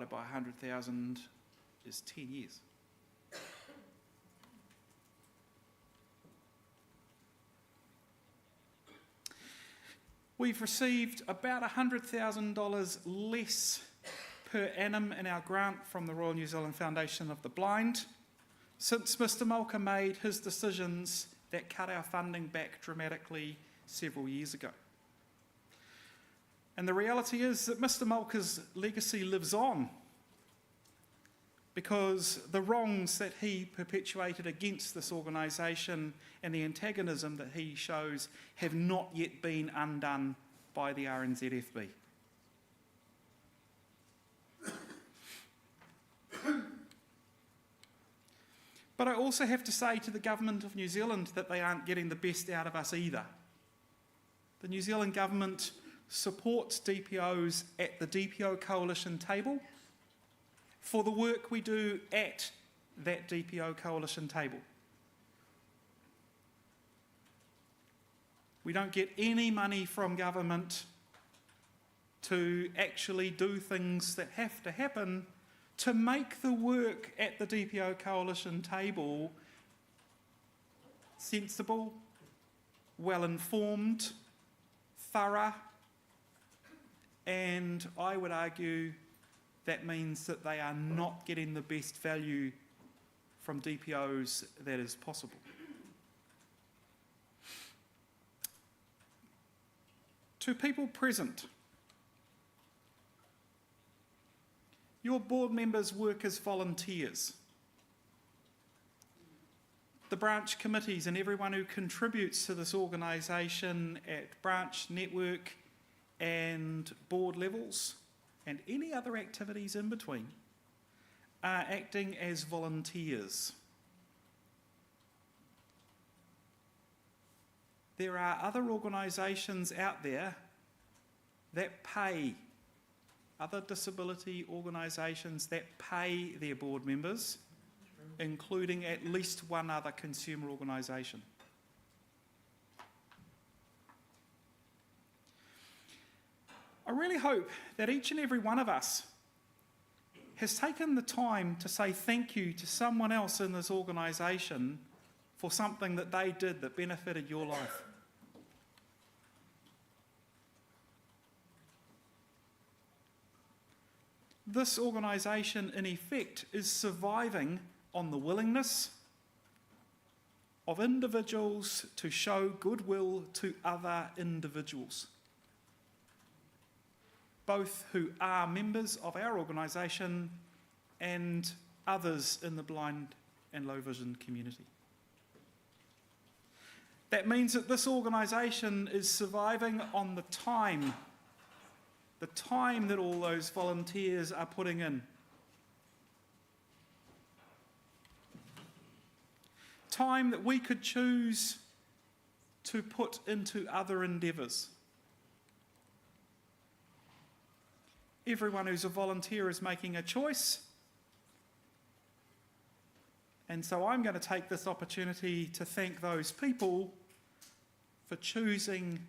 divided by 100,000 is 10 years. We've received about $100,000 less per annum in our grant from the Royal New Zealand Foundation of the Blind since Mr Mulcair made his decisions that cut our funding back dramatically several years ago. And the reality is that Mr Mulcair's legacy lives on because the wrongs that he perpetuated against this organisation and the antagonism that he shows have not yet been undone by the RNZFB. But I also have to say to the Government of New Zealand that they aren't getting the best out of us either. The New Zealand Government supports DPOs at the DPO Coalition table for the work we do at that DPO Coalition table. We don't get any money from government to actually do things that have to happen to make the work at the DPO Coalition table sensible, well-informed, thorough, and I would argue that means that they are not getting the best value from DPOs that is possible. To people present, your board members work as volunteers. The branch committees and everyone who contributes to this organisation at branch, network and board levels and any other activities in between are acting as volunteers. There are other organisations out there that pay, other disability organisations that pay their board members, including at least one other consumer organisation. I really hope that each and every one of us has taken the time to say thank you to someone else in this organisation for something that they did that benefited your life. This organisation, in effect, is surviving on the willingness of individuals to show goodwill to other individuals, both who are members of our organisation and others in the blind and low vision community. That means that this organisation is surviving on the time that all those volunteers are putting in. Time that we could choose to put into other endeavours. Everyone who's a volunteer is making a choice. And so I'm going to take this opportunity to thank those people for choosing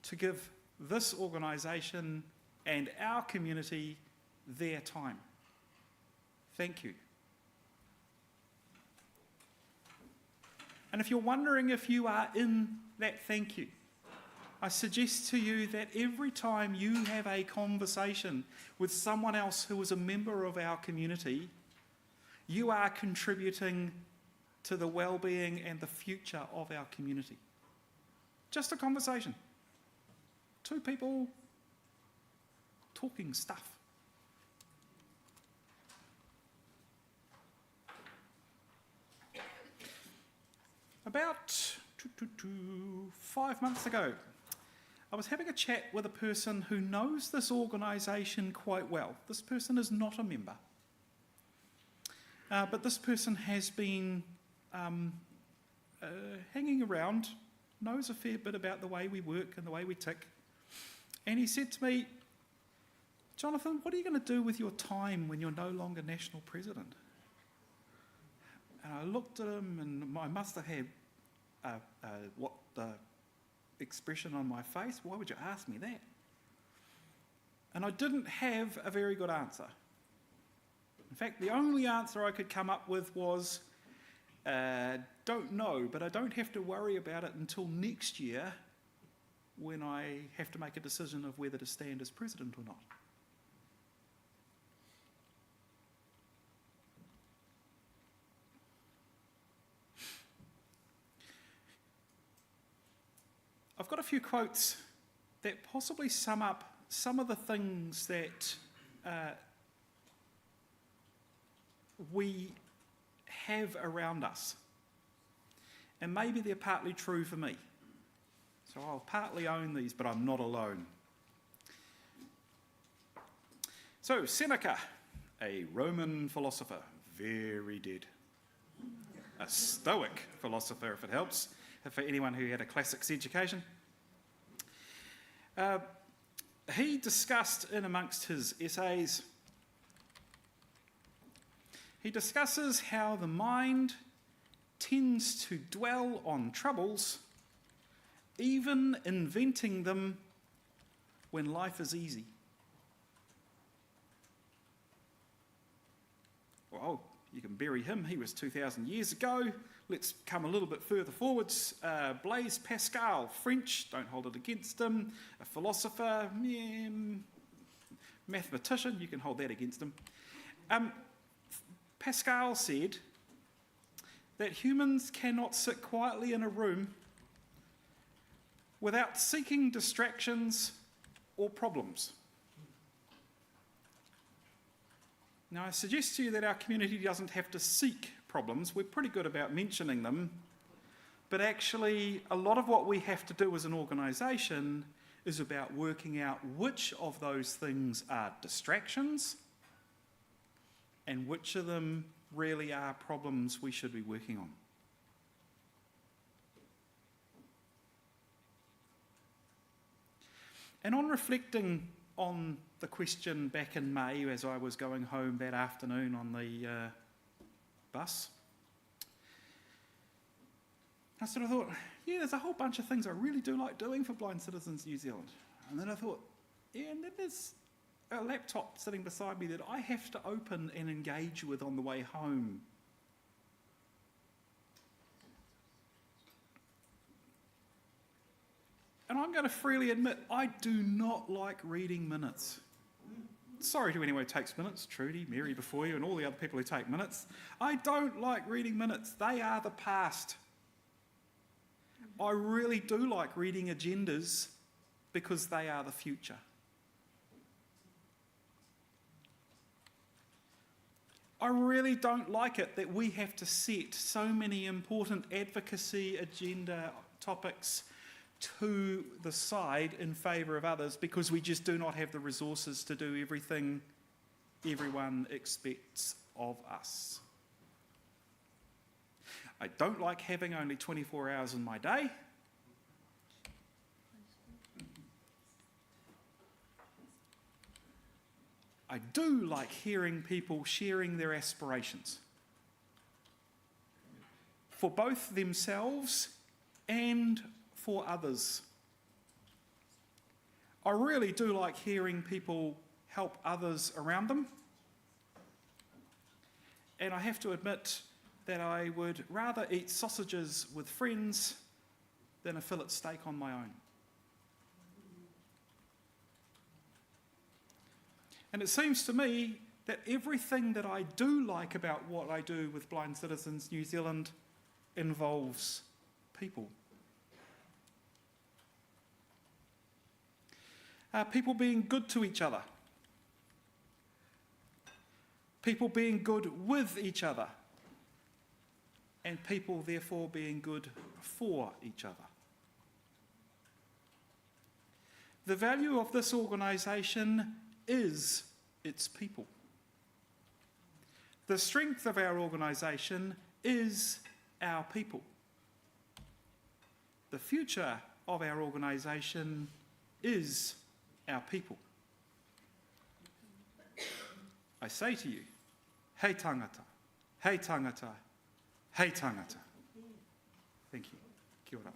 to give this organisation and our community their time. Thank you. And if you're wondering if you are in that thank you, I suggest to you that every time you have a conversation with someone else who is a member of our community, you are contributing to the well-being and the future of our community. Just a conversation. Two people talking stuff. About 5 months ago, I was having a chat with a person who knows this organisation quite well. This person is not a member. But this person has been hanging around, knows a fair bit about the way we work and the way we tick. And he said to me, "Jonathan, what are you going to do with your time when you're no longer national president?" And I looked at him and I must have had what the expression on my face. Why would you ask me that? And I didn't have a very good answer. In fact, the only answer I could come up with was, don't know, but I don't have to worry about it until next year when I have to make a decision of whether to stand as president or not. I've got a few quotes that possibly sum up some of the things that we have around us. And maybe they're partly true for me. So I'll partly own these, but I'm not alone. So Seneca, a Roman philosopher, very dead. A Stoic philosopher, if it helps, for anyone who had a classics education. He discussed in amongst his essays, he discusses how the mind tends to dwell on troubles, even inventing them when life is easy. Well, you can bury him. He was 2,000 years ago. Let's come a little bit further forwards. Blaise Pascal, French, don't hold it against him. A philosopher, mathematician, you can hold that against him. Pascal said that humans cannot sit quietly in a room without seeking distractions or problems. Now, I suggest to you that our community doesn't have to seek problems. We're pretty good about mentioning them. But actually, a lot of what we have to do as an organisation is about working out which of those things are distractions and which of them really are problems we should be working on. And on reflecting on the question back in May as I was going home that afternoon on the bus, I sort of thought, yeah, there's a whole bunch of things I really do like doing for Blind Citizens New Zealand. And then I thought, yeah, and then there's a laptop sitting beside me that I have to open and engage with on the way home. And I'm going to freely admit, I do not like reading minutes. Sorry to anyone who takes minutes, Trudy, Mary before you, and all the other people who take minutes. I don't like reading minutes. They are the past. I really do like reading agendas because they are the future. I really don't like it that we have to set so many important advocacy agenda topics to the side in favour of others because we just do not have the resources to do everything everyone expects of us. I don't like having only 24 hours in my day. I do like hearing people sharing their aspirations for both themselves and for others. I really do like hearing people help others around them. And I have to admit that I would rather eat sausages with friends than a fillet steak on my own. And it seems to me that everything that I do like about what I do with Blind Citizens New Zealand involves people. People being good to each other. People being good with each other. And people, therefore, being good for each other. The value of this organisation is its people. The strength of our organisation is our people. The future of our organisation is our people. I say to you, hei tangata, hei tangata, hei tangata. Thank you. Kia ora.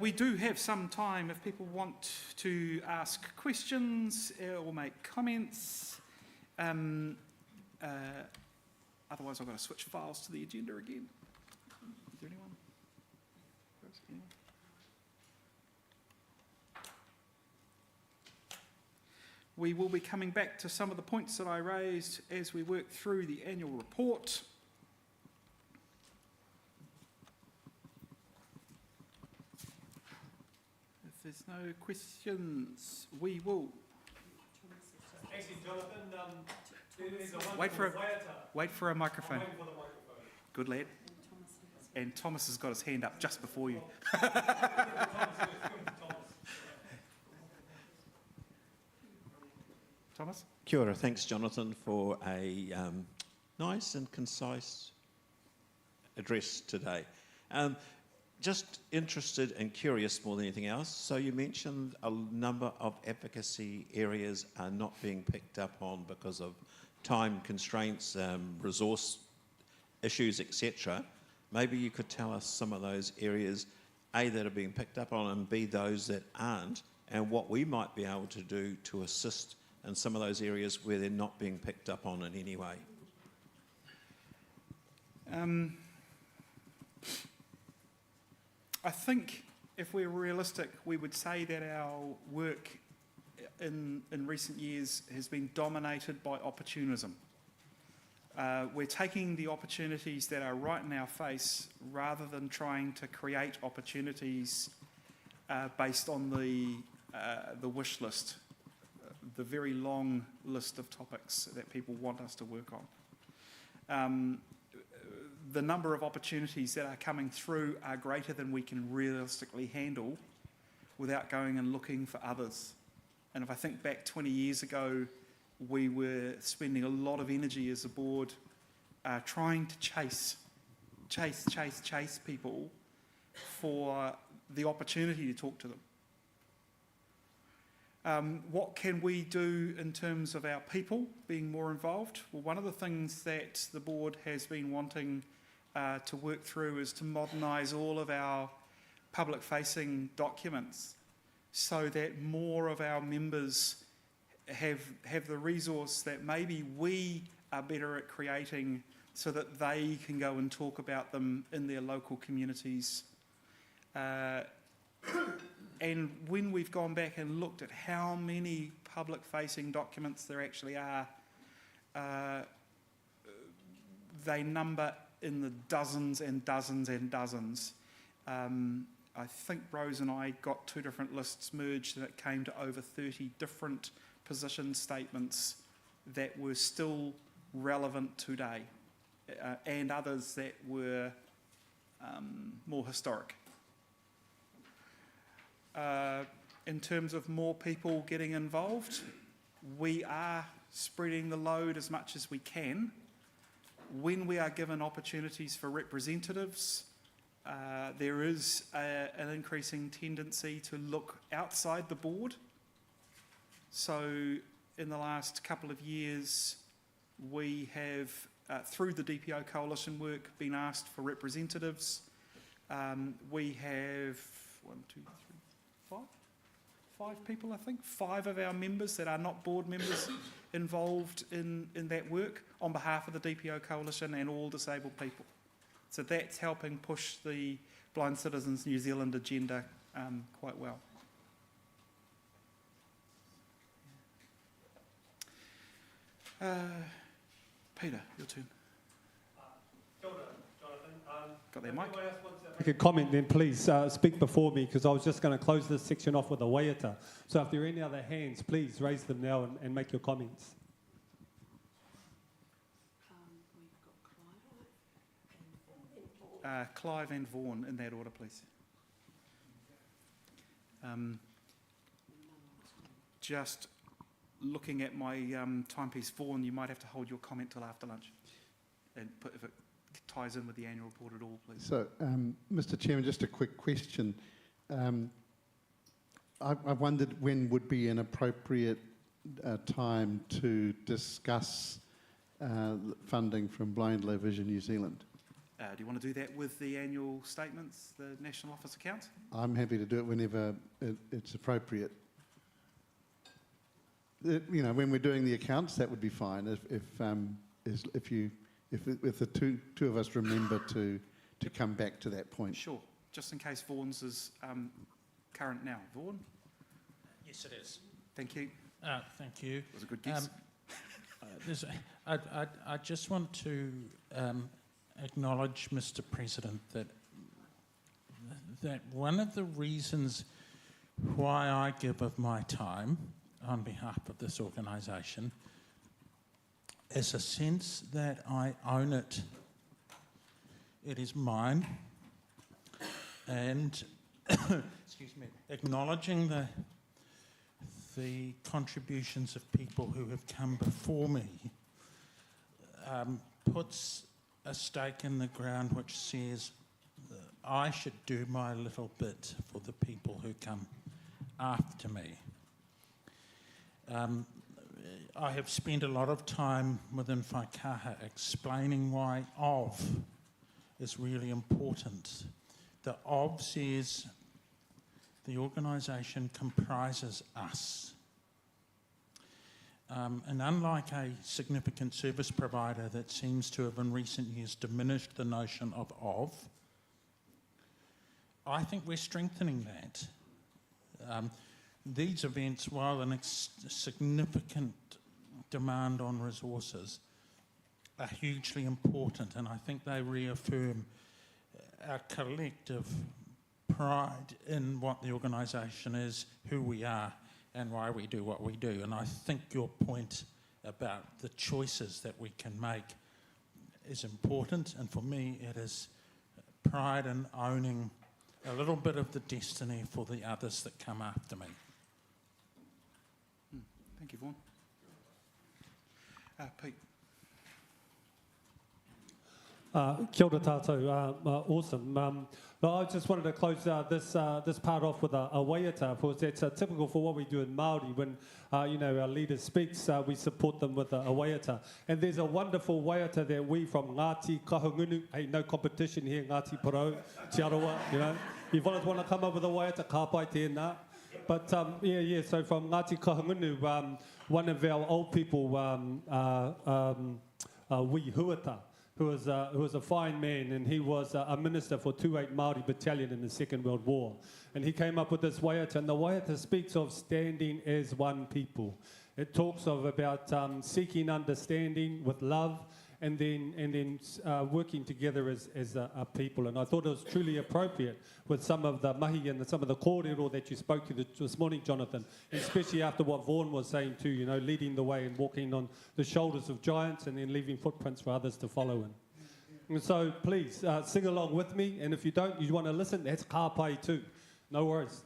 We do have some time if people want to ask questions or make comments. Otherwise, I've got to switch files to the agenda again. Is there anyone? We will be coming back to some of the points that I raised as we work through the annual report. If there's no questions, we will. Actually, Jonathan, there's a Wait for a microphone. I'm waiting for the microphone. Good lad. And Thomas has got his hand up just before you. Thomas? Kia ora. Thanks, Jonathan, for a nice and concise address today. Just interested and curious more than anything else. So you mentioned a number of advocacy areas are not being picked up on because of time constraints, resource issues, etc. Maybe you could tell us some of those areas, A, that are being picked up on, and B, those that aren't, and what we might be able to do to assist in some of those areas where they're not being picked up on in any way. I think if we're realistic, we would say that our work in recent years has been dominated by opportunism. We're taking the opportunities that are right in our face rather than trying to create opportunities based on the wish list, the very long list of topics that people want us to work on. The number of opportunities that are coming through are greater than we can realistically handle without going and looking for others. And if I think back 20 years ago, we were spending a lot of energy as a board trying to chase people for the opportunity to talk to them. What can we do in terms of our people being more involved? Well, one of the things that the board has been wanting to work through is to modernise all of our public-facing documents so that more of our members have the resource that maybe we are better at creating so that they can go and talk about them in their local communities. And when we've gone back and looked at how many public-facing documents there actually are, they number in the dozens and dozens and dozens. I think Rose and I got two different lists merged and it came to over 30 different position statements that were still relevant today, and others that were more historic. In terms of more people getting involved, we are spreading the load as much as we can. When we are given opportunities for representatives, there is an increasing tendency to look outside the board. So in the last couple of years, we have, through the DPO coalition work, been asked for representatives. We have 5 people, I think, 5 of our members that are not board members involved in that work on behalf of the DPO coalition and all disabled people. So that's helping push the Blind Citizens New Zealand agenda quite well. Peter, your turn. Got that mic? Make a comment then, please speak before me, because I was just going to close this section off with a waiata. So if there are any other hands, please raise them now and make your comments. Clive and Vaughan, in that order, please. Just looking at my timepiece, Vaughan, you might have to hold your comment till after lunch, and if it ties in with the annual report at all, please. So, Mr. Chairman, just a quick question. I wondered when would be an appropriate time to discuss funding from Blind Low Vision New Zealand. Do you want to do that with the annual statements, the National Office accounts? I'm happy to do it whenever it's appropriate. You know, when we're doing the accounts, that would be fine. If the two of us remember to come back to that point. Sure, just in case Vaughan's is current now. Vaughan? Yes, it is. Thank you. Thank you. That was a good guess. I just want to acknowledge, Mr. President, that one of the reasons why I give of my time on behalf of this organisation is a sense that I own it. It is mine. And excuse me, acknowledging the contributions of people who have come before me puts a stake in the ground which says I should do my little bit for the people who come after me. I have spent a lot of time within Whaikaha explaining why of is really important. The of says the organisation comprises us. And unlike a significant service provider that seems to have in recent years diminished the notion of, I think we're strengthening that. These events, while a significant demand on resources, are hugely important, and I think they reaffirm our collective pride in what the organisation is, who we are, and why we do what we do. And I think your point about the choices that we can make is important, and for me it is pride in owning a little bit of the destiny for the others that come after me. Thank you, Vaughan. Pete. Kia ora tātou, awesome. I just wanted to close this part off with a waiata, because that's typical for what we do in Māori. When our leader speaks, we support them with a waiata. And there's a wonderful waiata that we from Ngāti Kahungunu, hey, no competition here, Ngāti Porou, Te Arawa, If others want to come up with a waiata, ka pai tēnā. But so from Ngāti Kahungunu, one of our old people, Wī Huata, who was a fine man, and he was a minister for 28 Māori Battalion in the Second World War. And he came up with this waiata, and the waiata speaks of standing as one people. It talks about seeking understanding with love, and then working together as a people. And I thought it was truly appropriate with some of the mahi and some of the kōrero that you spoke to this morning, Jonathan, especially after what Vaughan was saying too, leading the way and walking on the shoulders of giants and then leaving footprints for others to follow in. And so please sing along with me, and if you don't, you want to listen, that's ka pai too. No worries.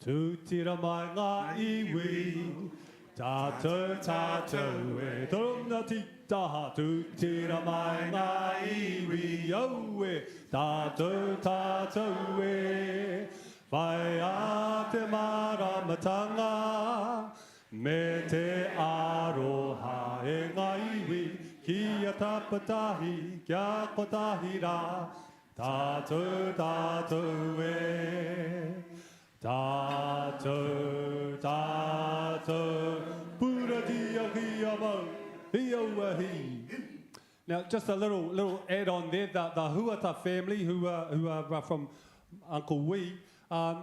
Tu tira mai ngā iwi, tātou tātou e tōna ti taha, tu tira mai ngā iwi au e, tātou tātou e, whai a te maramatanga, me te aroha e ngā iwi, ki a tapatahi, kia kotahi rā, tātou tātou e. Tātou, tātou, puratia ki amau, hi aua hi. Now, just a little add-on there. The Huata family, who are from Uncle Wee,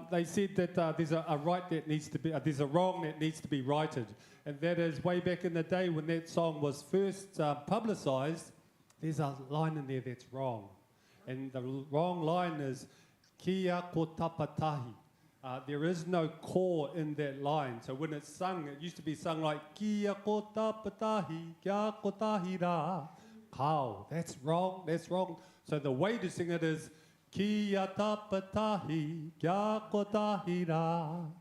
they said that there's a right that needs to be, there's a wrong that needs to be righted, and that is way back in the day when that song was first publicised. There's a line in there that's wrong, and the wrong line is kia ko tapatahi. There is no core in that line. So when it's sung, it used to be sung like kia ko tapatahi, kia ko tahi rā. Kao. That's wrong. That's wrong. So the way to sing it is kia tapatahi, kia ko tahi rā.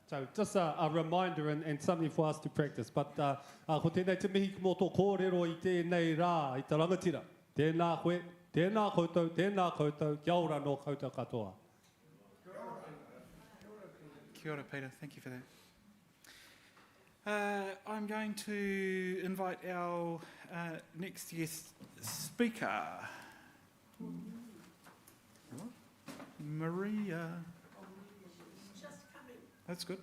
So just a reminder and something for us to practice. But ko tēnei te mihi ki mō tō kōrero I tēnei rā, I te rangatira. Tēnā koe, tēnā koutou, kia ora no koutou katoa. Kia ora, Peter. Thank you for that. I'm going to invite our next guest speaker, Maria. That's good.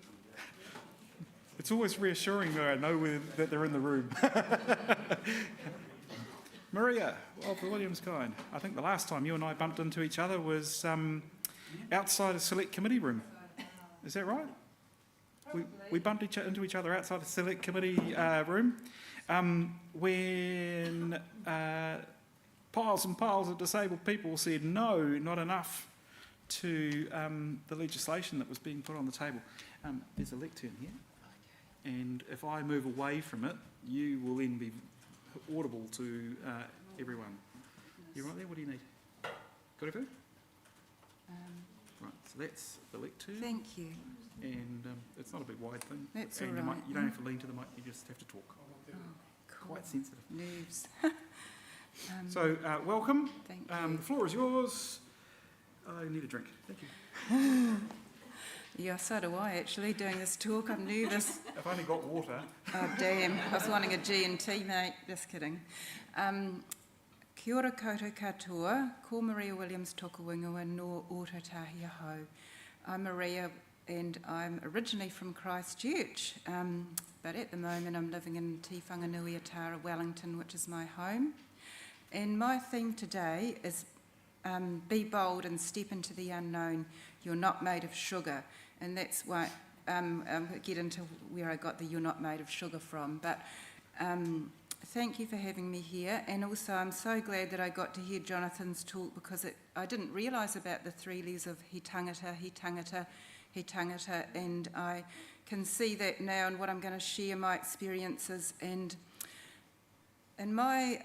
It's always reassuring that I know that they're in the room. Maria of the Williams kind. I think the last time you and I bumped into each other was outside a select committee room. Is that right? We bumped into each other outside the select committee room when piles and piles of disabled people said no, not enough to the legislation that was being put on the table. There's a lectern here, and if I move away from it, you will then be audible to everyone. You right there? What do you need? Got everything? Right, so that's the lectern. Thank you. And it's not a big wide thing. That's and all you, right. you don't have to lean to the mic, you just have to talk. Cool. Quite sensitive. Nerves. So, welcome. Thank you. The floor is yours. I need a drink. Thank you. Yeah, so do I actually, doing this talk. I'm nervous. I've only got water. Oh, damn. I was wanting a G&T, mate. Just kidding. Kia ora koutou katoa, ko Maria Williams toku ingoa no Ōtautahi Ahau. I'm Maria and I'm originally from Christchurch, but at the moment I'm living in Te Whanganui Atara, Wellington, which is my home. And my theme today is be bold and step into the unknown. You're not made of sugar. And that's why I'll get into where I got the you're not made of sugar from. But thank you for having me here. And also I'm so glad that I got to hear Jonathan's talk because I didn't realise about the 3 layers of he tangata, he tangata, he tangata. And I can see that now and what I'm going to share my experiences and my,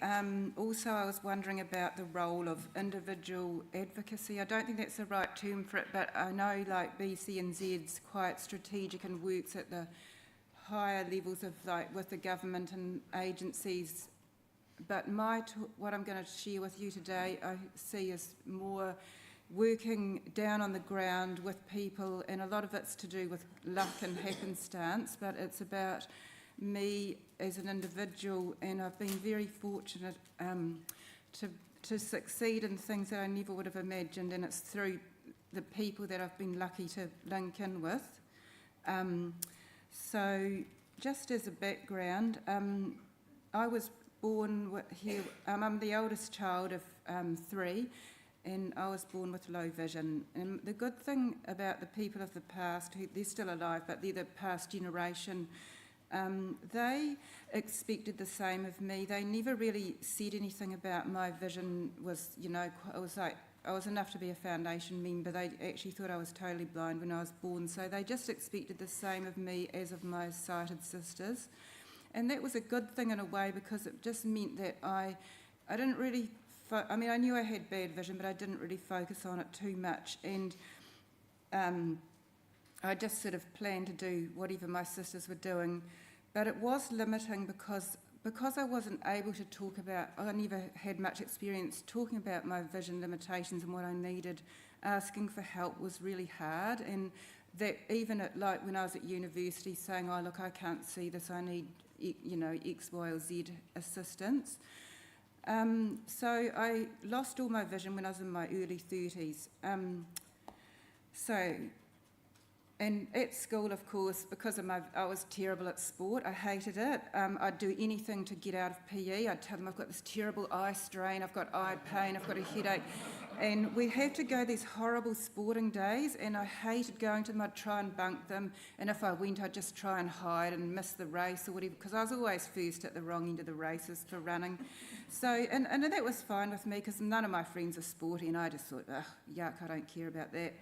also I was wondering about the role of individual advocacy. I don't think that's the right term for it, but I know like BCNZ's quite strategic and works at the higher levels of like with the government and agencies. But what I'm going to share with you today, I see as more working down on the ground with people, and a lot of it's to do with luck and happenstance, but it's about me as an individual, and I've been very fortunate to succeed in things that I never would have imagined, and it's through the people that I've been lucky to link in with. So just as a background, I was born here, I'm the eldest child of 3, and I was born with low vision. And the good thing about the people of the past, they're still alive, but they're the past generation, they expected the same of me. They never really said anything about my vision was, you know, it was like, I was enough to be a foundation member. They actually thought I was totally blind when I was born. So they just expected the same of me as of my sighted sisters. And that was a good thing in a way because it just meant that I didn't really, I mean, I knew I had bad vision, but I didn't really focus on it too much. And I just sort of planned to do whatever my sisters were doing. But it was limiting because I wasn't able to talk about, I never had much experience talking about my vision limitations and what I needed. Asking for help was really hard, and that even at, like when I was at university saying, oh look, I can't see this, I need, you know, X, Y or Z assistance. So I lost all my vision when I was in my early 30s. And at school, of course, because of I was terrible at sport, I hated it. I'd do anything to get out of PE. I'd tell them I've got this terrible eye strain, I've got eye pain, I've got a headache. And we had to go these horrible sporting days, and I hated going to them. I'd try and bunk them, and if I went, I'd just try and hide and miss the race or whatever, because I was always first at the wrong end of the races for running. So, and that was fine with me, because none of my friends are sporty, and I just thought, ugh, yuck, I don't care about that.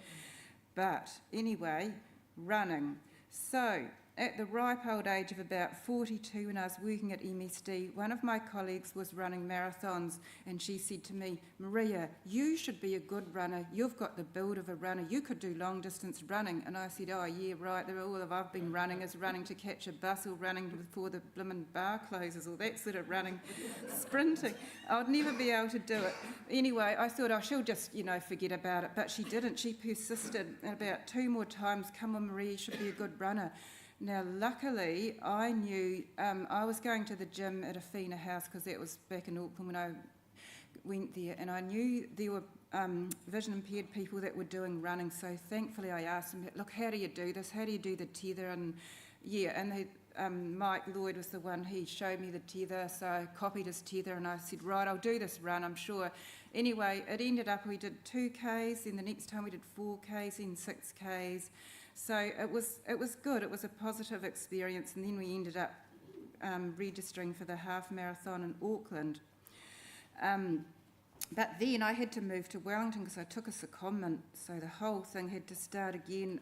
But anyway, running. So, at the ripe old age of about 42, when I was working at MSD, one of my colleagues was running marathons, and she said to me, Maria, you should be a good runner. You've got the build of a runner. You could do long distance running. And I said, oh yeah, right. All I've been running is running to catch a bus or running before the blimmin' bar closes, or that sort of running, sprinting. I'd never be able to do it. Anyway, I thought, oh, she'll just, you know, forget about it. But she didn't. She persisted. And about 2 more times, come on, Maria, you should be a good runner. Now, luckily, I knew I was going to the gym at Afina House because that was back in Auckland when I went there, and I knew there were vision impaired people that were doing running, so thankfully I asked them, look, how do you do this? How do you do the tether? And Mike Lloyd was the one, he showed me the tether, so I copied his tether and I said, right, I'll do this run, I'm sure. Anyway, it ended up we did 2Ks, then the next time we did 4Ks, then 6Ks. So it was good, it was a positive experience, and then we ended up registering for the half marathon in Auckland. But then I had to move to Wellington because I took a secondment, so the whole thing had to start again.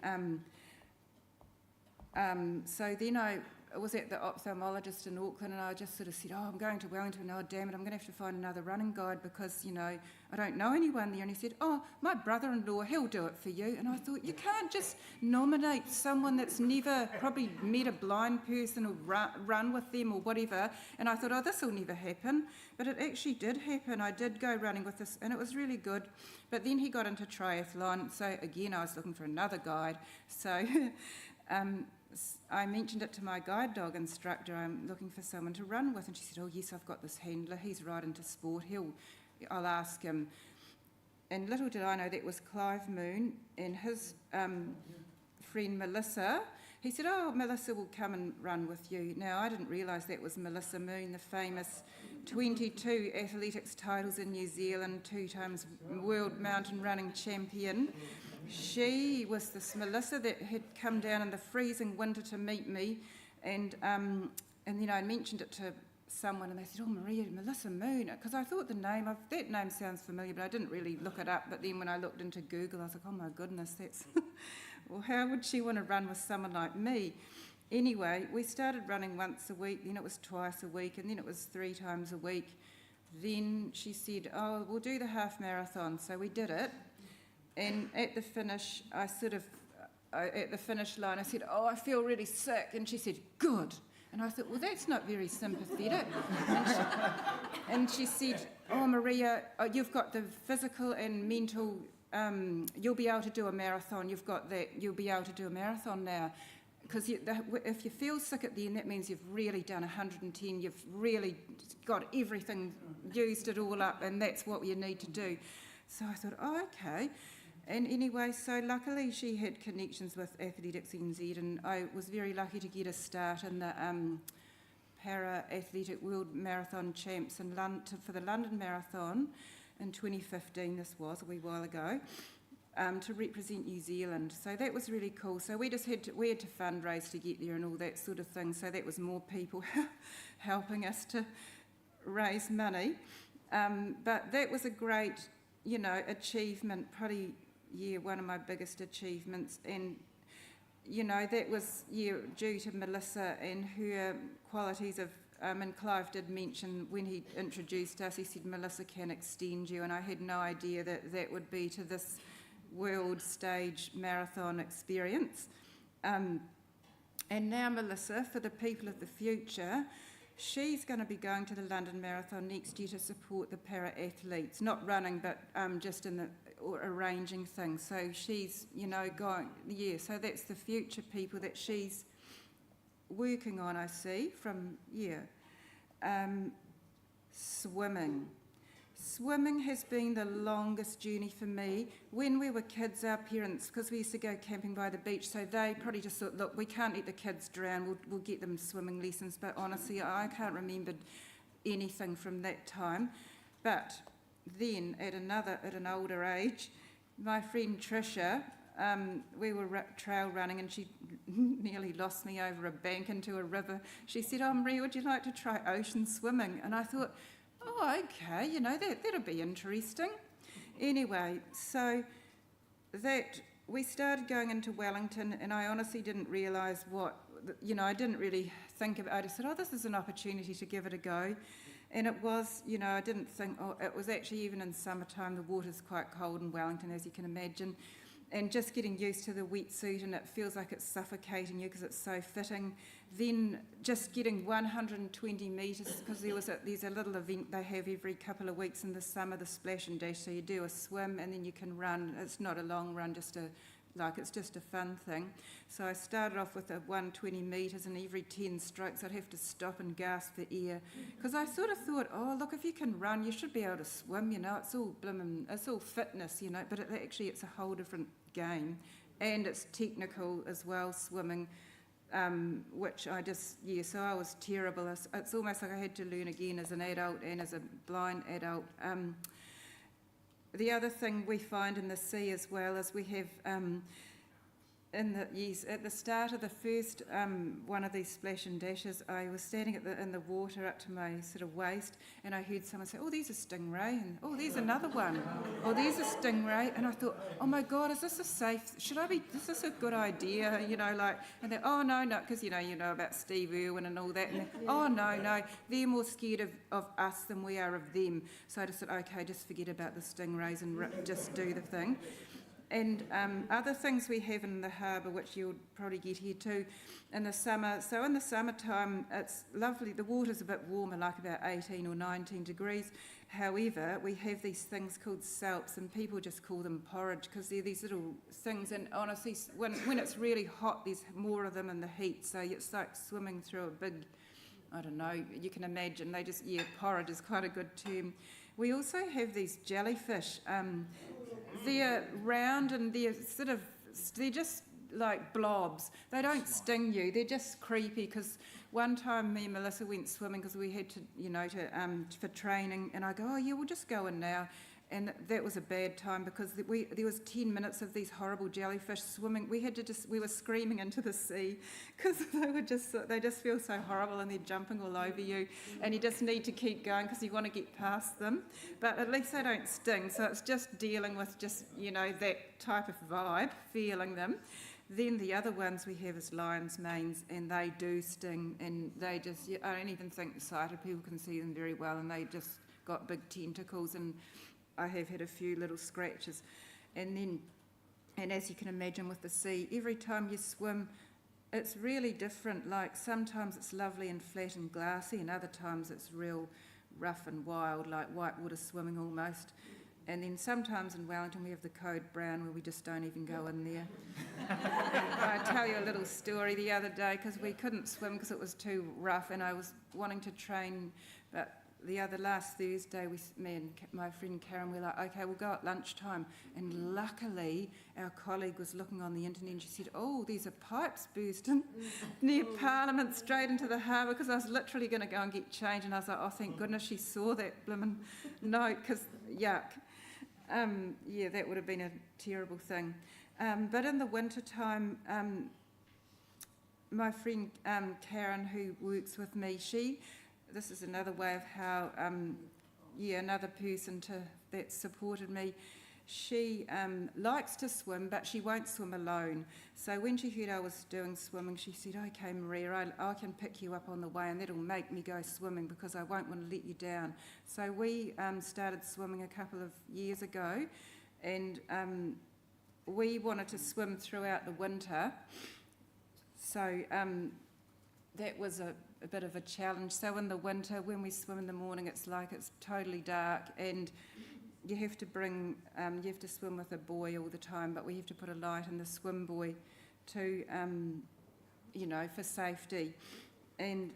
So then I was at the ophthalmologist in Auckland, and I just sort of said, oh, I'm going to Wellington, oh damn it, I'm going to have to find another running guide because, you know, I don't know anyone there. And he said, oh, my brother-in-law, he'll do it for you. And I thought, you can't just nominate someone that's never probably met a blind person or run with them or whatever. And I thought, oh, this will never happen. But it actually did happen. I did go running with this, and it was really good. But then he got into triathlon, so again, I was looking for another guide. So I mentioned it to my guide dog instructor, I'm looking for someone to run with, and she said, oh yes, I've got this handler, he's right into sport, I'll ask him. And little did I know that was Clive Moon and his friend Melissa. He said, oh, Melissa will come and run with you. Now, I didn't realise that was Melissa Moon, the famous 22 athletics titles in New Zealand, 2 times world mountain running champion. She was this Melissa that had come down in the freezing winter to meet me, and then I mentioned it to someone, and they said, oh, Melissa Moon, because I thought that name sounds familiar, but I didn't really look it up. But then when I looked into Google, I was like, oh my goodness, that's well, how would she want to run with someone like me? Anyway, we started running once a week, then it was twice a week, and then it was 3 times a week. Then she said, oh, we'll do the half marathon. So we did it. And at the finish, at the finish line, I said, oh, I feel really sick. And she said, good. And I thought, well, that's not very sympathetic. And she said, oh, Maria, you've got the physical and mental, you'll be able to do a marathon. You've got that, you'll be able to do a marathon now. Because if you feel sick at the end, that means you've really done 110, you've really got everything, used it all up, and that's what you need to do. So I thought, oh, okay. And anyway, so luckily she had connections with Athletics NZ, and I was very lucky to get a start in the Para-Athletic World Marathon Champs for the London Marathon in 2015, this was a wee while ago, to represent New Zealand. So that was really cool. So we had to fundraise to get there and all that sort of thing, so that was more people helping us to raise money. But that was a great, achievement, probably, one of my biggest achievements. And, that was, due to Melissa and her qualities of, and Clive did mention when he introduced us, he said, Melissa can extend you, and I had no idea that that would be to this world stage marathon experience. And now Melissa, for the people of the future, she's going to be going to the London Marathon next year to support the para-athletes, not running, but just in the arranging things. So she's, going, so that's the future people that she's working on, I see, from, swimming. Swimming has been the longest journey for me. When we were kids, our parents, because we used to go camping by the beach, so they probably just thought, look, we can't let the kids drown, we'll get them swimming lessons. But honestly, I can't remember anything from that time. But then, at an older age, my friend Tricia, we were trail running, and she nearly lost me over a bank into a river. She said, oh, Maria, would you like to try ocean swimming? And I thought, oh, okay, that'll be interesting. Anyway, so that we started going into Wellington, and I honestly didn't realise I didn't really think about it. I just said, oh, this is an opportunity to give it a go. And it was, I didn't think, it was actually, even in summertime, the water's quite cold in Wellington, as you can imagine. And just getting used to the wetsuit, and it feels like it's suffocating you because it's so fitting. Then just getting 120 metres, because there's a little event they have every couple of weeks in the summer, the Splash and Dash. So you do a swim and then you can run. It's not a long run, just a like it's just a fun thing. So I started off with a 120 metres, and every 10 strokes I'd have to stop and gasp for air. Because I sort of thought, oh, look, if you can run, you should be able to swim, you know, it's all it's all fitness, you know, but actually it's a whole different game. And it's technical as well, swimming. Which I just, so I was terrible. It's almost like I had to learn again as an adult and as a blind adult. The other thing we find in the sea as well is we have, at the start of the first one of these splash and dashes, I was standing in the water up to my sort of waist, and I heard someone say, oh, there's a stingray, and oh, there's another one, oh, there's a stingray, and I thought, oh my God, is this is this a good idea, you know, like, and then, oh, no, because, you know about Steve Irwin and all that, and oh, no, they're more scared of us than we are of them, so I just said, okay, just forget about the stingrays and just do the thing. And other things we have in the harbour, which you'll probably get here too, in the summer. So in the summertime, it's lovely. The water's a bit warmer, like about 18 or 19 degrees. However, we have these things called salps, and people just call them porridge because they're these little things. And honestly, when it's really hot, there's more of them in the heat. So it's like swimming through a big, I don't know, you can imagine. Porridge is quite a good term. We also have these jellyfish. They're round and they're just like blobs. They don't sting you. They're just creepy because one time me and Melissa went swimming because we had to, for training, and I go, oh yeah, we'll just go in now. And that was a bad time because there was 10 minutes of these horrible jellyfish swimming. We were screaming into the sea because they just feel so horrible and they're jumping all over you, and you just need to keep going because you want to get past them. But at least they don't sting, so it's just dealing with that type of vibe, feeling them. Then the other ones we have is lion's manes, and they do sting, and I don't even think the sighted people can see them very well, and they just got big tentacles, and I have had a few little scratches. And as you can imagine with the sea, every time you swim, it's really different. Like sometimes it's lovely and flat and glassy, and other times it's real rough and wild, like whitewater swimming almost. And then sometimes in Wellington we have the Code Brown where we just don't even go in there. I tell you a little story the other day because we couldn't swim because it was too rough, and I was wanting to train, but last Thursday, me and my friend Karen, we were like, okay, we'll go at lunchtime. And luckily, our colleague was looking on the internet and she said, oh, there's a pipes bursting near Parliament straight into the harbour, because I was literally going to go and get changed. And I was like, oh, thank goodness she saw that blimmin' note, because yuck. That would have been a terrible thing. But in the wintertime, my friend Karen, who works with me, this is another way of how, another person that supported me. She likes to swim, but she won't swim alone. So when she heard I was doing swimming, she said, okay, Maria, I can pick you up on the way, and that'll make me go swimming because I won't want to let you down. So we started swimming a couple of years ago, and we wanted to swim throughout the winter. So that was a bit of a challenge. So in the winter, when we swim in the morning, it's totally dark, and you have to swim with a buoy all the time, but we have to put a light in the swim buoy to, for safety. And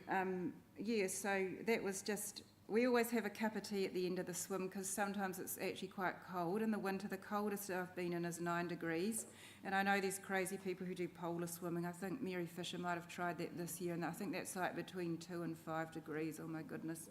so that was just, we always have a cup of tea at the end of the swim because sometimes it's actually quite cold. In the winter, the coldest I've been in is 9 degrees. And I know there's crazy people who do polar swimming. I think Mary Fisher might have tried that this year, and I think that's like between 2 and 5 degrees. Oh my goodness.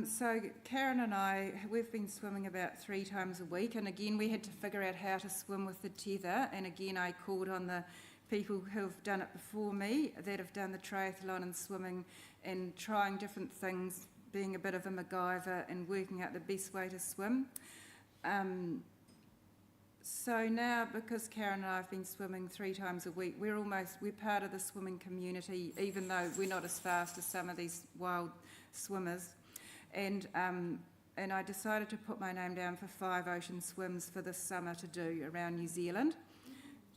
So Karen and I, we've been swimming about 3 times a week, and again we had to figure out how to swim with the tether, and again I called on the people who have done it before me, that have done the triathlon and swimming and trying different things, being a bit of a MacGyver and working out the best way to swim. So now, because Karen and I have been swimming 3 times a week, we're part of the swimming community, even though we're not as fast as some of these wild swimmers. And I decided to put my name down for 5 ocean swims for this summer to do around New Zealand,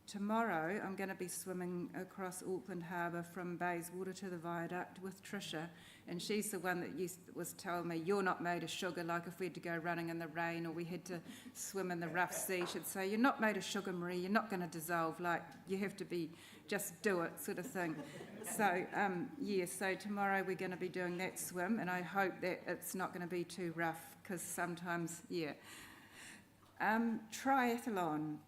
tomorrow I'm going to be swimming across Auckland Harbour from Bayswater to the Viaduct with Trisha, and she's the one that was telling me, you're not made of sugar, like if we had to go running in the rain or we had to swim in the rough sea, she'd say, you're not made of sugar, Marie, you're not going to dissolve, like you have to be, just do it sort of thing. So, so tomorrow we're going to be doing that swim, and I hope that it's not going to be too rough, because sometimes, triathlon.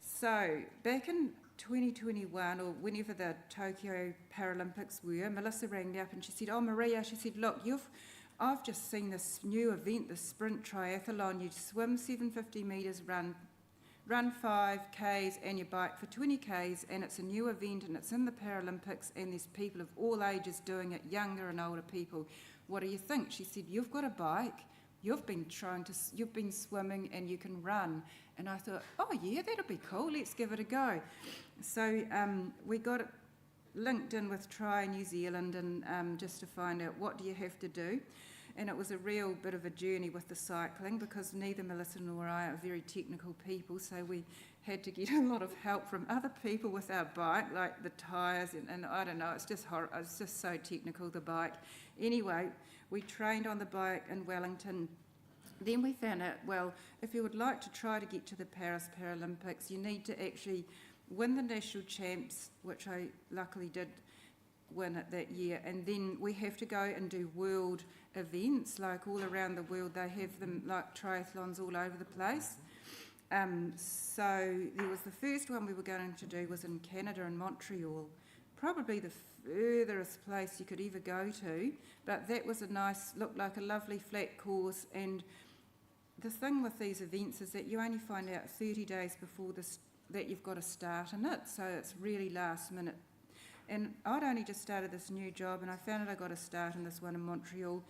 So, back in 2021, or whenever the Tokyo Paralympics were, Melissa rang me up and she said, oh, Maria, she said, look, I've just seen this new event, the sprint triathlon. You swim 750 metres, run 5Ks and you bike for 20Ks, and it's a new event and it's in the Paralympics, and there's people of all ages doing it, younger and older people. What do you think? She said, you've got a bike, you've been swimming, and you can run. And I thought, oh yeah, that'll be cool, let's give it a go. So we got it linked in with Try New Zealand, and just to find out what do you have to do. And it was a real bit of a journey with the cycling, because neither Melissa nor I are very technical people, so we had to get a lot of help from other people with our bike, like the tyres, and I don't know, it's just so technical, the bike. Anyway, we trained on the bike in Wellington. Then we found out, well, if you would like to try to get to the Paris Paralympics, you need to actually win the national champs, which I luckily did win it that year, and then we have to go and do world events, like all around the world. They have them like triathlons all over the place. So there was the first one we were going to do was in Canada, in Montreal, probably the furthest place you could ever go to, but that was looked like a lovely flat course. And the thing with these events is that you only find out 30 days before that you've got to start in it, so it's really last minute. And I'd only just started this new job, and I found out I got a start in this one in Montreal,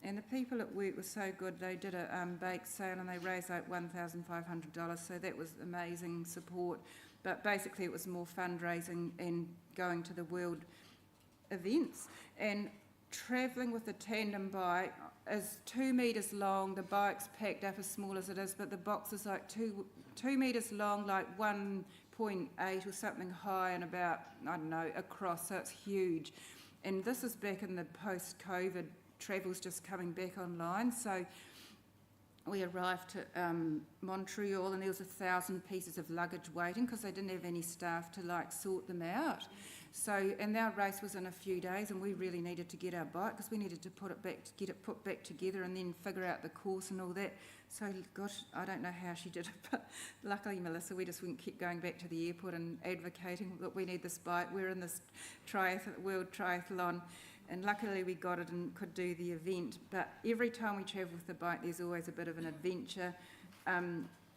and the people at work were so good. They did a bake sale and they raised like $1,500, so that was amazing support. But basically it was more fundraising and going to the world events. And travelling with a tandem bike is 2 metres long, the bike's packed up as small as it is, but the box is like 2 metres long, like 1.8 or something high, and about, I don't know, across, so it's huge. And this is back in the post-COVID, travel's just coming back online, so we arrived at Montreal, and there was 1,000 pieces of luggage waiting because they didn't have any staff to like sort them out. So, and our race was in a few days, and we really needed to get our bike because we needed to get it put back together and then figure out the course and all that. So, gosh, I don't know how she did it, but luckily, Melissa, we just kept going back to the airport and advocating that we need this bike. We're in this world triathlon, and luckily we got it and could do the event. But every time we travel with the bike, there's always a bit of an adventure.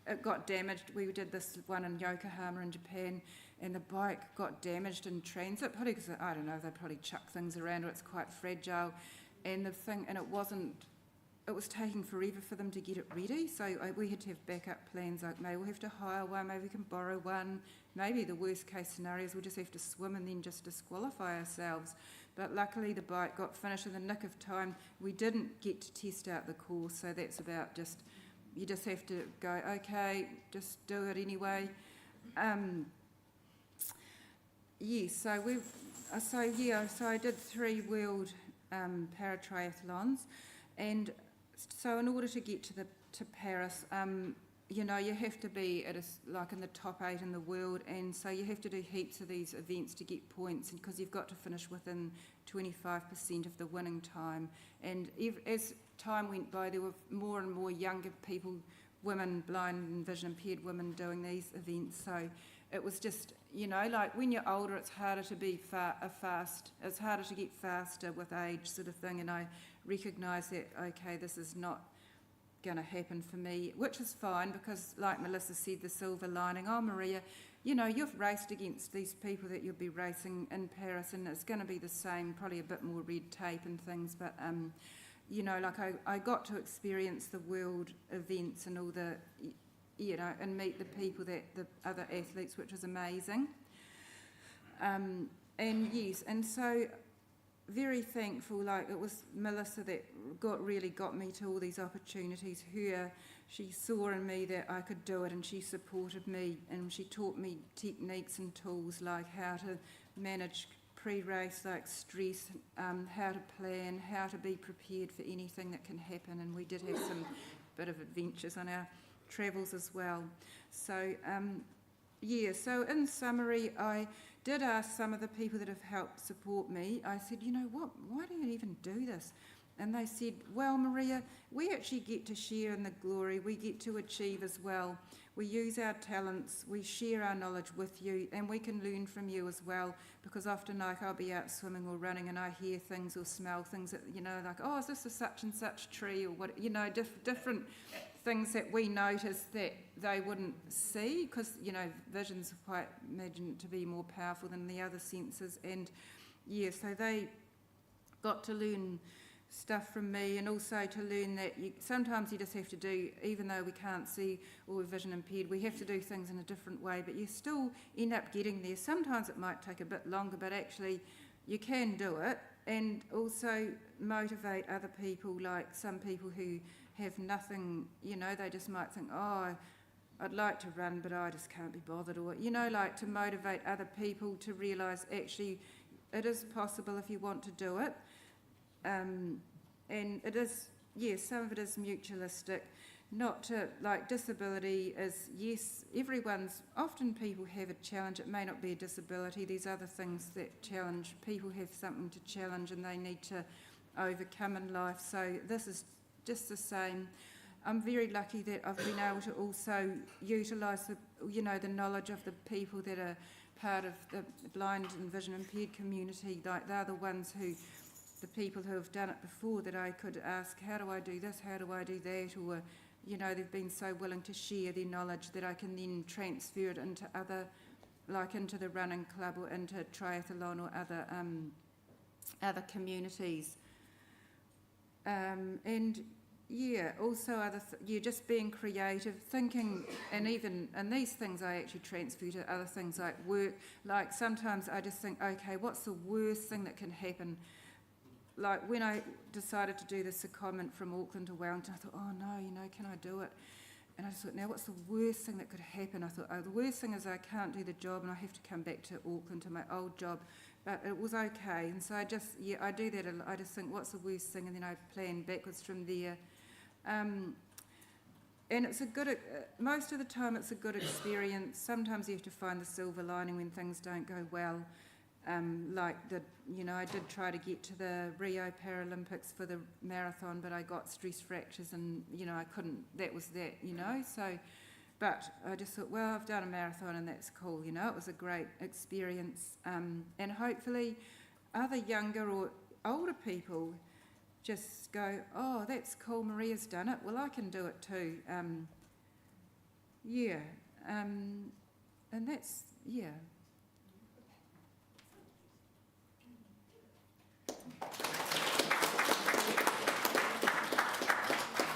It got damaged. We did this one in Yokohama in Japan, and the bike got damaged in transit, probably because, I don't know, they probably chuck things around, or it's quite fragile. And it was taking forever for them to get it ready, so we had to have backup plans, like maybe we'll have to hire one, maybe we can borrow one, maybe the worst case scenario is we'll just have to swim and then just disqualify ourselves. But luckily the bike got finished in the nick of time. We didn't get to test out the course, so that's about you just have to go, okay, just do it anyway. So I did 3 world para-triathlons, and so in order to get to Paris, you have to be like in the top 8 in the world, and so you have to do heaps of these events to get points, because you've got to finish within 25% of the winning time. And as time went by, there were more and more younger people, women, blind and vision impaired women, doing these events. So it was just, like when you're older, it's harder to be it's harder to get faster with age, sort of thing. And I recognised that, okay, this is not going to happen for me, which is fine, because like Melissa said, the silver lining, oh, Maria, you've raced against these people that you'll be racing in Paris, and it's going to be the same, probably a bit more red tape and things, but I got to experience the world events and all the, and meet the people, the other athletes, which was amazing. And so very thankful. Like, it was Melissa that really got me to all these opportunities. She saw in me that I could do it, and she supported me, and she taught me techniques and tools like how to manage pre-race, like stress, how to plan, how to be prepared for anything that can happen. And we did have some bit of adventures on our travels as well. So so in summary, I did ask some of the people that have helped support me. I said, you know what, why do you even do this? And they said, well, Maria, we actually get to share in the glory. We get to achieve as well. We use our talents, we share our knowledge with you, and we can learn from you as well. Because often, like, I'll be out swimming or running and I hear things or smell things that, you know, like, oh, is this a such and such tree, or what, you know, different things that we notice that they wouldn't see, because, you know, vision's quite imagined to be more powerful than the other senses. And yeah, so they got to learn stuff from me, and also to learn that sometimes you just have to do, even though we can't see or we're vision impaired, we have to do things in a different way, but you still end up getting there. Sometimes it might take a bit longer, but actually you can do it. And also motivate other people, like some people who have nothing, you know, they just might think, oh, I'd like to run, but I just can't be bothered, or, you know, like to motivate other people to realise actually it is possible if you want to do it. And it is, yes, some of it is mutualistic, not to, like, disability is, yes, often people have a challenge. It may not be a disability, there's other things that challenge. People have something to challenge and they need to overcome in life, so this is just the same. I'm very lucky that I've been able to also utilise the knowledge of the people that are part of the blind and vision impaired community. Like, they're the people who have done it before, that I could ask, how do I do this, how do I do that, or, you know, they've been so willing to share their knowledge that I can then transfer it into other, like into the running club or into triathlon or other communities. And yeah, also just being creative, thinking, and these things I actually transfer to other things like work. Like, sometimes I just think, okay, what's the worst thing that can happen? Like, when I decided to do the secondment from Auckland to Wellington, I thought, oh no, you know, can I do it? And I just thought, now what's the worst thing that could happen? I thought, oh, the worst thing is I can't do the job and I have to come back to Auckland to my old job. But it was okay. And so I do that. I just think, what's the worst thing? And then I plan backwards from there. And it's most of the time it's a good experience. Sometimes you have to find the silver lining when things don't go well. I did try to get to the Rio Paralympics for the marathon, but I got stress fractures and, you know, I couldn't, that was that, you know, so, but I just thought, well, I've done a marathon and that's cool, you know, it was a great experience. And hopefully other younger or older people just go, oh, that's cool, Maria's done it, well, I can do it too. And that's, yeah.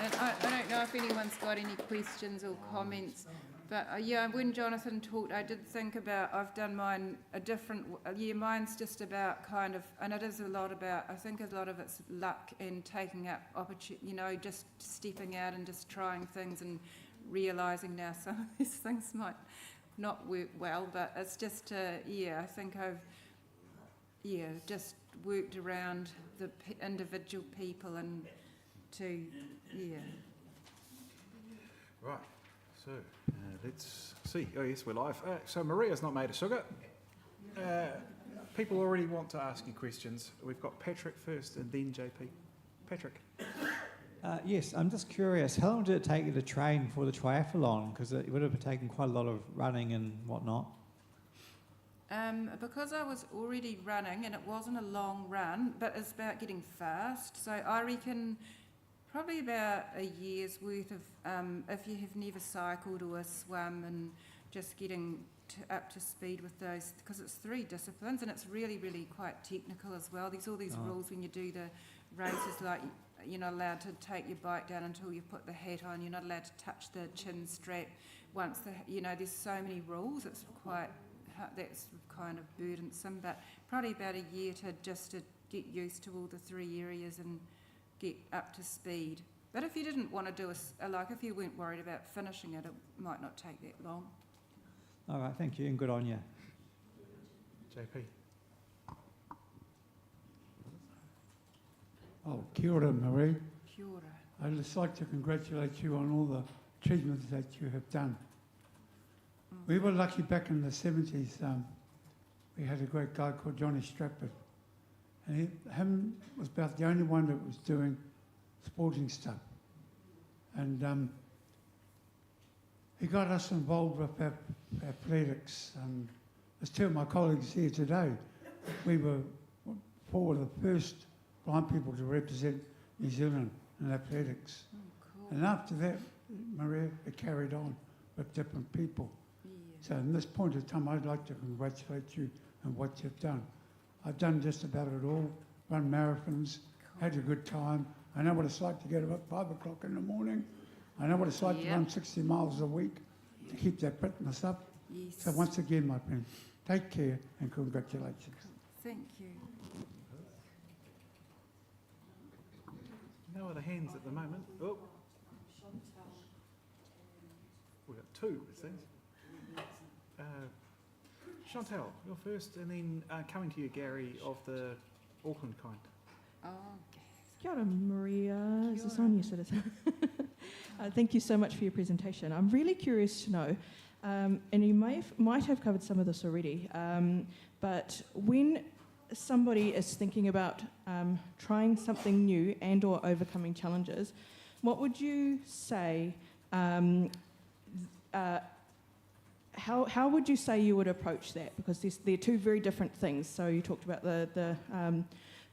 And I don't know if anyone's got any questions or comments, but when Jonathan talked, I did think about, I've done mine mine's just about kind of, and it is a lot about, I think a lot of it's luck and taking up opportunity, you know, just stepping out and just trying things and realising now some of these things might not work well, but it's just, I think I've, just worked around the individual people and Right, so let's see. Oh yes, we're live. So Maria's not made of sugar. People already want to ask you questions. We've got Patrick first and then JP. Patrick. Yes, I'm just curious, how long did it take you to train for the triathlon? Because it would have taken quite a lot of running and whatnot. Because I was already running, and it wasn't a long run, but it's about getting fast. So I reckon probably about a year's worth of, if you have never cycled or swum, and just getting up to speed with those, because it's 3 disciplines and it's really, really quite technical as well. There's all these rules when you do the races, like you're not allowed to take your bike down until you put the hat on, you're not allowed to touch the chin strap once there's so many rules. It's quite, that's kind of burdensome, but probably about a year to get used to all the 3 areas and get up to speed. But if you didn't want to do if you weren't worried about finishing it, it might not take that long. All right, thank you, and good on you. JP. Oh, kia ora, Marie. Kia ora. I'd just like to congratulate you on all the achievements that you have done. We were lucky back in the 70s. We had a great guy called Johnny Stratford. And him was about the only one that was doing sporting stuff. And he got us involved with athletics. There's two of my colleagues here today. We were four of the first blind people to represent New Zealand in athletics. Oh, cool. And after that, Maria, it carried on with different people. Yeah. So in this point of time, I'd like to congratulate you on what you've done. I've done just about it all, run marathons, had a good time. I know what it's like to get up at 5 o'clock in the morning. I know what it's like to Yeah. run 60 miles a week to keep that fitness up. Yes. So once again, my friend, take care and congratulations. Thank you. No other hands at the moment. Oh. We've got two, it seems. Chantal, you're first, and then coming to you, Gary, of the Auckland kind. Oh, okay. Kia ora, Maria. Is Kia this ora. on? Yes, it is. Thank you so much for your presentation. I'm really curious to know, and you might have covered some of this already, but when somebody is thinking about trying something new and or overcoming challenges, what would you say, how would you say you would approach that? Because they're two very different things. So you talked about the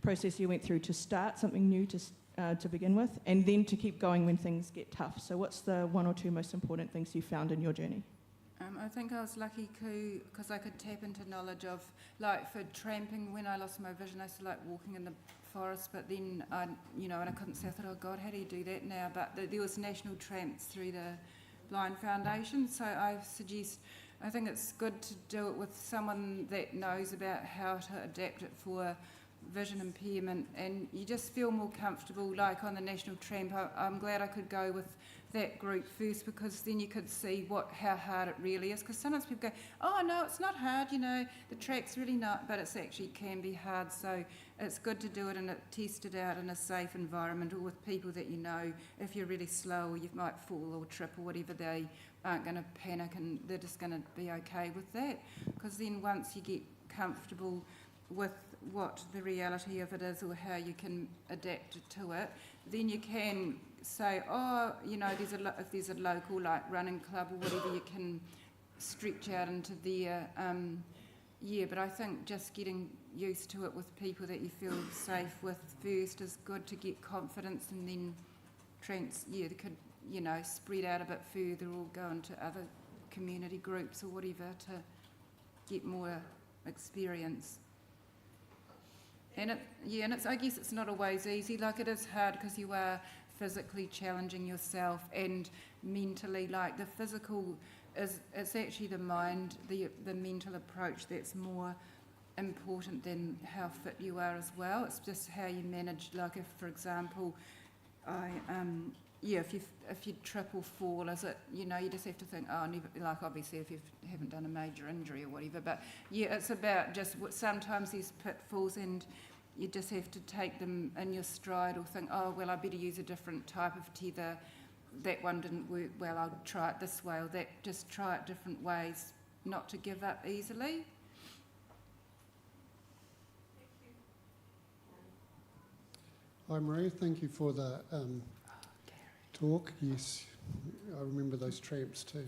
process you went through to start something new to begin with, and then to keep going when things get tough. So what's the one or two most important things you found in your journey? I think I was lucky because I could tap into knowledge of, like for tramping, when I lost my vision, I used to like walking in the forest, but then and I couldn't say, I thought, oh God, how do you do that now? But there was national tramps through the Blind Foundation, so I think it's good to do it with someone that knows about how to adapt it for vision impairment, and you just feel more comfortable. Like on the national tramp, I'm glad I could go with that group first, because then you could see how hard it really is. Because sometimes people go, oh no, it's not hard, the track's really not, but it's actually can be hard. So it's good to do it and test it out in a safe environment, or with people that if you're really slow or you might fall or trip or whatever, they aren't going to panic and they're just going to be okay with that. Because then once you get comfortable with what the reality of it is, or how you can adapt to it, then you can say, if there's a local like running club or whatever, you can stretch out into there. But I think just getting used to it with people that you feel safe with first is good to get confidence, and then they could spread out a bit further or go into other community groups or whatever to get more experience. And I guess it's not always easy. Like, it is hard because you are physically challenging yourself and mentally. Like, the physical it's actually the mind, the mental approach that's more important than how fit you are as well. It's just how you manage. Like, if, for example, if you trip or fall, is it, you just have to think, like, obviously if you haven't done a major injury or whatever, but it's about just sometimes these pitfalls, and you just have to take them in your stride, or think, oh, well, I better use a different type of tether. That one didn't work well, I'll try it this way, or that, just try it different ways, not to give up easily. Hi Marie, thank you for the talk. Yes, I remember those tramps too.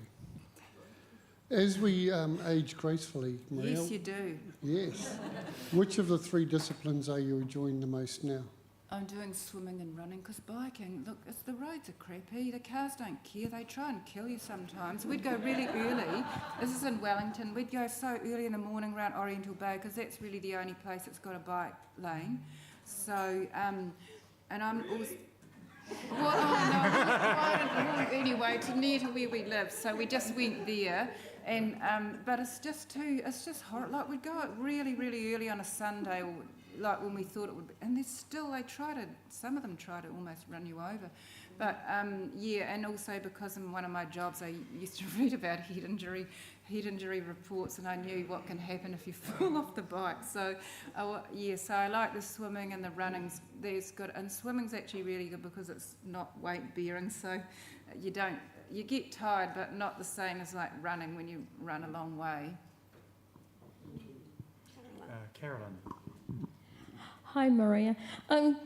As we age gracefully, Maria. Yes, you do. Yes. Which of the three disciplines are you enjoying the most now? I'm doing swimming and running, because biking, look, the roads are crappy, the cars don't care, they try and kill you sometimes. We'd go really early, this is in Wellington, we'd go so early in the morning around Oriental Bay, because that's really the only place that's got a bike lane. So, and I'm also, anyway, near to where we live, so we just went there. And but it's just horrible. Like, we'd go out really, really early on a Sunday, or like when we thought it would be, and some of them try to almost run you over. But yeah, and also because in one of my jobs I used to read about head injury reports, and I knew what can happen if you fall off the bike. So yeah, so I like the swimming and the running's there's good, and swimming's actually really good because it's not weight bearing, so you get tired, but not the same as like running when you run a long way. Carolyn. Hi, Maria.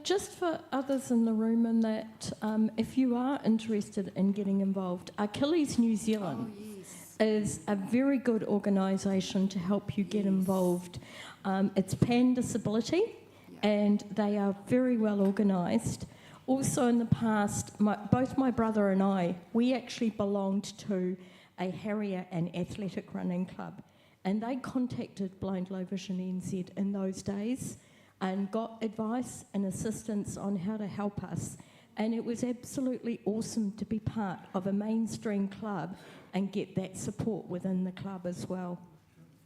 Just for others in the room, and that if you are interested in getting involved, Achilles New Zealand is a very good organisation to help you get involved. It's pan disability, and they are very well organised. Also, in the past, both my brother and I, we actually belonged to a Harrier and athletic running club, and they contacted Blind Low Vision NZ in those days and got advice and assistance on how to help us. And it was absolutely awesome to be part of a mainstream club and get that support within the club as well.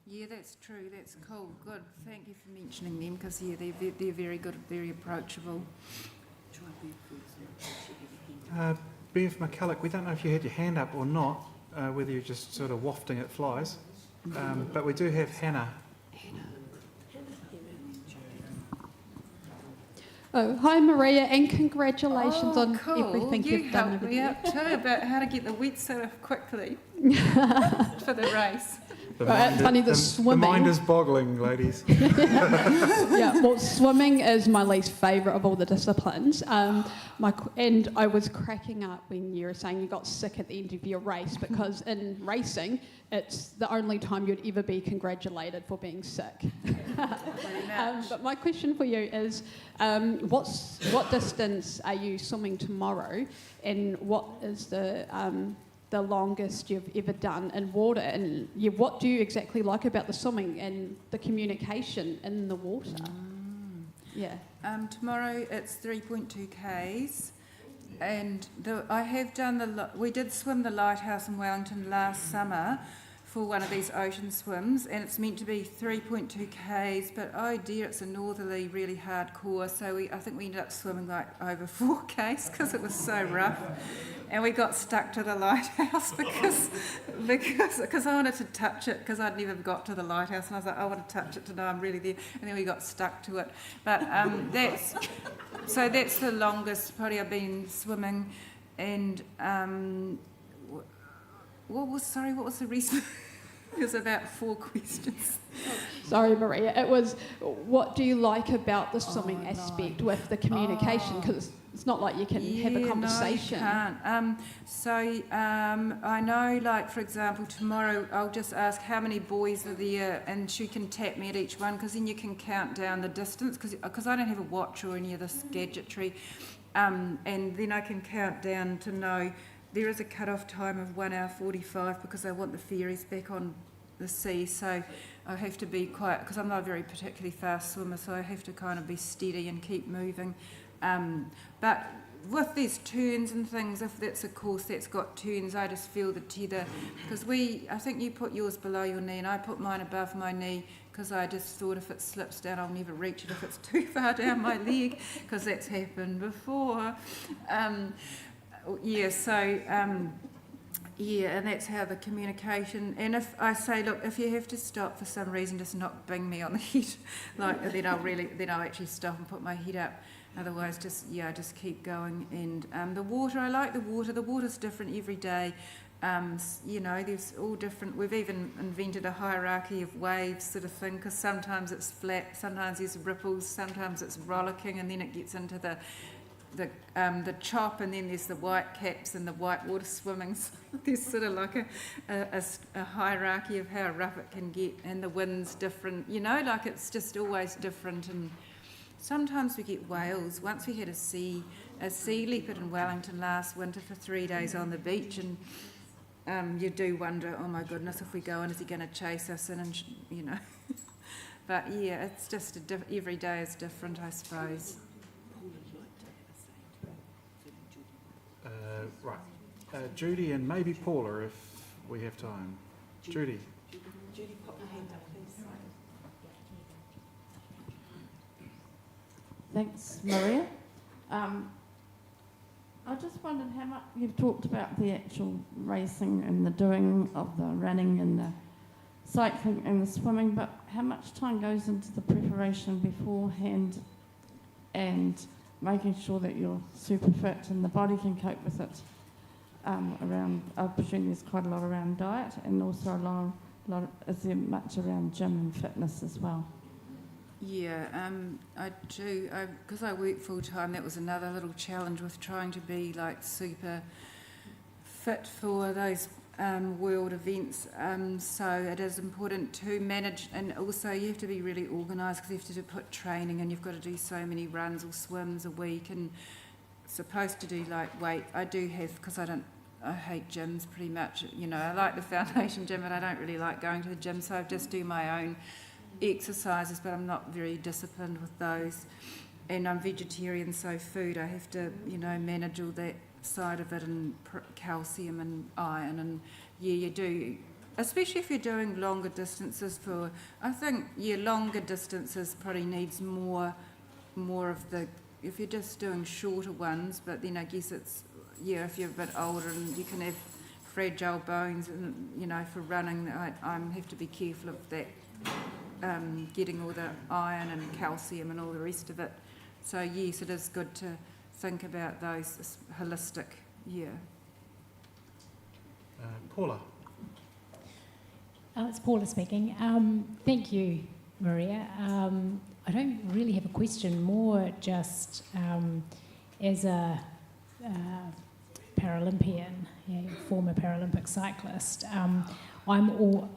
Yeah, that's true. That's cool. Good. Thank you for mentioning them, because yeah, they're very good, very approachable. Bev McCulloch, we don't know if you had your hand up or not, whether you're just sort of wafting at flies, but we do have Hannah. Oh, hi Maria, and congratulations on cool. everything you've done over You there. helped me out too about how to get the wetsuit quickly for the race. The swimming. The mind is boggling, ladies. Yeah, well, swimming is my least favourite of all the disciplines. And I was cracking up when you were saying you got sick at the end of your race, because in racing, it's the only time you'd ever be congratulated for being sick. But my question for you is, what distance are you swimming tomorrow, and what is the longest you've ever done in water, and what do you exactly like about the swimming and the communication in the water? Yeah. Tomorrow it's 3.2 k's, and I have done we did swim the Lighthouse in Wellington last summer for one of these ocean swims, and it's meant to be 3.2 k's, but oh dear, it's a northerly, really hard course, so I think we ended up swimming like over 4 k's because it was so rough. And we got stuck to the lighthouse because I wanted to touch it, because I'd never got to the lighthouse, and I was like, I want to touch it to know I'm really there. And then we got stuck to it. But that's the longest probably I've been swimming. And what was the reason? It was about 4 questions. Sorry, Maria. It was, what do you like about the swimming aspect with the communication? Because it's not like you can have a conversation. No, you can't. I know, like, for example, tomorrow I'll just ask how many boys are there, and she can tap me at each one, because then you can count down the distance, because I don't have a watch or any of this gadgetry, and then I can count down to know there is a cut-off time of 1 hour 45, because I want the ferries back on the sea, so I have to be quiet, because I'm not a very particularly fast swimmer, so I have to kind of be steady and keep moving. But with these turns and things, if that's a course that's got turns, I just feel the tether, because I think you put yours below your knee and I put mine above my knee, because I just thought if it slips down I'll never reach it if it's too far down my leg, because that's happened before. Yeah, and that's how the communication. And if I say, look, if you have to stop for some reason, just not bang me on the head, then I'll actually stop and put my head up. Otherwise, just keep going. And the water, I like the water. The water's different every day. There's all different. We've even invented a hierarchy of waves sort of thing, because sometimes it's flat, sometimes there's ripples, sometimes it's rollicking, and then it gets into the chop, and then there's the white caps and the white water swimming. So there's sort of like a hierarchy of how rough it can get, and the wind's different, like it's just always different. And sometimes we get whales. Once we had a sea leopard in Wellington last winter for 3 days on the beach, and you do wonder, oh my goodness, if we go in, is he going to chase us in? And but yeah, it's just every day is different, I suppose. Right. Judy and maybe Paula, if we have time. Judy. Judy, pop your hand up, please. Thanks, Maria. I just wondered how much you've talked about the actual racing and the doing of the running and the cycling and the swimming, but how much time goes into the preparation beforehand and making sure that you're super fit and the body can cope with it? I presume there's quite a lot around diet and also is there much around gym and fitness as well? Yeah, I do. Because I work full time, that was another little challenge with trying to be like super fit for those world events. So it is important to manage, and also you have to be really organised because you have to put training and you've got to do so many runs or swims a week, and supposed to do like weight. I do have, because I hate gyms pretty much. You know, I like the foundation gym, but I don't really like going to the gym, so I just do my own exercises, but I'm not very disciplined with those. And I'm vegetarian, so food, I have to, you know, manage all that side of it, and calcium and iron, and yeah, you do. Especially if you're doing longer distances I think, longer distances probably needs more of the, if you're just doing shorter ones, but then I guess it's, if you're a bit older and you can have fragile bones, and, you know, for running, I have to be careful of that. Getting all the iron and calcium and all the rest of it. So yes, it is good to think about those holistic, Paula. It's Paula speaking. Thank you, Maria. I don't really have a question, more just as a Paralympian, former Paralympic cyclist, I'm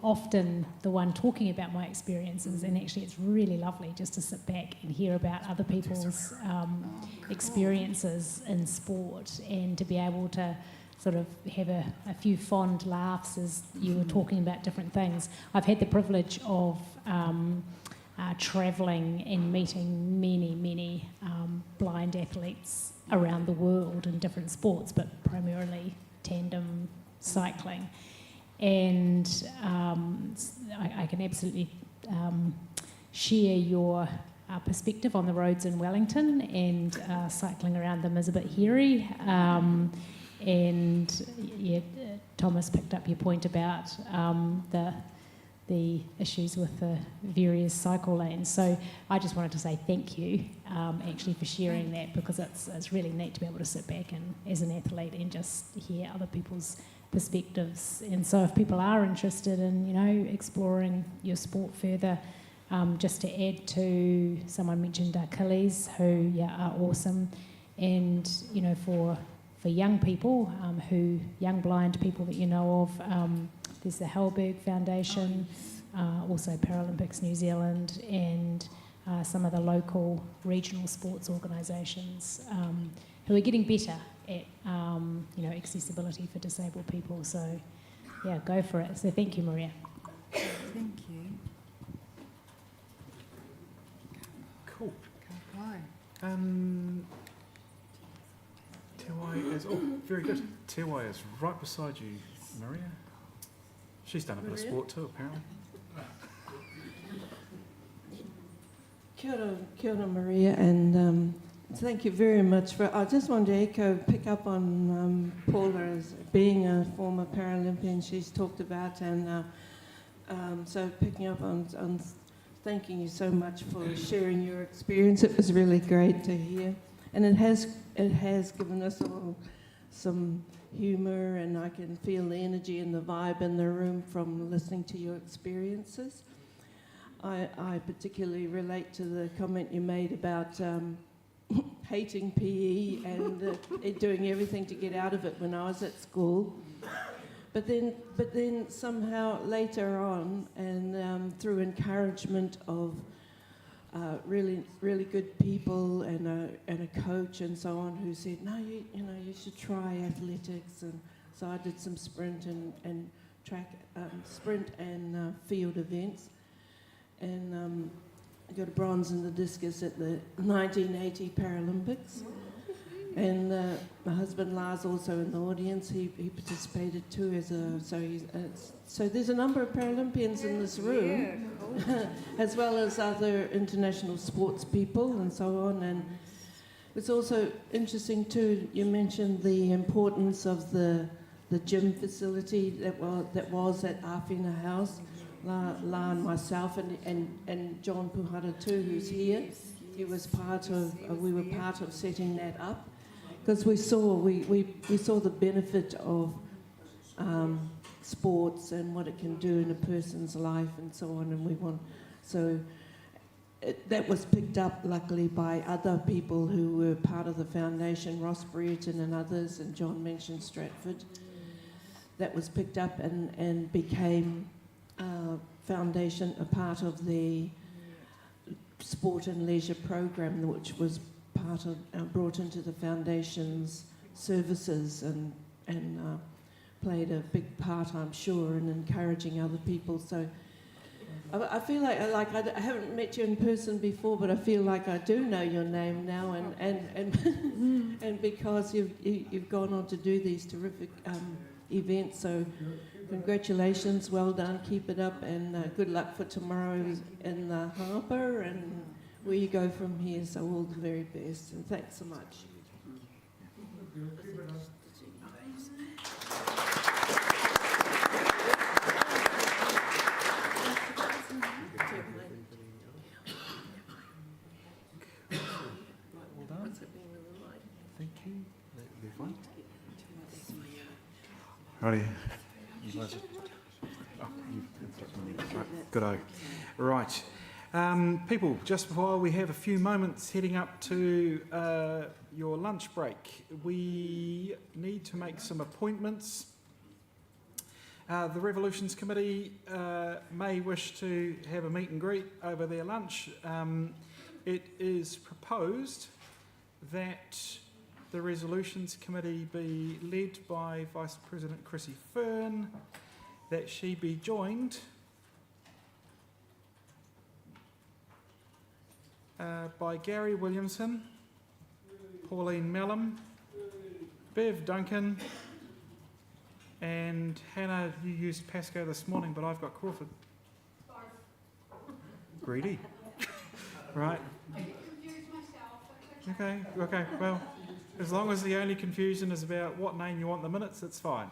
often the one talking about my experiences, and actually it's really lovely just to sit back and hear about other people's experiences in sport, and to be able to sort of have a few fond laughs as you were talking about different things. I've had the privilege of travelling and meeting many blind athletes around the world in different sports, but primarily tandem cycling. And I can absolutely share your perspective on the roads in Wellington, and cycling around them is a bit hairy. Thomas picked up your point about the issues with the various cycle lanes. So I just wanted to say thank you, actually, for sharing that, because it's really neat to be able to sit back and, as an athlete, and just hear other people's perspectives. And so if people are interested in, you know, exploring your sport further, just to add to, someone mentioned Achilles, who are awesome, and, you know, for young people, young blind people that you know of, there's the Hellberg Foundation, also Paralympics New Zealand, and some of the local regional sports organisations who are getting better at accessibility for disabled people. So go for it. So thank you, Maria. Thank you. Cool. Go. Te Wai is, very good. Te Wai is right beside you, Maria. She's done a bit of sport too, apparently. Kia ora, Maria, and thank you very much for. I just wanted to pick up on Paula as being a former Paralympian. She's talked about, and so picking up on thanking you so much for sharing your experience. It was really great to hear, and it has given us all some humour, and I can feel the energy and the vibe in the room from listening to your experiences. I particularly relate to the comment you made about hating PE and doing everything to get out of it when I was at school. But then somehow later on, and through encouragement of really good people and a coach and so on, who said, no, you should try athletics. And so I did some sprint and track, sprint and field events, and I got a bronze in the discus at the 1980 Paralympics. And my husband Lars also in the audience. He participated too so there's a number of Paralympians in this room, as well as other international sports people and so on. And it's also interesting too. You mentioned the importance of the gym facility that was at Awhina House. La and myself and John Puhara too, who's here. He was we were part of setting that up, because we saw the benefit of sports and what it can do in a person's life and so on, and that was picked up luckily by other people who were part of the foundation, Ross Brereton and others, and John mentioned Stratford. That was picked up and became foundation, a part of the sport and leisure program, which was part of brought into the foundation's services and played a big part, I'm sure, in encouraging other people. So I feel like I haven't met you in person before, but I feel like I do know your name now, and because you've gone on to do these terrific events. So congratulations, well done, keep it up, and good luck for tomorrow in the harbour and where you go from here. So all the very best, and thanks so much. Thank you. Righty. Good-o. Right. People, just before we have a few moments heading up to your lunch break, we need to make some appointments. The Revolutions Committee may wish to have a meet and greet over their lunch. It is proposed that the Resolutions Committee be led by Vice President Chrissy Fern, that she be joined by Gary Williamson, Pauline Mellom, Bev Duncan, and Hannah, you used Pasco this morning, but I've got Crawford. Greedy. Right. Okay, well, as long as the only confusion is about what name you want in the minutes, it's fine.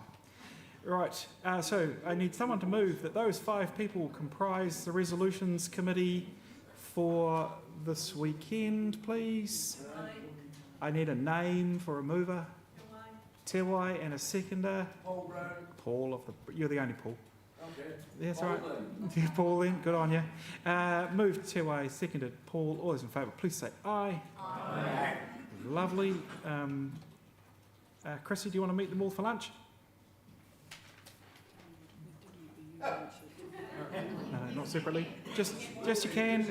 Right, so I need someone to move that those 5 people comprise the Resolutions Committee for this weekend, please. I need a name for a mover. Te Wai, and a seconder. Paul Brown. Paul, you're the only Paul. Okay. That's right. Yeah, Paul then, good on you. Moved Te Wai, seconded Paul. All those in favour, please say aye. Aye. Lovely. Chrissy, do you want to meet them all for lunch? No, not separately. Just you can.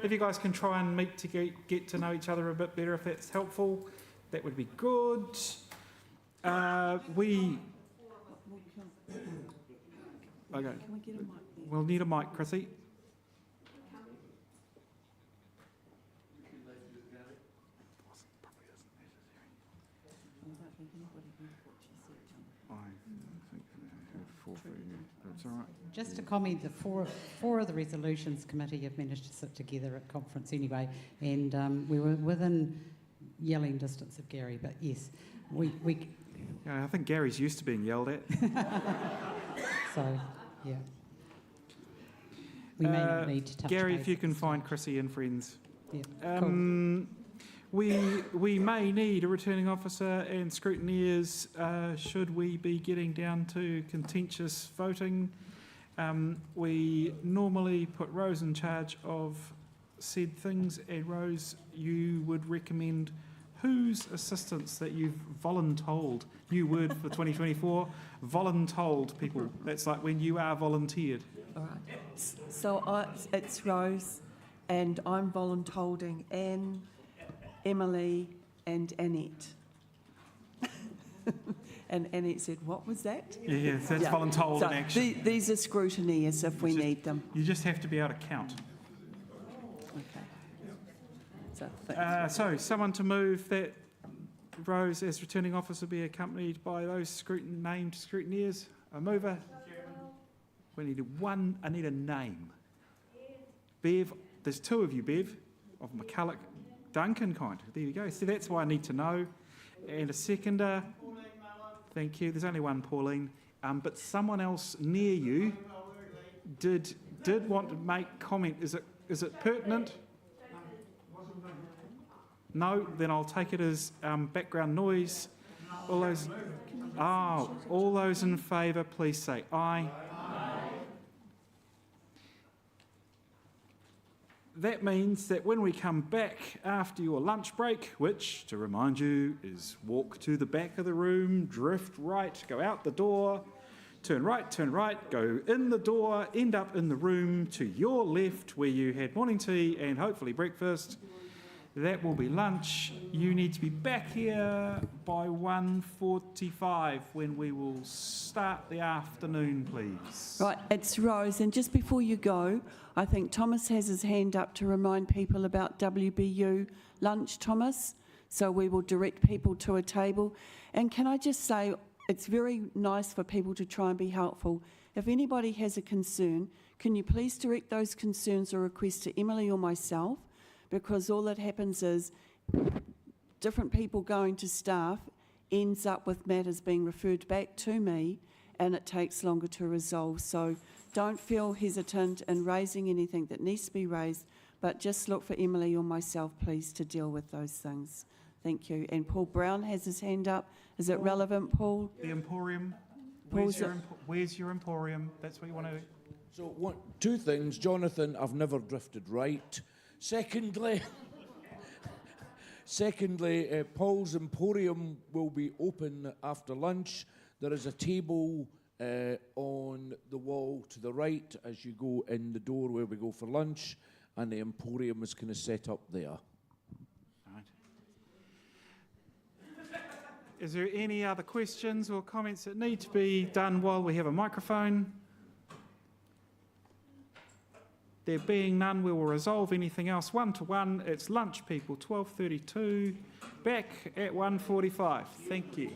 If you guys can try and meet to get to know each other a bit better, if that's helpful, that would be good. Okay. We'll need a mic, Chrissy. Just to comment, the four of the Resolutions Committee have managed to sit together at conference anyway, and we were within yelling distance of Gary, but yes, we Yeah, I think Gary's used to being yelled at. So, yeah. We may not need to touch Gary, base if you at can this find stage. Chrissy and friends. Yeah, cool. We may need a returning officer and scrutineers should we be getting down to contentious voting. We normally put Rose in charge of said things, and Rose, you would recommend whose assistance that you've voluntold, new word for 2024, voluntold people. That's like when you are volunteered. All right. So it's Rose, and I'm voluntolding Anne, Emily, and Annette. And Annette said, "What was that?" Yeah, so that's voluntold so in action. These are scrutineers if we need them. You just have to be able to count. Okay. So, So someone to move that Rose, as returning officer, be accompanied by those named scrutineers. A mover. We need one. I need a name. Bev. There's two of you, Bev, of McCulloch. Duncan kind. There you go. See, that's why I need to know. And a seconder. Thank you. There's only one, Pauline. But someone else near you did want to make comment. Is it pertinent? No, then I'll take it as background noise. All those in favour, please say aye. That means that when we come back after your lunch break, which, to remind you, is walk to the back of the room, drift right, go out the door, turn right, go in the door, end up in the room to your left where you had morning tea and hopefully breakfast. That will be lunch. You need to be back here by 1:45 when we will start the afternoon, please. Right, it's Rose. And just before you go, I think Thomas has his hand up to remind people about WBU lunch, Thomas. So we will direct people to a table. And can I just say, it's very nice for people to try and be helpful. If anybody has a concern, can you please direct those concerns or requests to Emily or myself? Because all that happens is different people going to staff ends up with matters being referred back to me, and it takes longer to resolve. So don't feel hesitant in raising anything that needs to be raised, but just look for Emily or myself, please, to deal with those things. Thank you. And Paul Brown has his hand up. Is it relevant, Paul? The Emporium. Paul's Where's your Emporium? That's what you want to... So two things. Jonathan, I've never drifted right. Secondly, Paul's Emporium will be open after lunch. There is a table on the wall to the right as you go in the door where we go for lunch, and the Emporium is kind of set up there. Is there any other questions or comments that need to be done while we have a microphone? There being none, we will resolve anything else 1-to-1. It's lunch, people, 12:32. Back at 1:45. Thank you.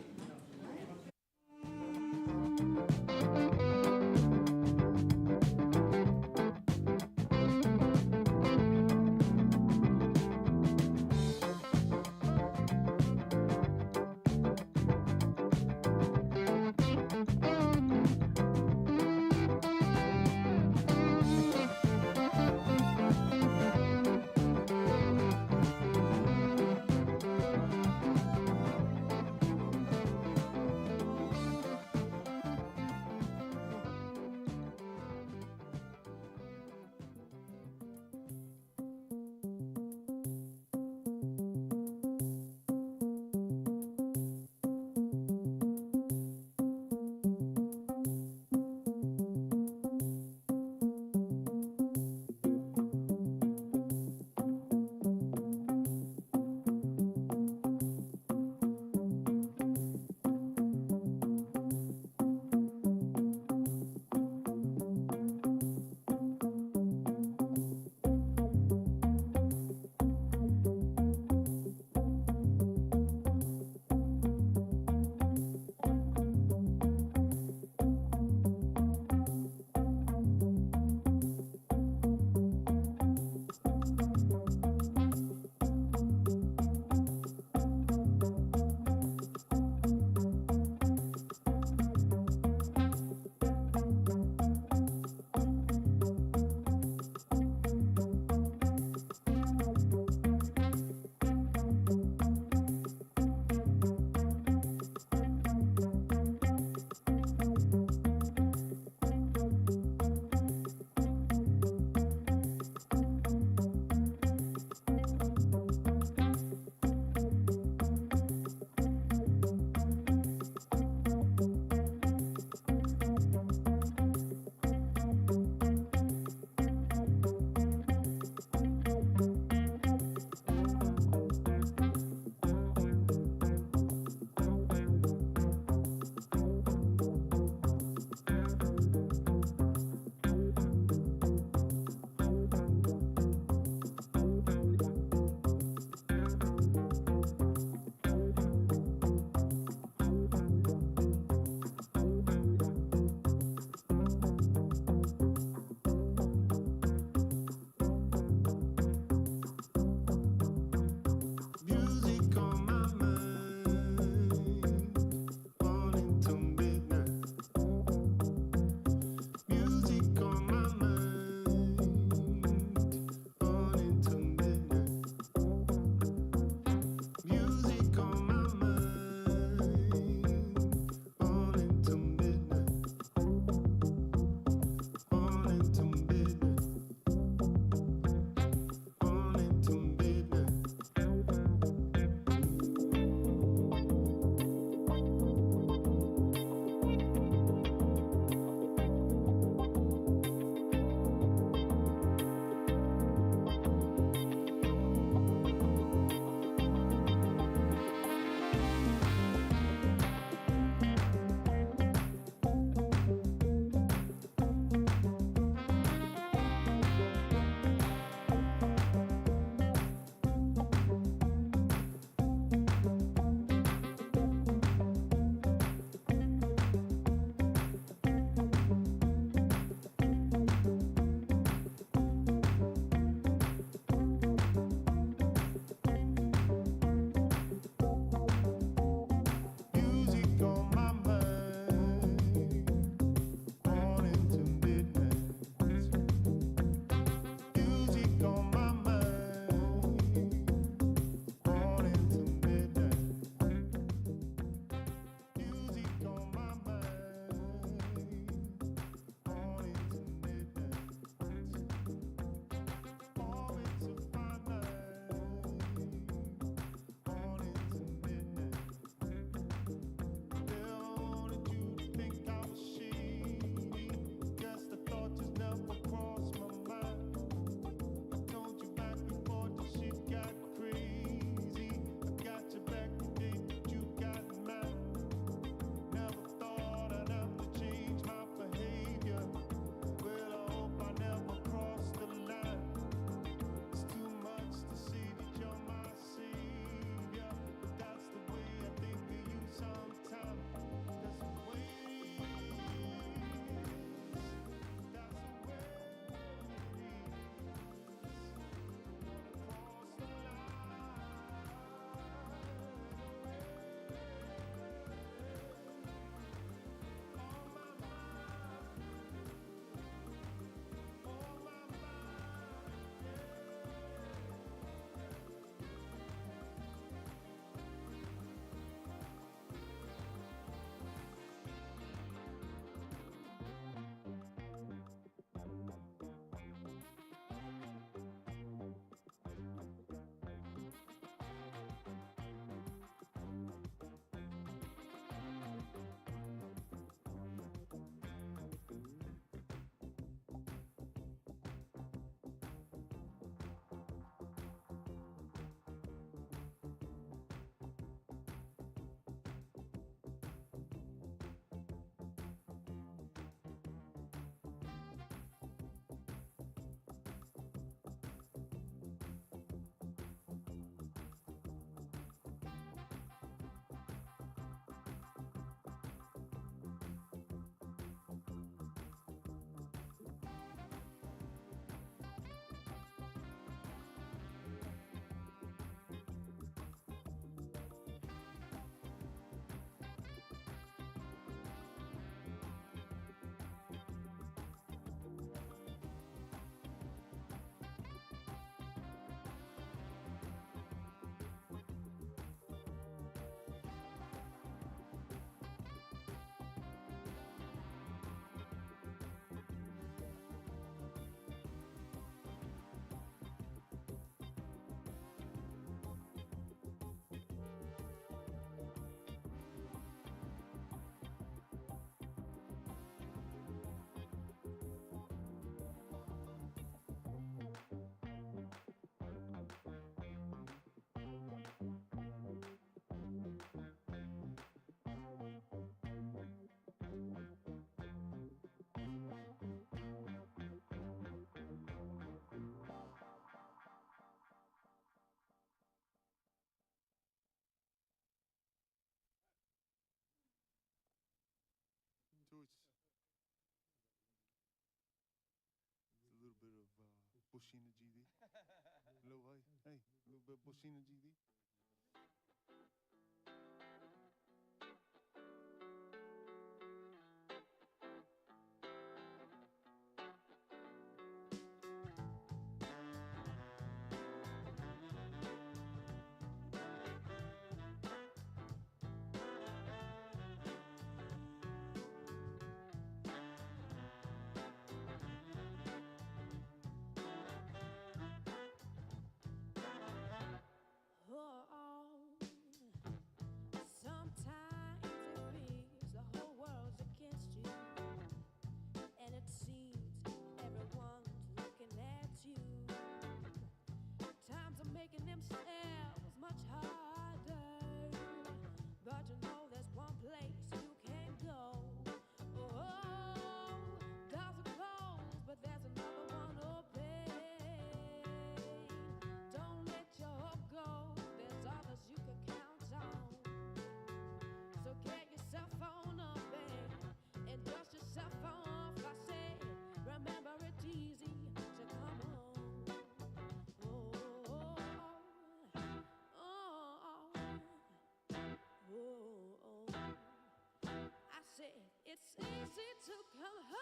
Bushina GD. Hello, hey, little bit Bushina GD. Oh, sometimes it feels the whole world's against you, and it seems everyone's looking at you. Times are making themselves much harder, but you know there's one place you can go. Oh, doors are closed, but there's another one open. Don't let your hope go. There's others you can count on. So get yourself on up and dust yourself off. I say, remember it's easy to come home. Oh, oh, oh, oh, oh. I said it's easy to come home.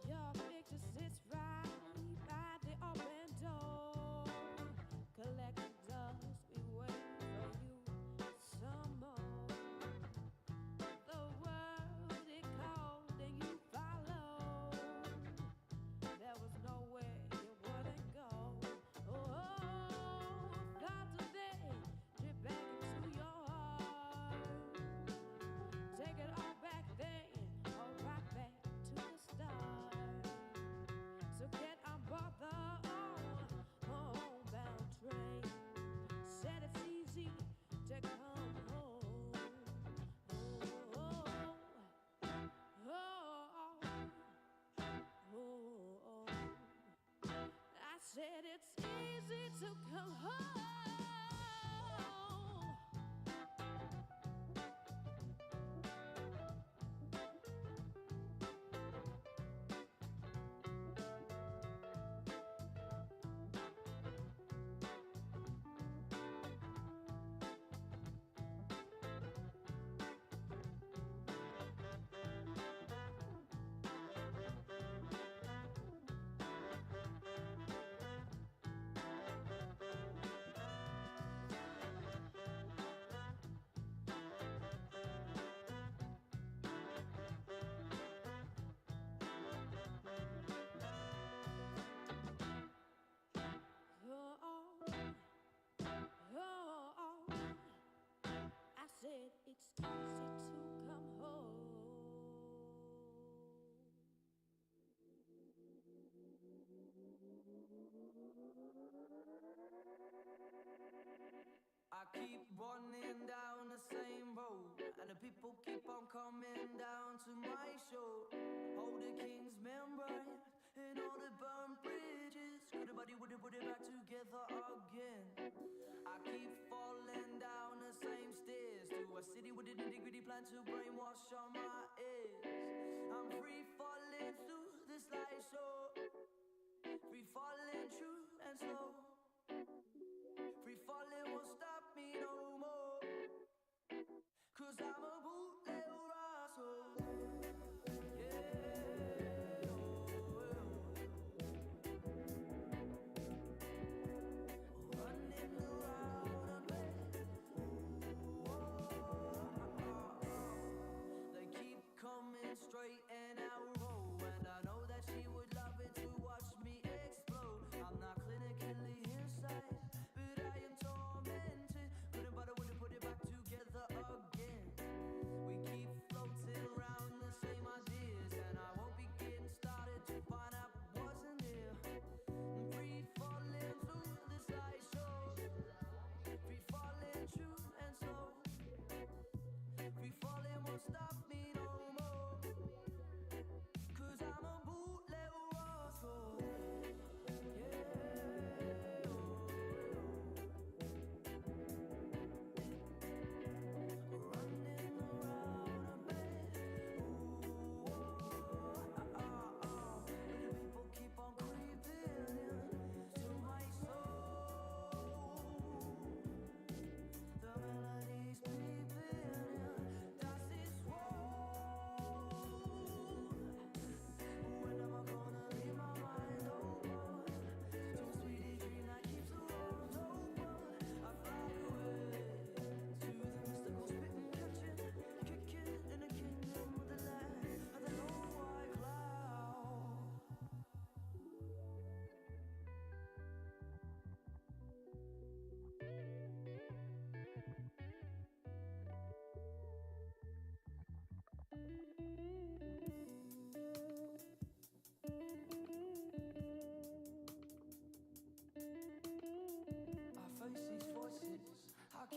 Your picture sits right by the open door. Collecting dust, we wait for you some more. The world it called and you followed. There was nowhere you wouldn't go. Oh, thoughts of day drip back into your heart. Take it all back then, all right back to the start. So get on board the homebound train. Said it's easy to come home. Oh, oh, oh, oh. I said it's easy to come home. Oh, oh, oh. I said it's easy to come home. I keep running down the same road, and the people keep on coming down to my show. Hold the king's memory and all the burned bridges. Everybody would put it back together again. I keep falling down the same stairs to a city with a nitty-gritty plan to brainwash on my ears. I'm free falling through the slideshow, free falling true and slow. Free falling won't stop me no more, 'cause I'm a bootleg rascal. Yeah, running around a bed. They keep coming straight and narrow, and I know that she would love it to watch me explode. I'm not clinically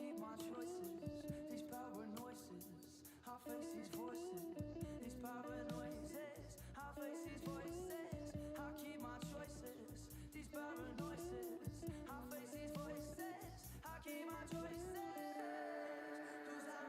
keep my choices, these paranoises. I face these voices, these paranoises. I face these voices. I keep my choices, these paranoises. I face these voices. I keep my choices. 'Cause I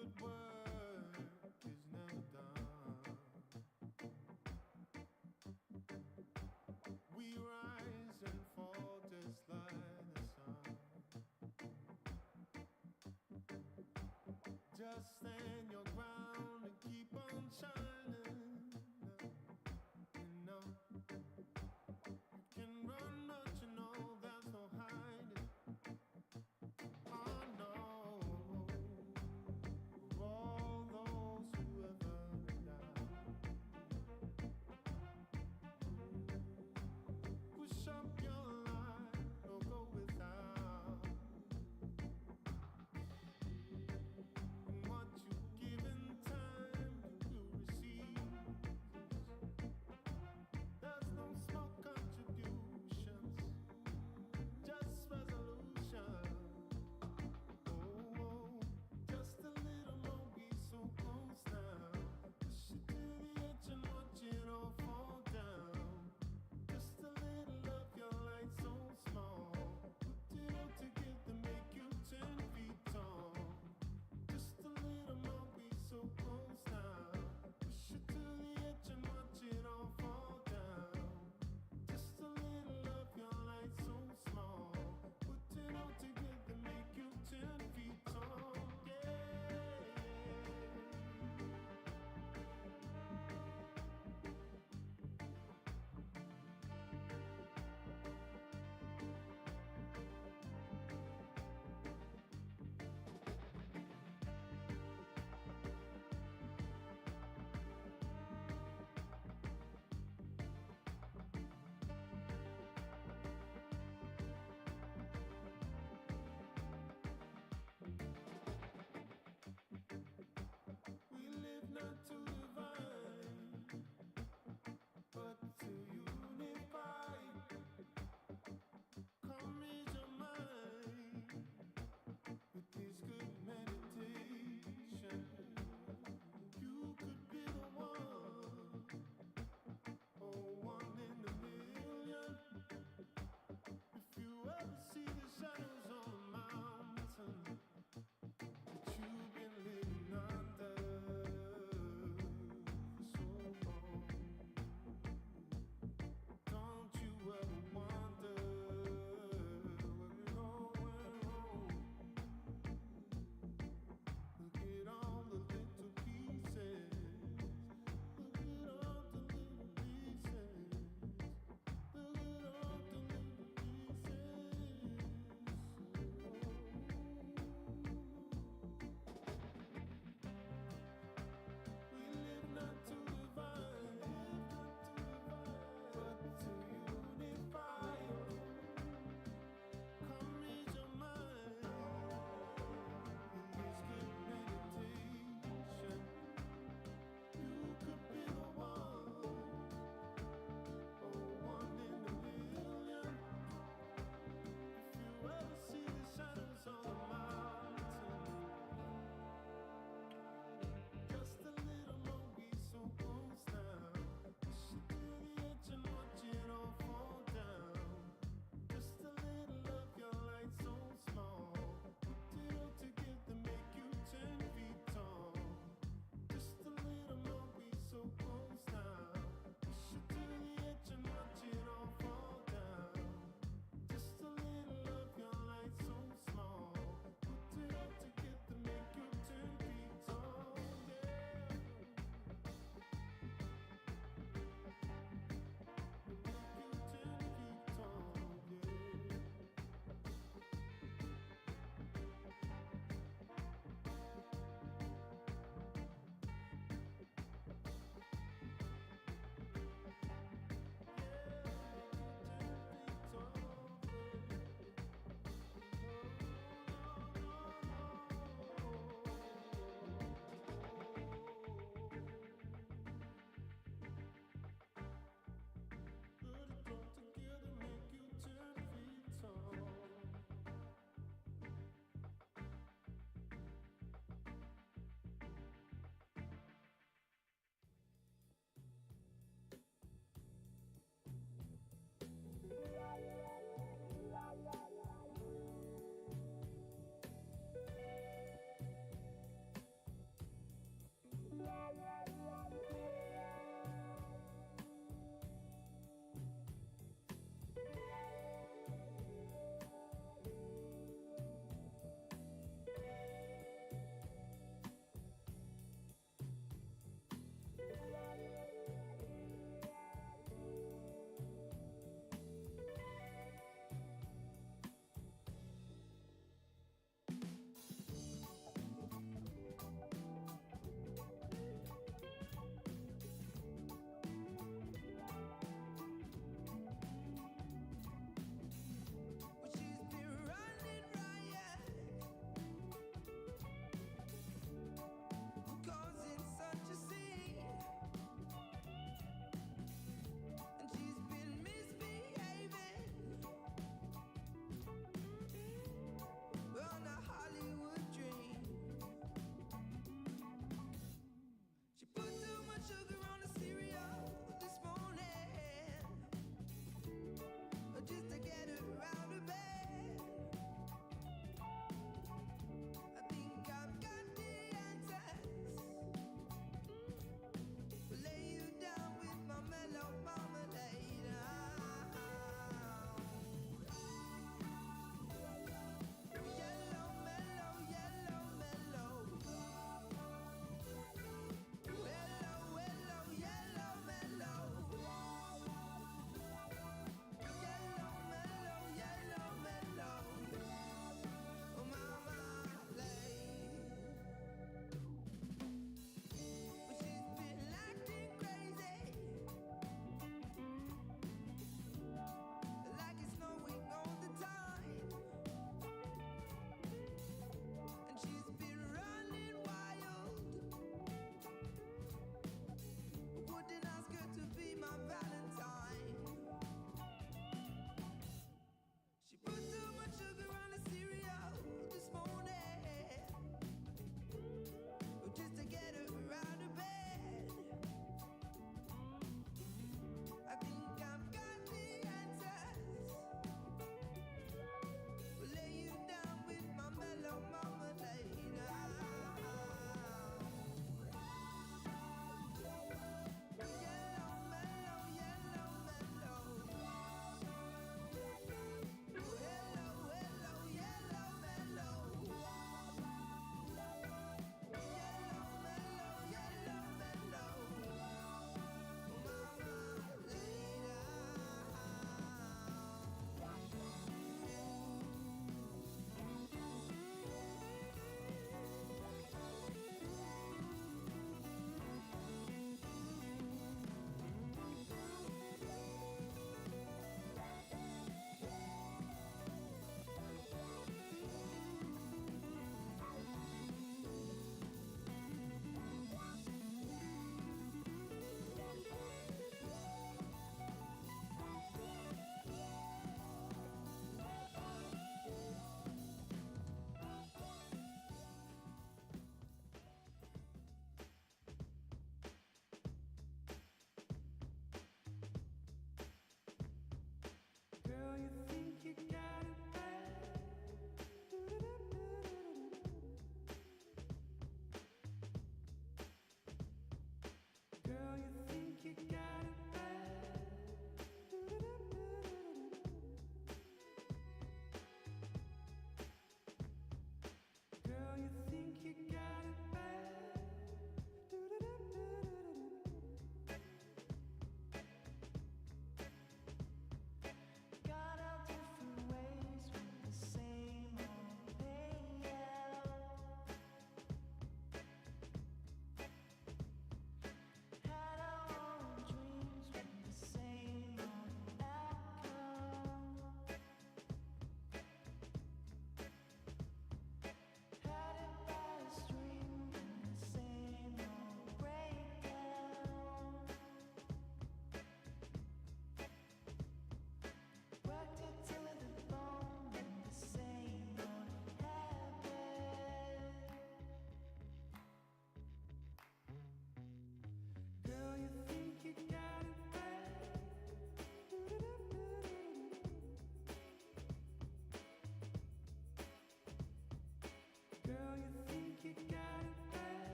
good work is never done. We rise and fall just like the sun. Just stand your ground and keep on shining. You know, you can run, but you know there's no hiding. Oh no, for all those who ever died. Push up your line or go without. And what you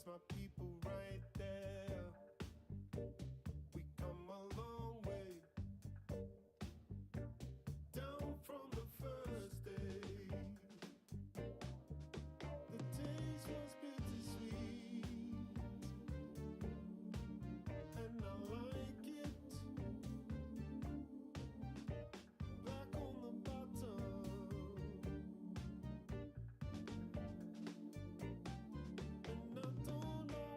my people right there. We come a long way, down from the first day. The taste was bittersweet, and I like it. Black on the bottom, and I don't know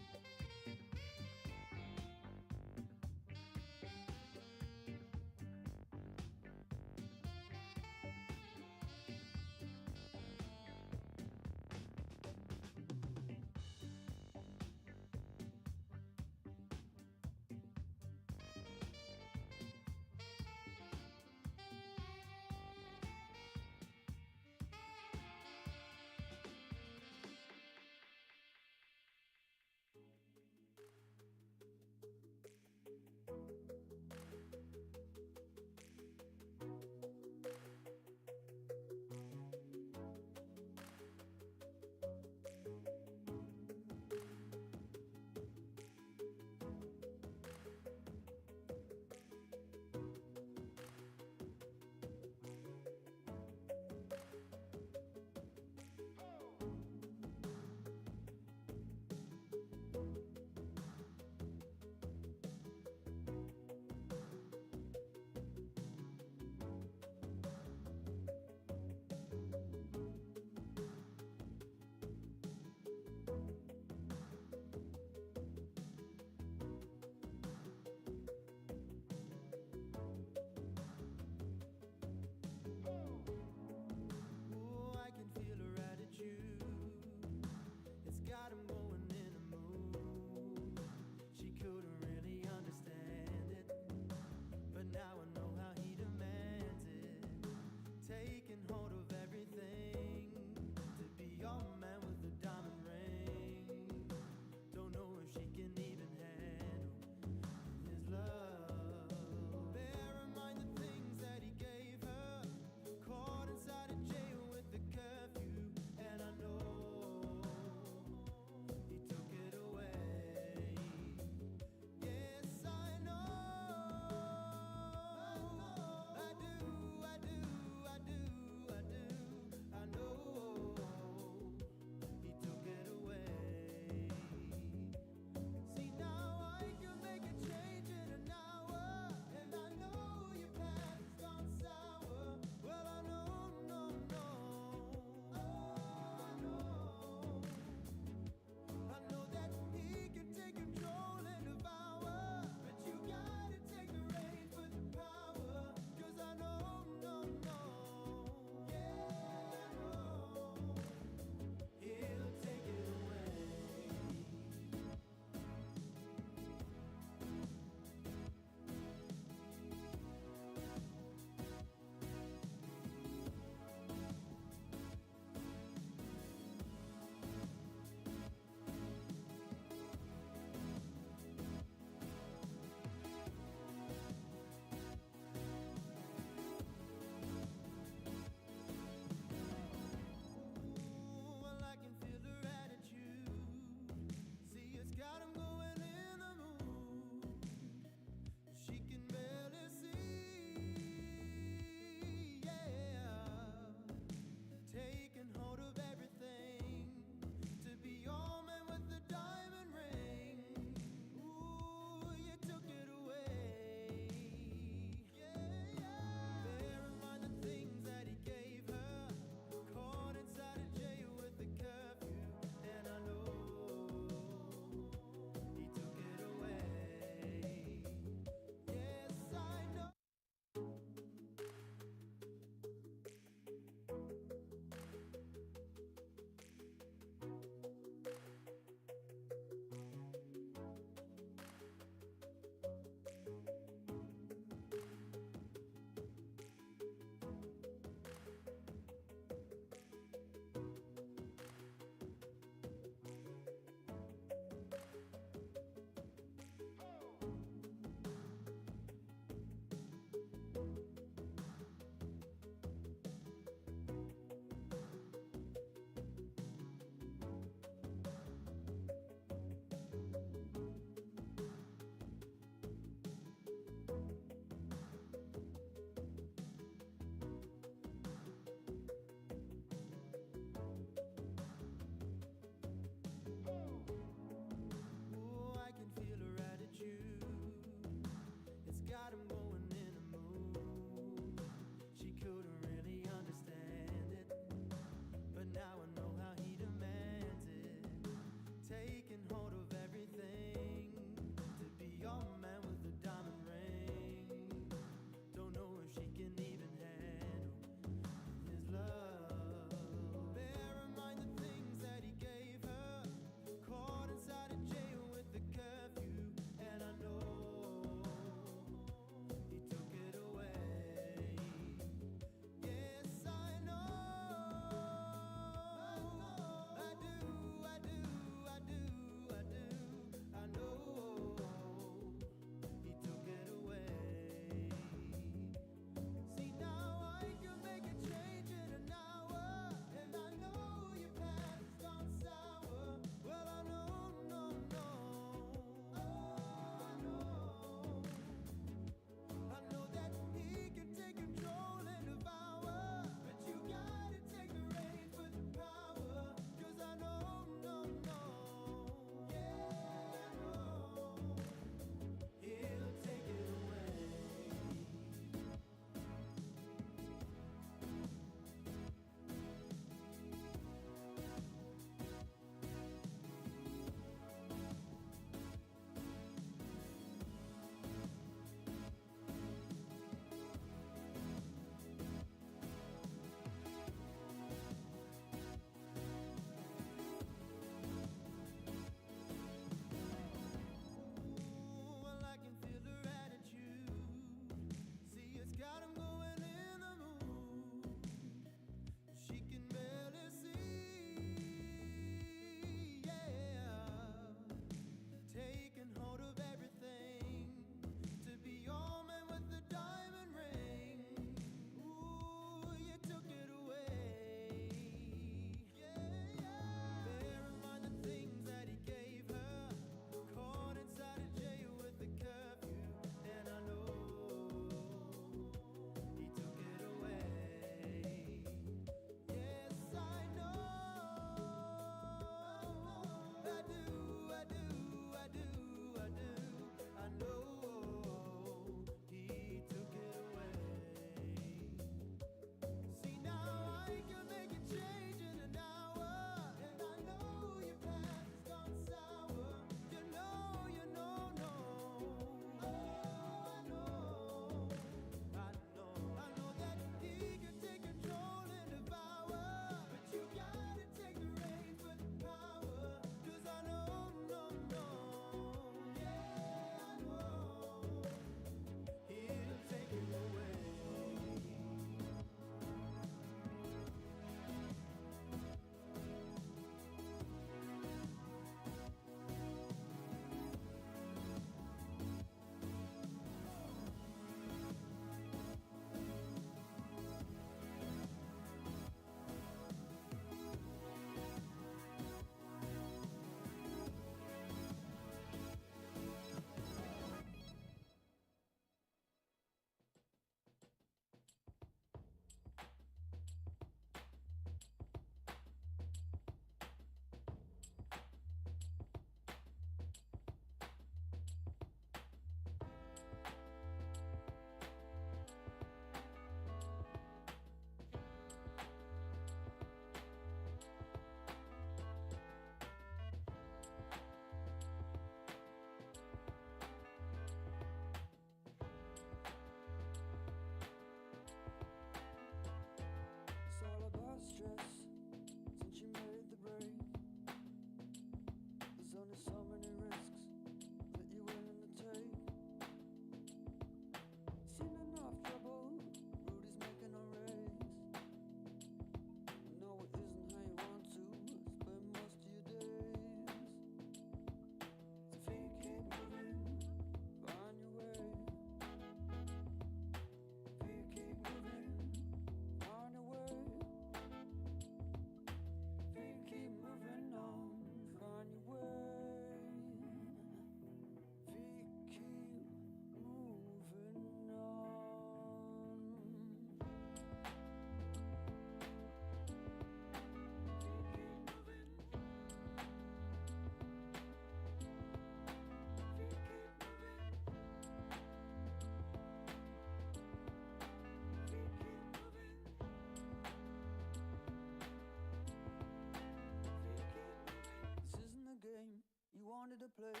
wanted to play.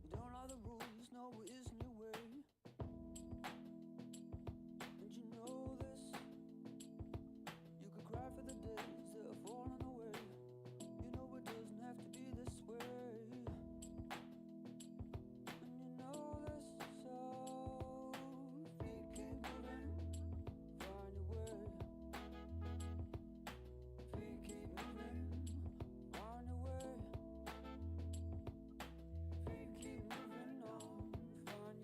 You don't like the rules, no, it isn't your way. And you know this. You could cry for the days that are falling away. You know it doesn't have to be this way. And you know this, so if you keep moving, find your way. If you keep moving, find your way. If you keep moving on, find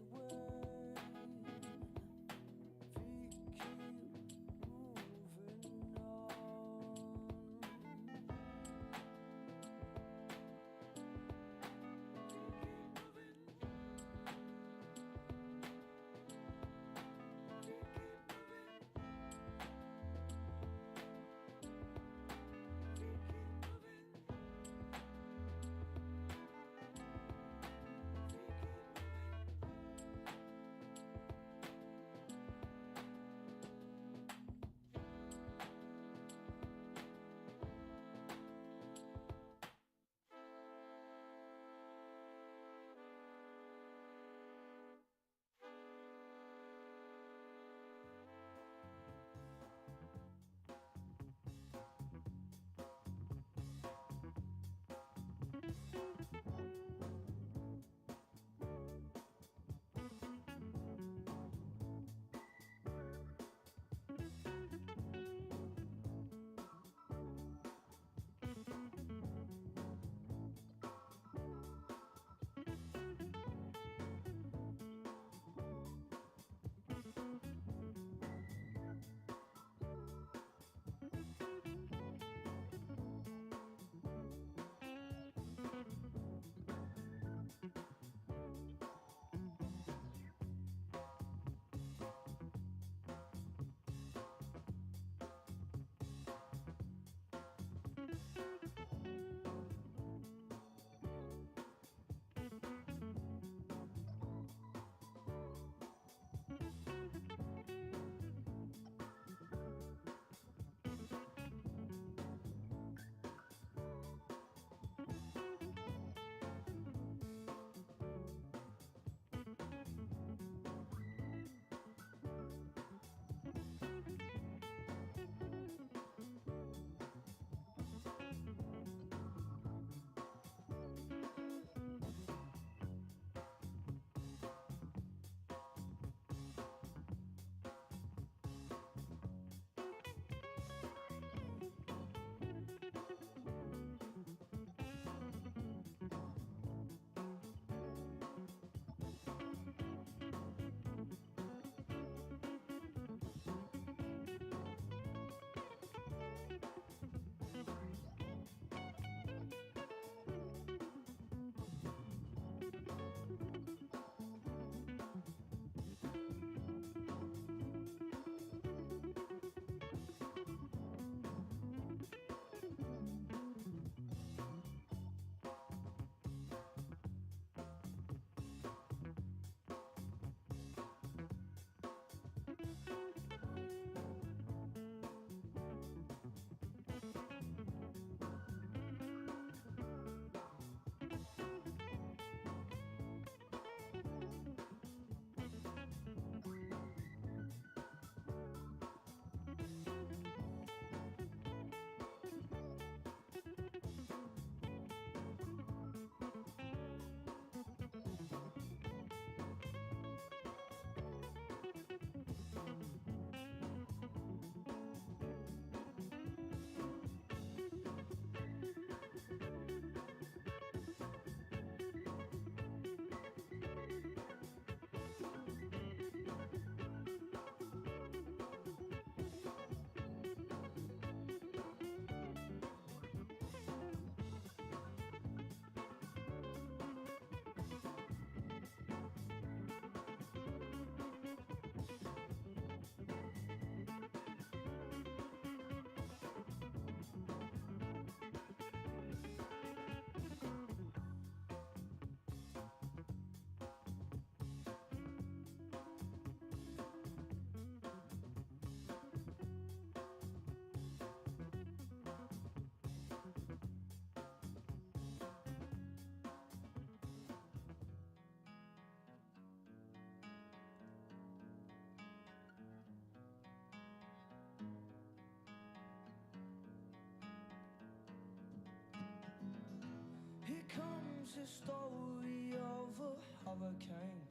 tells the story of a hurricane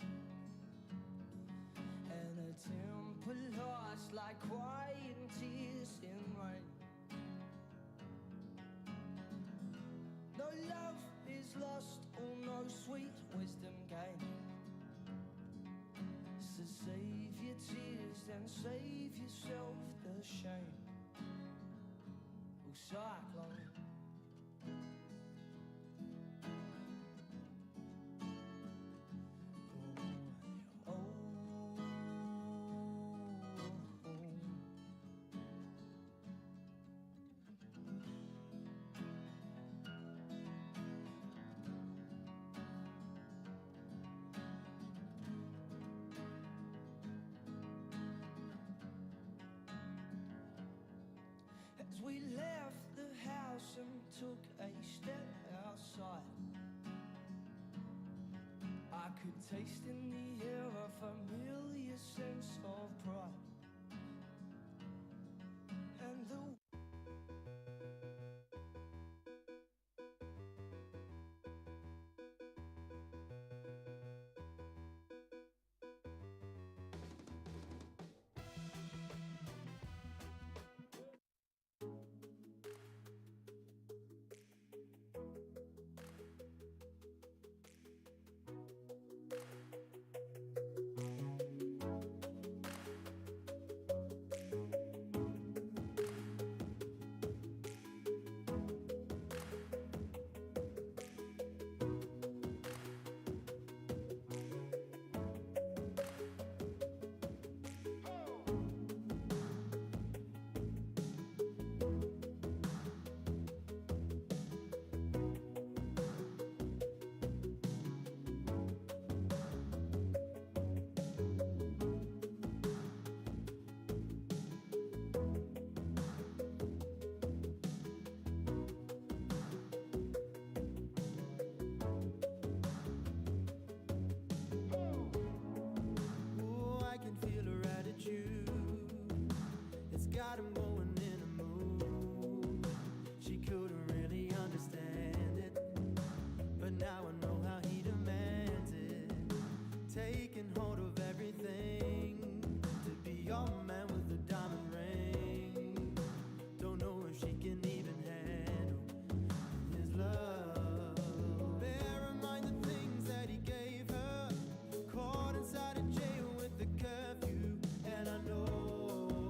and a temple lost like quiet tears in rain. No love is lost, or no sweet wisdom gained. So save your tears and save yourself the shame. Oh, cyclone. As we left the house and took a step outside, I could taste in the air a familiar sense of pride. And the oh, I can feel her attitude. It's got him going in a mood. She couldn't really understand it, but now I know how he demands it. Taking hold of everything to be your man with the diamond ring. Don't know if she can even handle his love. Bear in mind the things that he gave her. Caught inside a jail with the curfew, and I know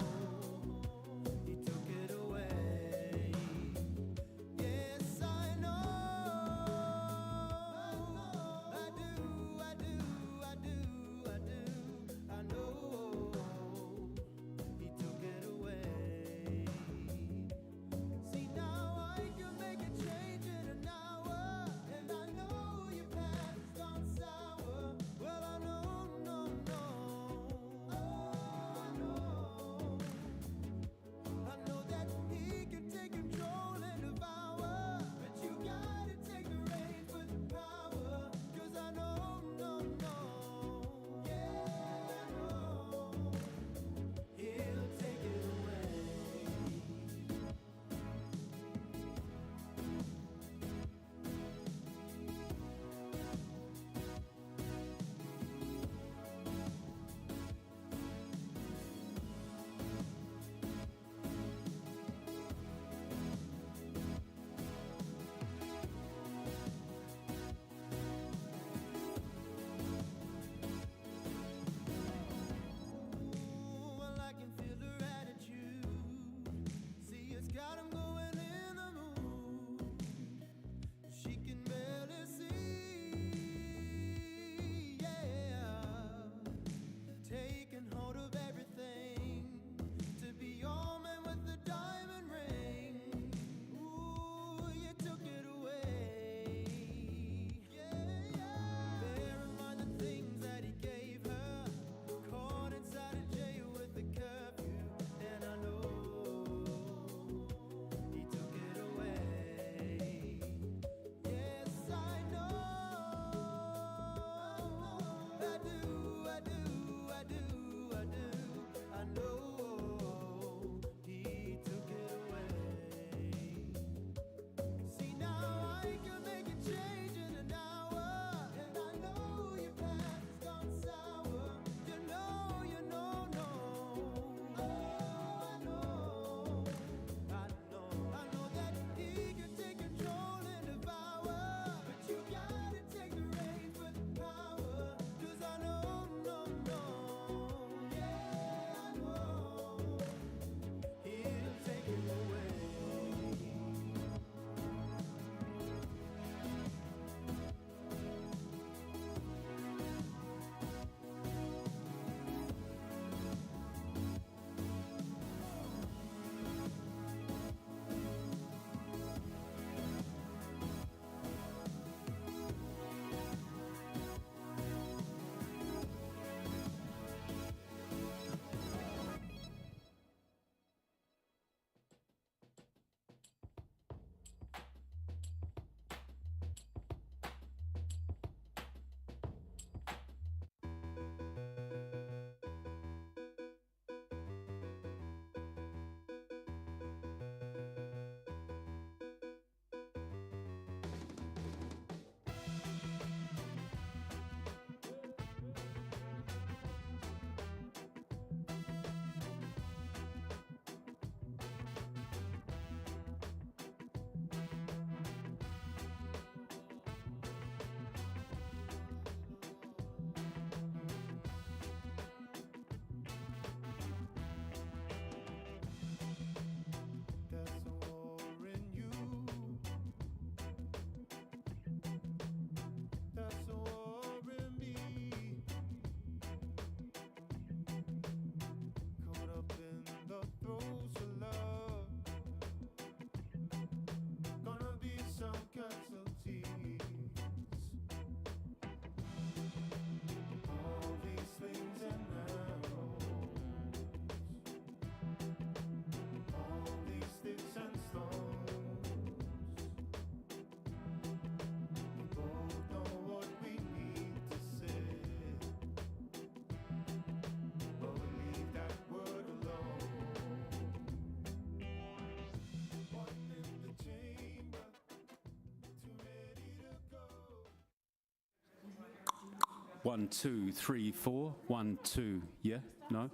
1, 2, 3, 4. 1, 2. Yeah? No?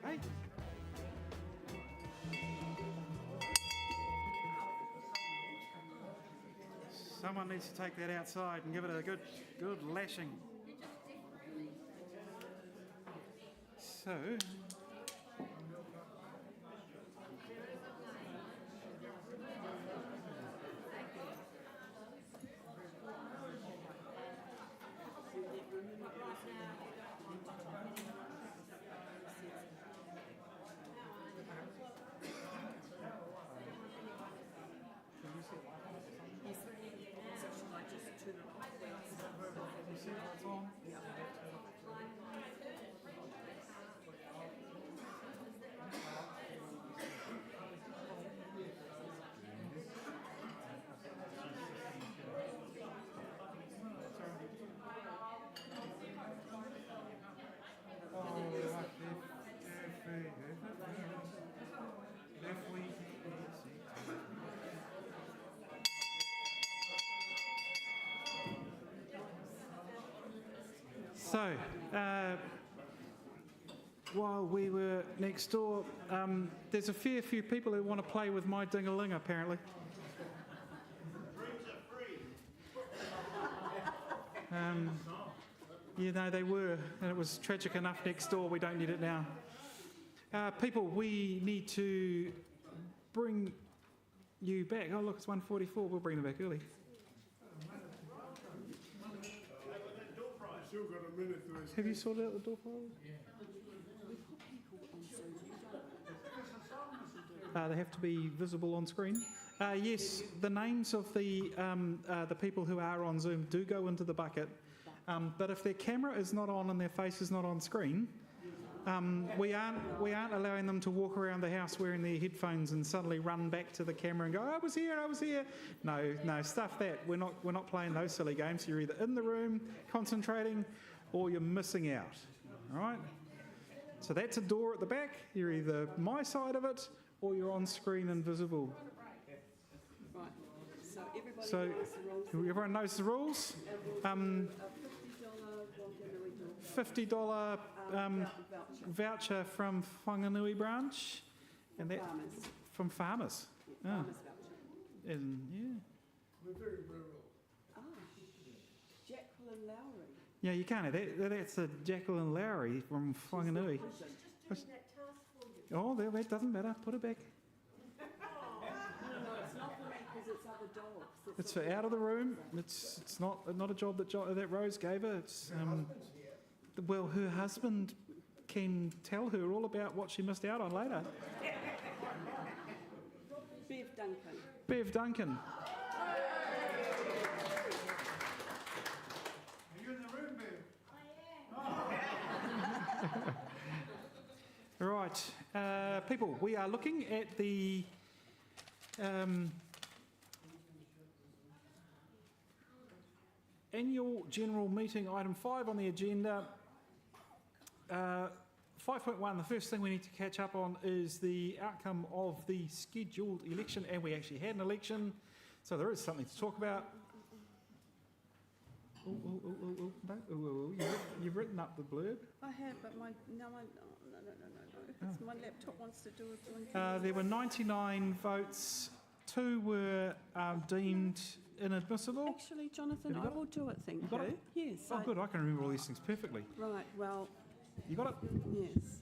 Hey. Someone needs to take that outside and give it a good lashing. So, So, while we were next door, there's a fair few people who want to play with my ding-a-ling, apparently. You know, they were, and it was tragic enough next door, we don't need it now. People, we need to bring you back. Oh, look, it's 1:44. We'll bring them back early. Still got a minute to escape. Have you sorted out the door prize? They have to be visible on screen. Yes, the names of the people who are on Zoom do go into the bucket, but if their camera is not on and their face is not on screen, we aren't allowing them to walk around the house wearing their headphones and suddenly run back to the camera and go, I was here. No, stuff that. We're not playing those silly games. You're either in the room concentrating or you're missing out. All right? So that's a door at the back. You're either my side of it or you're on screen and visible. Right. So everybody So knows the rules. everyone knows the rules. $50 voucher from Whanganui branch, and that from farmers. Farmers voucher. And We're very rural. Ah, Jacqueline Lowry. yeah, you can't have that. That's a Jacqueline Lowry from Whanganui. Oh, that doesn't matter. Put it back. No, it's not for me because it's other dogs. It's for out of the room. It's not a job that Rose gave her. It's well, her husband can tell her all about what she missed out on later. Bev Duncan. Bev Duncan. Are you in the room, Bev? Right, people, we are looking at the annual general meeting, item 5 on the agenda. 5.1, the first thing we need to catch up on is the outcome of the scheduled election, and we actually had an election, so there is something to talk about. You've written up the blurb. I have, but no. My laptop wants to do a blinking. There were 99 votes, 2 were deemed inadmissible. Actually, Jonathan, Have I you got will do it, thank got you. it? Yes. Oh, good, I can remember all these things perfectly. Right, well. You got it? Yes.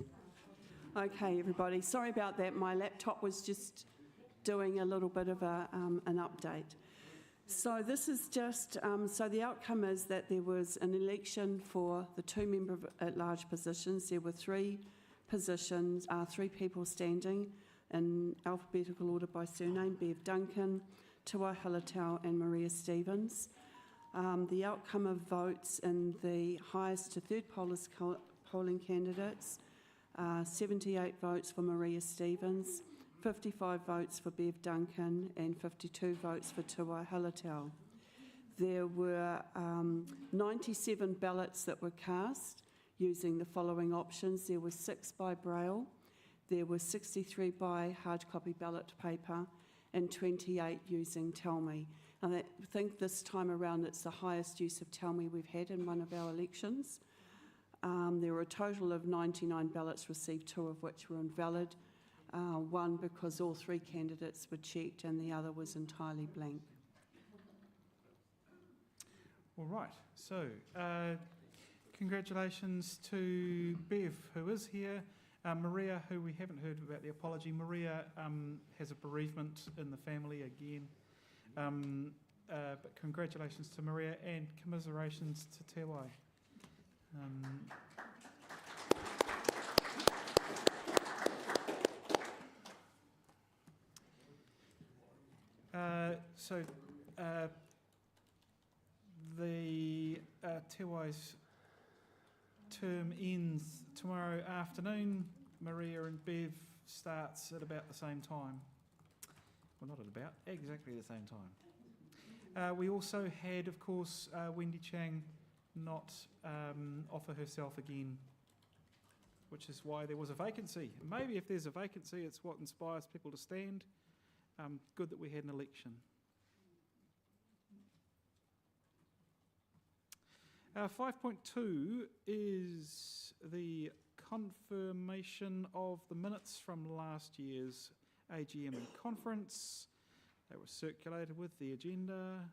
Okay, everybody. Sorry about that. My laptop was just doing a little bit of an update. So this is just, so the outcome is that there was an election for the 2 member at large positions. There were 3 positions, 3 people standing. in alphabetical order by surname, Bev Duncan, Tua Hilatau and Maria Stevens. The outcome of votes in the highest to third polling candidates, 78 votes for Maria Stevens, 55 votes for Bev Duncan and 52 votes for Tua Hilatau. There were 97 ballots that were cast using the following options. There were 6 by Braille, there were 63 by hard copy ballot paper and 28 using Tell Me. And I think this time around it's the highest use of Tell Me we've had in one of our elections. There were a total of 99 ballots received, 2 of which were invalid, 1 because all 3 candidates were checked and the other was entirely blank. All right, so congratulations to Bev, who is here. Maria, who we haven't heard about the apology. Maria has a bereavement in the family again. But congratulations to Maria and commiserations to Te Wai. The Te Wai's term ends tomorrow afternoon. Maria and Bev starts at about the same time. Well, not at about, exactly the same time. We also had, of course, Wendy Chang not offer herself again, which is why there was a vacancy. Maybe if there's a vacancy, it's what inspires people to stand. Good that we had an election. 5.2 is the confirmation of the minutes from last year's AGM and conference. They were circulated with the agenda.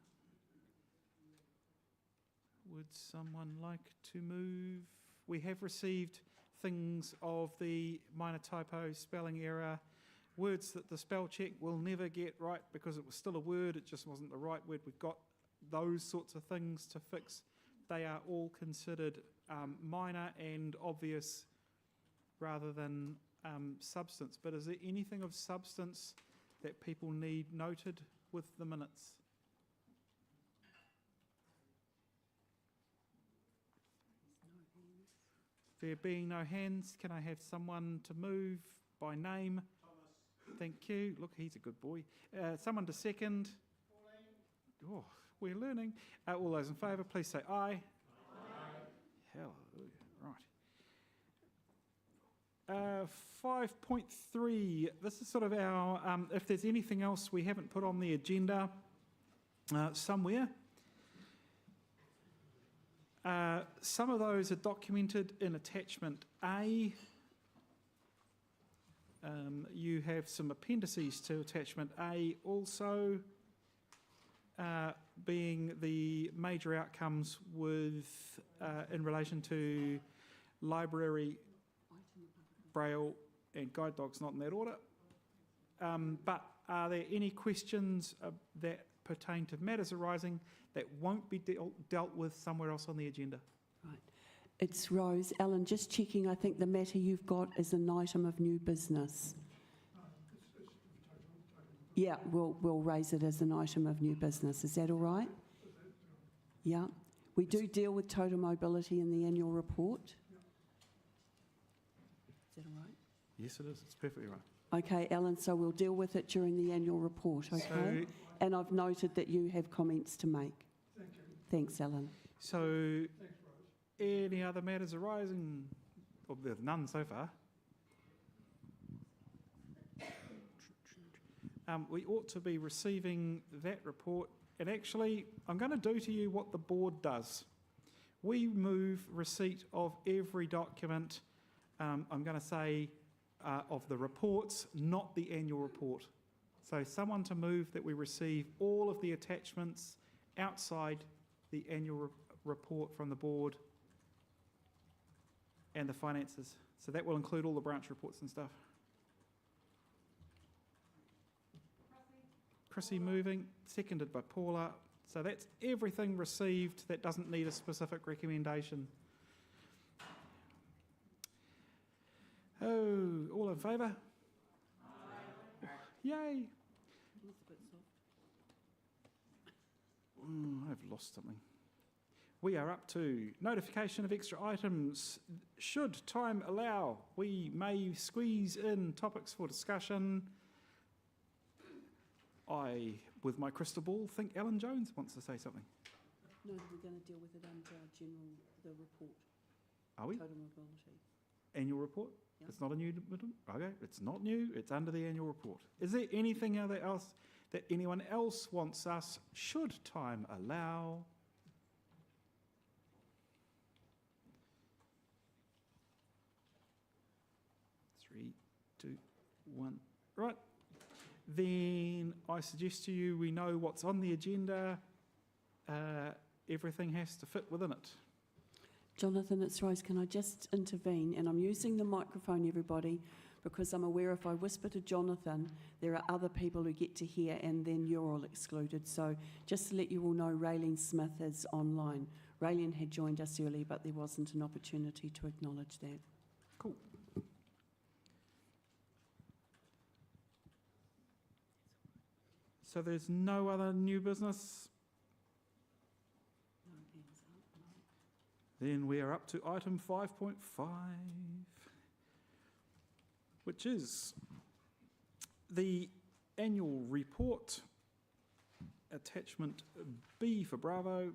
Would someone like to move? We have received things of the minor typo, spelling error, words that the spell check will never get right because it was still a word, it just wasn't the right word. We've got those sorts of things to fix. They are all considered minor and obvious rather than substance. But is there anything of substance that people need noted with the minutes? There being no hands, can I have someone to move by name? Thomas. Thank you. Look, he's a good boy. Someone to second? Pauline. Oh, we're learning. All those in favour, please say aye. Aye. Hallelujah. Right. 5.3. This is sort of our, if there's anything else we haven't put on the agenda somewhere. Some of those are documented in attachment A. You have some appendices to attachment A also, being the major outcomes with in relation to library, braille and guide dogs, not in that order. But are there any questions that pertain to matters arising that won't be dealt with somewhere else on the agenda? Right. It's Rose. Alan, just checking, I think the matter you've got is an item of new business. Yeah, we'll raise it as an item of new business. Is that all right? Yeah. We do deal with total mobility in the annual report. Is that all right? Yes, it is. It's perfectly right. Okay, Alan, so we'll deal with it during the annual report, okay? And I've noted that you have comments to make. Thank you. Thanks, Alan. So, any other matters arising? Well, there's none so far. We ought to be receiving that report. And actually, I'm going to do to you what the board does. We move receipt of every document, I'm going to say, of the reports, not the annual report. So someone to move that we receive all of the attachments outside the annual report from the board and the finances. So that will include all the branch reports and stuff. Chrissy moving, seconded by Paula. So that's everything received that doesn't need a specific recommendation. Oh, all in favour? Aye. Yay. I've lost something. We are up to notification of extra items. Should time allow, we may squeeze in topics for discussion. I, with my crystal ball, think Alan Jones wants to say something. No, we're going to deal with it under our the report. Are we? Total mobility. Annual report? Yeah. It's not a new, okay, it's not new, it's under the annual report. Is there anything else that anyone else wants us, should time allow? Three, two, one. Right. Then I suggest to you we know what's on the agenda. Everything has to fit within it. Jonathan, it's Rose. Can I just intervene? And I'm using the microphone, everybody, because I'm aware if I whisper to Jonathan, there are other people who get to hear and then you're all excluded. So just to let you all know, Raylene Smith is online. Raylene had joined us earlier, but there wasn't an opportunity to acknowledge that. Cool. So there's no other new business? Then we are up to item 5.5, which is the annual report, attachment B for Bravo.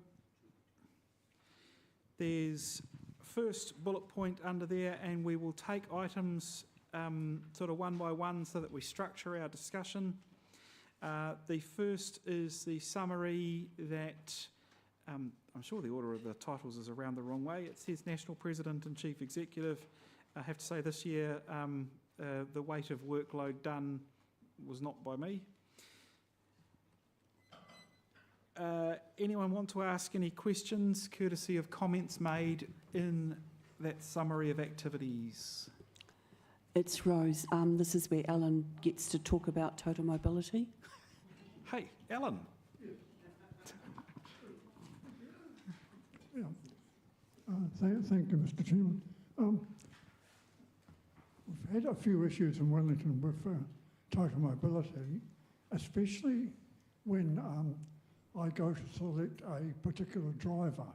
There's first bullet point under there, and we will take items sort of one by one so that we structure our discussion. The first is the summary that I'm sure the order of the titles is around the wrong way. It says National President and Chief Executive. I have to say this year the weight of workload done was not by me. Anyone want to ask any questions courtesy of comments made in that summary of activities? It's Rose. This is where Alan gets to talk about total mobility. Hey, Alan. Yeah. Thank you, Mr. Chairman. We've had a few issues in Wellington with total mobility, especially when I go to select a particular driver.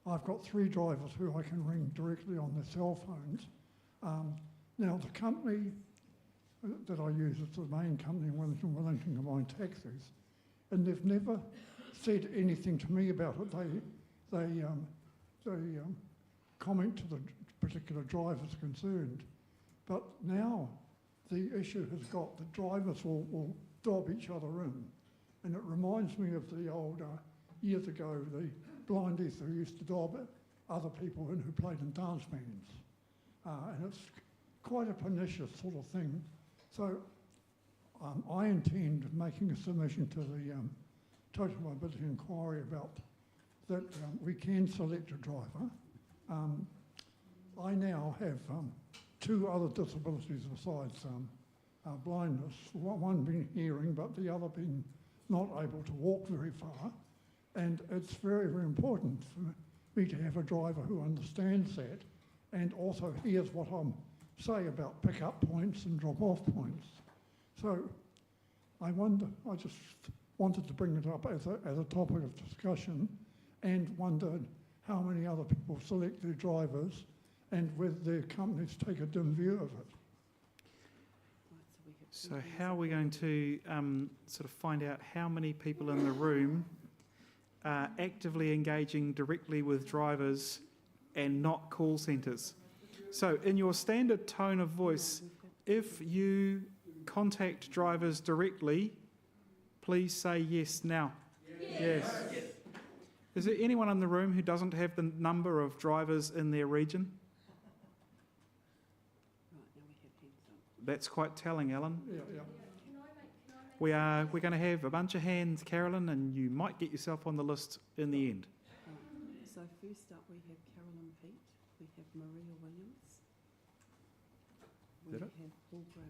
I've got 3 drivers who I can ring directly on their cell phones. Now, the company that I use is the main company in Wellington, Wellington Combined Taxis, and they've never said anything to me about it. They comment to the particular drivers concerned. But now the issue has got that drivers will dob each other in. And it reminds me of the old, years ago, the blindies who used to dob other people in who played in dance bands. And it's quite a pernicious sort of thing. So I intend making a submission to the Total Mobility Inquiry about that we can select a driver. I now have 2 other disabilities besides blindness, one being hearing, but the other being not able to walk very far. And it's very, very important for me to have a driver who understands that and also hears what I'm say about pick-up points and drop-off points. So I just wanted to bring it up as a topic of discussion and wondered how many other people select their drivers and whether their companies take a dim view of it. So how are we going to sort of find out how many people in the room are actively engaging directly with drivers and not call centres? So in your standard tone of voice, if you contact drivers directly, please say yes now. Yes. Is there anyone in the room who doesn't have the number of drivers in their region? That's quite telling, Alan. Yeah. We're going to have a bunch of hands, Carolyn, and you might get yourself on the list in the end. So first up we have Carolyn Pete, we have Maria Williams, we Did have it? Paul Brown.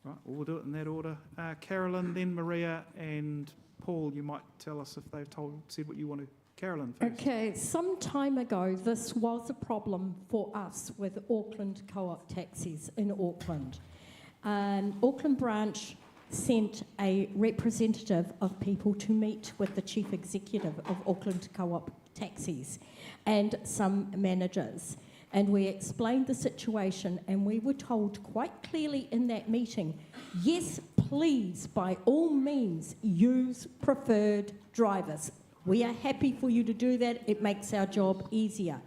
Right, well, we'll do it in that order. Carolyn, then Maria, and Paul, you might tell us if they've said what you want to. Carolyn first. Okay, some time ago, this was a problem for us with Auckland Co-op taxis in Auckland. Auckland branch sent a representative of people to meet with the chief executive of Auckland Co-op Taxis and some managers. And we explained the situation, and we were told quite clearly in that meeting, yes, please, by all means, use preferred drivers. We are happy for you to do that. It makes our job easier.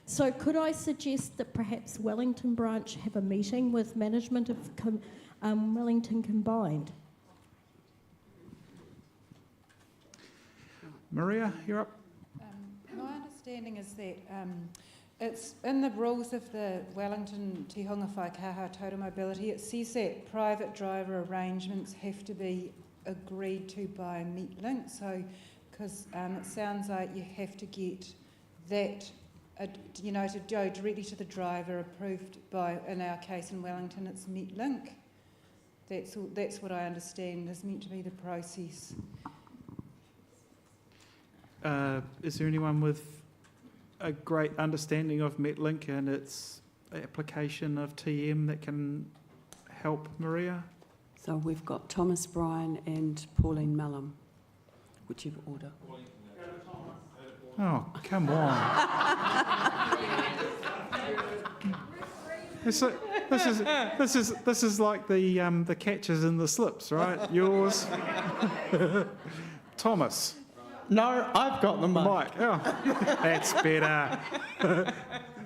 So could I suggest that perhaps Wellington branch have a meeting with management of Wellington Combined? Maria, you're up. My understanding is that it's in the rules of the Wellington Te Hunga Whaikaha Total Mobility, it says that private driver arrangements have to be agreed to by Meetlink. So, because it sounds like you have to get that, to go directly to the driver, approved by, in our case in Wellington, it's Meetlink. That's what I understand is meant to be the process. Is there anyone with a great understanding of Metlink and its application of TM that can help Maria? So we've got Thomas Bryan and Pauline Mallam, whichever order. Oh, come on. This is like the catches and the slips, right? Yours, Thomas. No, I've got the mic. Oh, that's better.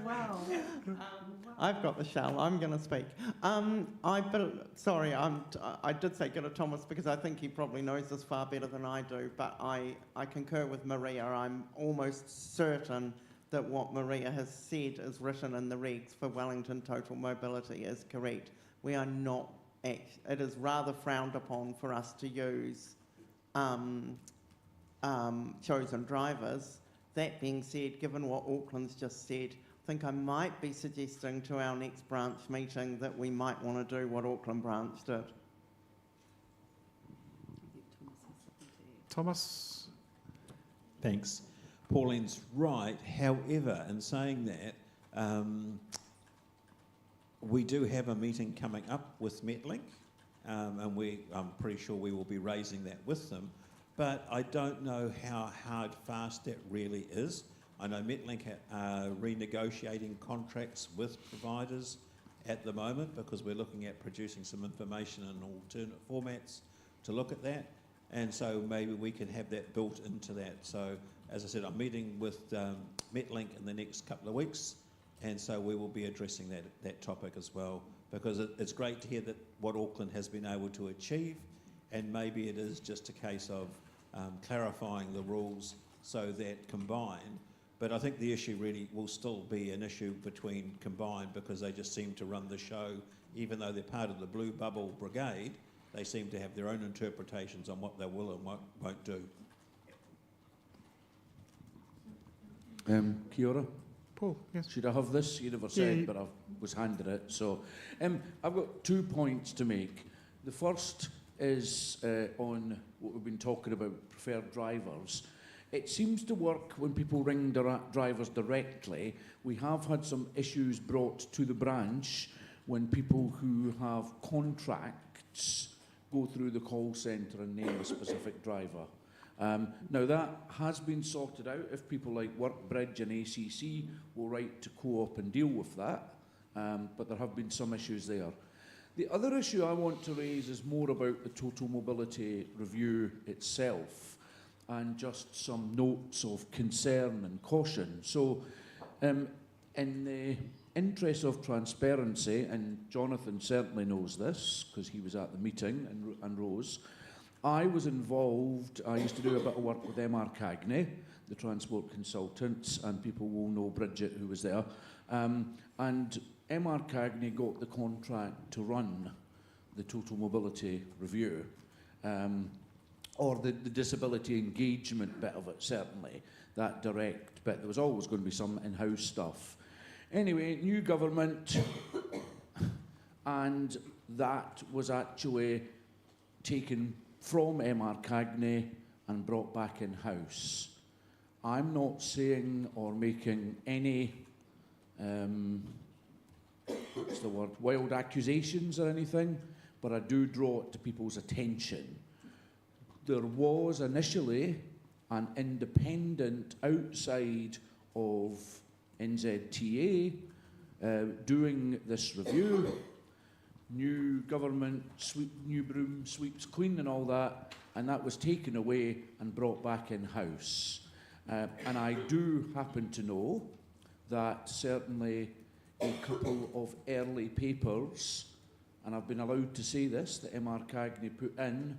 Wow. I've got the shell. I'm going to speak. I did say go to Thomas because I think he probably knows this far better than I do, but I concur with Maria. I'm almost certain that what Maria has said is written in the regs for Wellington Total Mobility is correct. We are not, it is rather frowned upon for us to use chosen drivers. That being said, given what Auckland's just said, I think I might be suggesting to our next branch meeting that we might want to do what Auckland branch did. Thomas? Thanks. Pauline's right. However, in saying that, we do have a meeting coming up with Metlink, and I'm pretty sure we will be raising that with them. But I don't know how hard fast that really is. I know Metlink are renegotiating contracts with providers at the moment because we're looking at producing some information in alternate formats to look at that. And so maybe we can have that built into that. So as I said, I'm meeting with Metlink in the next couple of weeks. And so we will be addressing that topic as well, because it's great to hear that what Auckland has been able to achieve. And maybe it is just a case of clarifying the rules so that Combined, but I think the issue really will still be an issue between Combined because they just seem to run the show, even though they're part of the Blue Bubble Brigade, they seem to have their own interpretations on what they will and what won't do. Kia ora. Paul, yes. Should I have this? You never said, Yeah. but I was handed it. So I've got 2 points to make. The first is on what we've been talking about, preferred drivers. It seems to work when people ring drivers directly. We have had some issues brought to the branch when people who have contracts go through the call centre and name a specific driver. Now that has been sorted out. If people like Workbridge and ACC will write to Co-op and deal with that, but there have been some issues there. The other issue I want to raise is more about the Total Mobility Review itself and just some notes of concern and caution. So in the interest of transparency, and Jonathan certainly knows this because he was at the meeting and Rose, I was involved, I used to do a bit of work with MR Cagney, the transport consultants, and people will know Bridget who was there. And MR Cagney got the contract to run the Total Mobility Review, or the disability engagement bit of it, certainly, that direct bit. There was always going to be some in-house stuff. Anyway, new government, and that was actually taken from MR Cagney and brought back in-house. I'm not saying or making any what's the word, wild accusations or anything, but I do draw it to people's attention. There was initially an independent outside of NZTA doing this review. New government, new broom sweeps clean and all that, and that was taken away and brought back in-house. And I do happen to know that certainly a couple of early papers, and I've been allowed to say this, that MR Cagney put in,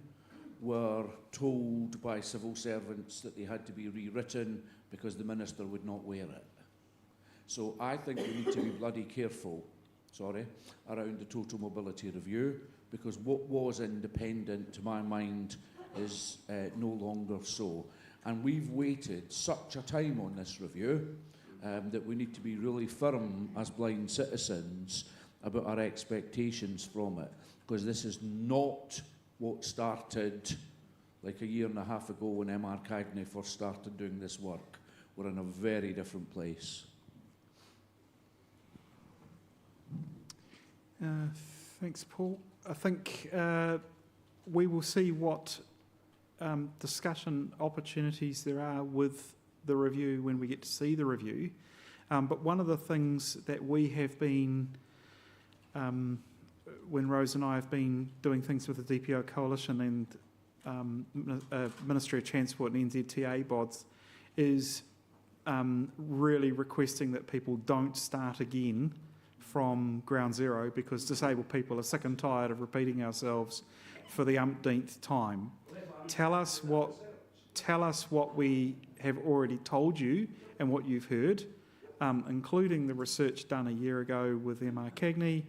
were told by civil servants that they had to be rewritten because the minister would not wear it. So I think we need to be bloody careful, around the total mobility review, because what was independent, to my mind, is no longer so. And we've waited such a time on this review that we need to be really firm as blind citizens about our expectations from it, because this is not what started like a year and a half ago when MR Cagney first started doing this work. We're in a very different place. Thanks, Paul. I think we will see what discussion opportunities there are with the review when we get to see the review. But one of the things that we have been, when Rose and I have been doing things with the DPO Coalition and Ministry of Transport and NZTA BODs, is really requesting that people don't start again from ground zero, because disabled people are sick and tired of repeating ourselves for the umpteenth time. Tell us what we have already told you and what you've heard, including the research done a year ago with MR Cagney,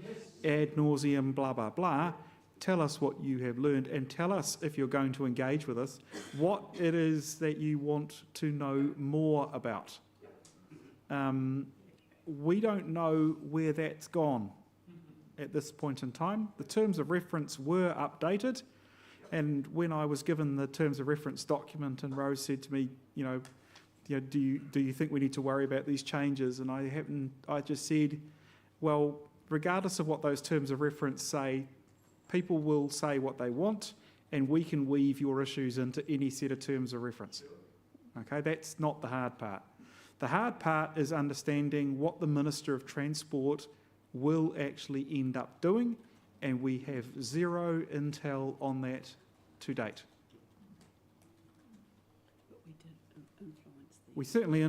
ad nauseum, blah, blah, blah. Tell us what you have learned, and tell us, if you're going to engage with us, what it is that you want to know more about. We don't know where that's gone at this point in time. The terms of reference were updated, and when I was given the terms of reference document and Rose said to me, do you think we need to worry about these changes? And I just said, well, regardless of what those terms of reference say, people will say what they want, and we can weave your issues into any set of terms of reference. Okay, that's not the hard part. The hard part is understanding what the Minister of Transport will actually end up doing, and we have zero intel on that to date. But we did influence We certainly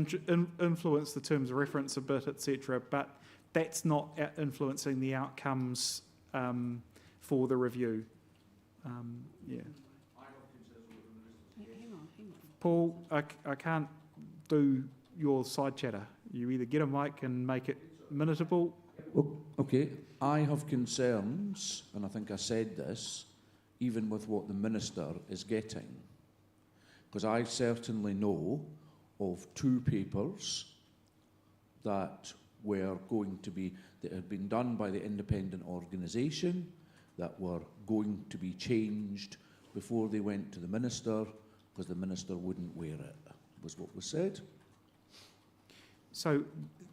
influence the terms of reference a bit, etc., but that's not influencing the outcomes for the review. Yeah. Hang on. Paul, I can't do your side chatter. You either get a mic and make it minutable. Okay, I have concerns, and I think I said this, even with what the Minister is getting. Because I certainly know of 2 papers that were going to be, that had been done by the independent organisation, that were going to be changed before they went to the Minister, because the Minister wouldn't wear it, was what was said. So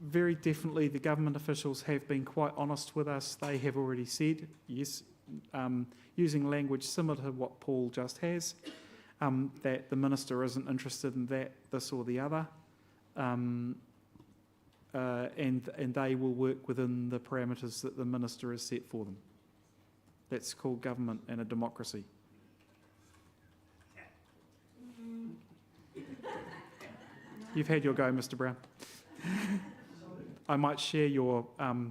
very definitely the government officials have been quite honest with us. They have already said, yes, using language similar to what Paul just has, that the Minister isn't interested in that, this or the other, and they will work within the parameters that the Minister has set for them. That's called government and a democracy. You've had your go, Mr. Brown. I might share your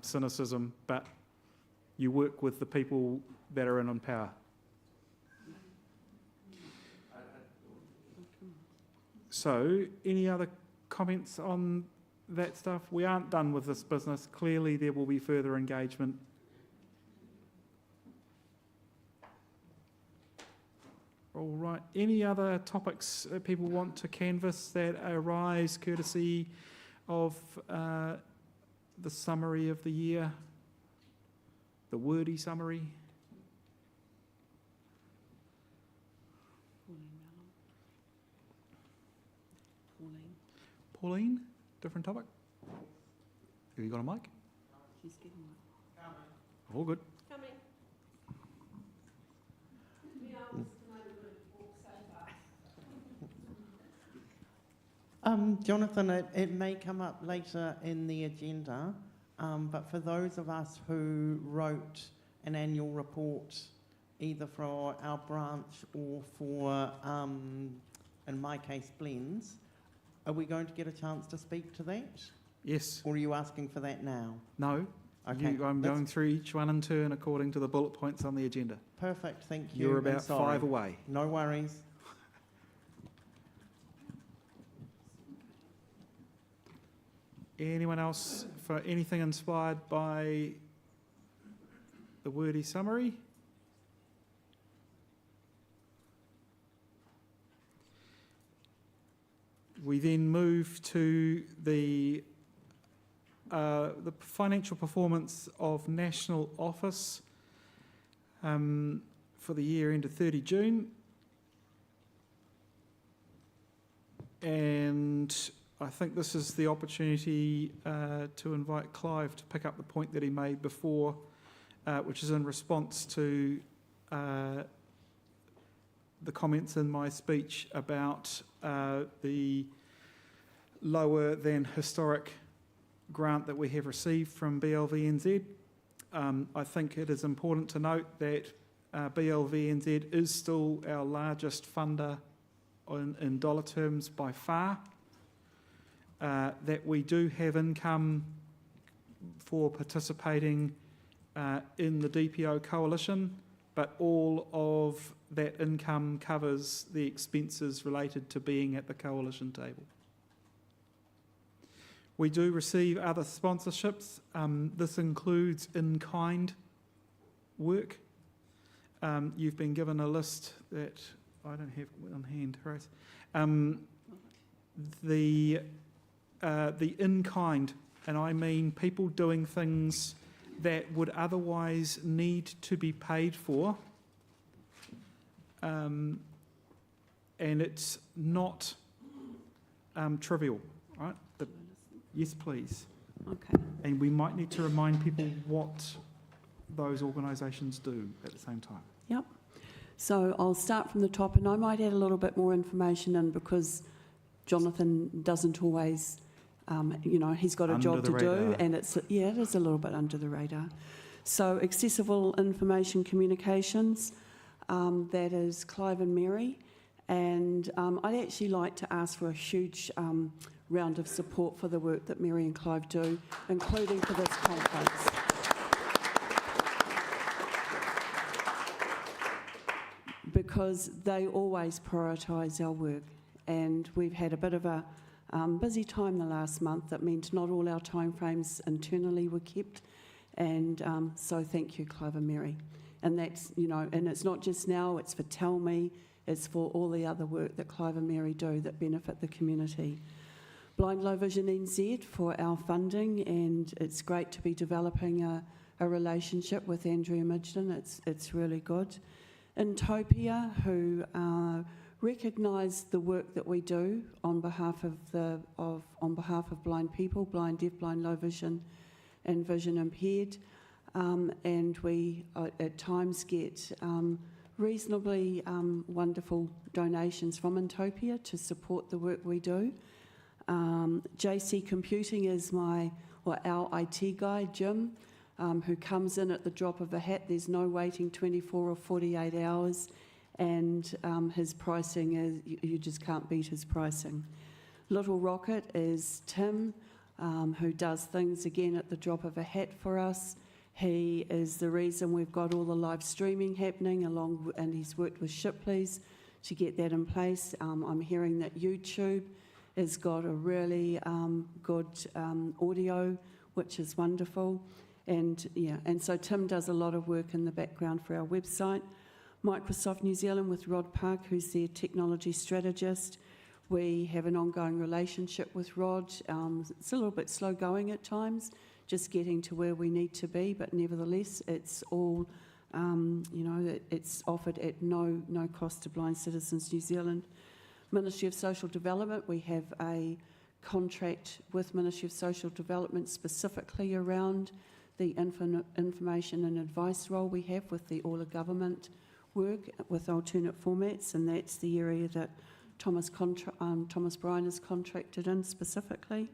cynicism, but you work with the people that are in power. So, any other comments on that stuff? We aren't done with this business. Clearly, there will be further engagement. All right. Any other topics that people want to canvass that arise courtesy of the summary of the year, the wordy summary? Pauline, different topic? Have you got a mic? She's getting one. All good. Coming. Jonathan, it may come up later in the agenda, but for those of us who wrote an annual report, either for our branch or for, in my case, Blends, are we going to get a chance to speak to that? Yes. Or are you asking for that now? No. Okay. I'm going through each one in turn according to the bullet points on the agenda. Perfect, thank you. You're and about sorry. 5 away. No worries. Anyone else for anything inspired by the wordy summary? We then move to the financial performance of National Office for the year ended 30 June. And I think this is the opportunity to invite Clive to pick up the point that he made before, which is in response to the comments in my speech about the lower than historic grant that we have received from BLVNZ. I think it is important to note that BLVNZ is still our largest funder in dollar terms by far. That we do have income for participating in the DPO coalition, but all of that income covers the expenses related to being at the coalition table. We do receive other sponsorships. This includes in-kind work. You've been given a list that I don't have on hand, Horace. The in-kind, and I mean people doing things that would otherwise need to be paid for, and it's not trivial, right? Yes, please. Okay. And we might need to remind people what those organisations do at the same time. Yep. So I'll start from the top, and I might add a little bit more information in because Jonathan doesn't always, he's got a job to do, and it is a little bit under the radar. So accessible information communications, that is Clive and Mary, and I'd actually like to ask for a huge round of support for the work that Mary and Clive do, including for this conference. Because they always prioritise our work, and we've had a bit of a busy time the last month. That meant not all our timeframes internally were kept, and so thank you, Clive and Mary. And that's, and it's not just now, it's for Tell Me, it's for all the other work that Clive and Mary do that benefit the community. Blind Low Vision NZ for our funding, and it's great to be developing a relationship with Andrea Midgeton. It's really good. Intopia, who recognise the work that we do on behalf of blind people, blind, deaf, blind, low vision, and vision impaired, and we at times get reasonably wonderful donations from Intopia to support the work we do. JC Computing is our IT guy, Jim, who comes in at the drop of a hat. There's no waiting 24 or 48 hours, and his pricing is, you just can't beat his pricing. Little Rocket is Tim, who does things again at the drop of a hat for us. He is the reason we've got all the live streaming happening, and he's worked with Shipley's to get that in place. I'm hearing that YouTube has got a really good audio, which is wonderful. And so Tim does a lot of work in the background for our website. Microsoft New Zealand with Rod Park, who's their technology strategist. We have an ongoing relationship with Rod. It's a little bit slow going at times, just getting to where we need to be, but nevertheless, it's all, it's offered at no cost to Blind Citizens New Zealand. Ministry of Social Development, we have a contract with Ministry of Social Development specifically around the information and advice role we have with the All of Government work with alternate formats, and that's the area that Thomas Bryan is contracted in specifically.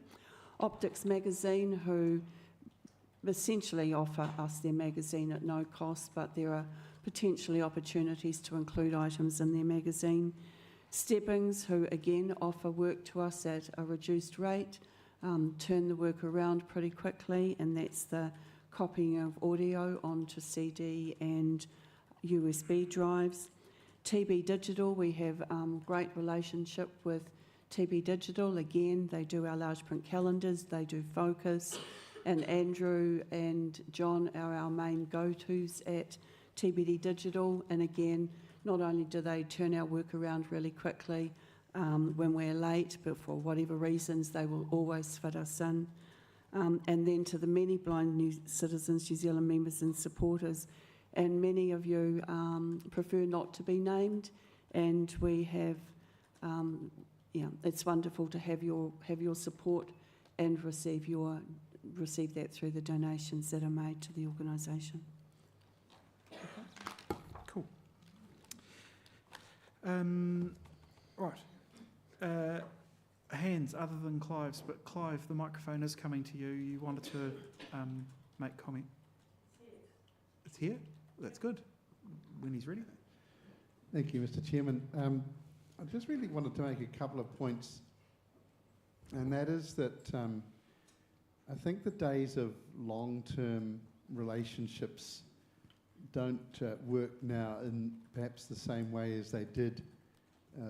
Optics Magazine, who essentially offer us their magazine at no cost, but there are potentially opportunities to include items in their magazine. Stebbings, who again offer work to us at a reduced rate, turn the work around pretty quickly, and that's the copying of audio onto CD and USB drives. TB Digital, we have great relationship with TB Digital. Again, they do our large print calendars, they do Focus, and Andrew and John are our main go-tos at TBD Digital. And again, not only do they turn our work around really quickly when we're late, but for whatever reasons, they will always fit us in. And then to the many Blind Citizens New Zealand members and supporters, and many of you prefer not to be named, and we have, it's wonderful to have your support and receive that through the donations that are made to the organisation. Cool. Right. Hands other than Clive's, but Clive, the microphone is coming to you. You wanted to make comment. It's here? That's good. When he's ready. Thank you, Mr. Chairman. I just really wanted to make a couple of points, and that is that I think the days of long-term relationships don't work now in perhaps the same way as they did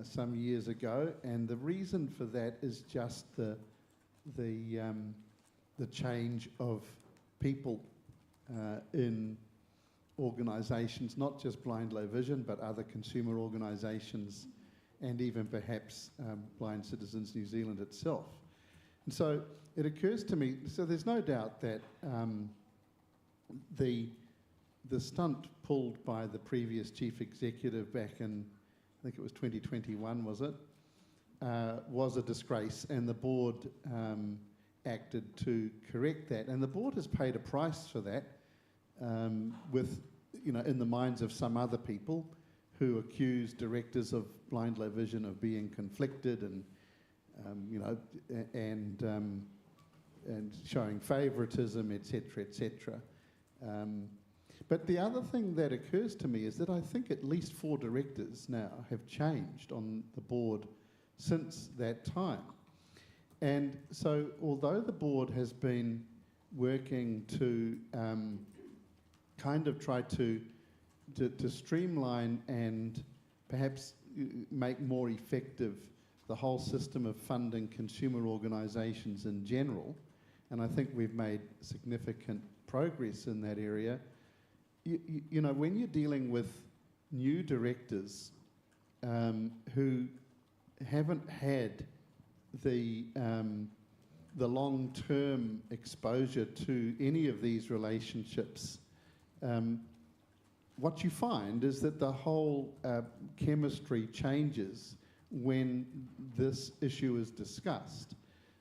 some years ago, and the reason for that is just the change of people in organisations, not just Blind Low Vision, but other consumer organisations, and even perhaps Blind Citizens New Zealand itself. And so it occurs to me, so there's no doubt that the stunt pulled by the previous chief executive back in, I think it was 2021, was it? Was a disgrace, and the board acted to correct that. And the board has paid a price for that, with, in the minds of some other people who accuse directors of Blind Low Vision of being conflicted and, and showing favouritism, etc., etc. But the other thing that occurs to me is that I think at least 4 directors now have changed on the board since that time. And so although the board has been working to kind of try to streamline and perhaps make more effective the whole system of funding consumer organisations in general, and I think we've made significant progress in that area. When you're dealing with new directors who haven't had the long-term exposure to any of these relationships, what you find is that the whole chemistry changes when this issue is discussed.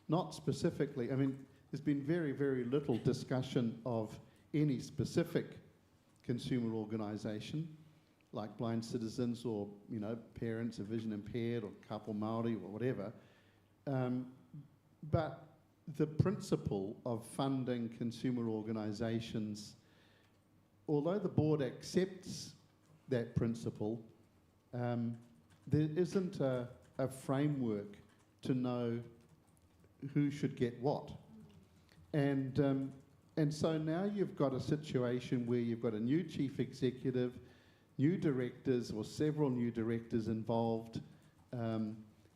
Not specifically, there's been very, very little discussion of any specific consumer organisation, like Blind Citizens or, parents of vision impaired or couple Māori or whatever. But the principle of funding consumer organisations, although the board accepts that principle, there isn't a framework to know who should get what. And so now you've got a situation where you've got a new chief executive, new directors or several new directors involved, an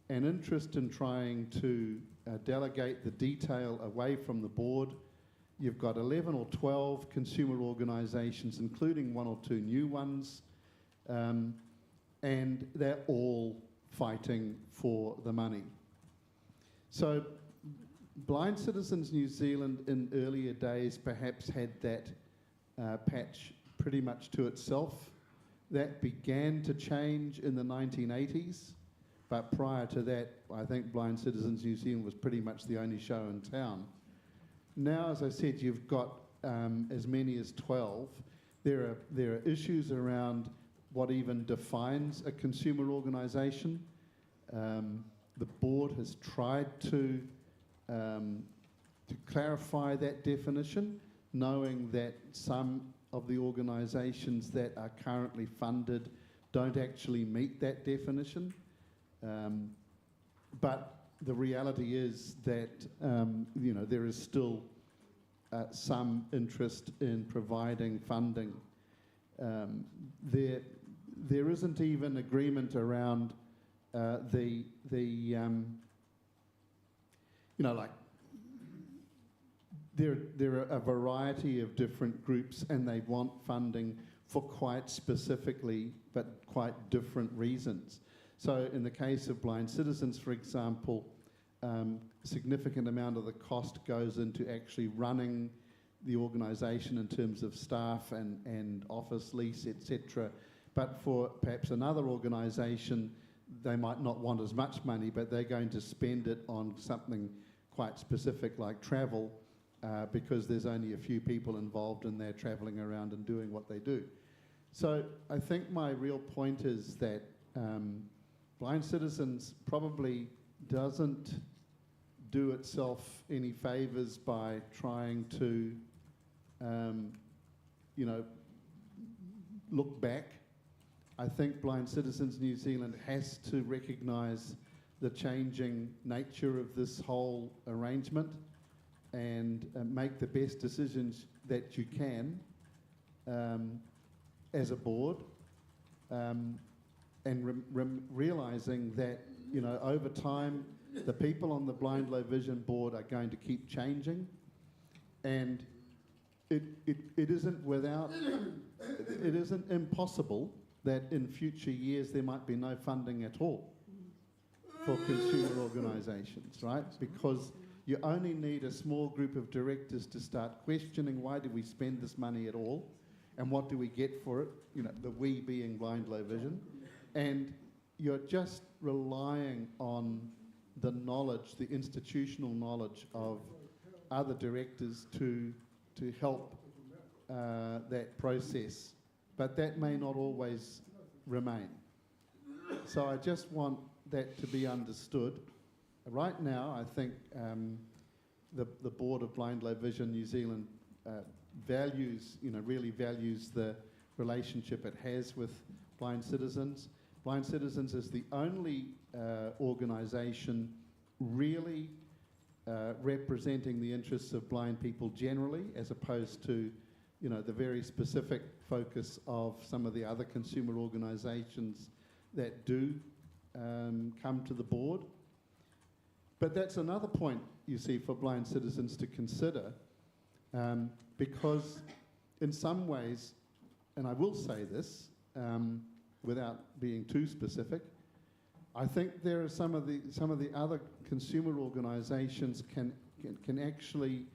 interest in trying to delegate the detail away from the board. You've got 11 or 12 consumer organisations, including 1 or 2 new ones, and they're all fighting for the money. So Blind Citizens New Zealand in earlier days perhaps had that patch pretty much to itself. That began to change in the 1980s, but prior to that, I think Blind Citizens New Zealand was pretty much the only show in town. Now, as I said, you've got as many as 12. There are issues around what even defines a consumer organisation. The board has tried to clarify that definition, knowing that some of the organisations that are currently funded don't actually meet that definition. But the reality is that there is still some interest in providing funding. There isn't even agreement around there are a variety of different groups, and they want funding for quite specifically but quite different reasons. So in the case of Blind Citizens, for example, a significant amount of the cost goes into actually running the organisation in terms of staff and office lease, etc. But for perhaps another organisation, they might not want as much money, but they're going to spend it on something quite specific like travel, because there's only a few people involved and they're travelling around and doing what they do. So I think my real point is that Blind Citizens probably doesn't do itself any favours by trying to, look back. I think Blind Citizens New Zealand has to recognise the changing nature of this whole arrangement and make the best decisions that you can as a board, and realising that over time the people on the Blind Low Vision board are going to keep changing, and it isn't impossible that in future years there might be no funding at all for consumer organisations, right? Because you only need a small group of directors to start questioning, why do we spend this money at all, and what do we get for it? The we being Blind Low Vision, and you're just relying on the knowledge, the institutional knowledge of other directors to help that process, but that may not always remain. So I just want that to be understood. Right now, I think the board of Blind Low Vision New Zealand really values the relationship it has with Blind Citizens. Blind Citizens is the only organisation really representing the interests of blind people generally, as opposed to the very specific focus of some of the other consumer organisations that do come to the board. But that's another point, you see, for Blind Citizens to consider, because in some ways, and I will say this without being too specific, I think there are some of the other consumer organisations can actually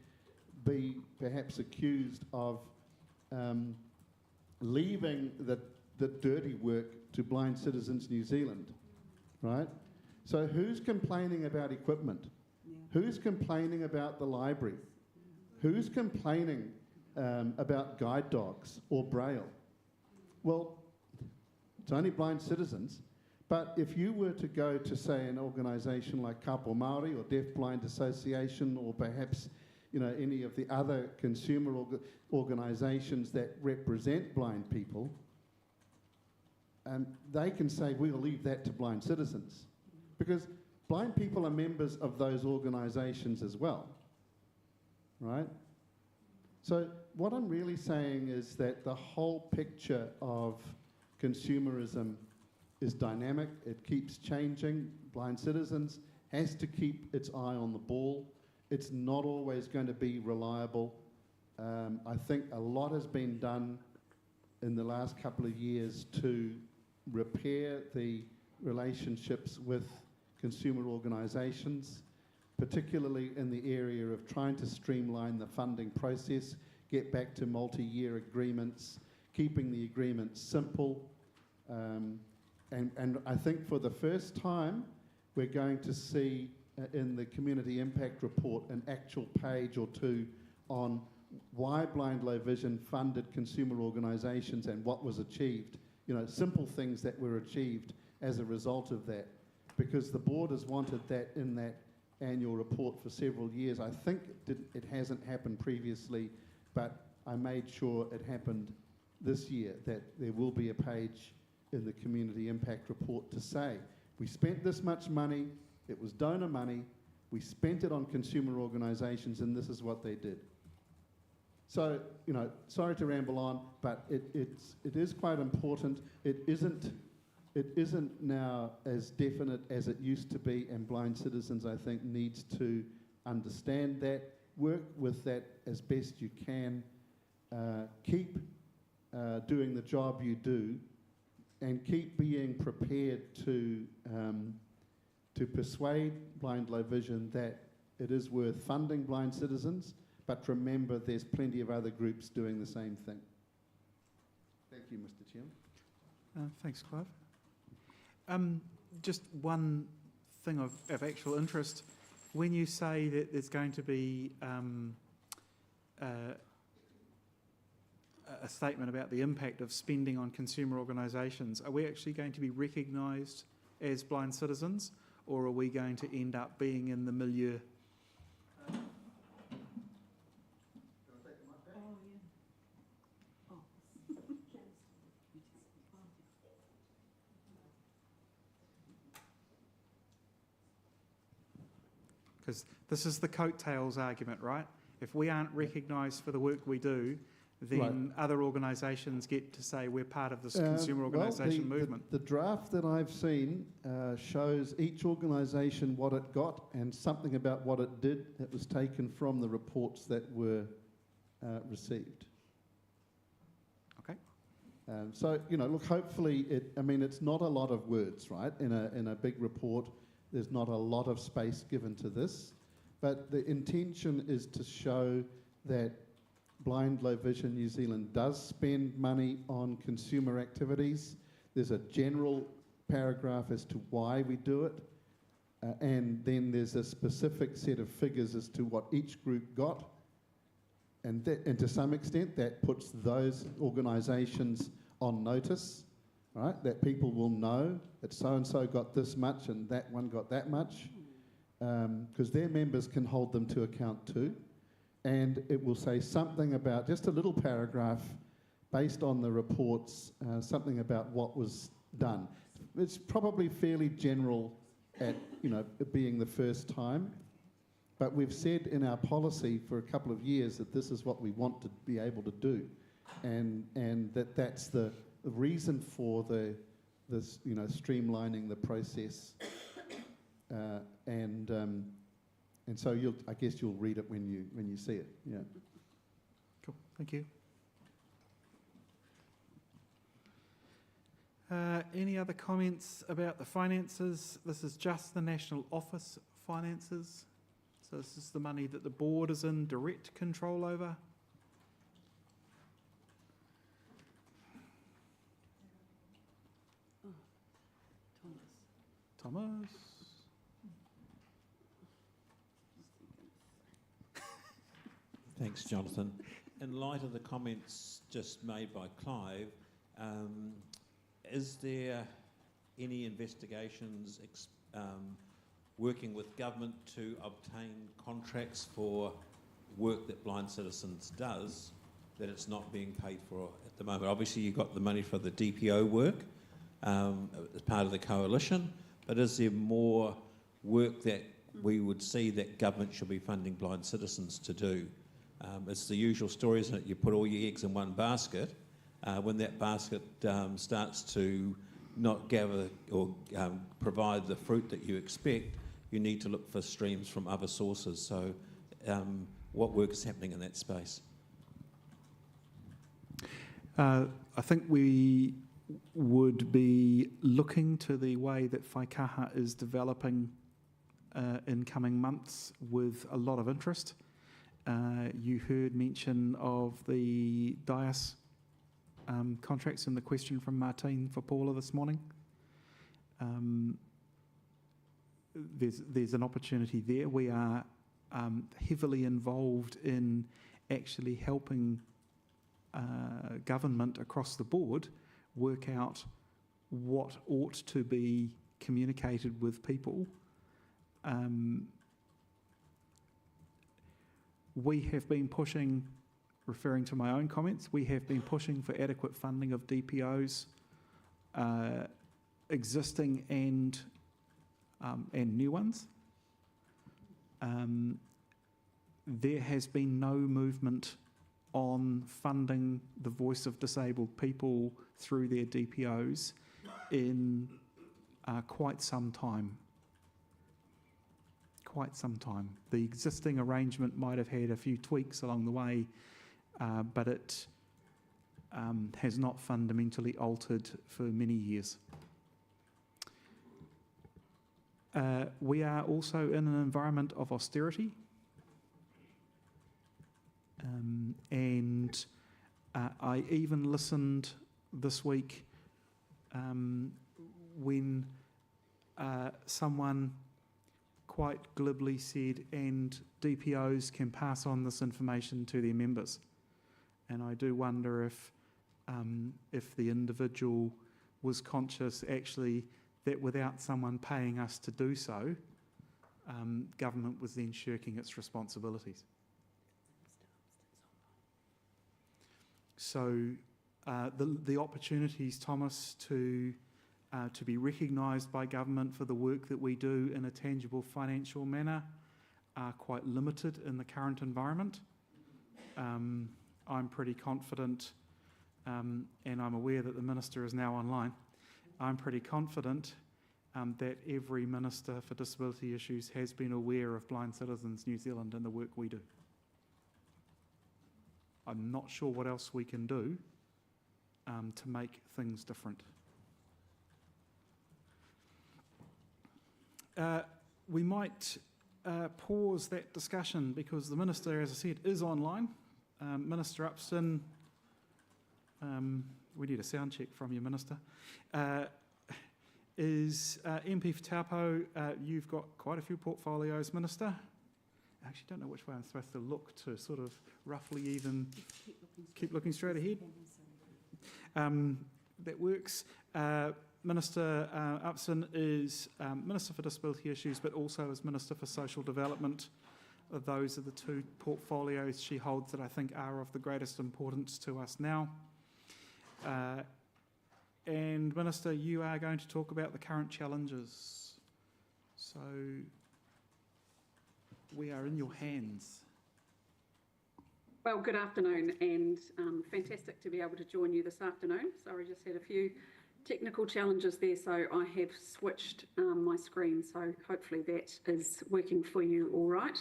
be perhaps accused of leaving the dirty work to Blind Citizens New Zealand, right? So who's complaining about equipment? Yeah. Who's complaining about the library? Who's complaining about guide dogs or Braille? Well, it's only Blind Citizens. But if you were to go to, say, an organisation like Kapo Māori or Deaf Blind Association, or perhaps any of the other consumer organisations that represent blind people, they can say, we'll leave that to Blind Citizens. Because blind people are members of those organisations as well, right? So what I'm really saying is that the whole picture of consumerism is dynamic, it keeps changing. Blind Citizens has to keep its eye on the ball. It's not always going to be reliable. I think a lot has been done in the last couple of years to repair the relationships with consumer organisations, particularly in the area of trying to streamline the funding process, get back to multi-year agreements, keeping the agreements simple. And I think for the first time, we're going to see in the Community Impact Report an actual page or two on why Blind Low Vision funded consumer organisations and what was achieved. Simple things that were achieved as a result of that. because the board has wanted that in that annual report for several years. I think it hasn't happened previously, but I made sure it happened this year, that there will be a page in the community impact report to say, we spent this much money, it was donor money, we spent it on consumer organisations, and this is what they did. So, you know, sorry to ramble on, but it is quite important. It isn't now as definite as it used to be, and Blind Citizens, I think, needs to understand that, work with that as best you can, keep doing the job you do, and keep being prepared to persuade Blind Low Vision that it is worth funding Blind Citizens, but remember there's plenty of other groups doing the same thing. Thank you, Mr. Chairman. Thanks, Clive. Just one thing of actual interest. When you say that there's going to be a statement about the impact of spending on consumer organisations, are we actually going to be recognised as Blind Citizens, or are we going to end up being in the milieu? Because this is the coattails argument, right? If we aren't recognised for the work we do, then other organisations get to say we're part of this consumer organisation movement. The draft that I've seen shows each organisation what it got and something about what it did that was taken from the reports that were received. Okay. So, you know, look, hopefully it's not a lot of words, right? In a big report, there's not a lot of space given to this, but the intention is to show that Blind Low Vision New Zealand does spend money on consumer activities. There's a general paragraph as to why we do it, and then there's a specific set of figures as to what each group got, and to some extent that puts those organisations on notice, right? That people will know that so-and-so got this much and that one got that much, because their members can hold them to account too. And it will say something about, just a little paragraph based on the reports, something about what was done. It's probably fairly general at, you know, it being the first time, but we've said in our policy for a couple of years that this is what we want to be able to do, and that's the reason for this, you know, streamlining the process, and so I guess you'll read it when you see it. Yeah. Cool. Thank you. Any other comments about the finances? This is just the National Office finances. So this is the money that the board is in direct control over. Thomas. Thanks, Jonathan. In light of the comments just made by Clive, is there any investigations working with government to obtain contracts for work that Blind Citizens does that it's not being paid for at the moment? Obviously, you've got the money for the DPO work as part of the coalition, but is there more work that we would see that government should be funding Blind Citizens to do? It's the usual story, isn't it? You put all your eggs in one basket. When that basket starts to not gather or provide the fruit that you expect, you need to look for streams from other sources. So what work is happening in that space? I think we would be looking to the way that Whaikaha is developing in coming months with a lot of interest. You heard mention of the DIAS contracts in the question from Martine for Paula this morning. There's an opportunity there. We are heavily involved in actually helping government across the board work out what ought to be communicated with people. We have been pushing, referring to my own comments, we have been pushing for adequate funding of DPOs, existing and new ones. There has been no movement on funding the voice of disabled people through their DPOs in quite some time. Quite some time. The existing arrangement might have had a few tweaks along the way, but it has not fundamentally altered for many years. We are also in an environment of austerity, and I even listened this week when someone quite glibly said, and DPOs can pass on this information to their members. And I do wonder if the individual was conscious actually that without someone paying us to do so, government was then shirking its responsibilities. So the opportunities, Thomas, to be recognised by government for the work that we do in a tangible financial manner are quite limited in the current environment. I'm pretty confident, and I'm aware that the Minister is now online. I'm pretty confident that every Minister for Disability Issues has been aware of Blind Citizens New Zealand and the work we do. I'm not sure what else we can do to make things different. We might pause that discussion because the Minister, as I said, is online. Minister Upson, we need a sound check from you, Minister, is MP for Taupo. You've got quite a few portfolios, Minister. I actually don't know which way I'm supposed to look to sort of roughly even keep looking straight ahead. That works. Minister Upson is Minister for Disability Issues, but also is Minister for Social Development. Those are the two portfolios she holds that I think are of the greatest importance to us now. And Minister, you are going to talk about the current challenges. So we are in your hands. Well, good afternoon, and fantastic to be able to join you this afternoon. Sorry, just had a few technical challenges there, so I have switched my screen, so hopefully that is working for you all right.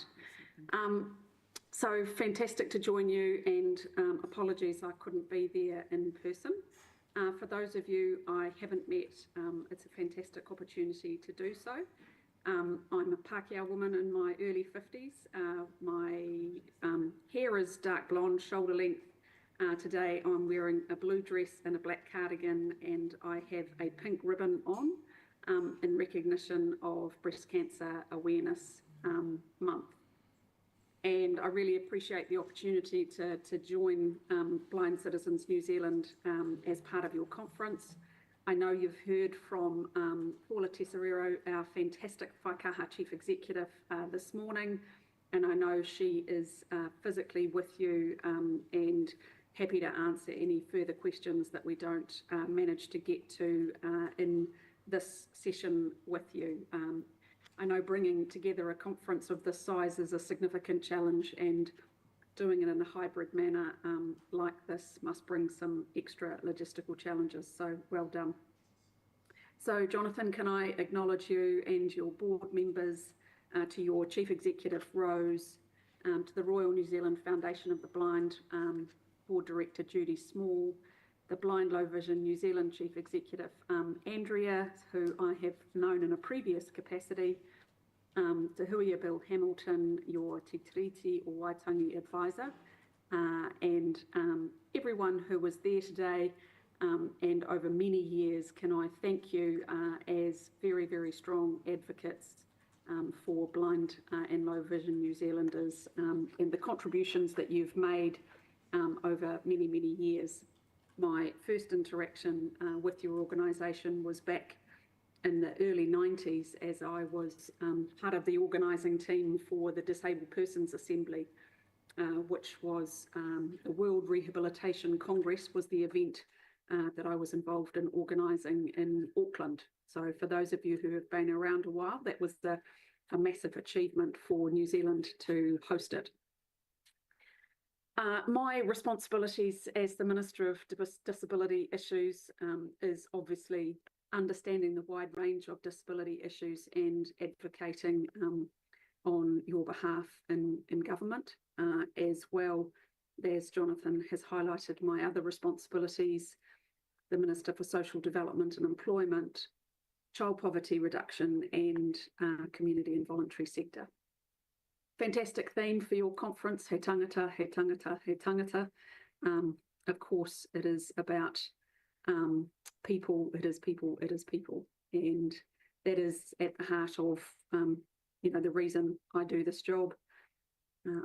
So fantastic to join you, and apologies I couldn't be there in person. For those of you I haven't met, it's a fantastic opportunity to do so. I'm a Pākehā woman in my early 50s. My hair is dark blonde, shoulder length. Today I'm wearing a blue dress and a black cardigan, and I have a pink ribbon on in recognition of Breast Cancer Awareness Month. And I really appreciate the opportunity to join Blind Citizens New Zealand as part of your conference. I know you've heard from Paula Tesoriero, our fantastic Whaikaha Chief Executive, this morning, and I know she is physically with you and happy to answer any further questions that we don't manage to get to in this session with you. I know bringing together a conference of this size is a significant challenge, and doing it in a hybrid manner like this must bring some extra logistical challenges, so well done. So Jonathan, can I acknowledge you and your board members, to your Chief Executive Rose, to the Royal New Zealand Foundation of the Blind Board Director Judy Small, the Blind Low Vision New Zealand Chief Executive Andrea, who I have known in a previous capacity, Te Huia Bill Hamilton, your Te Tiriti or Waitangi advisor, and everyone who was there today and over many years. Can I thank you as very, very strong advocates for blind and low vision New Zealanders and the contributions that you've made over many, many years. My first interaction with your organisation was back in the early 90s as I was part of the organising team for the Disabled Persons Assembly, which was the World Rehabilitation Congress was the event that I was involved in organising in Auckland. So for those of you who have been around a while, that was a massive achievement for New Zealand to host it. My responsibilities as the Minister of Disability Issues is obviously understanding the wide range of disability issues and advocating on your behalf in government, as well as Jonathan has highlighted my other responsibilities, the Minister for Social Development and Employment, Child Poverty Reduction and Community and Voluntary Sector. Fantastic theme for your conference, he tangata, he tangata, he tangata. Of course, it is about people, it is people, it is people. And that is at the heart of, the reason I do this job.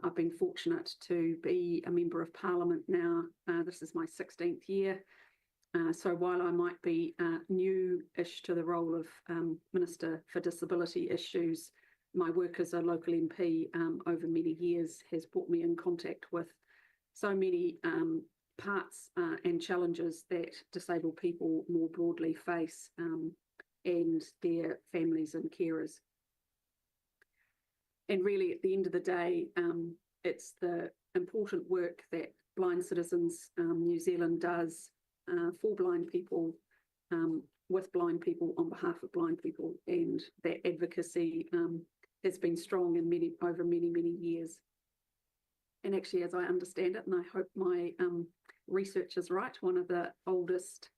I've been fortunate to be a Member of Parliament now. This is my 16th year. So while I might be new-ish to the role of Minister for Disability Issues, my work as a local MP over many years has brought me in contact with so many parts and challenges that disabled people more broadly face and their families and carers. And really, at the end of the day, it's the important work that Blind Citizens New Zealand does for blind people, with blind people, on behalf of blind people, and that advocacy has been strong in over many years. And actually, as I understand it, and I hope my research is right, one of the oldest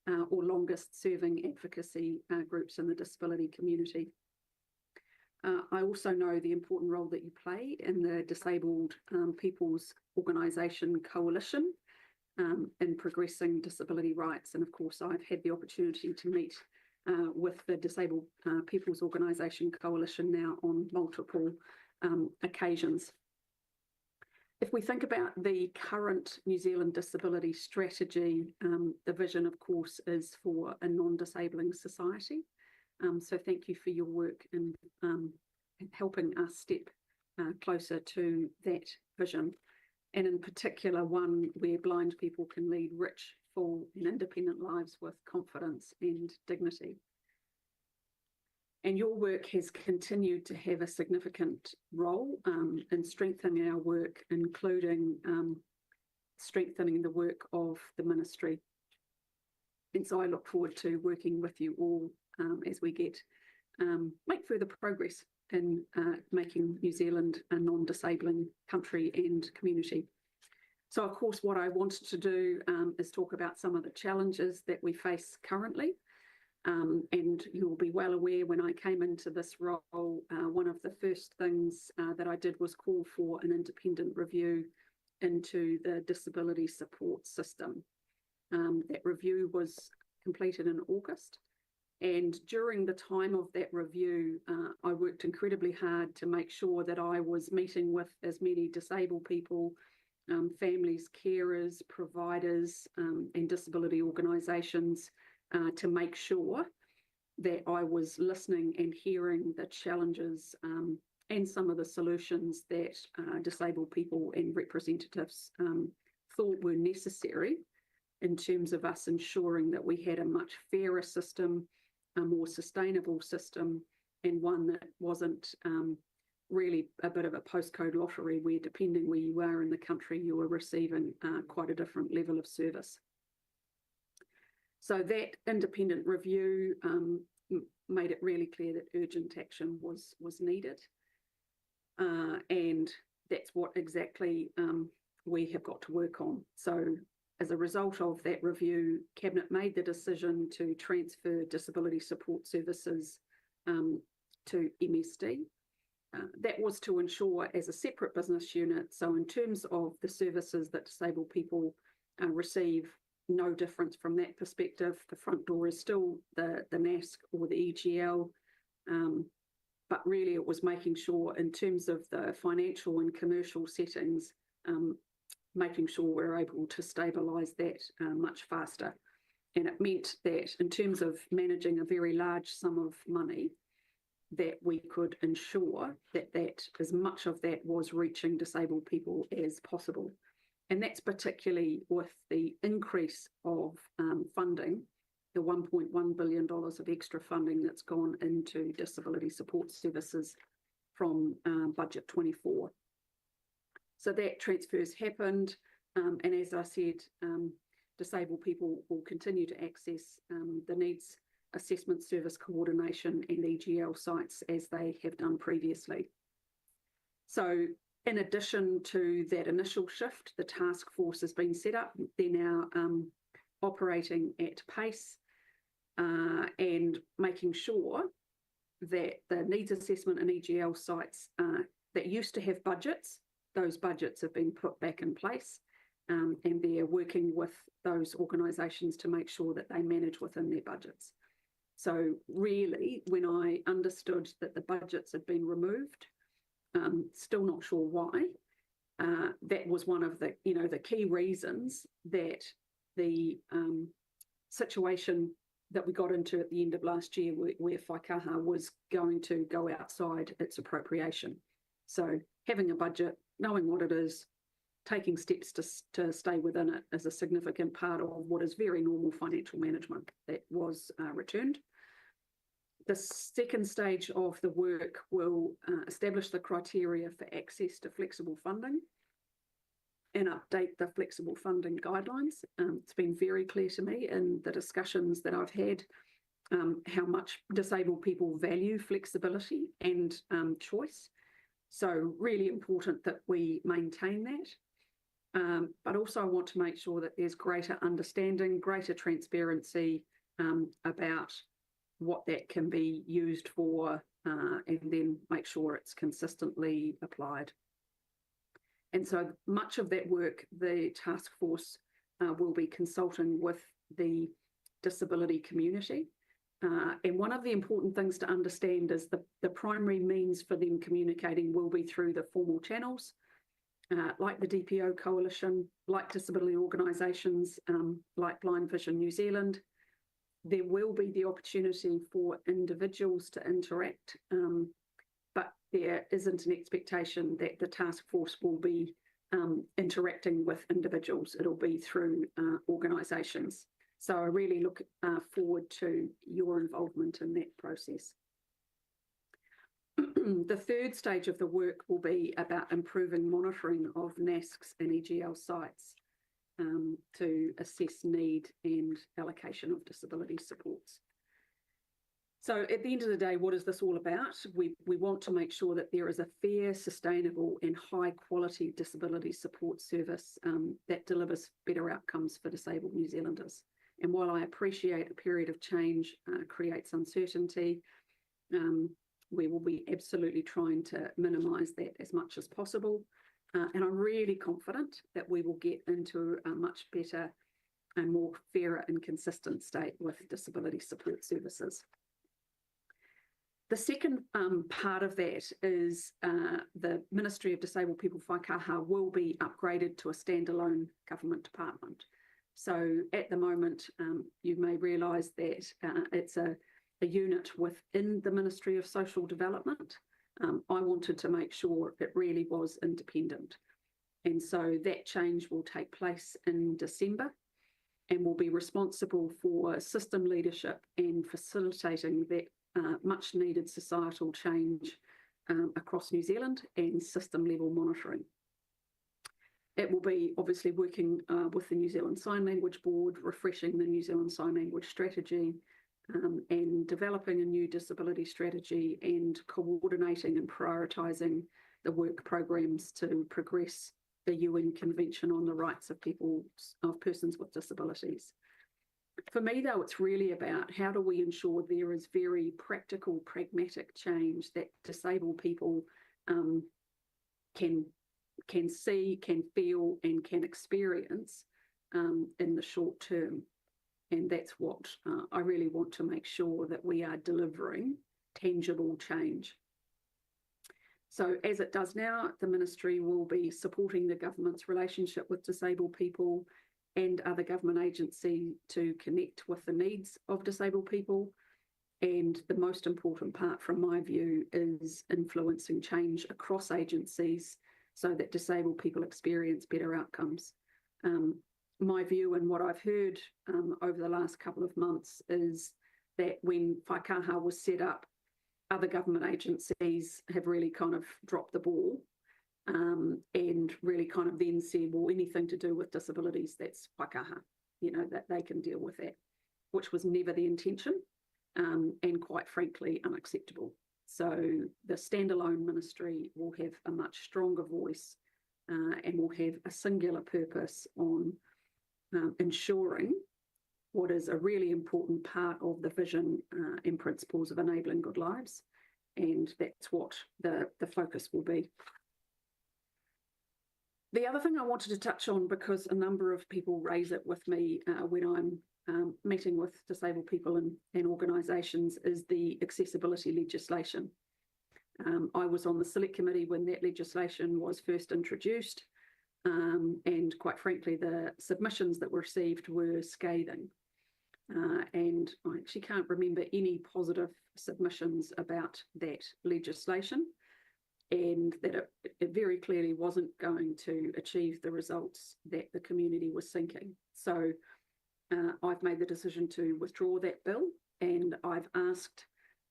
or longest serving advocacy groups in the disability community. I also know the important role that you play in the Disabled People's Organisation Coalition in progressing disability rights. And of course, I've had the opportunity to meet with the Disabled People's Organisation Coalition now on multiple occasions. If we think about the current New Zealand disability strategy, the vision, of course, is for a non-disabling society. So thank you for your work in helping us step closer to that vision, and in particular one where blind people can lead rich, full and independent lives with confidence and dignity. And your work has continued to have a significant role in strengthening our work, including strengthening the work of the ministry. And so I look forward to working with you all as we make further progress in making New Zealand a non-disabling country and community. So, of course, what I wanted to do is talk about some of the challenges that we face currently. And you'll be well aware when I came into this role, one of the first things that I did was call for an independent review into the disability support system. That review was completed in August. And during the time of that review, I worked incredibly hard to make sure that I was meeting with as many disabled people, families, carers, providers, and disability organisations to make sure that I was listening and hearing the challenges and some of the solutions that disabled people and representatives thought were necessary in terms of us ensuring that we had a much fairer system, a more sustainable system, and one that wasn't really a bit of a postcode lottery where, depending where you are in the country, you were receiving quite a different level of service. So that independent review made it really clear that urgent action was needed. And that's what exactly we have got to work on. So as a result of that review, Cabinet made the decision to transfer disability support services to MSD. That was to ensure as a separate business unit, so in terms of the services that disabled people receive, no difference from that perspective. The front door is still the NASC or the EGL, but really it was making sure in terms of the financial and commercial settings, making sure we're able to stabilise that much faster. And it meant that in terms of managing a very large sum of money, that we could ensure that as much of that was reaching disabled people as possible. And that's particularly with the increase of funding, the $1.1 billion of extra funding that's gone into disability support services from Budget 24. So that transfer's happened, and as I said, disabled people will continue to access the Needs Assessment Service Coordination and EGL sites as they have done previously. So in addition to that initial shift, the task force has been set up. They're now operating at pace and making sure that the needs assessment and EGL sites that used to have budgets, those budgets have been put back in place, and they're working with those organisations to make sure that they manage within their budgets. So really, when I understood that the budgets had been removed, still not sure why, that was one of the, the key reasons that the situation that we got into at the end of last year where Whaikaha was going to go outside its appropriation. So having a budget, knowing what it is, taking steps to stay within it is a significant part of what is very normal financial management that was returned. The second stage of the work will establish the criteria for access to flexible funding and update the flexible funding guidelines. It's been very clear to me in the discussions that I've had how much disabled people value flexibility and choice. So really important that we maintain that. But also I want to make sure that there's greater understanding, greater transparency about what that can be used for, and then make sure it's consistently applied. And so much of that work, the task force will be consulting with the disability community. And one of the important things to understand is the primary means for them communicating will be through the formal channels, like the DPO Coalition, like disability organisations, like Blind Vision New Zealand. There will be the opportunity for individuals to interact, but there isn't an expectation that the task force will be interacting with individuals. It'll be through organisations. So I really look forward to your involvement in that process. The third stage of the work will be about improving monitoring of NASCs and EGL sites to assess need and allocation of disability supports. So at the end of the day, what is this all about? We want to make sure that there is a fair, sustainable and high quality disability support service that delivers better outcomes for disabled New Zealanders. And while I appreciate a period of change creates uncertainty, we will be absolutely trying to minimise that as much as possible. And I'm really confident that we will get into a much better and more fairer and consistent state with disability support services. The second part of that is the Ministry of Disabled People Whaikaha will be upgraded to a standalone government department. So at the moment, you may realise that it's a unit within the Ministry of Social Development. I wanted to make sure it really was independent. And so that change will take place in December and will be responsible for system leadership and facilitating that much needed societal change across New Zealand and system level monitoring. It will be obviously working with the New Zealand Sign Language Board, refreshing the New Zealand Sign Language strategy, and developing a new disability strategy and coordinating and prioritising the work programs to progress the UN Convention on the Rights of Persons with Disabilities. For me, though, it's really about how do we ensure there is very practical, pragmatic change that disabled people can see, can feel, and can experience in the short term. And that's what I really want to make sure that we are delivering tangible change. So as it does now, the Ministry will be supporting the government's relationship with disabled people and other government agency to connect with the needs of disabled people. And the most important part from my view is influencing change across agencies so that disabled people experience better outcomes. My view and what I've heard over the last couple of months is that when Whaikaha was set up, other government agencies have really kind of dropped the ball and really kind of then said, well, anything to do with disabilities, that's Whaikaha, you know, that they can deal with that, which was never the intention and quite frankly unacceptable. So the standalone ministry will have a much stronger voice and will have a singular purpose on ensuring what is a really important part of the vision and principles of enabling good lives. And that's what the focus will be. The other thing I wanted to touch on, because a number of people raise it with me when I'm meeting with disabled people and organisations, is the accessibility legislation. I was on the select committee when that legislation was first introduced, and quite frankly, the submissions that were received were scathing. And I actually can't remember any positive submissions about that legislation, and that it very clearly wasn't going to achieve the results that the community was seeking. So I've made the decision to withdraw that bill, and I've asked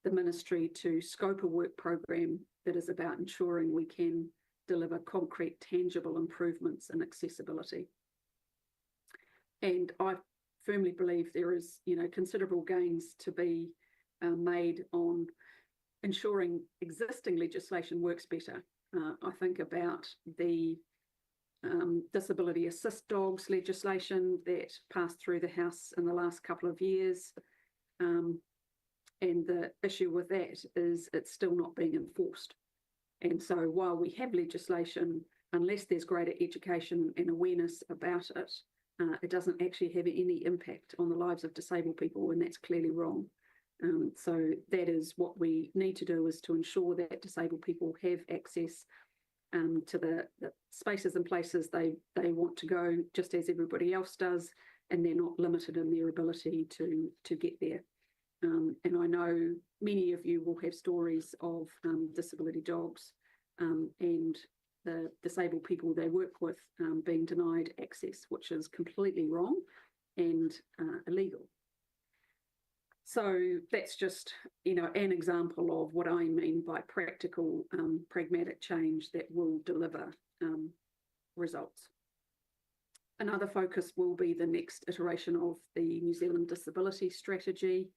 the ministry to scope a work program that is about ensuring we can deliver concrete, tangible improvements in accessibility. And I firmly believe there is, you know, considerable gains to be made on ensuring existing legislation works better. I think about the disability assist dogs legislation that passed through the House in the last couple of years. And the issue with that is it's still not being enforced. And so while we have legislation, unless there's greater education and awareness about it, it doesn't actually have any impact on the lives of disabled people, and that's clearly wrong. So that is what we need to do, is to ensure that disabled people have access to the spaces and places they want to go, just as everybody else does, and they're not limited in their ability to get there. And I know many of you will have stories of disability dogs and the disabled people they work with being denied access, which is completely wrong and illegal. So that's just, you know, an example of what I mean by practical, pragmatic change that will deliver results. Another focus will be the next iteration of the New Zealand Disability Strategy,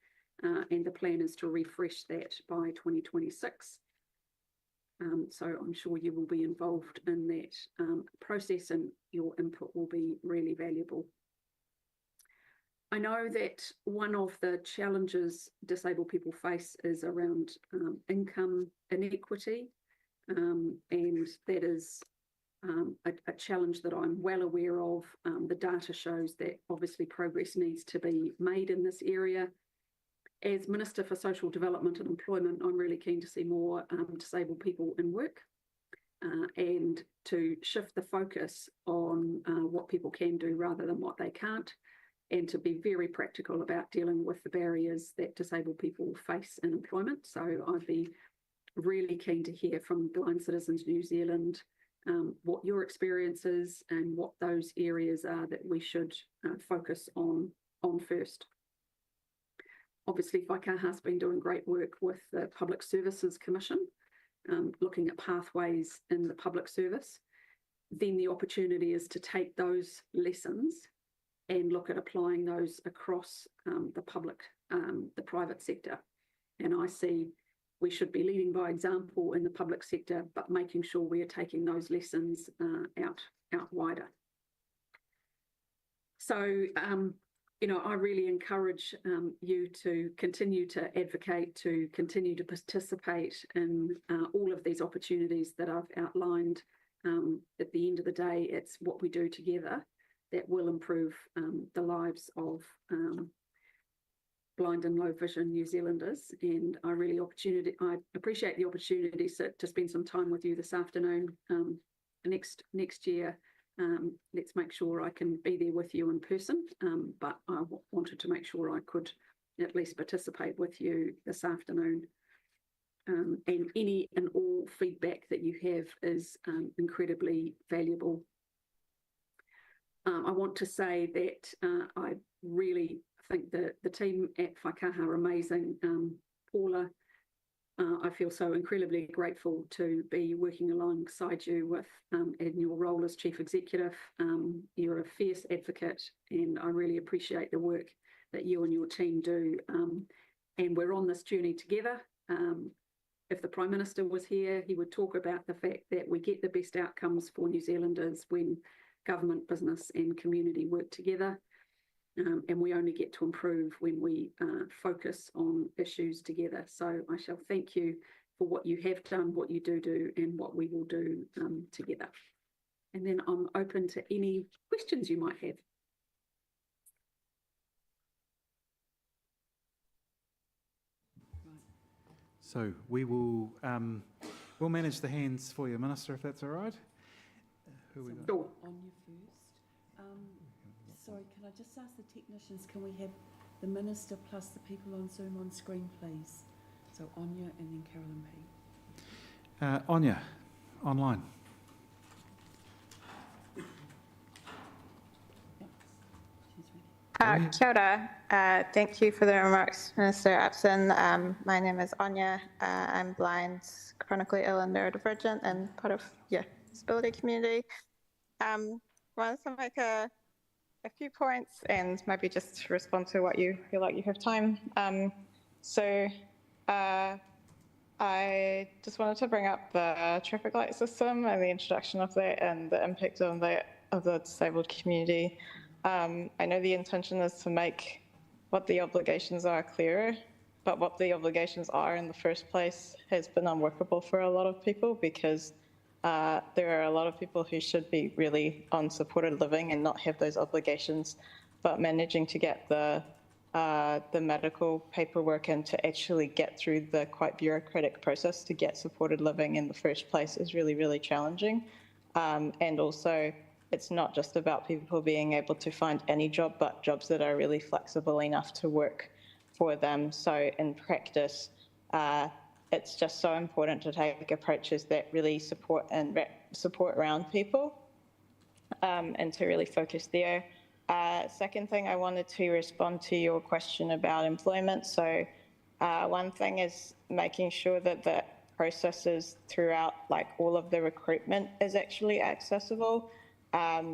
and the plan is to refresh that by 2026. So I'm sure you will be involved in that process, and your input will be really valuable. I know that one of the challenges disabled people face is around income inequity, and that is a challenge that I'm well aware of. The data shows that obviously progress needs to be made in this area. As Minister for Social Development and Employment, I'm really keen to see more disabled people in work and to shift the focus on what people can do rather than what they can't, and to be very practical about dealing with the barriers that disabled people face in employment. So I'd be really keen to hear from Blind Citizens New Zealand what your experience is and what those areas are that we should focus on first. Obviously, Whaikaha's been doing great work with the Public Services Commission, looking at pathways in the public service. Then the opportunity is to take those lessons and look at applying those across the private sector. And I see we should be leading by example in the public sector, but making sure we are taking those lessons out wider. So, you know, I really encourage you to continue to advocate, to continue to participate in all of these opportunities that I've outlined. At the end of the day, it's what we do together that will improve the lives of blind and low vision New Zealanders. And I appreciate the opportunity to spend some time with you this afternoon. Next year, let's let's make sure I can be there with you in person. But I wanted to make sure I could at least participate with you this afternoon. And any and all feedback that you have is incredibly valuable. I want to say that I really think that the team at Whakaha are amazing. Paula, I feel so incredibly grateful to be working alongside you with in your role as Chief Executive. You're a fierce advocate, and I really appreciate the work that you and your team do. And we're on this journey together. If the Prime Minister was here, he would talk about the fact that we get the best outcomes for New Zealanders when government, business and community work together. And we only get to improve when we focus on issues together. So I shall thank you for what you have done, what you do, and what we will do together. And then I'm open to any questions you might have. So we will we'll manage the hands for you, Minister, if that's all right. Who we got? Sure. On you first. Sorry, can I just ask the technicians, can we have the Minister plus the people on Zoom on screen, please? So Anya and then Carolyn P. Anya, online. Kia ora. Thank you for the remarks, Minister Upson. My name is Anya. I'm blind, chronically ill and neurodivergent and part of disability community. Wanted to make a few points and maybe just respond to what you feel like you have time. I just wanted to bring up the traffic light system and the introduction of that and the impact on of the disabled community. I know the intention is to make what the obligations are clearer, but what the obligations are in the first place has been unworkable for a lot of people because there are a lot of people who should be really on supported living and not have those obligations, but managing to get the medical paperwork and to actually get through the quite bureaucratic process to get supported living in the first place is really, really challenging. And also, it's not just about people being able to find any job, but jobs that are really flexible enough to work for them. So in practice, it's just so important to take approaches that really support around people and to really focus there. Second thing, I wanted to respond to your question about employment. So one thing is making sure that the processes throughout, like all of the recruitment, is actually accessible.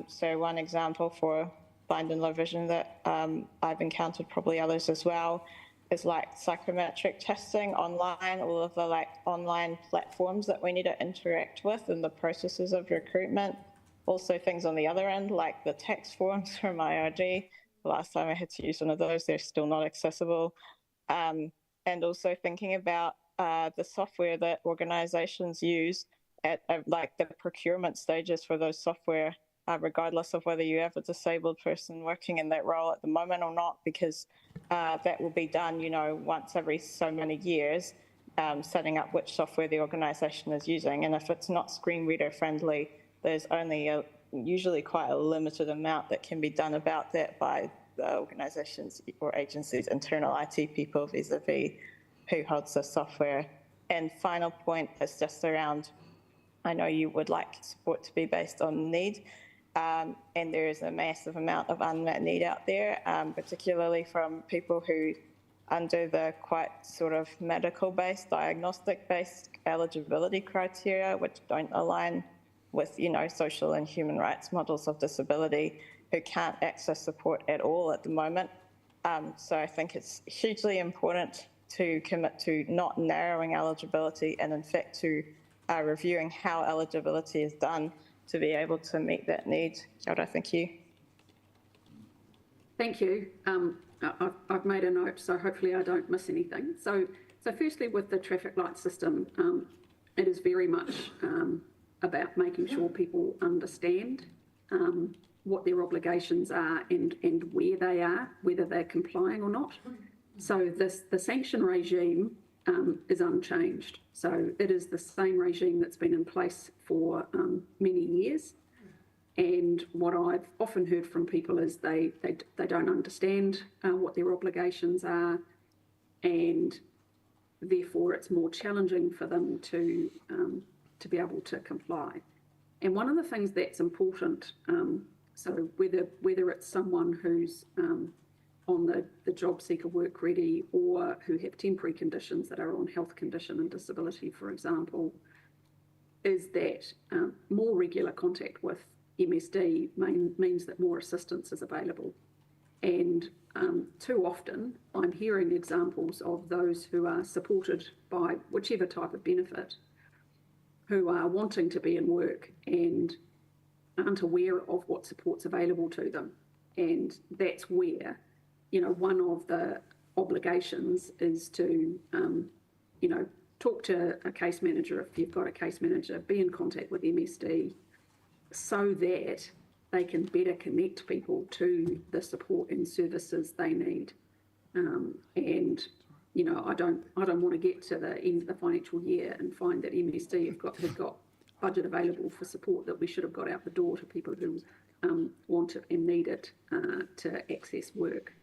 So one example for blind and low vision that I've encountered, probably others as well, is like psychometric testing online, all of the like online platforms that we need to interact with in the processes of recruitment. Also things on the other end, like the tax forms from IRG. The last time I had to use one of those, they're still not accessible. And also thinking about the software that organizations use at like the procurement stages for those software, regardless of whether you have a disabled person working in that role at the moment or not, because that will be done, you know, once every so many years, setting up which software the organization is using. And if it's not screen reader friendly, there's only usually quite a limited amount that can be done about that by the organizations or agencies' internal IT people vis-a-vis who holds the software. And final point is just around, I know you would like support to be based on need, and there is a massive amount of unmet need out there, particularly from people who, under the quite sort of medical-based, diagnostic-based eligibility criteria, which don't align with, you know, social and human rights models of disability, who can't access support at all at the moment. So I think it's hugely important to commit to not narrowing eligibility and in fact to reviewing how eligibility is done to be able to meet that need. Kia ora, thank you. Thank you. I've made a note, so hopefully I don't miss anything. So firstly, with the traffic light system, it is very much about making sure people understand what their obligations are and where they are, whether they're complying or not. So the sanction regime is unchanged. So it is the same regime that's been in place for many years. And what I've often heard from people is they don't understand what their obligations are, and therefore it's more challenging for them to be able to comply. And one of the things that's important, so whether it's someone who's on the job seeker work ready, or who have temporary conditions that are on health condition and disability, for example, is that more regular contact with MSD means that more assistance is available. And too often I'm hearing examples of those who are supported by whichever type of benefit, who are wanting to be in work and aren't aware of what support's available to them. And that's where, one of the obligations is to, talk to a case manager if you've got a case manager, be in contact with MSD, so that they can better connect people to the support and services they need. And I don't want to get to the end of the financial year and find that MSD have got budget available for support that we should have got out the door to people who want it and need it to access work.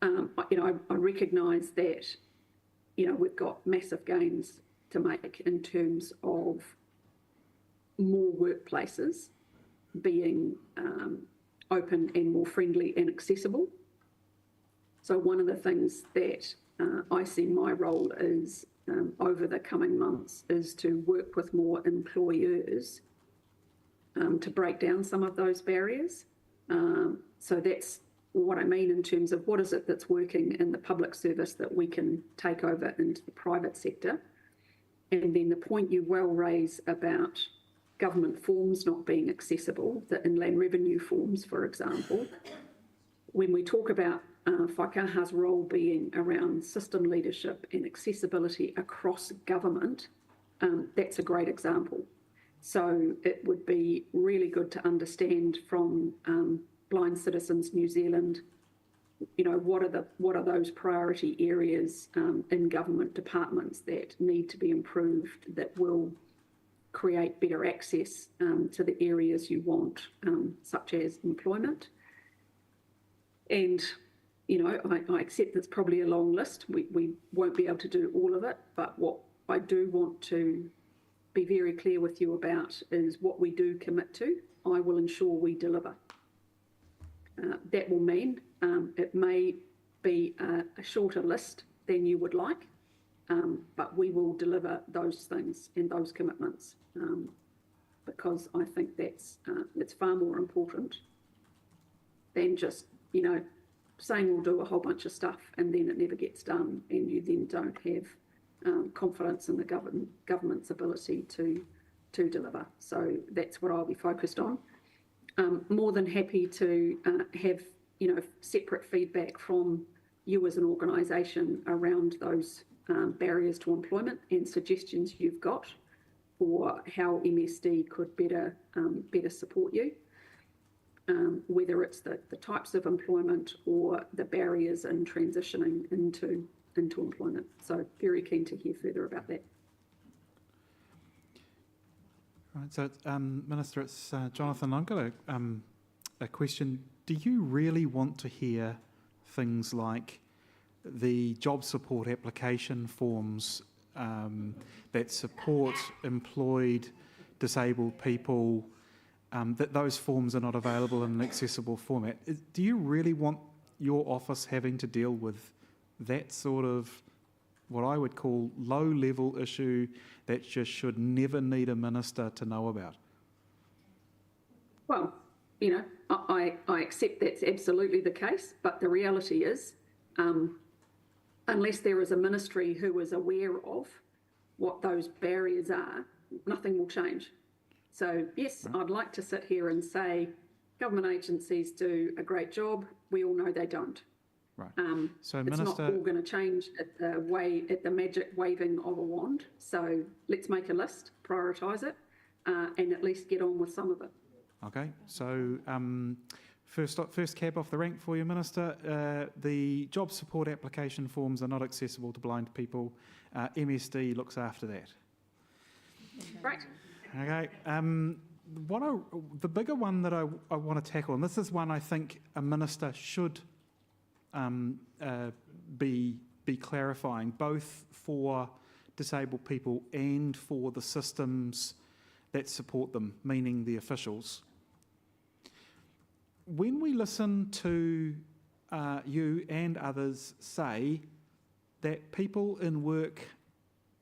I recognise that we've got massive gains to make in terms of more workplaces being open and more friendly and accessible. So one of the things that I see my role is over the coming months is to work with more employers to break down some of those barriers. So that's what I mean in terms of what is it that's working in the public service that we can take over into the private sector. And then the point you well raise about government forms not being accessible, the inland revenue forms, for example, when we talk about Whakaha's role being around system leadership and accessibility across government, that's a great example. So it would be really good to understand from Blind Citizens New Zealand, what are those priority areas in government departments that need to be improved, that will create better access to the areas you want, such as employment. And, I accept that's probably a long list. We won't be able to do all of it, but what I do want to be very clear with you about is what we do commit to, I will ensure we deliver. That will mean it may be a shorter list than you would like, but we will deliver those things and those commitments because I think that's far more important than just, saying we'll do a whole bunch of stuff and then it never gets done and you then don't have confidence in the government's ability to deliver. So that's what I'll be focused on. More than happy to have, separate feedback from you as an organisation around those barriers to employment and suggestions you've got for how MSD could better support you, whether it's the types of employment or the barriers in transitioning into employment. So very keen to hear further about that. Right, so Minister, it's Jonathan. I've got a question. Do you really want to hear things like the job support application forms that support employed disabled people, that those forms are not available in an accessible format? Do you really want your office having to deal with that sort of what I would call low-level issue that just should never need a minister to know about? Well, I accept that's absolutely the case, but the reality is, unless there is a ministry who is aware of what those barriers are, nothing will change. So yes, I'd like to sit here and say government agencies do a great job. We all know they don't. Right. So it's not all going to change at the magic waving of a wand. So let's make a list, prioritise it, and at least get on with some of it. Okay. So first cab off the rank for you, Minister. The job support application forms are not accessible to blind people. MSD looks after that. Right. Okay. the bigger one that I want to tackle, and this is one I think a minister should be clarifying, both for disabled people and for the systems that support them, meaning the officials. When we listen to you and others say that people in work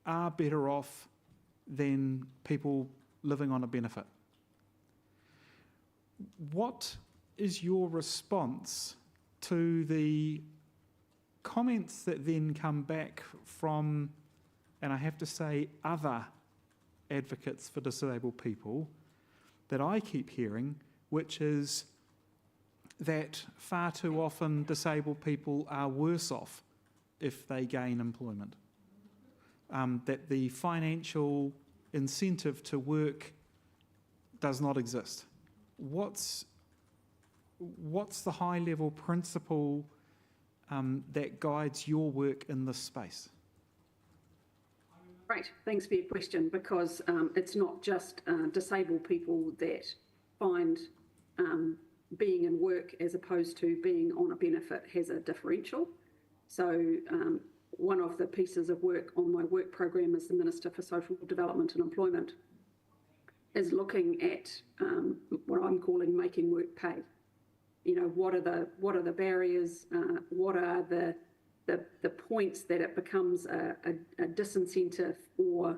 are better off than people living on a benefit, what is your response to the comments that then come back from, and I have to say, other advocates for disabled people that I keep hearing, which is that far too often disabled people are worse off if they gain employment? That the financial incentive to work does not exist. What's the high-level principle that guides your work in this space? Great, thanks for your question, because it's not just disabled people that find being in work as opposed to being on a benefit has a differential. So one of the pieces of work on my work program as the Minister for Social Development and Employment is looking at what I'm calling making work pay. You know, what are the barriers? What are the points that it becomes a disincentive or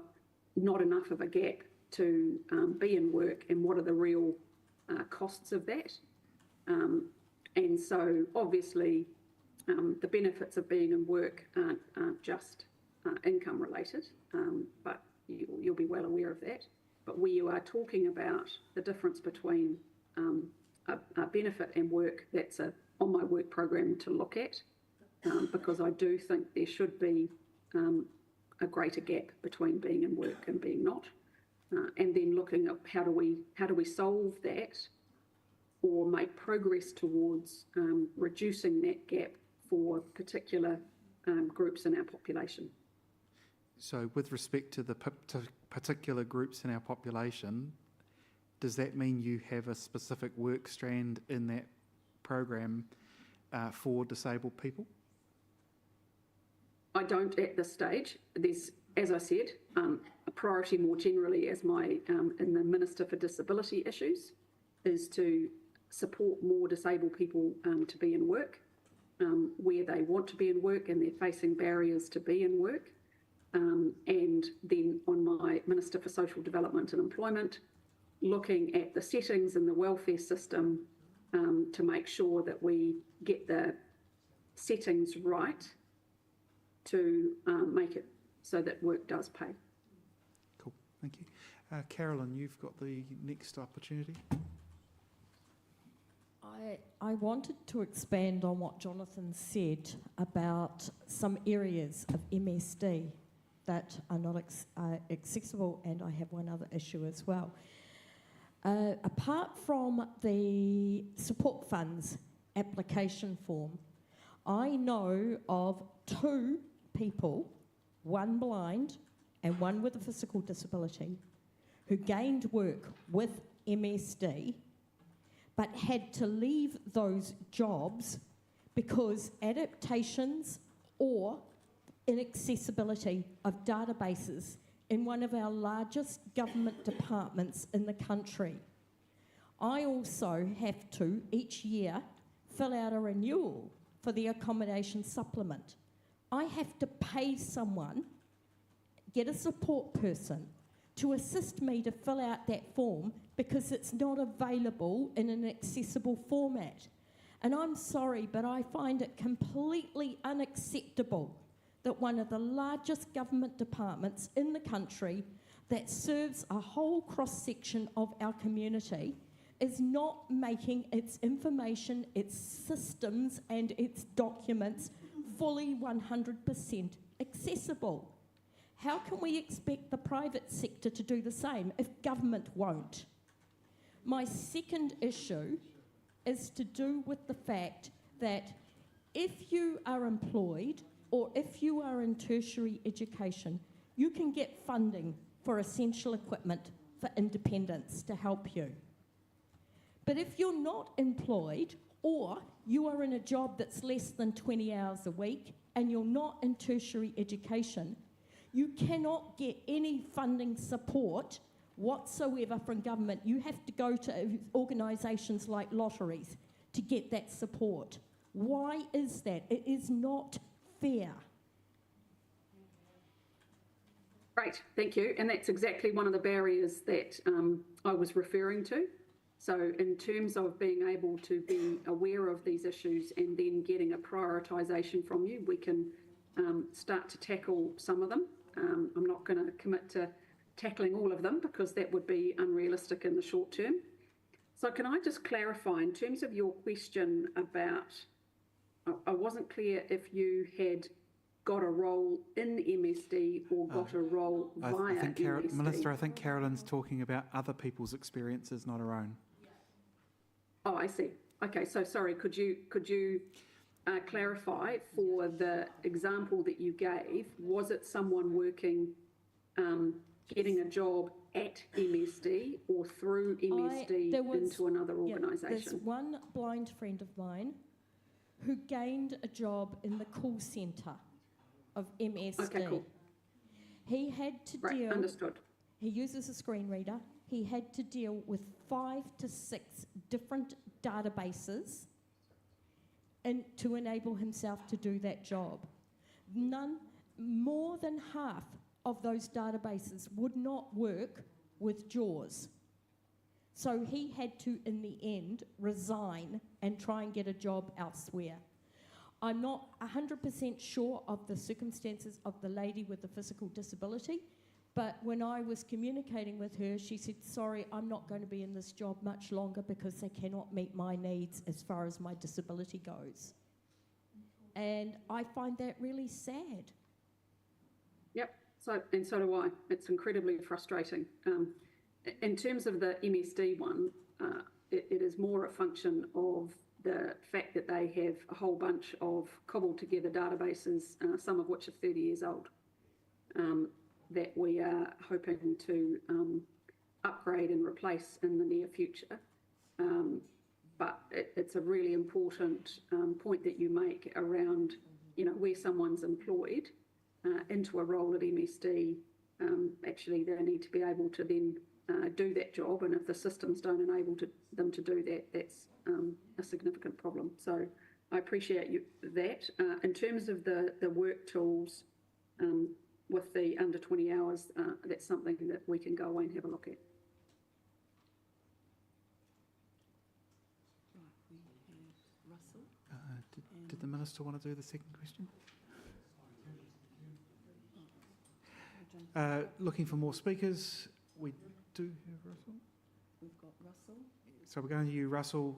not enough of a gap to be in work, and what are the real costs of that? And so obviously the benefits of being in work aren't just income related, but you'll be well aware of that. But where you are talking about the difference between a benefit and work, that's on my work program to look at, because I do think there should be a greater gap between being in work and being not, and then looking at how do we solve that or make progress towards reducing that gap for particular groups in our population. So with respect to the particular groups in our population, does that mean you have a specific work strand in that program for disabled people? I don't at this stage. There's, as I said, a priority more generally as in the Minister for Disability Issues is to support more disabled people to be in work where they want to be in work and they're facing barriers to be in work. And then on my Minister for Social Development and Employment, looking at the settings in the welfare system to make sure that we get the settings right to make it so that work does pay. Cool, thank you. Carolyn, you've got the next opportunity. I wanted to expand on what Jonathan said about some areas of MSD that are not accessible, and I have one other issue as well. Apart from the support funds application form, I know of 2 people, one blind and one with a physical disability, who gained work with MSD but had to leave those jobs because adaptations or inaccessibility of databases in one of our largest government departments in the country. I also have to, each year, fill out a renewal for the accommodation supplement. I have to pay someone, get a support person, to assist me to fill out that form because it's not available in an accessible format. And I'm sorry, but I find it completely unacceptable that one of the largest government departments in the country that serves a whole cross-section of our community is not making its information, its systems and its documents fully 100% accessible. How can we expect the private sector to do the same if government won't? My second issue is to do with the fact that if you are employed or if you are in tertiary education, you can get funding for essential equipment for independence to help you. But if you're not employed, or you are in a job that's less than 20 hours a week and you're not in tertiary education, you cannot get any funding support whatsoever from government. You have to go to organisations like lotteries to get that support. Why is that? It is not fair. Great, thank you. And that's exactly one of the barriers that I was referring to. So in terms of being able to be aware of these issues and then getting a prioritisation from you, we can start to tackle some of them. I'm not going to commit to tackling all of them because that would be unrealistic in the short term. So can I just clarify in terms of your question about, I wasn't clear if you had got a role in MSD or got a role via MSD. Minister, I think Carolyn's talking about other people's experiences, not her own. Oh, I see. Okay, so sorry, could you clarify for the example that you gave, was it someone working, getting a job at MSD or through MSD into another organisation? There's one blind friend of mine who gained a job in the call centre of MSD. Okay, cool. He had to deal... Understood. He uses a screen reader. He had to deal with 5 to 6 different databases to enable himself to do that job. More than half of those databases would not work with JAWS. So he had to, in the end, resign and try and get a job elsewhere. I'm not 100% sure of the circumstances of the lady with the physical disability, but when I was communicating with her, she said, sorry, I'm not going to be in this job much longer because they cannot meet my needs as far as my disability goes. And I find that really sad. Yep, so do I. It's incredibly frustrating. In terms of the MSD one, it is more a function of the fact that they have a whole bunch of cobbled together databases, some of which are 30 years old, that we are hoping to upgrade and replace in the near future. But it's a really important point that you make around, where someone's employed into a role at MSD, actually they need to be able to then do that job, and if the systems don't enable them to do that, that's a significant problem. So I appreciate that. In terms of the work tools with the under 20 hours, that's something that we can go away and have a look at. Did the Minister want to do the second question? Looking for more speakers. We do have Russell. We've got Russell. So we're going to you, Russell.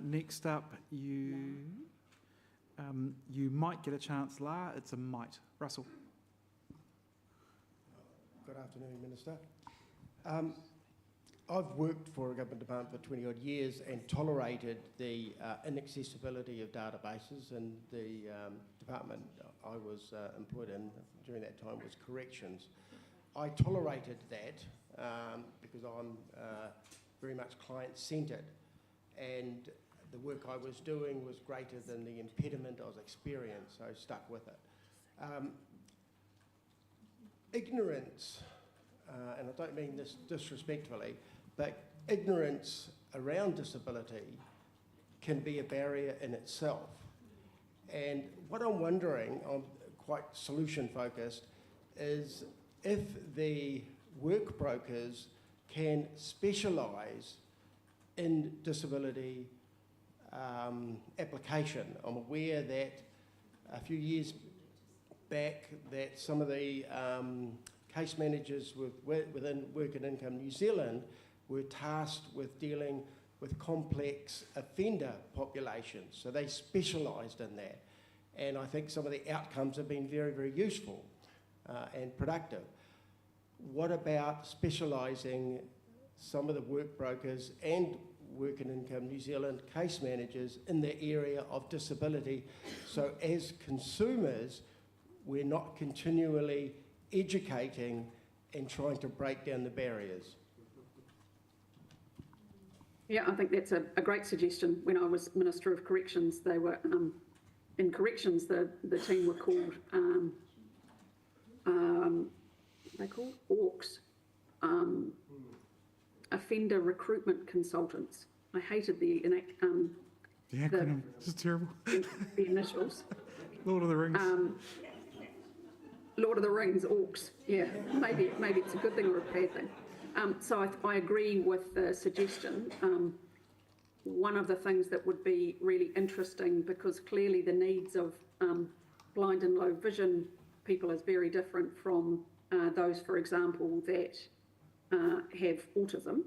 Next up, you might get a chance, La. It's a might. Russell. Good afternoon, Minister. I've worked for a government department for 20 odd years and tolerated the inaccessibility of databases, and the department I was employed in during that time was corrections. I tolerated that because I'm very much client-centred, and the work I was doing was greater than the impediment I was experiencing, so I stuck with it. Ignorance, and I don't mean this disrespectfully, but ignorance around disability can be a barrier in itself. And what I'm wondering, I'm quite solution-focused, is if the work brokers can specialise in disability application. I'm aware that a few years back that some of the case managers within Work and Income New Zealand were tasked with dealing with complex offender populations. So they specialised in that. And I think some of the outcomes have been very, very useful and productive. What about specialising some of the work brokers and Work and Income New Zealand case managers in the area of disability, so as consumers we're not continually educating and trying to break down the barriers? Yeah, I think that's a great suggestion. When I was Minister of Corrections, they were, in corrections, the team were called, they called ORCs, Offender Recruitment Consultants. I hated the acronym. This is terrible. The initials. Lord of the Rings. Lord of the Rings, orcs. Yeah, maybe it's a good thing or a bad thing. So I agree with the suggestion. One of the things that would be really interesting, because clearly the needs of blind and low vision people is very different from those, for example, that have autism.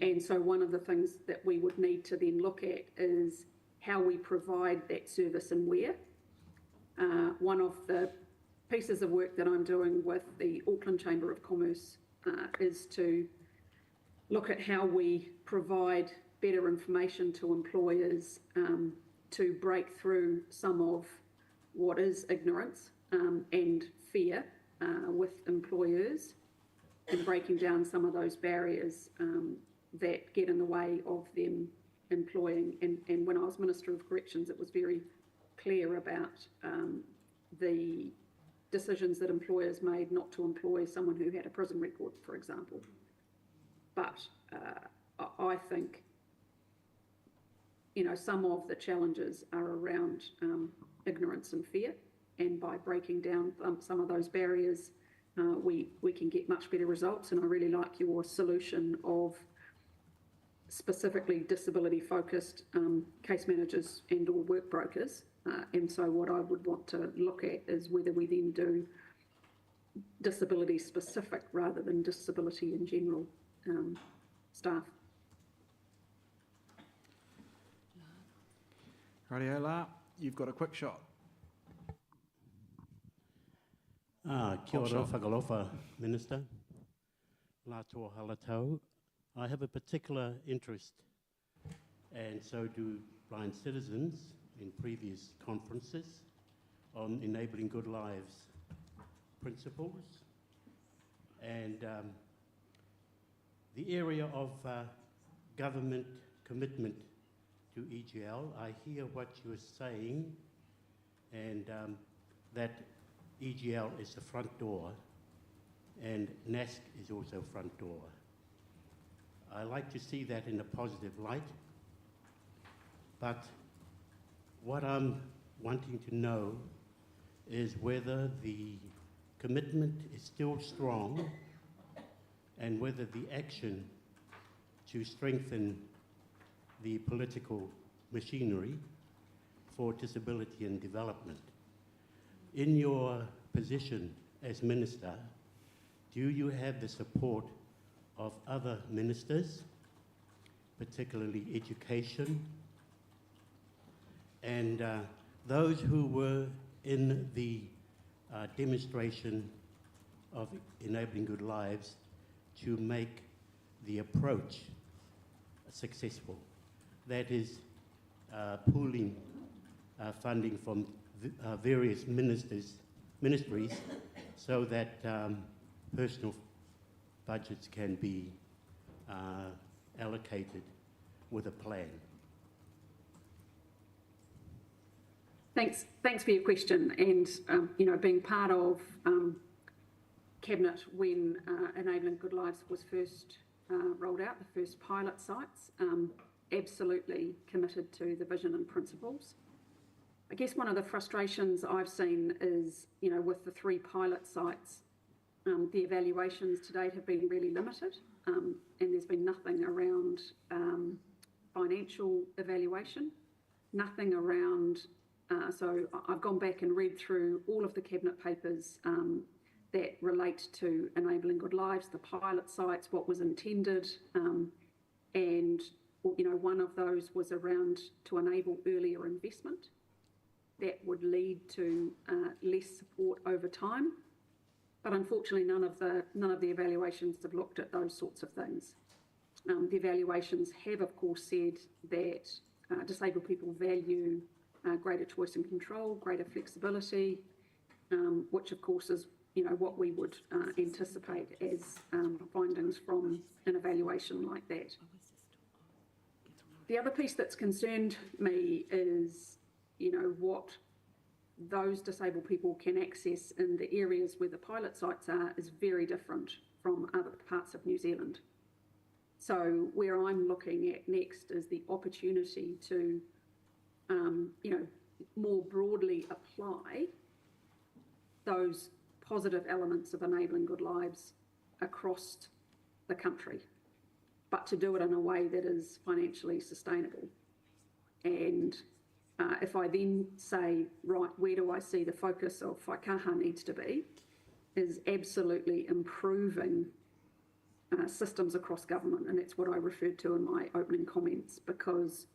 And so one of the things that we would need to then look at is how we provide that service and where. One of the pieces of work that I'm doing with the Auckland Chamber of Commerce is to look at how we provide better information to employers to break through some of what is ignorance and fear with employers, and breaking down some of those barriers that get in the way of them employing. And when I was Minister of Corrections, it was very clear about the decisions that employers made not to employ someone who had a prison record, for example. But I think, you know, some of the challenges are around ignorance and fear, and by breaking down some of those barriers, we can get much better results. And I really like your solution of specifically disability-focused case managers and or work brokers. And so what I would want to look at is whether we then do disability-specific rather than disability in general staff. Rightio, La, you've got a quick shot. Kia ora, whakalofa, Minister. La toa halatau. I have a particular interest, and so do blind citizens in previous conferences, on enabling good lives principles. And the area of government commitment to EGL, I hear what you're saying, and that EGL is the front door, and NASC is also front door. I like to see that in a positive light, but what I'm wanting to know is whether the commitment is still strong and whether the action to strengthen the political machinery for disability and development. In your position as Minister, do you have the support of other ministers, particularly education, and those who were in the demonstration of enabling good lives to make the approach successful? That is pooling funding from various ministries so that personal budgets can be allocated with a plan. Thanks for your question. And you know, being part of Cabinet when Enabling Good Lives was first rolled out, the first pilot sites, absolutely committed to the vision and principles. I guess one of the frustrations I've seen is, you know, with the 3 pilot sites, the evaluations to date have been really limited, and there's been nothing around financial evaluation, nothing around, so I've gone back and read through all of the Cabinet papers that relate to Enabling Good Lives, the pilot sites, what was intended, and you know, one of those was around to enable earlier investment that would lead to less support over time. But unfortunately, none of the evaluations have looked at those sorts of things. The evaluations have, of course, said that disabled people value greater choice and control, greater flexibility, which, of course, is, you know, what we would anticipate as findings from an evaluation like that. The other piece that's concerned me is, what those disabled people can access in the areas where the pilot sites are is very different from other parts of New Zealand. So where I'm looking at next is the opportunity to, more broadly apply those positive elements of enabling good lives across the country, but to do it in a way that is financially sustainable. And if I then say, right, where do I see the focus of whaikaha needs to be, is absolutely improving systems across government, and that's what I referred to in my opening comments, because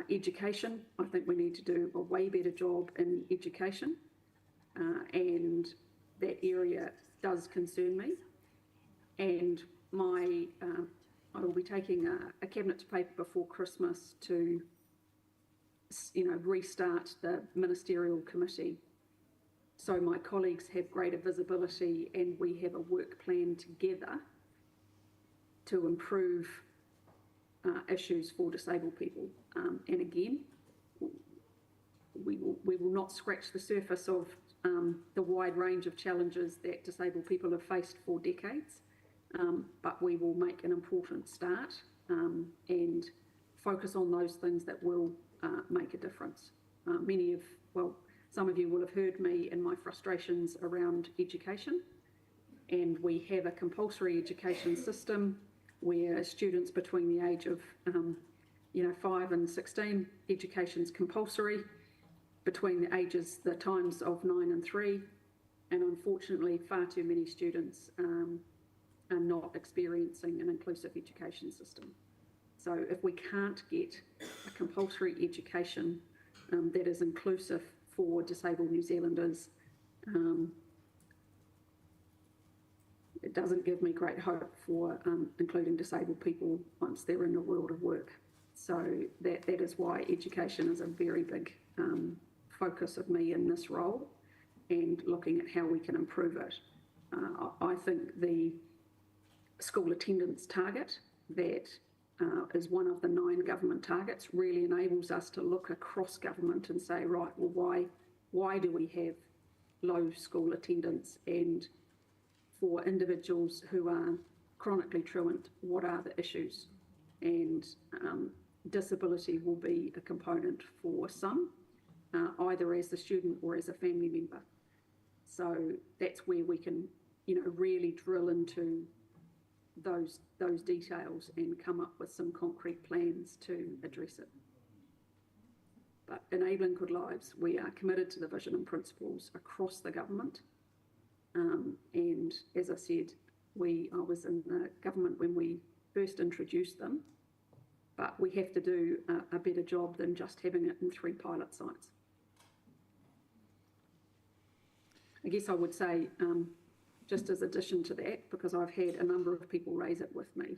education, I think we need to do a way better job in education, and that area does concern me. And I will be taking a cabinet paper before Christmas to, restart the ministerial committee, so my colleagues have greater visibility and we have a work plan together to improve issues for disabled people. And again, we will not scratch the surface of the wide range of challenges that disabled people have faced for decades, but we will make an important start and focus on those things that will make a difference. Some of you will have heard me in my frustrations around education, and we have a compulsory education system where students between the age of 5 and 16, education's compulsory. Between the times of 9 and 3, and unfortunately far too many students are not experiencing an inclusive education system. So if we can't get a compulsory education that is inclusive for disabled New Zealanders, it doesn't give me great hope for including disabled people once they're in the world of work. So that is why education is a very big focus of me in this role, and looking at how we can improve it. I think the school attendance target that is one of the 9 government targets really enables us to look across government and say, right, well, why do we have low school attendance? And for individuals who are chronically truant, what are the issues? And disability will be a component for some, either as a student or as a family member. So that's where we can, really drill into those details and come up with some concrete plans to address it. But enabling good lives, we are committed to the vision and principles across the government. And as I said, I was in the government when we first introduced them, but we have to do a better job than just having it in 3 pilot sites. I guess I would say, just as addition to that, because I've had a number of people raise it with me,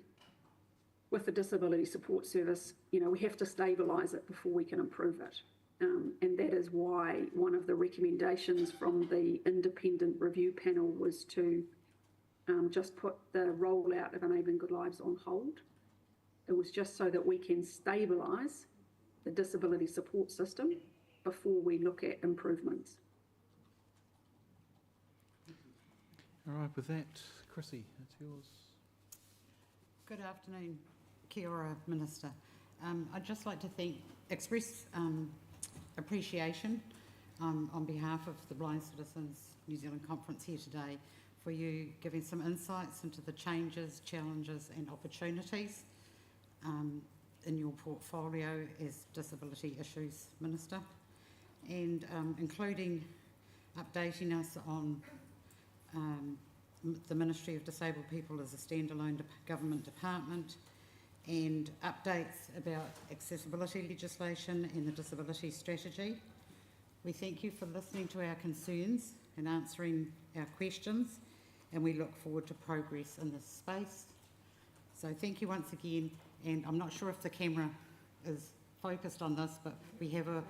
with the Disability Support Service, we have to stabilise it before we can improve it. And that is why one of the recommendations from the independent review panel was to just put the rollout of Enabling Good Lives on hold. It was just so that we can stabilise the disability support system before we look at improvements. All right, with that, Chrissy, it's yours. Good afternoon, Kia ora, Minister. I'd just like to express appreciation on behalf of the Blind Citizens New Zealand Conference here today for you giving some insights into the changes, challenges and opportunities in your portfolio as Disability Issues Minister, and including updating us on the Ministry of Disabled People as a standalone government department, and updates about accessibility legislation and the disability strategy. We thank you for listening to our concerns and answering our questions, and we look forward to progress in this space. So thank you once again, and I'm not sure if the camera is focused on this, but we have a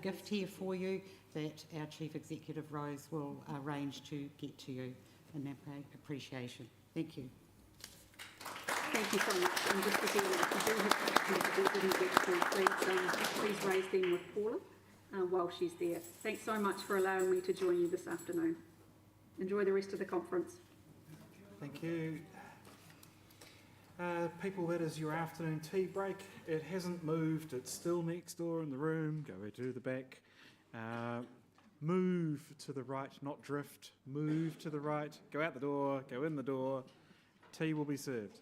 gift here for you that our Chief Executive Rose will arrange to get to you in appreciation. Thank you. Thank you so much. And just to say that if you do have questions, while she's there. Thanks so much for allowing me to join you this afternoon. Enjoy the rest of the conference. Thank you. People, that is your afternoon tea break. It hasn't moved. It's still next door in the room. Go to the back. Move to the right, not drift. Move to the right. Go out the door. Go in the door. Tea will be served.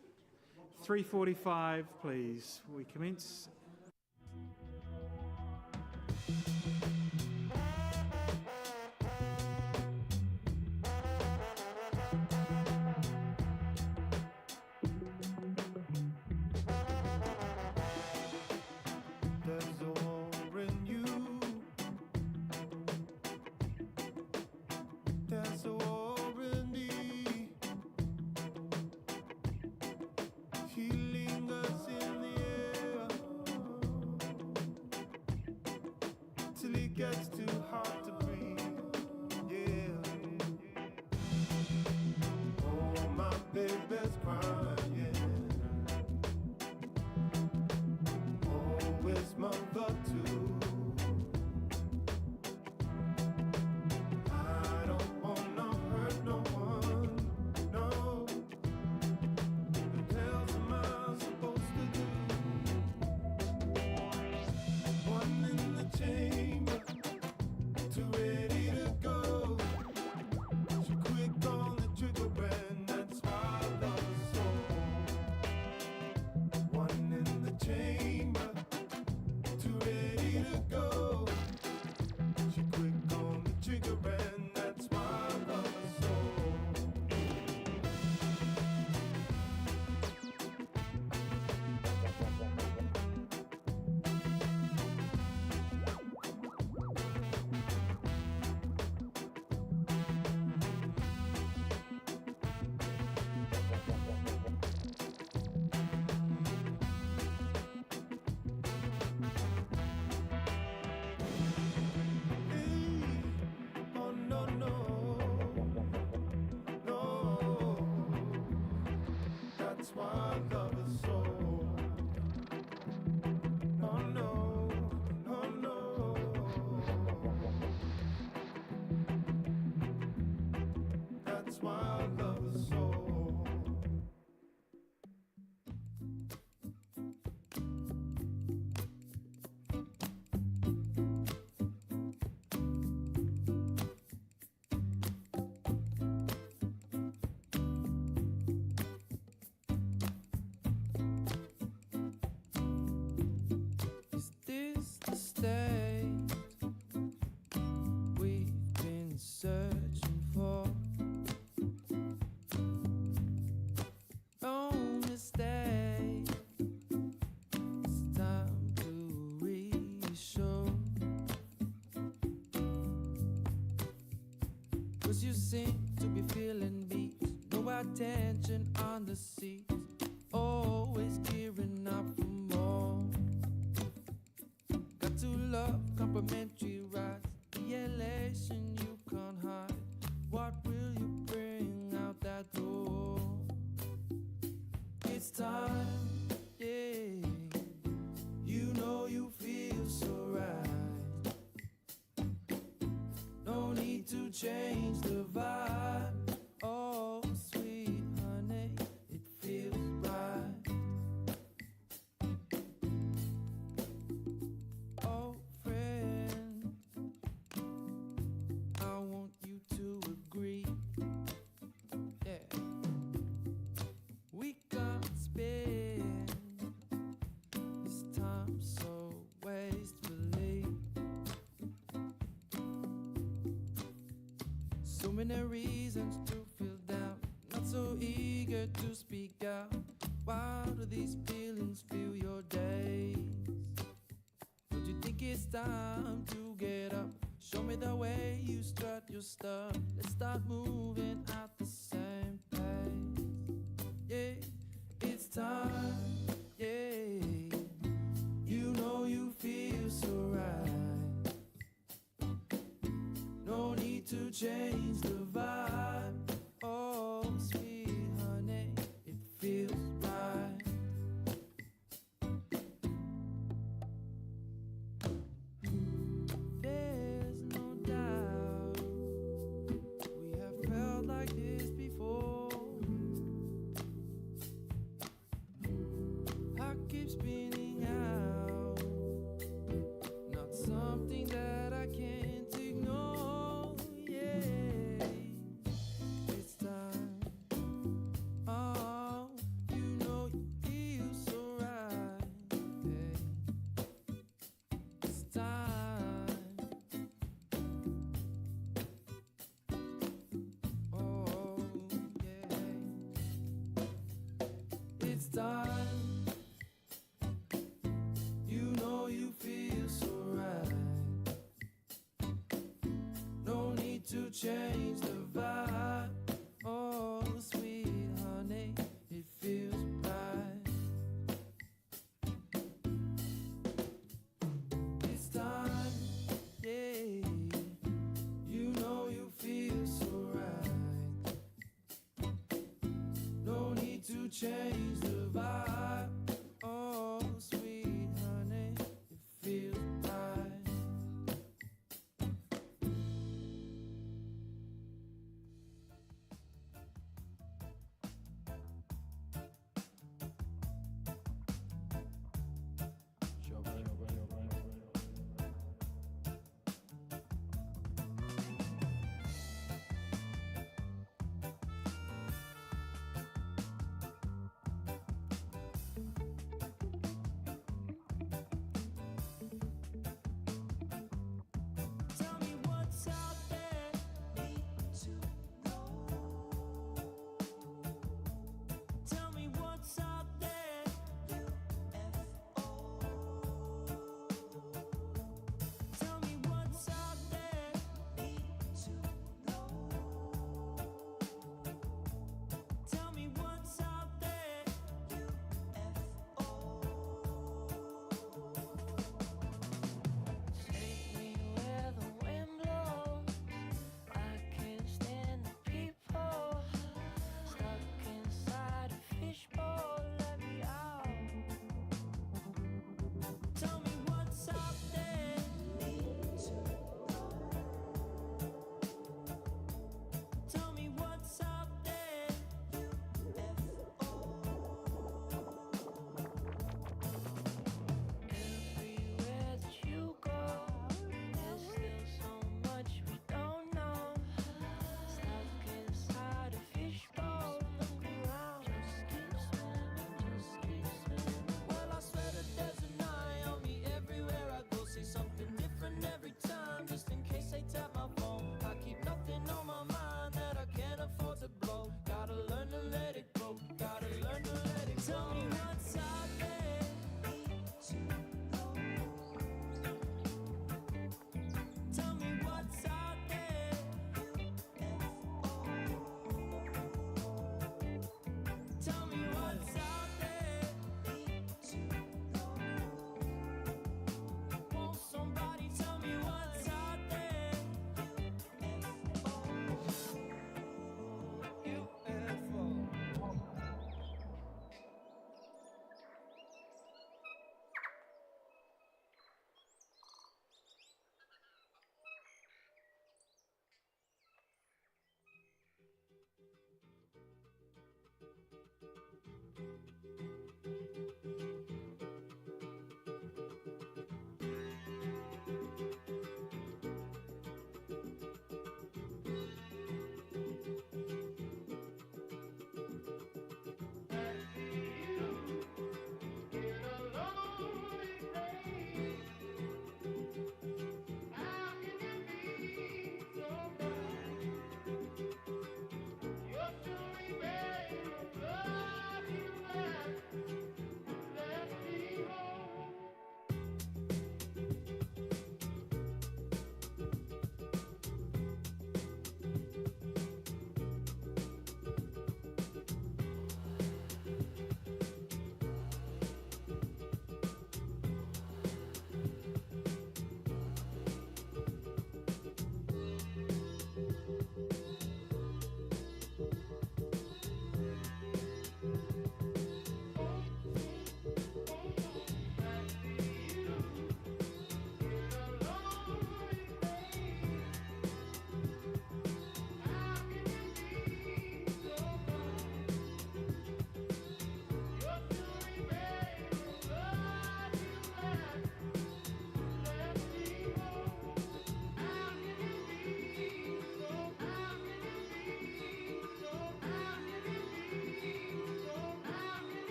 3:45, please. We commence. There's a war in you. There's a war in me. Healing us in the air. Till it gets too hard to breathe. Yeah. Oh, my baby's crying. Always mother too. I don't wanna hurt no one, no. What else am I supposed to do? One in the chamber, too ready to go. She quick on the trigger and that's why I love her so. One in the chamber. Too ready to go. She quick on the trigger and that's why I love her so. Oh no, no, no. That's why I love her so. Oh no, oh no. That's why I love her so. Is this the state we've been searching for? On this day, it's time to reassure. 'Cause you seem to be feeling beat, no attention on the seat, always gearing up for more. Got to love, complimentary rides, the elation you can't hide. What will you bring out that door? It's time, yeah. You know you feel so right. No need to change the vibe. Oh, sweet honey, it feels right. Oh, friend, I want you to agree. Yeah, we can't spend this time so wastefully. So many reasons to feel down, not so eager to speak out. Why do these feelings fill your days? Don't you think it's time to get up? Show me the way you strut your stuff. Let's start moving at the same pace. Yeah, it's time. Yeah, you know you feel so right. No need to change the vibe. Oh, sweet honey, it feels right. Yeah. keep spinning out. Not something that I can't ignore. Yeah, it's time. Oh, you know you feel so right. Yeah, it's time. Oh, yeah. It's time. You know you feel so right. No need to change the vibe. Oh, sweet honey, it feels right. It's time, yeah. You know you feel so right. No need to change the vibe. Oh, sweet honey, it feels right.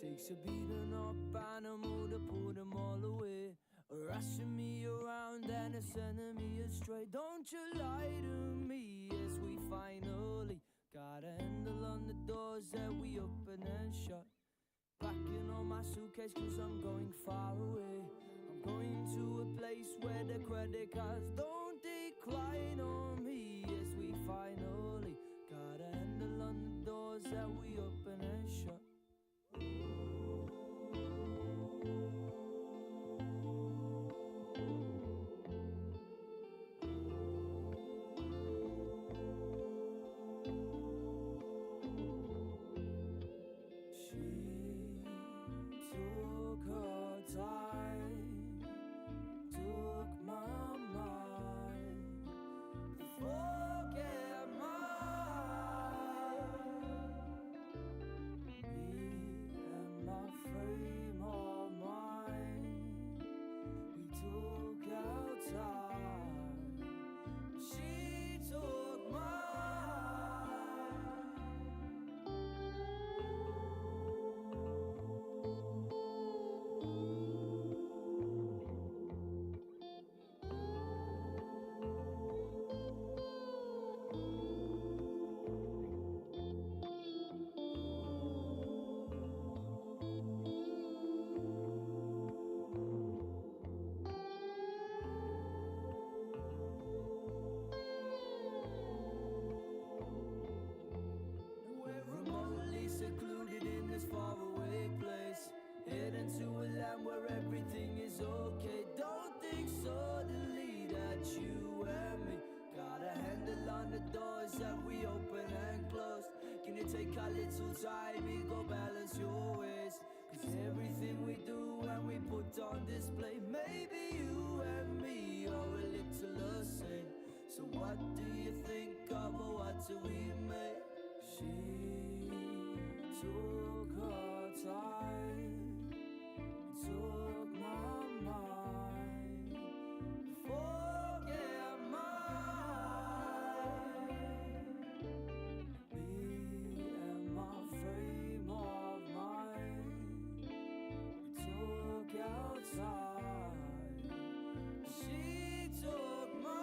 takes a beating up animal to pull them all away. Rushing me around and it's sending me astray. Don't you lie to me as we finally got a handle on the doors that we open and shut. Packing on my suitcase cause I'm going far away. I'm going to a place where the credit cards don't decline on me as we finally got a handle on the doors that we open and shut. She took her time, took my mind, to forget mine. Me and my frame of mind, we took our time. She took mine. We're remotely secluded in this faraway place, heading to a land where everything is okay. Don't think suddenly that you and me got a handle on the doors that we open and close. Can you take a little time, we go balance your ways? Cause everything we do and we put on display, maybe you and me are a little the same. So what do you think of, or what do we make? She took her time, took my mind, forget mine. Me and my frame of mind, we took our time. She took mine.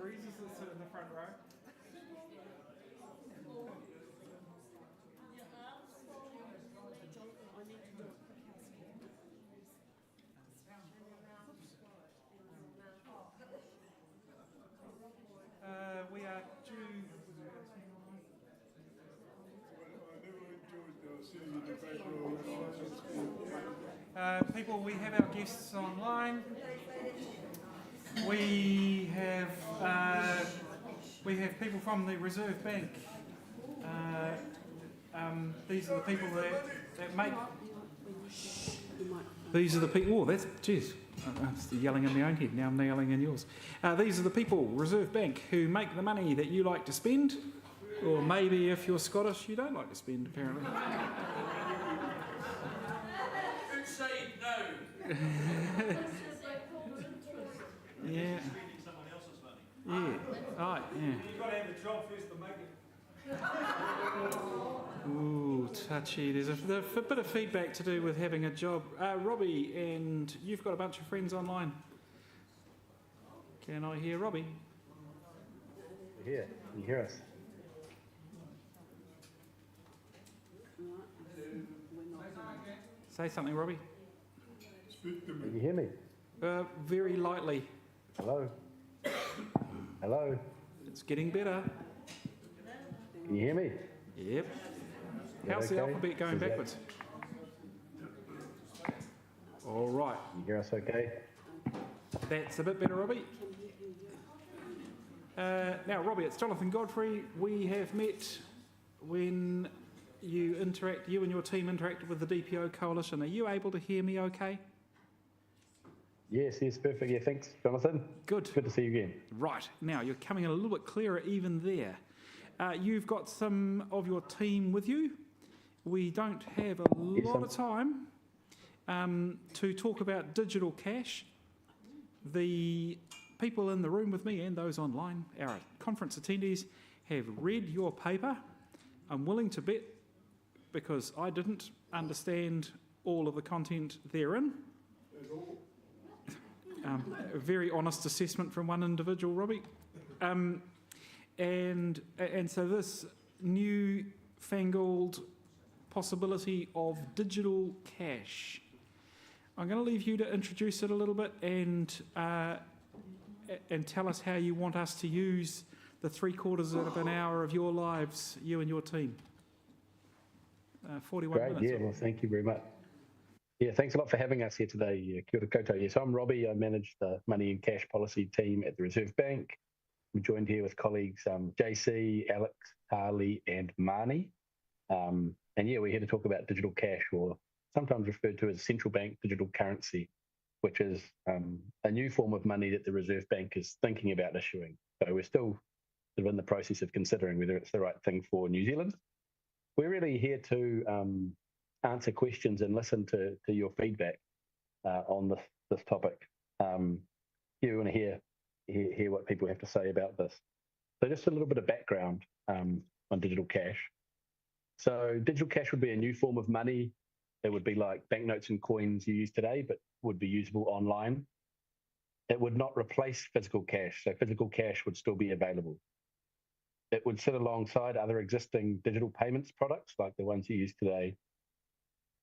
Breezes will sit in the front row. We are due. People, we have our guests online. We have people from the Reserve Bank. These are the people that make. These are the people. Oh, that's geez. I'm yelling in my own head. Now I'm yelling in yours. These are the people, Reserve Bank, who make the money that you like to spend, or maybe if you're Scottish, you don't like to spend. Apparently. Say no. Yeah. Yeah. Right. Yeah. You've got to have the job first to make it. Ooh, touchy. There's a bit of feedback to do with having a job. Robbie, and you've got a bunch of friends online. Can I hear Robbie? We're here. Can you hear us? Say something, Robbie. Can you hear me? Very lightly. Hello? Hello? It's getting better. Can you hear me? Yep. that How's the okay? alphabet going Is that- backwards? All right. Can you hear us okay? That's a bit better, Robbie. Now, Robbie, it's Jonathan Godfrey. We have met when you and your team interacted with the DPO Coalition. Are you able to hear me okay? Yes, perfect. Yeah, thanks, Jonathan. Good. Good to see you again. Right. Now, you're coming in a little bit clearer even there. You've got some of your team with you. We don't have a lot of time to talk about digital cash. The people in the room with me and those online, our conference attendees, have read your paper. I'm willing to bet, because I didn't understand all of the content therein. A very honest assessment from one individual, Robbie. And so this new fangled possibility of digital cash, I'm going to leave you to introduce it a little bit and tell us how you want us to use the 3/4 of an hour of your lives, you and your team. 41 Great, minutes. yeah, well, thank you very much. Yeah, thanks a lot for having us here today. Kia ora koutou. Yes, I'm Robbie. I manage the money and cash policy team at the Reserve Bank. I'm joined here with colleagues JC, Alex, Harley, and Marnie. And yeah, we're here to talk about digital cash, or sometimes referred to as central bank digital currency, which is a new form of money that the Reserve Bank is thinking about issuing. So we're still sort of in the process of considering whether it's the right thing for New Zealand. We're really here to answer questions and listen to your feedback on this topic. You want to hear what people have to say about this. So just a little bit of background on digital cash. So digital cash would be a new form of money. It would be like banknotes and coins you use today, but would be usable online. It would not replace physical cash, so physical cash would still be available. It would sit alongside other existing digital payments products like the ones you use today.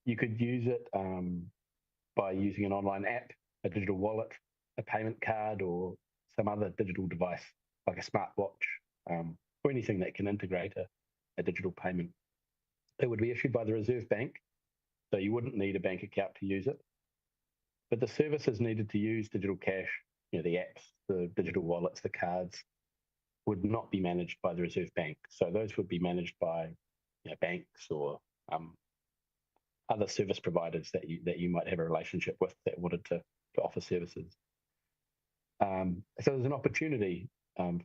You could use it by using an online app, a digital wallet, a payment card, or some other digital device like a smartwatch, or anything that can integrate a digital payment. It would be issued by the Reserve Bank, so you wouldn't need a bank account to use it. But the services needed to use digital cash, the apps, the digital wallets, the cards, would not be managed by the Reserve Bank. So those would be managed by banks or other service providers that you might have a relationship with that wanted to offer services. So there's an opportunity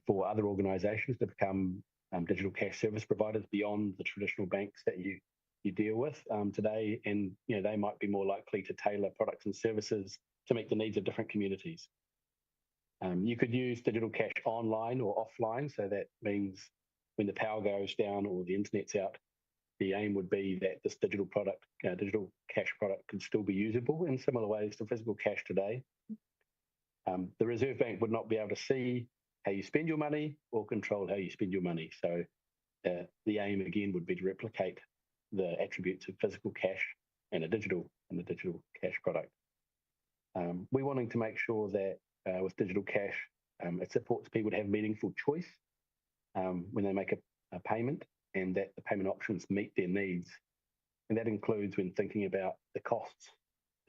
for other organisations to become digital cash service providers beyond the traditional banks that you deal with today, and they might be more likely to tailor products and services to meet the needs of different communities. You could use digital cash online or offline, so that means when the power goes down or the internet's out, the aim would be that this digital cash product could still be usable in similar ways to physical cash today. The Reserve Bank would not be able to see how you spend your money or control how you spend your money. So the aim again would be to replicate the attributes of physical cash and a digital cash product. We're wanting to make sure that with digital cash, it supports people to have meaningful choice when they make a payment, and that the payment options meet their needs. And that includes when thinking about the costs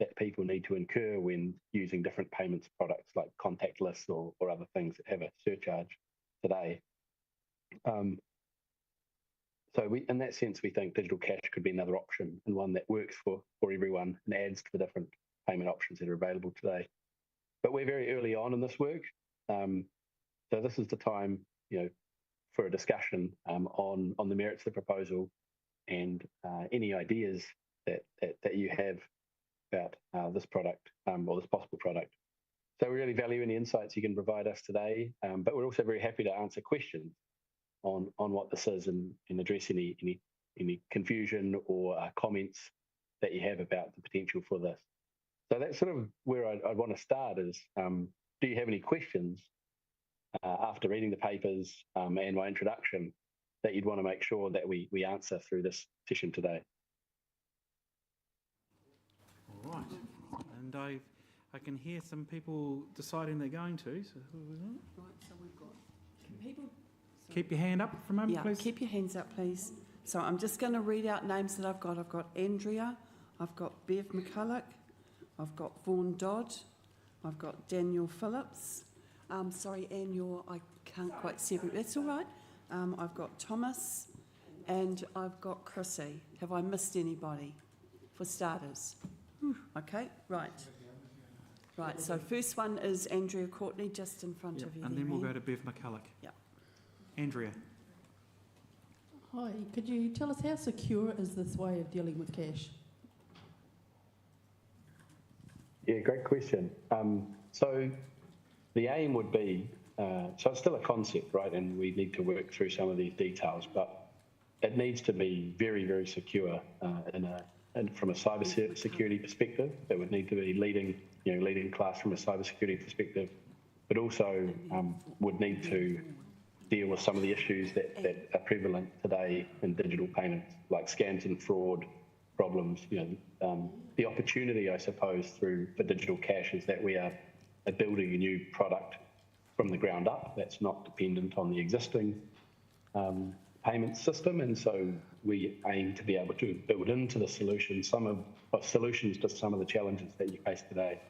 that people need to incur when using different payments products like contactless or other things that have a surcharge today. So in that sense, we think digital cash could be another option and one that works for everyone and adds to the different payment options that are available today. But we're very early on in this work. So this is the time, for a discussion on the merits of the proposal and any ideas that you have about this product or this possible product. So we really value any insights you can provide us today, but we're also very happy to answer questions on what this is and address any confusion or comments that you have about the potential for this. So that's sort of where I'd want to start is, do you have any questions after reading the papers and my introduction that you'd want to make sure that we answer through this session today? All right. And I can hear some people deciding they're going to. So who are we on? Right, so we've got people. Keep your hand up for a moment, please. Keep your hands up, please. So I'm just going to read out names that I've got. I've got Andrea, I've got Bev McCulloch, I've got Vaughan Dodd, I've got Daniel Phillips. Sorry, Anne, I can't quite see everything. That's all right. I've got Thomas and I've got Chrissy. Have I missed anybody for starters? Okay, right. Right, so first one is Andrea Courtney, just in front of you. And then we'll go to Bev McCulloch. Yeah. Andrea. Hi, could you tell us how secure is this way of dealing with cash? Yeah, great question. So the aim would be, so it's still a concept, right? And we need to work through some of these details, but it needs to be very, very secure and from a cyber security perspective. It would need to be leading class from a cyber security perspective, but also would need to deal with some of the issues that are prevalent today in digital payments, like scams and fraud problems. The opportunity, I suppose, for digital cash is that we are building a new product from the ground up that's not dependent on the existing payment system, and so we aim to be able to build into the solution solutions to some of the challenges that you face today.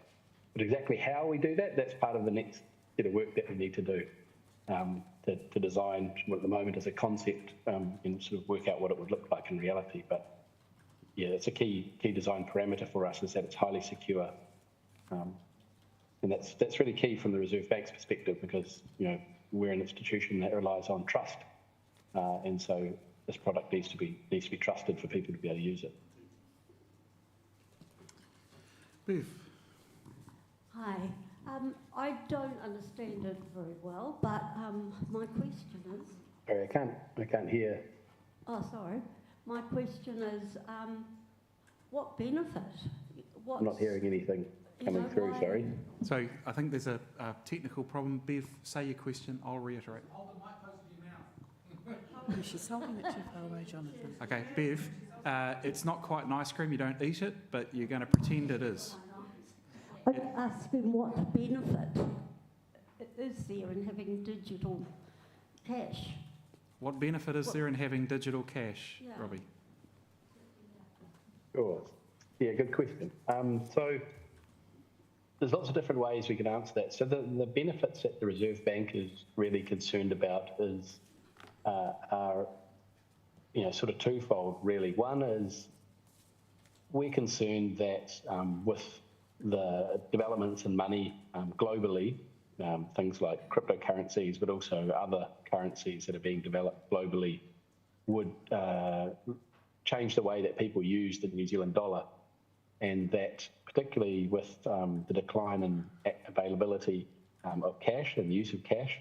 But exactly how we do that, that's part of the next bit of work that we need to do to design what at the moment is a concept and sort of work out what it would look like in reality. But yeah, it's a key design parameter for us is that it's highly secure. And that's really key from the Reserve Bank's perspective because, we're an institution that relies on trust. And so this product needs to be trusted for people to be able to use it. Bev. Hi. I don't understand it very well, but my question is... Sorry, I can't hear. Oh, sorry. My question is, what benefit? I'm not hearing anything coming through, sorry. So I think there's a technical problem. Bev, say your question, I'll reiterate. Oh, she's holding it too far away, Jonathan. Okay, Bev, it's not quite an ice cream, you don't eat it, but you're going to pretend it is. I'm asking what benefit is there in having digital cash? What benefit is there in having digital cash, Yeah. Robbie? Sure. Yeah, good question. So there's lots of different ways we can answer that. So the benefits that the Reserve Bank is really concerned about are sort of twofold, really. One is we're concerned that with the developments in money globally, things like cryptocurrencies, but also other currencies that are being developed globally, would change the way that people use the New Zealand dollar. And that, particularly with the decline in availability of cash and the use of cash,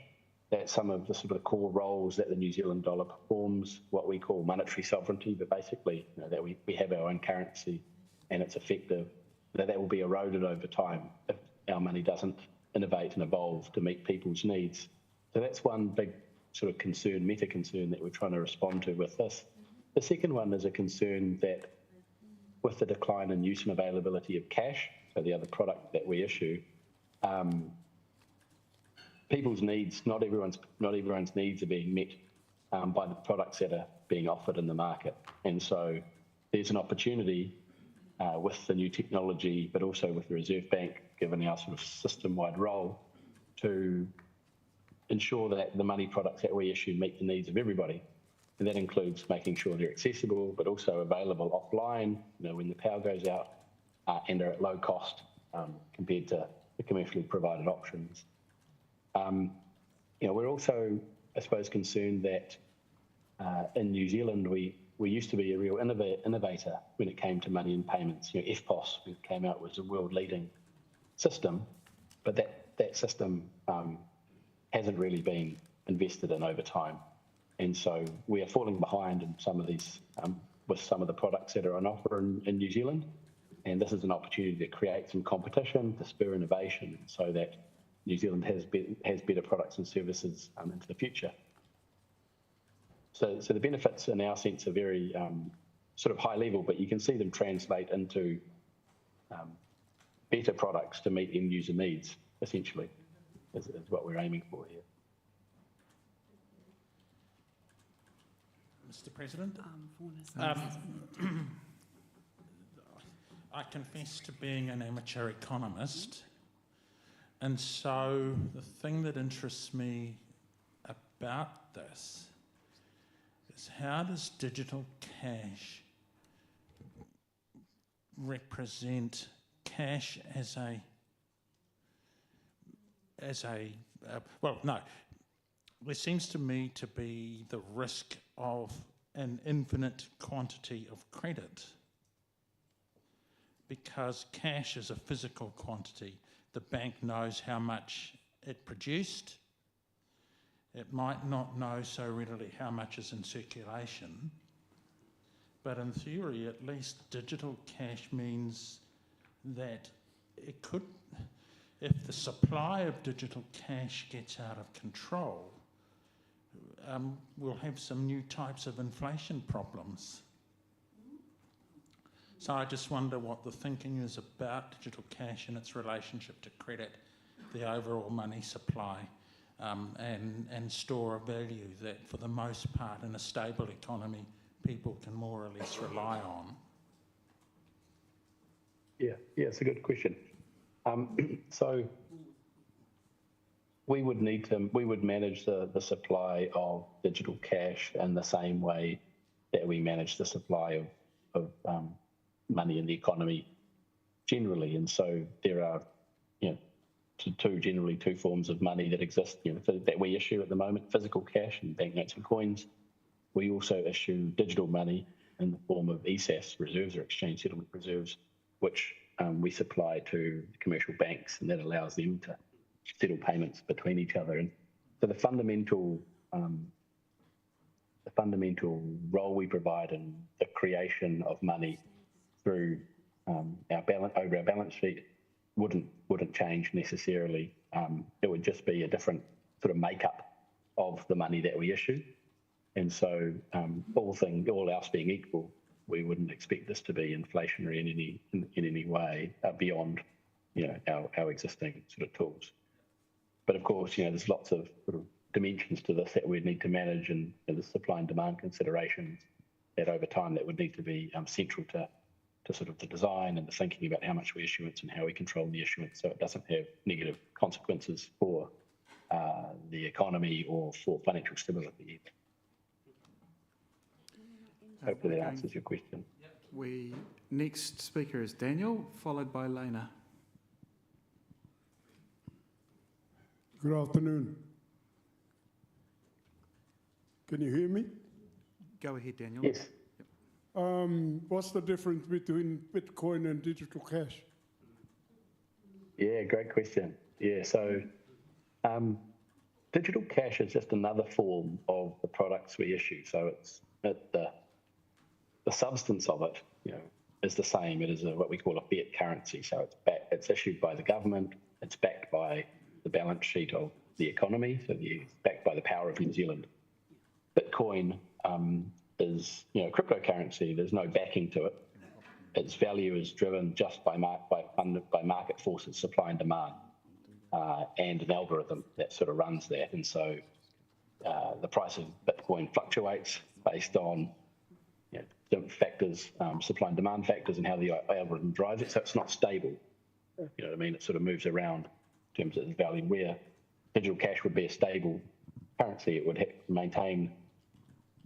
that some of the sort of core roles that the New Zealand dollar performs, what we call monetary sovereignty, but basically that we have our own currency and it's effective, that will be eroded over time if our money doesn't innovate and evolve to meet people's needs. So that's one big sort of concern, meta concern that we're trying to respond to with this. The second one is a concern that with the decline in use and availability of cash, so the other product that we issue, people's needs, not everyone's needs are being met by the products that are being offered in the market. And so there's an opportunity with the new technology, but also with the Reserve Bank, given our sort of system-wide role, to ensure that the money products that we issue meet the needs of everybody. And that includes making sure they're accessible, but also available offline, when the power goes out, and are at low cost compared to the commercially provided options. We're also, I suppose, concerned that in New Zealand, we used to be a real innovator when it came to money and payments. EFTPOS, when it came out, was a world-leading system, but that system hasn't really been invested in over time. And so we are falling behind in some of these, with some of the products that are on offer in New Zealand. And this is an opportunity to create some competition, to spur innovation, so that New Zealand has better products and services into the future. So the benefits in our sense are very sort of high level, but you can see them translate into better products to meet end user needs, essentially, is what we're aiming for here. Mr. President, I confess to being an amateur economist, and so the thing that interests me about this is how does digital cash represent cash as well, no. There seems to me to be the risk of an infinite quantity of credit, because cash is a physical quantity. The bank knows how much it produced. It might not know so readily how much is in circulation, but in theory, at least digital cash means that it could, if the supply of digital cash gets out of control, we'll have some new types of inflation problems. So I just wonder what the thinking is about digital cash and its relationship to credit, the overall money supply, and store of value that, for the most part, in a stable economy, people can more or less rely on. Yeah, it's a good question. So we would manage the supply of digital cash in the same way that we manage the supply of money in the economy generally. And so there are, generally two forms of money that exist, that we issue at the moment: physical cash and banknotes and coins. We also issue digital money in the form of ESAS reserves, or exchange settlement reserves, which we supply to commercial banks, and that allows them to settle payments between each other. And so the fundamental role we provide in the creation of money through our balance sheet wouldn't change necessarily. It would just be a different sort of makeup of the money that we issue. And so all else being equal, we wouldn't expect this to be inflationary in any way beyond our existing sort of tools. But of course, there's lots of sort of dimensions to this that we'd need to manage, and the supply and demand considerations that over time that would need to be central to sort of the design and the thinking about how much we issuance and how we control the issuance, so it doesn't have negative consequences for the economy or for financial stability either. Hopefully that answers your question. Next speaker is Daniel, followed by Lena. Good afternoon. Can you hear me? Go ahead, Daniel. Yes. What's the difference between Bitcoin and digital cash? Yeah, great question. Yeah, so digital cash is just another form of the products we issue. So the substance of it, is the same. It is what we call a fiat currency. So it's issued by the government. It's backed by the balance sheet of the economy, so backed by the power of New Zealand. Bitcoin is, cryptocurrency. There's no backing to it. Its value is driven just by market forces, supply and demand, and an algorithm that sort of runs that. And so the price of Bitcoin fluctuates based on different factors, supply and demand factors, and how the algorithm drives it. So it's not stable. You know what I mean? It sort of moves around in terms of its value. Where digital cash would be a stable currency, it would maintain.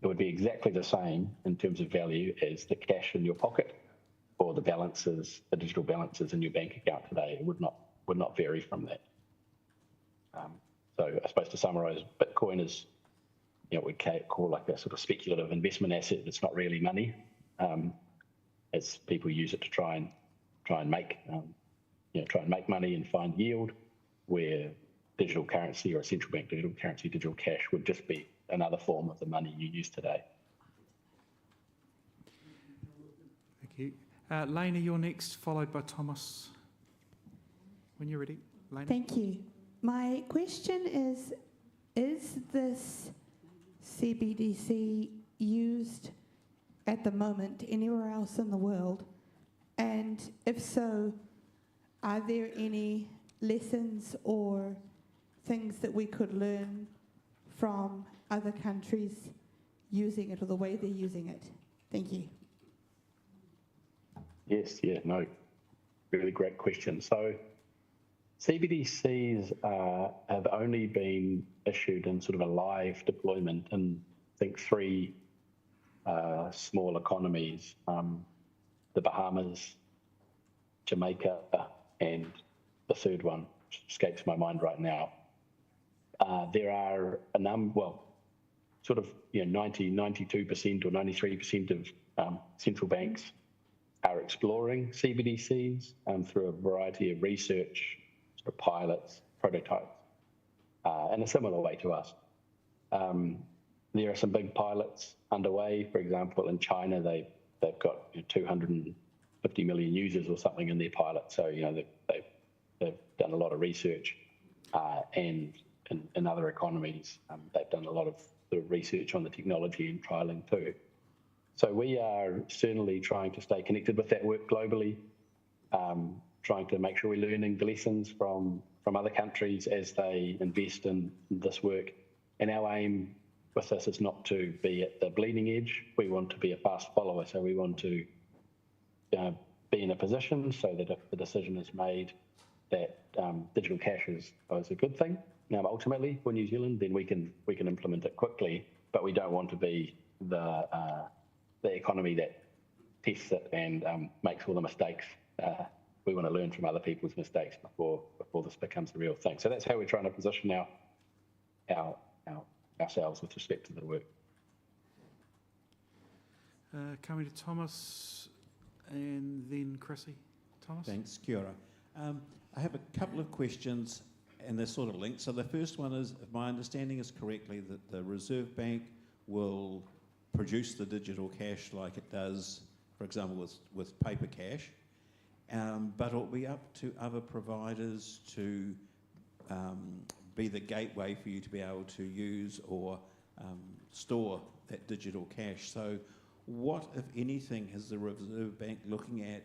It would be exactly the same in terms of value as the cash in your pocket or the balances, the digital balances in your bank account today. It would not vary from that. So I suppose to summarise, Bitcoin is, we'd call like a sort of speculative investment asset. It's not really money. As people use it to try and make money and find yield, where digital currency or a central bank digital currency, digital cash would just be another form of the money you use today. Thank you. Lena, you're next, followed by Thomas. When you're ready, Lena. Thank you. My question is this CBDC used at the moment anywhere else in the world? And if so, are there any lessons or things that we could learn from other countries using it or the way they're using it? Thank you. Yes, really great question. So CBDCs have only been issued in sort of a live deployment in, I think, 3 small economies, the Bahamas, Jamaica, and the third one, which escapes my mind right now. There are a number, 92% or 93% of central banks are exploring CBDCs through a variety of research, sort of pilots, prototypes, in a similar way to us. There are some big pilots underway. For example, in China, they've got 250 million users or something in their pilot. So they've done a lot of research, and in other economies, they've done a lot of sort of research on the technology and trialing too. So we are certainly trying to stay connected with that work globally, trying to make sure we're learning the lessons from other countries as they invest in this work. And our aim with this is not to be at the bleeding edge. We want to be a fast follower. So we want to be in a position so that if the decision is made that digital cash is a good thing, ultimately for New Zealand, then we can implement it quickly. But we don't want to be the economy that tests it and makes all the mistakes. We want to learn from other people's mistakes before this becomes a real thing. So that's how we're trying to position ourselves with respect to the work. Coming to Thomas and then Chrissy. Thomas? Thanks, kia ora. I have a couple of questions and they're sort of linked. So the first one is, if my understanding is correctly, that the Reserve Bank will produce the digital cash like it does, for example, with paper cash, but it'll be up to other providers to be the gateway for you to be able to use or store that digital cash. So what, if anything, is the Reserve Bank looking at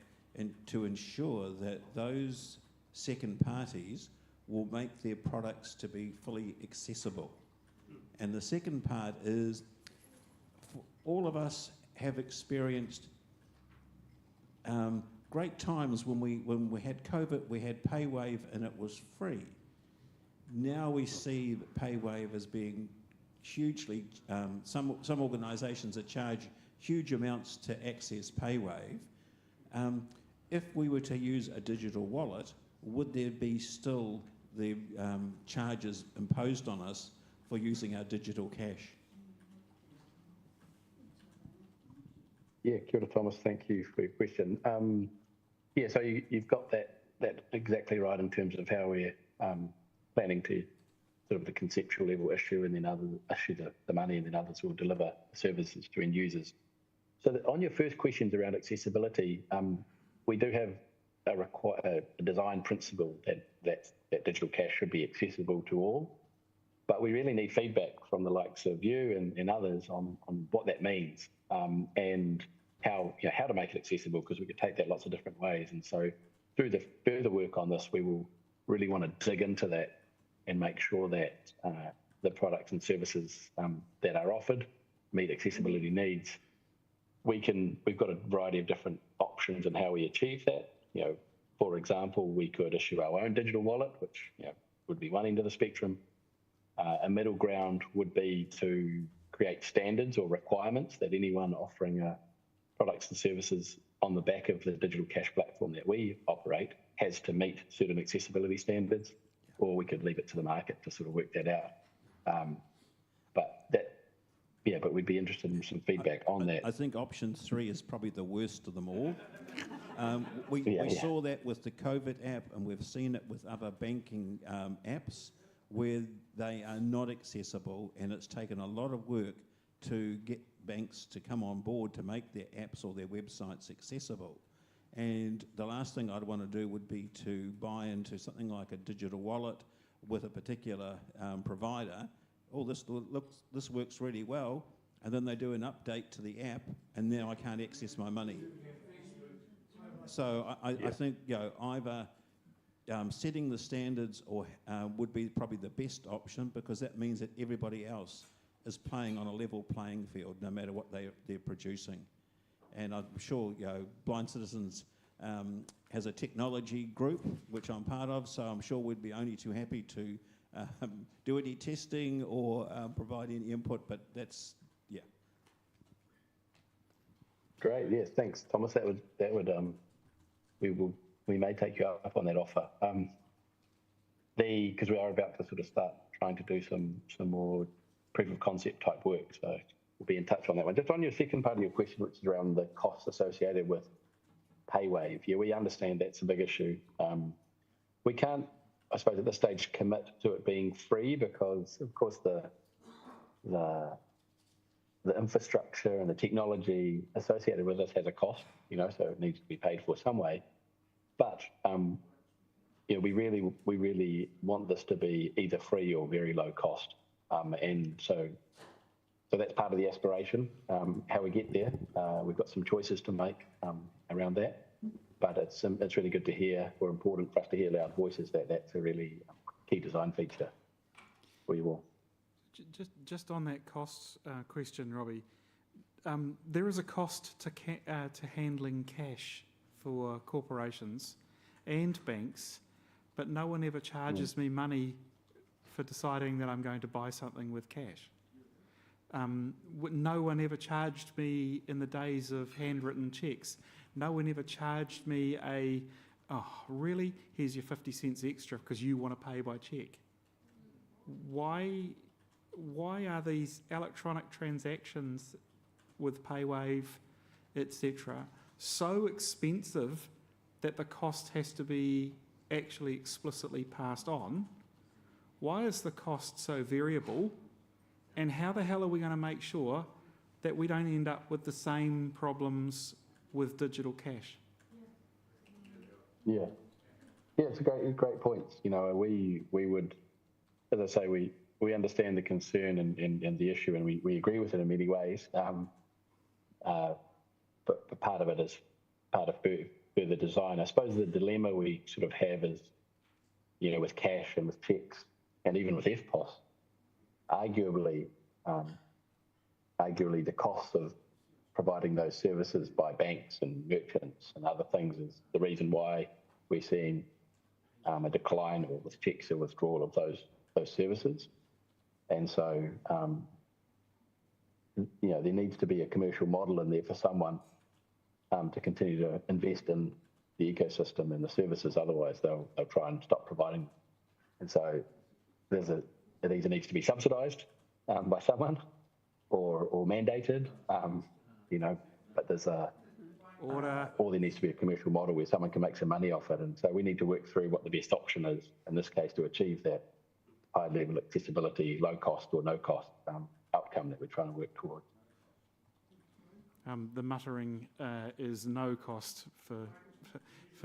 to ensure that those second parties will make their products to be fully accessible? And the second part is, all of us have experienced great times when we had COVID, we had PayWave and it was free. Now we see that PayWave as being hugely, some organisations that charge huge amounts to access PayWave. If we were to use a digital wallet, would there be still the charges imposed on us for using our digital cash? Yeah, kia ora, Thomas. Thank you for your question. So you've got that exactly right in terms of how we're planning to sort of the conceptual level issue, and then others issue the money, and then others will deliver services to end users. So on your first questions around accessibility, we do have a design principle that digital cash should be accessible to all. but we really need feedback from the likes of you and others on what that means and how to make it accessible, because we could take that lots of different ways. And so through the further work on this, we will really want to dig into that and make sure that the products and services that are offered meet accessibility needs. We've got a variety of different options in how we achieve that. For example, we could issue our own digital wallet, which would be one end of the spectrum. A middle ground would be to create standards or requirements that anyone offering products and services on the back of the digital cash platform that we operate has to meet certain accessibility standards, or we could leave it to the market to sort of work that out. But we'd be interested in some feedback on that. I think option 3 is probably the worst of them all. We saw that with the COVID app, and we've seen it with other banking apps where they are not accessible, and it's taken a lot of work to get banks to come on board to make their apps or their websites accessible. And the last thing I'd want to do would be to buy into something like a digital wallet with a particular provider. Oh, this works really well, and then they do an update to the app, and now I can't access my money. So I think either setting the standards or would be probably the best option, because that means that everybody else is playing on a level playing field, no matter what they're producing. And I'm sure Blind Citizens has a technology group, which I'm part of, so I'm sure we'd be only too happy to do any testing or provide any input, but that's, Great, yes, thanks, Thomas. That would we may take you up on that offer. Because we are about to sort of start trying to do some more proof of concept type work, so we'll be in touch on that one. Just on your second part of your question, which is around the costs associated with PayWave. Yeah, we understand that's a big issue. We can't, I suppose, at this stage commit to it being free, because of course the infrastructure and the technology associated with this has a cost, so it needs to be paid for some way. But we really want this to be either free or very low cost, and so that's part of the aspiration. How we get there, we've got some choices to make around that. But it's really good to hear, or important for us to hear loud voices, that that's a really key design feature for you all. Just on that cost question, Robbie, there is a cost to handling cash for corporations and banks, but no one ever charges me money for deciding that I'm going to buy something with cash. No one ever charged me in the days of handwritten cheques. No one ever charged me really, here's your 50 cents extra because you want to pay by cheque. Why are these electronic transactions with PayWave, etc., so expensive that the cost has to be actually explicitly passed on? Why is the cost so variable? And how the hell are we going to make sure that we don't end up with the same problems with digital cash? Yeah, it's a great point. We would, as I say, we understand the concern and the issue, and we agree with it in many ways. But part of it is part of further design. I suppose the dilemma we sort of have is, with cash and with checks and even with EFTPOS, arguably the cost of providing those services by banks and merchants and other things is the reason why we're seeing a decline, or with checks, a withdrawal of those services. And so, there needs to be a commercial model in there for someone to continue to invest in the ecosystem and the services. Otherwise, they'll try and stop providing them. And so, it either needs to be subsidised by someone or mandated, but there's or there needs to be a commercial model where someone can make some money off it. And so we need to work through what the best option is in this case to achieve that high level accessibility, low cost or no cost outcome that we're trying to work towards. The muttering is no cost for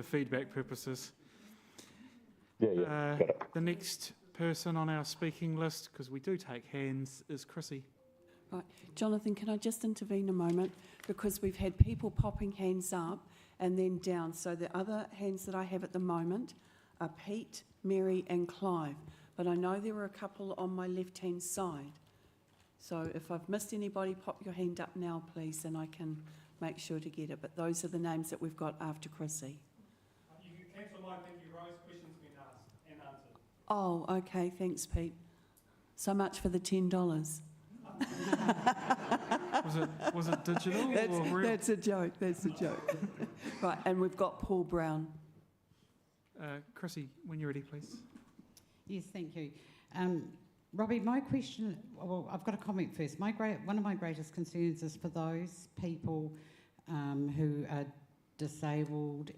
feedback purposes. Yeah, got it. The next person on our speaking list, because we do take hands, is Chrissy. Right. Jonathan, can I just intervene a moment? Because we've had people popping hands up and then down. So the other hands that I have at the moment are Pete, Mary and Clive. But I know there were a couple on my left-hand side. So if I've missed anybody, pop your hand up now, please, and I can make sure to get it. But those are the names that we've got after Chrissy. You can cancel mine, thank you, Rose. Questions been asked and answered. Oh, okay. Thanks, Pete. So much for the $10. Was it digital or real? That's a joke. That's a joke. Right, and we've got Paul Brown. Chrissy, when you're ready, please. Yes, thank you. Robbie, my question, well, I've got a comment first. One of my greatest concerns is for those people who are disabled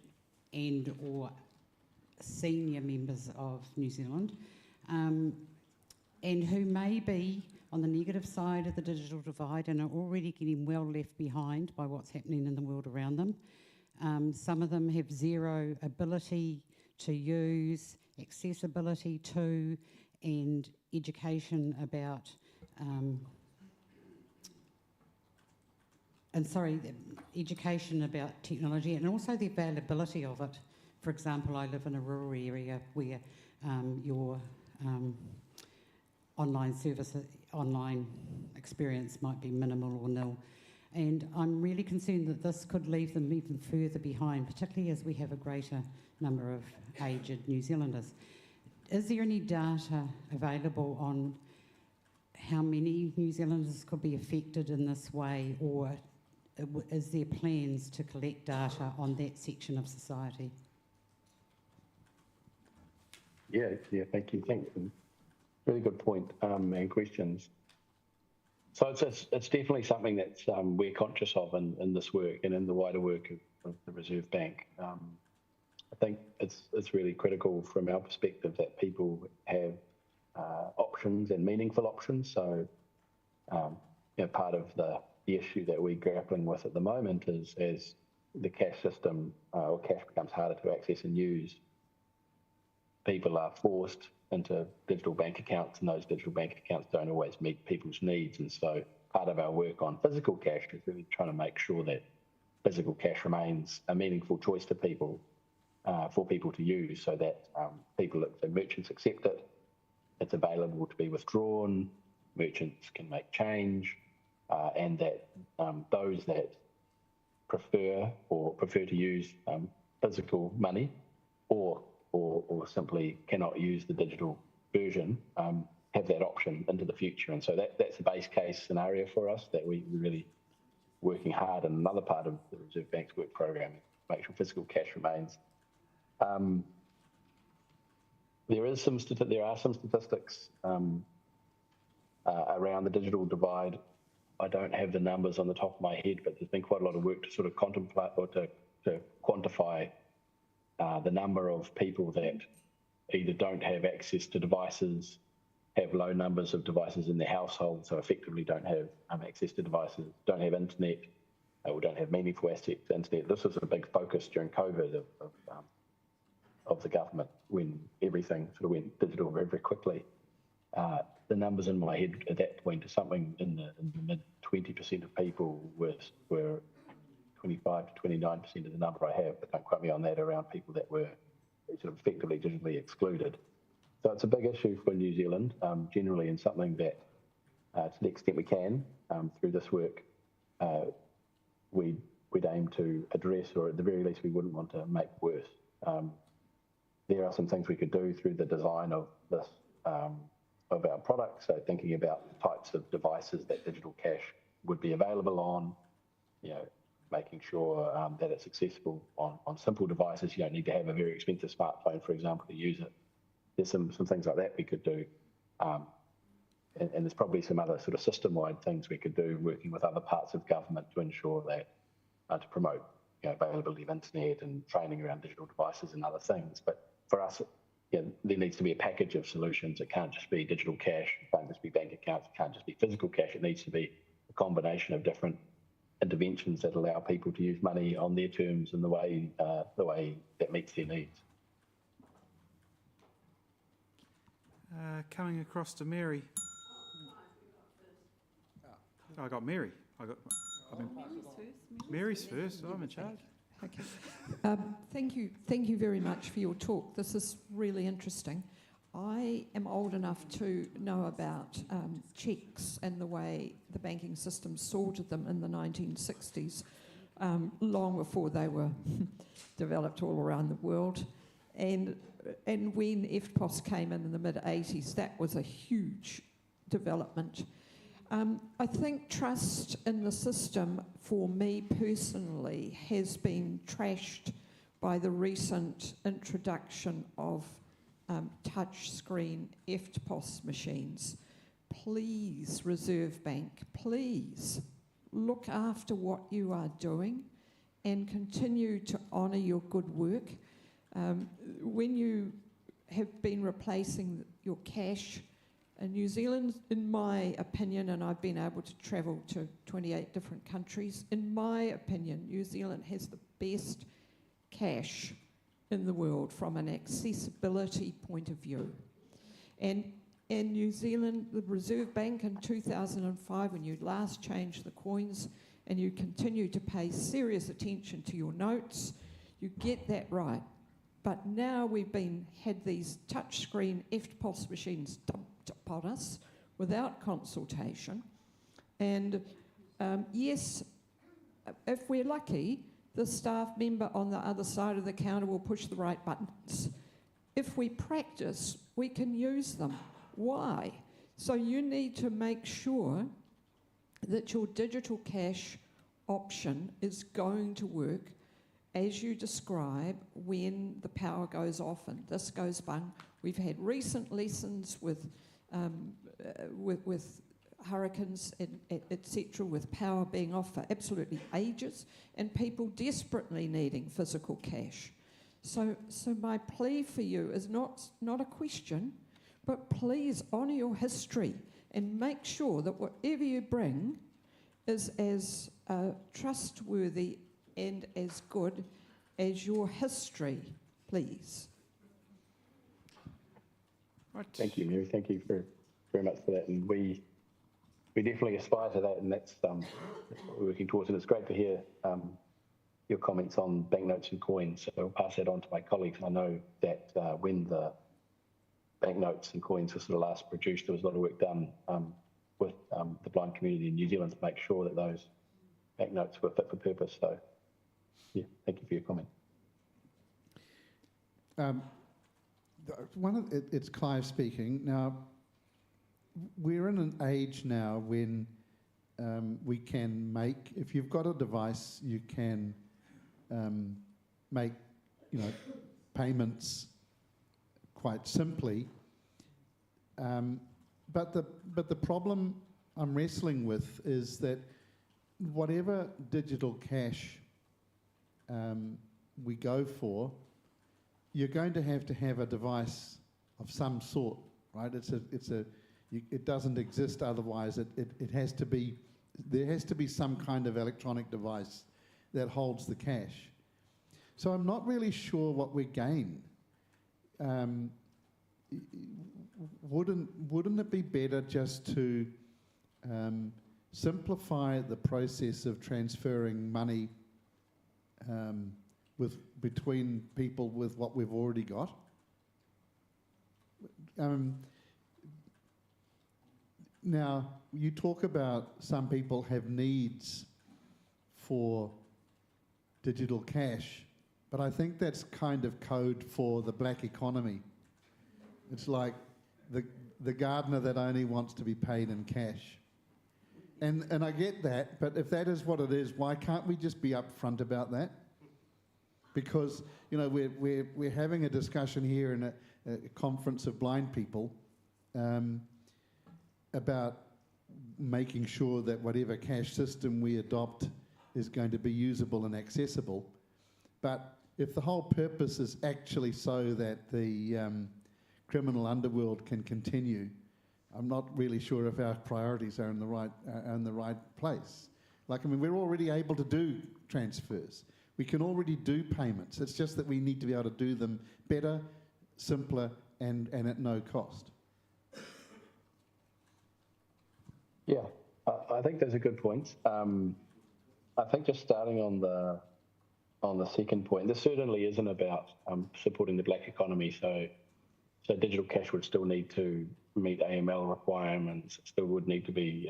and or senior members of New Zealand and who may be on the negative side of the digital divide and are already getting well left behind by what's happening in the world around them. Some of them have zero ability to use, accessibility to, and education about, education about technology and also the availability of it. For example, I live in a rural area where your online experience might be minimal or nil. And I'm really concerned that this could leave them even further behind, particularly as we have a greater number of aged New Zealanders. Is there any data available on how many New Zealanders could be affected in this way, or is there plans to collect data on that section of society? Yeah, thank you. Really good point and questions. So it's definitely something that we're conscious of in this work and in the wider work of the Reserve Bank. I think it's really critical from our perspective that people have options and meaningful options. So part of the issue that we're grappling with at the moment is as the cash system or cash becomes harder to access and use, people are forced into digital bank accounts, and those digital bank accounts don't always meet people's needs. And so part of our work on physical cash is really trying to make sure that physical cash remains a meaningful choice to people, for people to use, so that merchants accept it, it's available to be withdrawn, merchants can make change, and that those that prefer to use physical money or simply cannot use the digital version have that option into the future. And so that's a base case scenario for us that we're really working hard. And another part of the Reserve Bank's work program is to make sure physical cash remains. There are some statistics around the digital divide. I don't have the numbers on the top of my head, but there's been quite a lot of work to sort of contemplate or to quantify the number of people that either don't have access to devices, have low numbers of devices in their household, so effectively don't have access to devices, don't have internet, or don't have meaningful access to internet. This was a big focus during COVID of the government when everything sort of went digital very, very quickly. The numbers in my head at that point are something in the mid 20% of people were 25 to 29% of the number I have, but don't quote me on that, around people that were sort of effectively digitally excluded. So it's a big issue for New Zealand, generally, and something that, to the extent we can, through this work, we'd aim to address, or at the very least we wouldn't want to make worse. There are some things we could do through the design of this, of our product, so thinking about the types of devices that digital cash would be available on, making sure that it's accessible on simple devices. You don't need to have a very expensive smartphone, for example, to use it. There's some things like that we could do. And there's probably some other sort of system-wide things we could do, working with other parts of government to ensure that, to promote availability of internet and training around digital devices and other things. But for us, there needs to be a package of solutions. It can't just be digital cash, it can't just be bank accounts, it can't just be physical cash. It needs to be a combination of different interventions that allow people to use money on their terms and the way that meets their needs. Coming across to Mary. Oh, I got Mary. Mary's first. I'm in charge. Okay. Thank you very much for your talk. This is really interesting. I am old enough to know about cheques and the way the banking system sorted them in the 1960s, long before they were developed all around the world. And when EFTPOS came in the mid-80s, that was a huge development. I think trust in the system, for me personally, has been trashed by the recent introduction of touchscreen EFTPOS machines. Please, Reserve Bank, please look after what you are doing and continue to honour your good work. When you have been replacing your cash, New Zealand, in my opinion, and I've been able to travel to 28 different countries, in my opinion, New Zealand has the best cash in the world from an accessibility point of view. And in New Zealand, the Reserve Bank in 2005, when you last changed the coins and you continue to pay serious attention to your notes, you get that right. But now we've had these touchscreen EFTPOS machines dumped upon us without consultation. And yes, if we're lucky, the staff member on the other side of the counter will push the right buttons. If we practice, we can use them. Why? So you need to make sure that your digital cash option is going to work as you describe when the power goes off and this goes bung. We've had recent lessons with hurricanes, etc., with power being off for absolutely ages, and people desperately needing physical cash. So my plea for you is not a question, but please honour your history and make sure that whatever you bring is as trustworthy and as good as your history, please. Right. Thank you, Mary. Thank you very much for that. And we definitely aspire to that, and that's what we're working towards. And it's great to hear your comments on banknotes and coins. So I'll pass that on to my colleagues. I know that when the banknotes and coins were sort of last produced, there was a lot of work done with the blind community in New Zealand to make sure that those banknotes were fit for purpose. So, yeah, thank you for your comment. It's Clive speaking. Now, we're in an age now when we can make, if you've got a device, you can make, payments quite simply. But the problem I'm wrestling with is that whatever digital cash we go for, you're going to have a device of some sort, right? It doesn't exist otherwise. It has to be, there has to be some kind of electronic device that holds the cash. So I'm not really sure what we gain. Wouldn't it be better just to simplify the process of transferring money between people with what we've already got? Now, you talk about some people have needs for digital cash, but I think that's kind of code for the black economy. It's like the gardener that only wants to be paid in cash. And I get that, but if that is what it is, why can't we just be upfront about that? Because, we're having a discussion here in a conference of blind people about making sure that whatever cash system we adopt is going to be usable and accessible. But if the whole purpose is actually so that the criminal underworld can continue, I'm not really sure if our priorities are in the right place. We're already able to do transfers. We can already do payments. It's just that we need to be able to do them better, simpler, and at no cost. Yeah, I think those are good points. I think just starting on the second point, this certainly isn't about supporting the black economy. So digital cash would still need to meet AML requirements. It still would need to be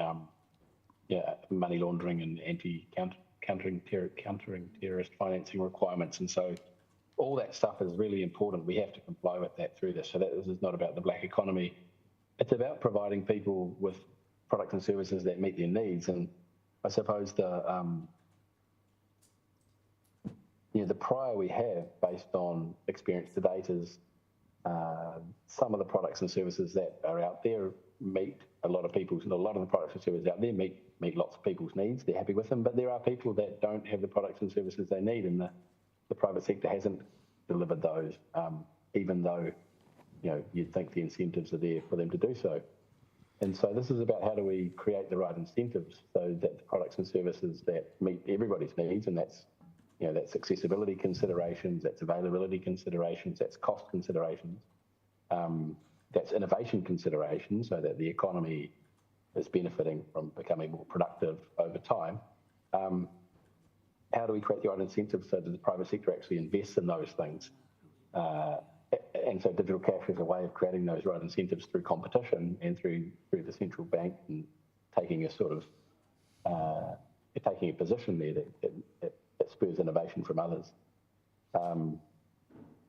money laundering and countering terrorist financing requirements. And so all that stuff is really important. We have to comply with that through this. So this is not about the black economy. It's about providing people with products and services that meet their needs. And I suppose the prior we have based on experience to date is some of the products and services that are out there meet a lot of the products and services out there meet lots of people's needs. They're happy with them, but there are people that don't have the products and services they need, and the private sector hasn't delivered those, even though you'd think the incentives are there for them to do so. And so this is about how do we create the right incentives so that the products and services that meet everybody's needs, and that's accessibility considerations, that's availability considerations, that's cost considerations, that's innovation considerations, so that the economy is benefiting from becoming more productive over time. How do we create the right incentives so that the private sector actually invests in those things? And so digital cash is a way of creating those right incentives through competition and through the central bank, and taking a sort of taking a position there that spurs innovation from others. So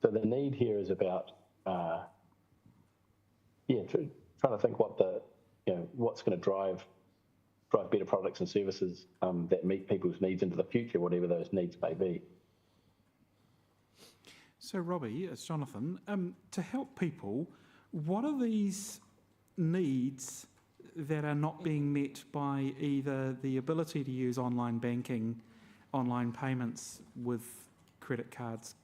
the need here is about trying to think what's going to drive better products and services that meet people's needs into the future, whatever those needs may be. So, Robbie, it's Jonathan. To help people, what are these needs that are not being met by either the ability to use online banking, online payments with credit cards,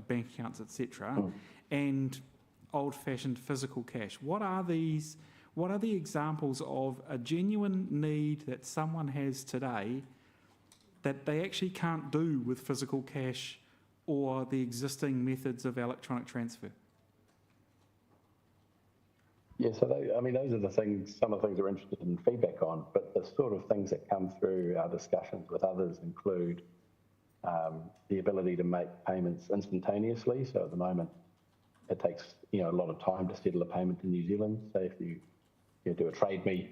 bank accounts, etc., and old-fashioned physical cash? What are these? What are the examples of a genuine need that someone has today that they actually can't do with physical cash or the existing methods of electronic transfer? Yeah, so those are the things, some of the things we're interested in feedback on, but the sort of things that come through our discussions with others include the ability to make payments instantaneously. So at the moment, it takes a lot of time to settle a payment in New Zealand. So if you do a TradeMe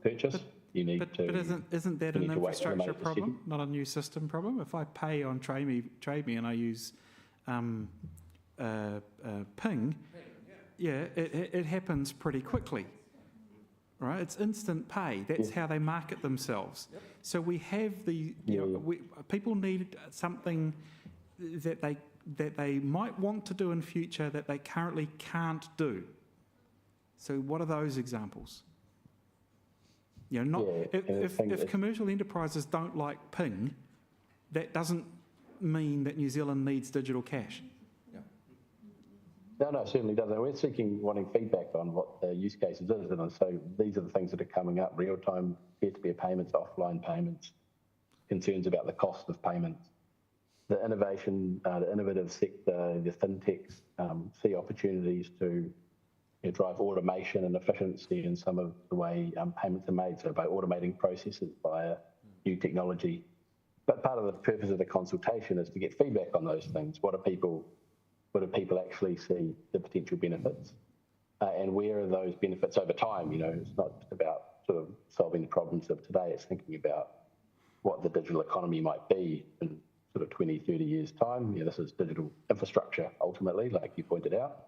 purchase, you need to. But isn't that an infrastructure problem, not a new system problem? If I pay on TradeMe and I use Ping, it happens pretty quickly, right? It's instant pay. That's how they market themselves. Yep. So we have people need something that they might want to do in future that they currently can't do. So what are those examples? If commercial enterprises don't like Ping, that doesn't mean that New Zealand needs digital cash. No, it certainly doesn't. We're wanting feedback on what the use cases is, and so these are the things that are coming up: real-time peer-to-peer payments, offline payments, concerns about the cost of payments. The innovative sector, the fintechs see opportunities to drive automation and efficiency in some of the way payments are made, so by automating processes via new technology. But part of the purpose of the consultation is to get feedback on those things. What do people actually see the potential benefits? And where are those benefits over time? It's not just about sort of solving the problems of today, it's thinking about what the digital economy might be in sort of 20, 30 years' time. This is digital infrastructure, ultimately, like you pointed out.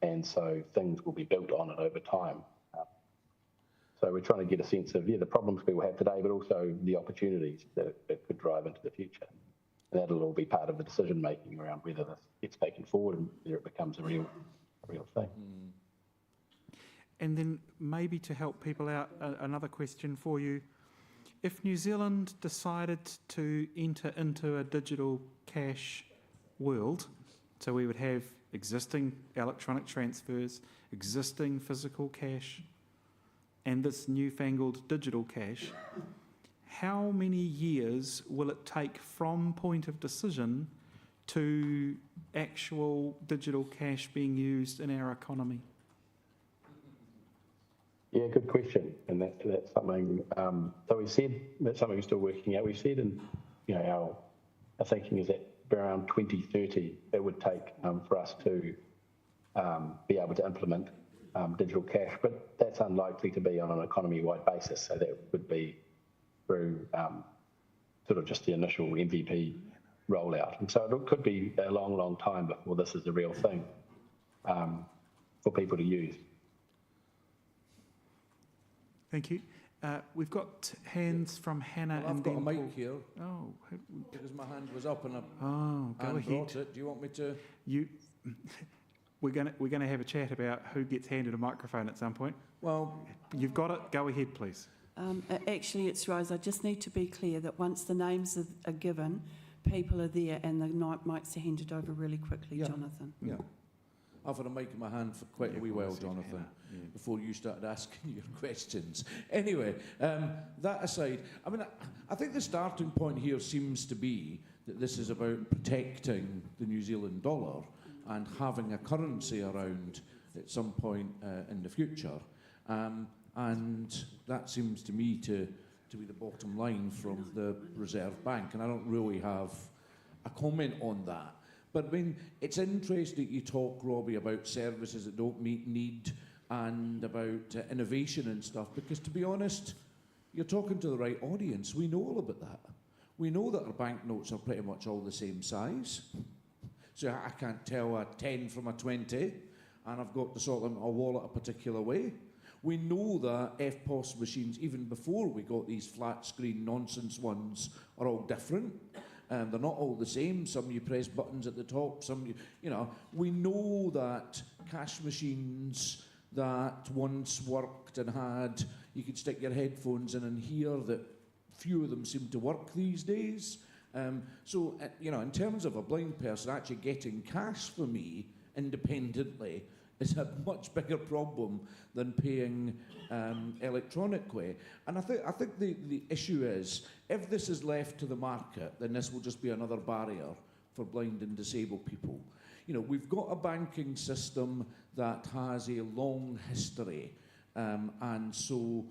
And so things will be built on it over time. So we're trying to get a sense of, the problems people have today, but also the opportunities that it could drive into the future. And that'll all be part of the decision-making around whether this gets taken forward and whether it becomes a real thing. And then maybe to help people out, another question for you. If New Zealand decided to enter into a digital cash world, so we would have existing electronic transfers, existing physical cash, and this newfangled digital cash, how many years will it take from point of decision to actual digital cash being used in our economy? Yeah, good question, and that's something. So we said that's something we're still working out. We've said, and our thinking is that around 2030 it would take for us to be able to implement digital cash, but that's unlikely to be on an economy-wide basis. So that would be through sort of just the initial MVP rollout, and so it could be a long, long time before this is a real thing for people to use. Thank you. We've got hands from Hannah Well, and I've got a then mic Paul. here. Oh, Because my hand was up and I go ahead. brought it. Do you want me to? We're gonna have a chat about who gets handed a microphone at some point. Well, you've got it. Go ahead, please. Actually, it's Rose. I just need to be clear that once the names are given, people are there and the mics are handed over really quickly, Jonathan. Yeah. I've had a mic in my hand for quite a wee while, Jonathan, before you started asking your questions. Anyway, that aside, I mean, I think the starting point here seems to be that this is about protecting the New Zealand dollar and having a currency around at some point in the future. And that seems to me to be the bottom line from the Reserve Bank. And I don't really have a comment on that. But I mean, it's interesting you talk, Robbie, about services that don't meet need and about innovation and stuff, because to be honest, you're talking to the right audience. We know all about that. We know that our banknotes are pretty much all the same size. So I can't tell a 10 from a 20, and I've got to sort them a wallet a particular way. We know that FPOS machines, even before we got these flat screen nonsense ones, are all different. They're not all the same. Some you press buttons at the top, some we know that cash machines that once worked and had, you could stick your headphones in and hear, that few of them seem to work these days. So, in terms of a blind person, actually getting cash for me independently is a much bigger problem than paying electronically. And I think the issue is, if this is left to the market, then this will just be another barrier for blind and disabled people. We've got a banking system that has a long history, and so,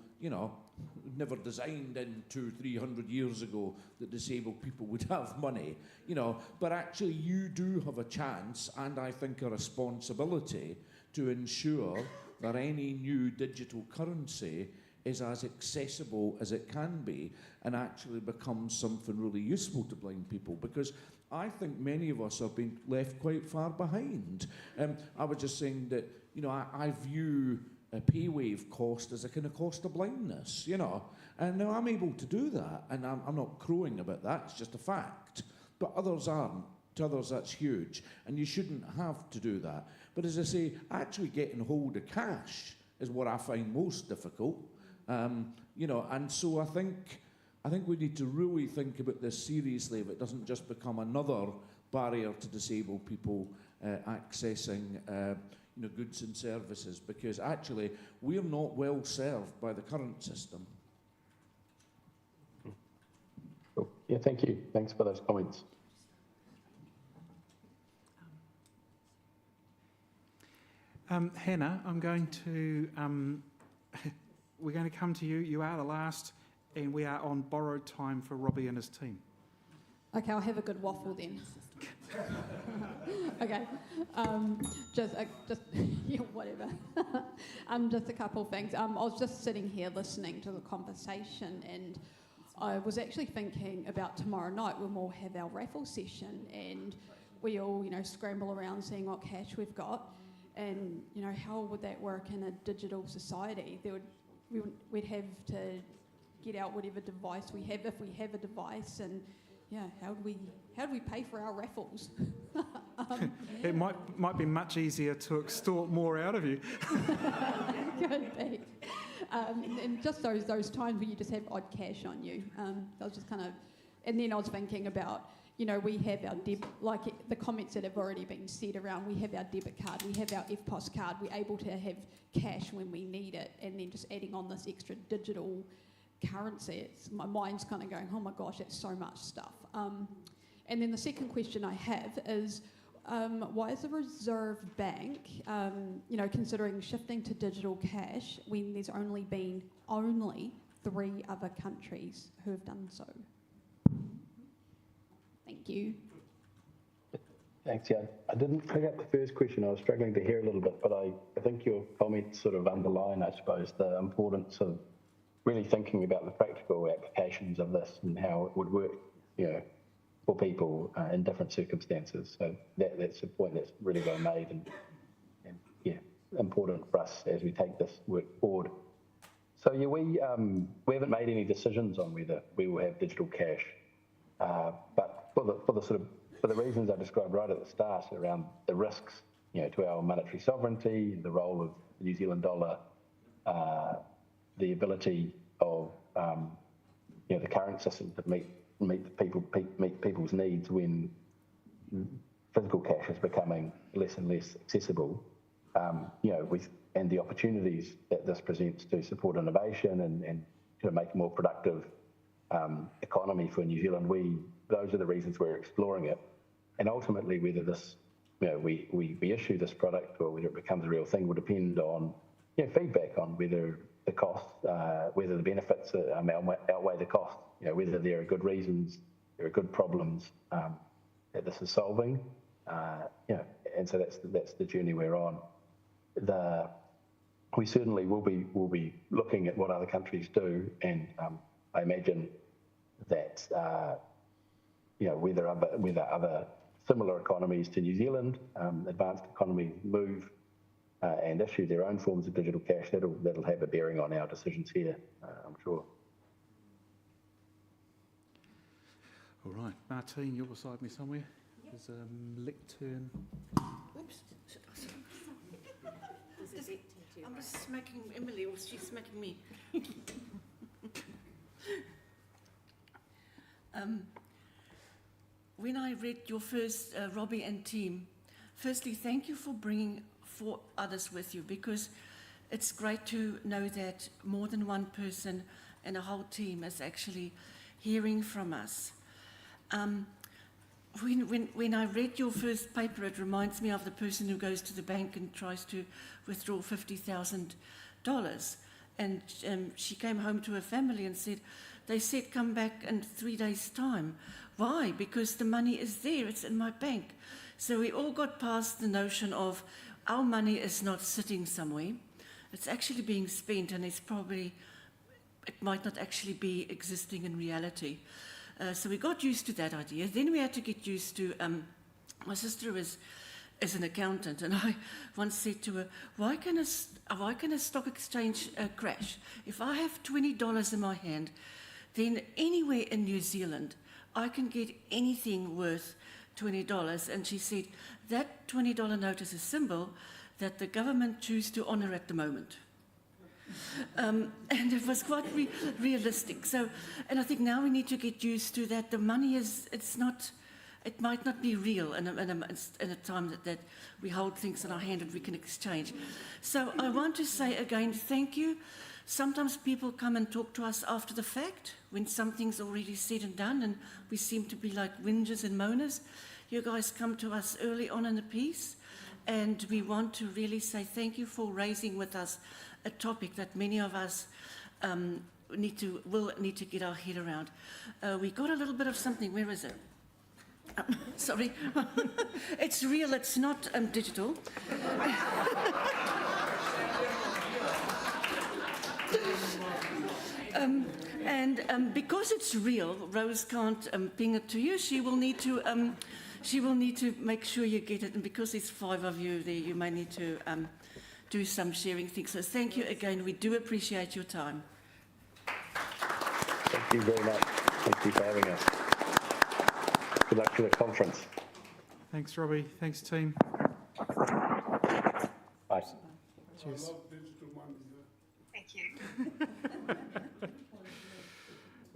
never designed in 200-300 years ago that disabled people would have money, but actually you do have a chance, and I think a responsibility, to ensure that any new digital currency is as accessible as it can be and actually becomes something really useful to blind people, because I think many of us have been left quite far behind. I was just saying that, I view a PayWave cost as a kind of cost of blindness, and now I'm able to do that, and I'm not crowing about that, it's just a fact, but others aren't. To others that's huge, and you shouldn't have to do that. But as I say, actually getting hold of cash is what I find most difficult, and so I think we need to really think about this seriously, if it doesn't just become another barrier to disabled people accessing goods and services, because actually we're not well served by the current system. Cool. Yeah, thank you. Thanks for those comments. Hannah, I'm going to, we're going to come to you. You are the last, and we are on borrowed time for Robbie and his team. Okay, I'll have a good waffle then. Okay, just yeah, whatever. Just a couple of things. I was just sitting here listening to the conversation, and I was actually thinking about tomorrow night when we'll have our raffle session, and we all, scramble around seeing what cash we've got. And, how would that work in a digital society? We'd have to get out whatever device we have, if we have a device, and how do we pay for our raffles? It might be much easier to extort more out of you. Could be. And just those times where you just have odd cash on you. I was just and then I was thinking about, we have our like the comments that have already been said around, we have our debit card, we have our FPOS card, we're able to have cash when we need it, and then just adding on this extra digital currency, my mind's kind of going, oh my gosh, that's so much stuff. And then the second question I have is, Why is the Reserve Bank, considering shifting to digital cash when there's only been 3 other countries who have done so? Thank you. Thanks, yeah. I didn't pick up the first question. I was struggling to hear a little bit, but I think your comments sort of underline, I suppose, the importance of really thinking about the practical applications of this and how it would work, for people in different circumstances. So that's a point that's really well made and important for us as we take this work forward. So we haven't made any decisions on whether we will have digital cash, but for the reasons I described right at the start around the risks, to our monetary sovereignty, the role of the New Zealand dollar, the ability of the current system to meet people's needs when physical cash is becoming less and less accessible. And the opportunities that this presents to support innovation and to make a more productive economy for New Zealand, those are the reasons we're exploring it. And ultimately, whether this, we issue this product or whether it becomes a real thing will depend on feedback on whether the costs, whether the benefits outweigh the costs, whether there are good reasons, there are good problems that this is solving, and so that's the journey we're on. We certainly will be looking at what other countries do, and I imagine that whether other similar economies to New Zealand, advanced economies move and issue their own forms of digital cash, that'll have a bearing on our decisions here, I'm sure. All right, Martine, you're beside me somewhere. There's a lectern. Oops. I'm just smacking Emily, or she's smacking me. When I read your first, Robbie and team, firstly, thank you for bringing 4 others with you, because it's great to know that more than one person and a whole team is actually hearing from us. When I read your first paper, it reminds me of the person who goes to the bank and tries to withdraw $50,000. And she came home to her family and said, they said come back in 3 days' time. Why? Because the money is there, it's in my bank. So we all got past the notion of our money is not sitting somewhere. It's actually being spent, and it might not actually be existing in reality. So we got used to that idea. Then we had to get used to, my sister is an accountant, and I once said to her, why can a stock exchange crash? If I have $20 in my hand, then anywhere in New Zealand, I can get anything worth $20. And she said, that $20 note is a symbol that the government choose to honour at the moment. And it was quite realistic. So, and I think now we need to get used to that. The money it might not be real in a time that we hold things in our hand and we can exchange. So I want to say again, thank you. Sometimes people come and talk to us after the fact, when something's already said and done, and we seem to be like whingers and moaners. You guys come to us early on in the piece, and we want to really say thank you for raising with us a topic that many of us will need to get our head around. We got a little bit of something. Where is it? Sorry. It's real, it's not digital. And because it's real, Rose can't ping it to you. She will need to make sure you get it. And because there's 5 of you there, you may need to do some sharing things. So thank you again. We do appreciate your time. Thank you very much. Thank you for having us. Good luck to the conference. Thanks, Robbie. Thanks, team. Bye. Cheers. I love digital money. Thank you.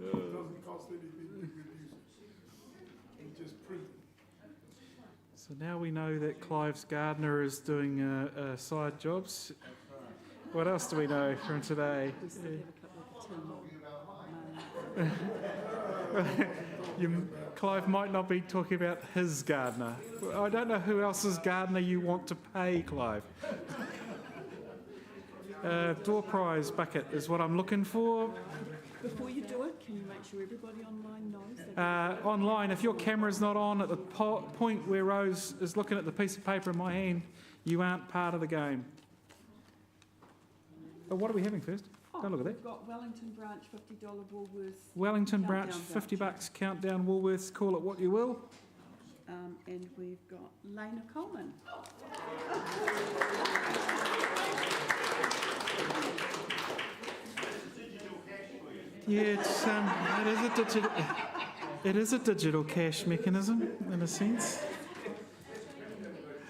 It doesn't cost anything to use it. You just print it. So now we know that Clive's gardener is doing side jobs. What else do we know from today? Clive might not be talking about his gardener. I don't know who else's gardener you want to pay, Clive. Door prize bucket is what I'm looking for. Before you do it, can you make sure everybody online knows that? Online, if your camera's not on at the point where Rose is looking at the piece of paper in my hand, you aren't part of the game. But what are we having first? Don't look at that. We've got Wellington Branch, $50 Woolworths. Wellington Branch, Countdown $50, voucher. countdown Woolworths, call it what you will. And we've got Lena Coleman. Yeah, it is a digital cash mechanism in a sense.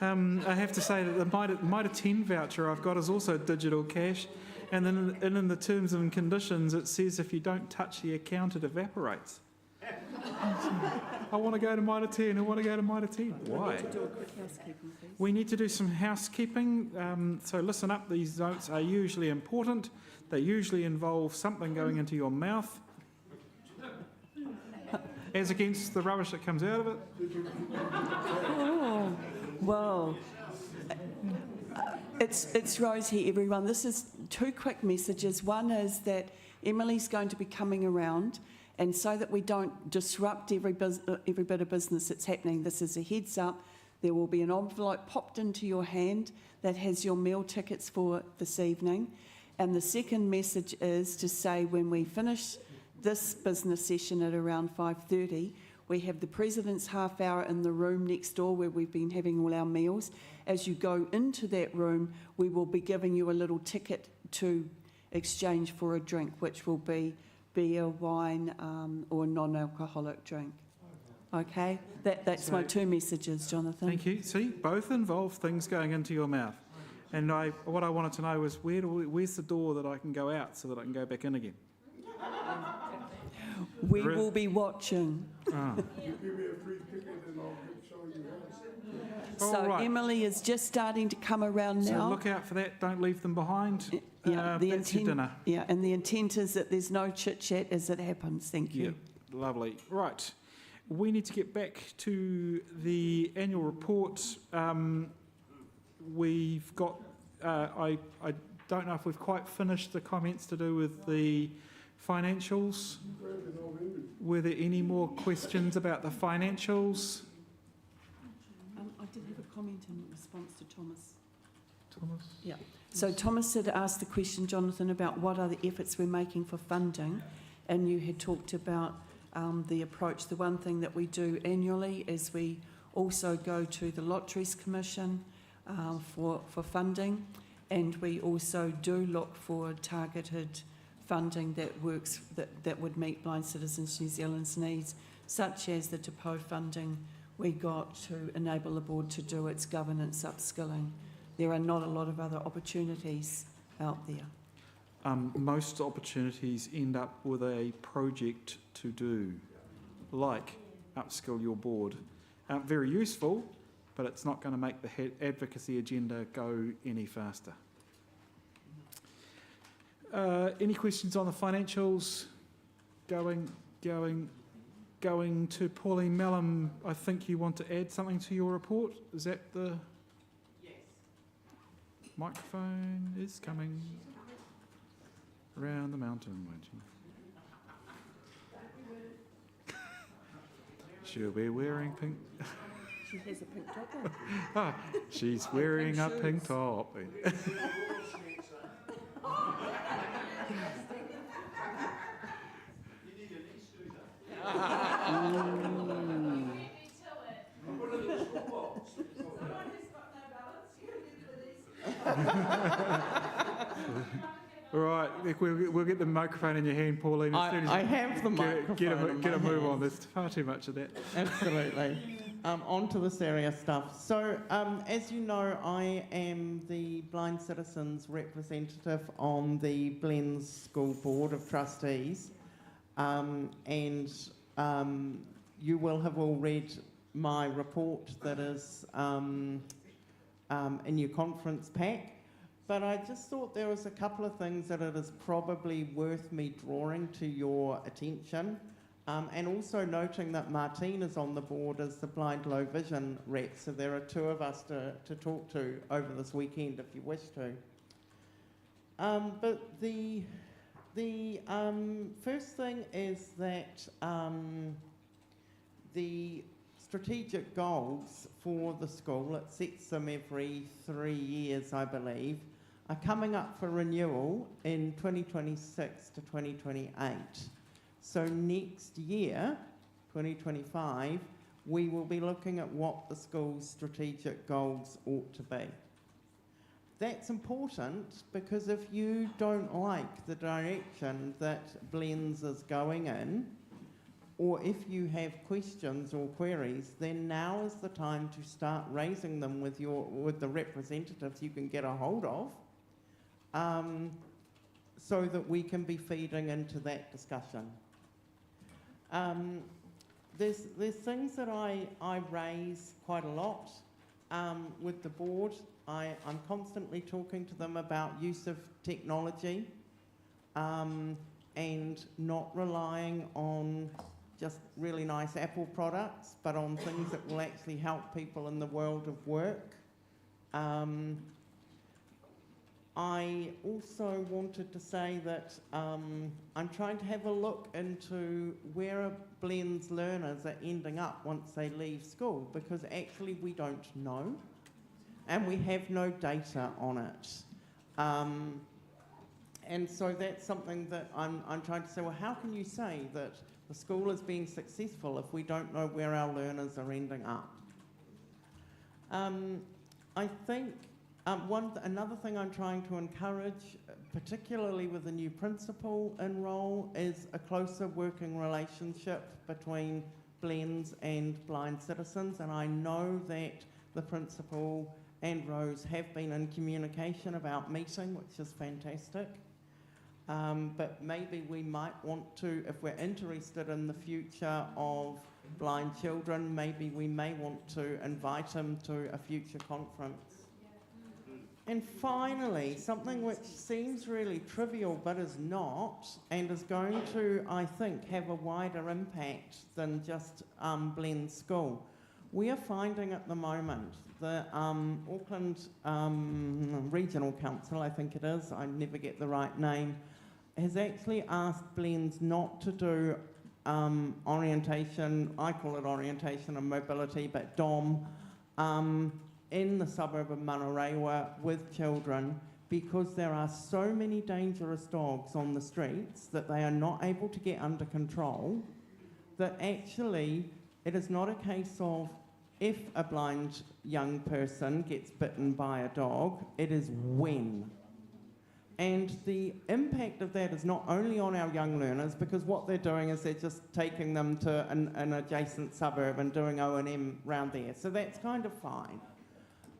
I have to say that the Mitre 10 voucher I've got is also digital cash, and then in the terms and conditions it says if you don't touch the account it evaporates. I want to go to Mitre 10, I want to go to Mitre 10. Why? To do a quick housekeeping, please. We need to do some housekeeping, so listen up, these notes are usually important. They usually involve something going into your mouth, as against the rubbish that comes out of it. Oh, well, it's Rose here, everyone. This is two quick messages. One is that Emily's going to be coming around, and so that we don't disrupt every bit of business that's happening, this is a heads up. There will be an envelope popped into your hand that has your meal tickets for this evening. And the second message is to say when we finish this business session at around 5:30, we have the President's half hour in the room next door where we've been having all our meals. As you go into that room, we will be giving you a little ticket to exchange for a drink, which will be beer, wine, or non-alcoholic drink. Okay? That's my two messages, Jonathan. Thank you. See, both involve things going into your mouth. And what I wanted to know was where's the door that I can go out so that I can go back in again? We will be watching. Oh. You give me a free ticket and I'll show you how. So All right. Emily is just starting to come around So now. look out for that. Don't leave them behind. Yeah, the that's your dinner. Yeah, and the intent is that there's no chit chat as it happens. Thank you. Yep, lovely. Right. We need to get back to the annual report. We've got, I don't know if we've quite finished the comments to do with the financials. Were there any more questions about the financials? I did have a comment in response to Thomas. Thomas? Yeah. So Thomas had asked the question, Jonathan, about what are the efforts we're making for funding, and you had talked about the approach. The one thing that we do annually is we also go to the Lotteries Commission for funding, and we also do look for targeted funding that works, that would meet Blind Citizens New Zealand's needs, such as the depot funding we got to enable the board to do its governance upskilling. There are not a lot of other opportunities out there. Most opportunities end up with a project to do, like upskill your board. Very useful, but it's not going to make the advocacy agenda go any faster. Any questions on the financials? Going to Pauline Mellon. I think you want to add something to your report. Is that the... Yes. Microphone is coming around the mountain, won't you? She'll be wearing pink... She has a pink top on. Ah, she's wearing a pink top. All right, we'll get the microphone in your hand, Pauline. I have the microphone. Get a move on. There's far too much of that. Absolutely. On to the serious stuff. So, as you know, I am the Blind Citizens representative on the Blends School Board of Trustees. And you will have all read my report that is in your conference pack. But I just thought there was a couple of things that it is probably worth me drawing to your attention And also noting that Martine is on the board as the blind low vision rep, so there are two of us to talk to over this weekend if you wish to. But the first thing is that the strategic goals for the school, it sets them every 3 years, I believe, are coming up for renewal in 2026 to 2028. So next year, 2025, we will be looking at what the school's strategic goals ought to be. That's important because if you don't like the direction that Blends is going in, or if you have questions or queries, then now is the time to start raising them with the representatives you can get a hold of, so that we can be feeding into that discussion. There's things that I raise quite a lot with the board. I'm constantly talking to them about use of technology and not relying on just really nice Apple products, but on things that will actually help people in the world of work. I also wanted to say that I'm trying to have a look into where Blends learners are ending up once they leave school, because actually we don't know, and we have no data on it. And so that's something that I'm trying to say, well, how can you say that the school is being successful if we don't know where our learners are ending up? I think another thing I'm trying to encourage, particularly with the new principal in role, is a closer working relationship between Blends and blind citizens. And I know that the principal and Rose have been in communication about meeting, which is fantastic. But maybe we might want to, if we're interested in the future of blind children, maybe we may want to invite him to a future conference. And finally, something which seems really trivial but is not, and is going to, I think, have a wider impact than just Blend School. We are finding at the moment the Auckland Regional Council, I think it is, I never get the right name, has actually asked Blends not to do orientation, I call it orientation and mobility, but DOM, in the suburb of Manarewa with children, because there are so many dangerous dogs on the streets that they are not able to get under control, that actually it is not a case of if a blind young person gets bitten by a dog, it is when. And the impact of that is not only on our young learners, because what they're doing is they're just taking them to an adjacent suburb and doing O&M round there. So that's kind of fine.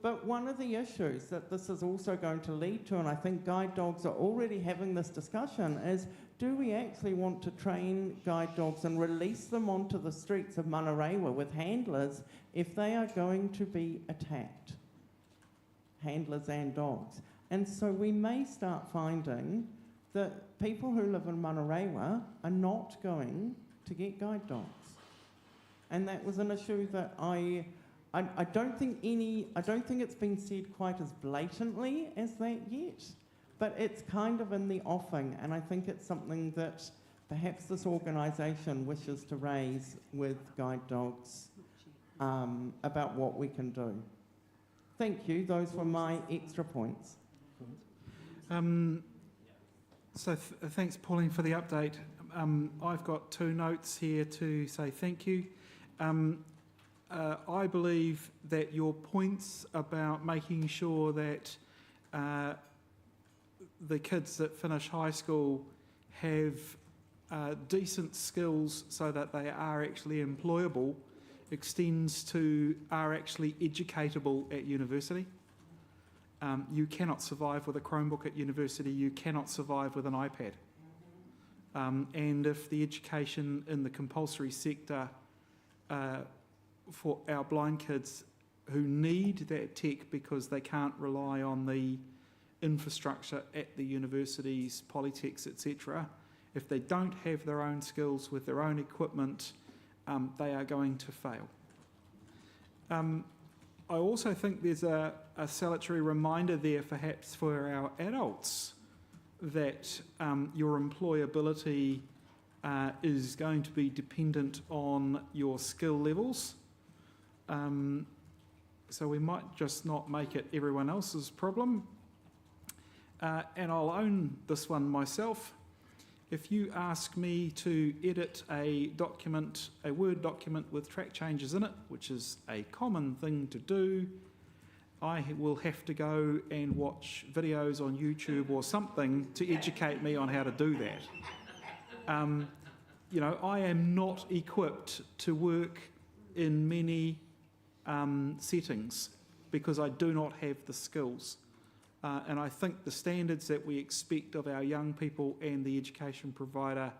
But one of the issues that this is also going to lead to, and I think guide dogs are already having this discussion, is do we actually want to train guide dogs and release them onto the streets of Manarewa with handlers if they are going to be attacked? Handlers and dogs. And so we may start finding that people who live in Manarewa are not going to get guide dogs. And that was an issue that I don't think it's been said quite as blatantly as that yet, but it's kind of in the offing, and I think it's something that perhaps this organisation wishes to raise with guide dogs about what we can do. Thank you. Those were my extra points. Thanks, Pauline, for the update. I've got 2 notes here to say thank you. I believe that your points about making sure that the kids that finish high school have decent skills so that they are actually employable extends to are actually educatable at university. You cannot survive with a Chromebook at university, you cannot survive with an iPad. And if the education in the compulsory sector for our blind kids who need that tech because they can't rely on the infrastructure at the universities, polytechs, etc., if they don't have their own skills with their own equipment, they are going to fail. I also think there's a salutary reminder there, perhaps, for our adults, that your employability is going to be dependent on your skill levels. So we might just not make it everyone else's problem. And I'll own this one myself. If you ask me to edit a document, a Word document with track changes in it, which is a common thing to do, I will have to go and watch videos on YouTube or something to educate me on how to do that. You know, I am not equipped to work in many settings because I do not have the skills. And I think the standards that we expect of our young people and the education provider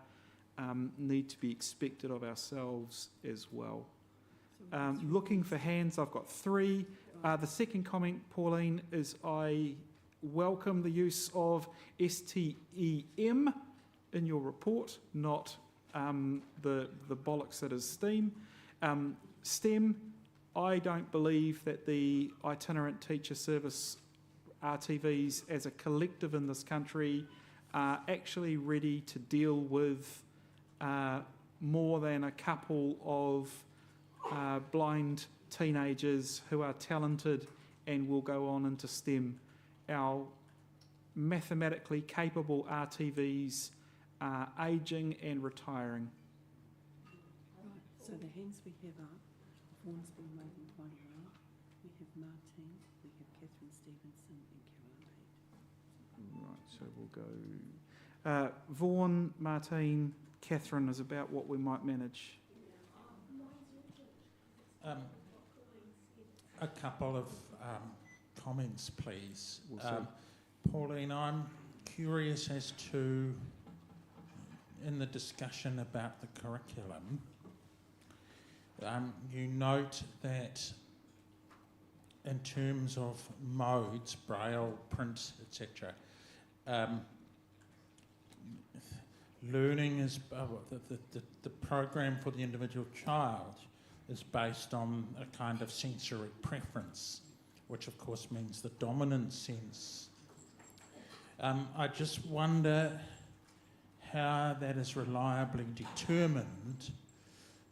need to be expected of ourselves as well. Looking for hands, I've got 3. The second comment, Pauline, is I welcome the use of STEM in your report, not the bollocks that is STEAM. STEM, I don't believe that the itinerant teacher service RTVs as a collective in this country are actually ready to deal with more than a couple of blind teenagers who are talented and will go on into STEM. Our mathematically capable RTVs are ageing and retiring. Right, so the hands we have up, Vaughan's been waiting quite a while. We have Martine, we have Catherine Stevenson and Caroline Reid. Right, so we'll go Vaughan, Martine, Catherine is about what we might manage. A couple of comments, please. We'll Pauline, I'm curious as to, in the discussion about the curriculum, you note that in terms of modes, braille, print, etc., learning is the program for the individual child is based on a kind of sensory preference, which of course means the dominant sense. I just wonder how that is reliably determined,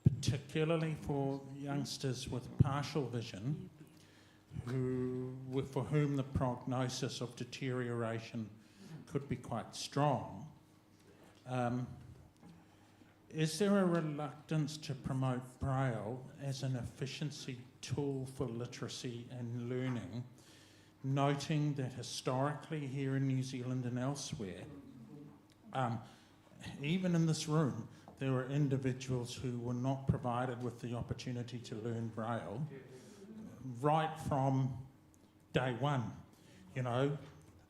particularly for youngsters with partial vision, for whom the prognosis of deterioration could be quite strong. Is there a reluctance to promote Braille as an efficiency tool for literacy and learning, noting that historically here in New Zealand and elsewhere, even in this room, there were individuals who were not provided with the opportunity to learn Braille right from day one. You know,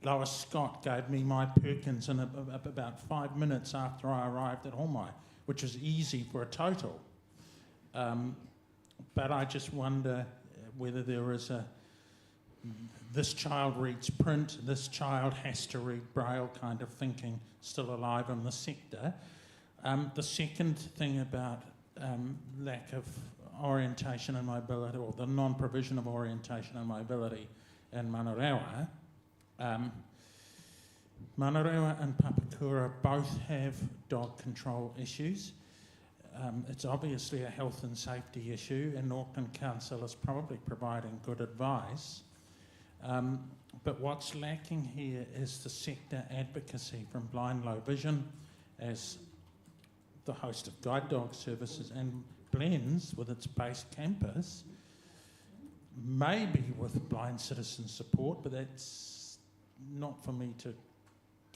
Lois Scott gave me my Perkins in about 5 minutes after I arrived at Homai, which was easy for a total. But I just wonder whether there is this child reads print, this child has to read Braille kind of thinking still alive in the sector. The second thing about lack of orientation and mobility, or the non-provision of orientation and mobility in Manarewa, Manarewa and Papakura both have dog control issues. It's obviously a health and safety issue, and Auckland Council is probably providing good advice. But what's lacking here is the sector advocacy from Blind Low Vision as the host of guide dog services, and Blends with its base campus, maybe with blind citizen support, but that's not for me to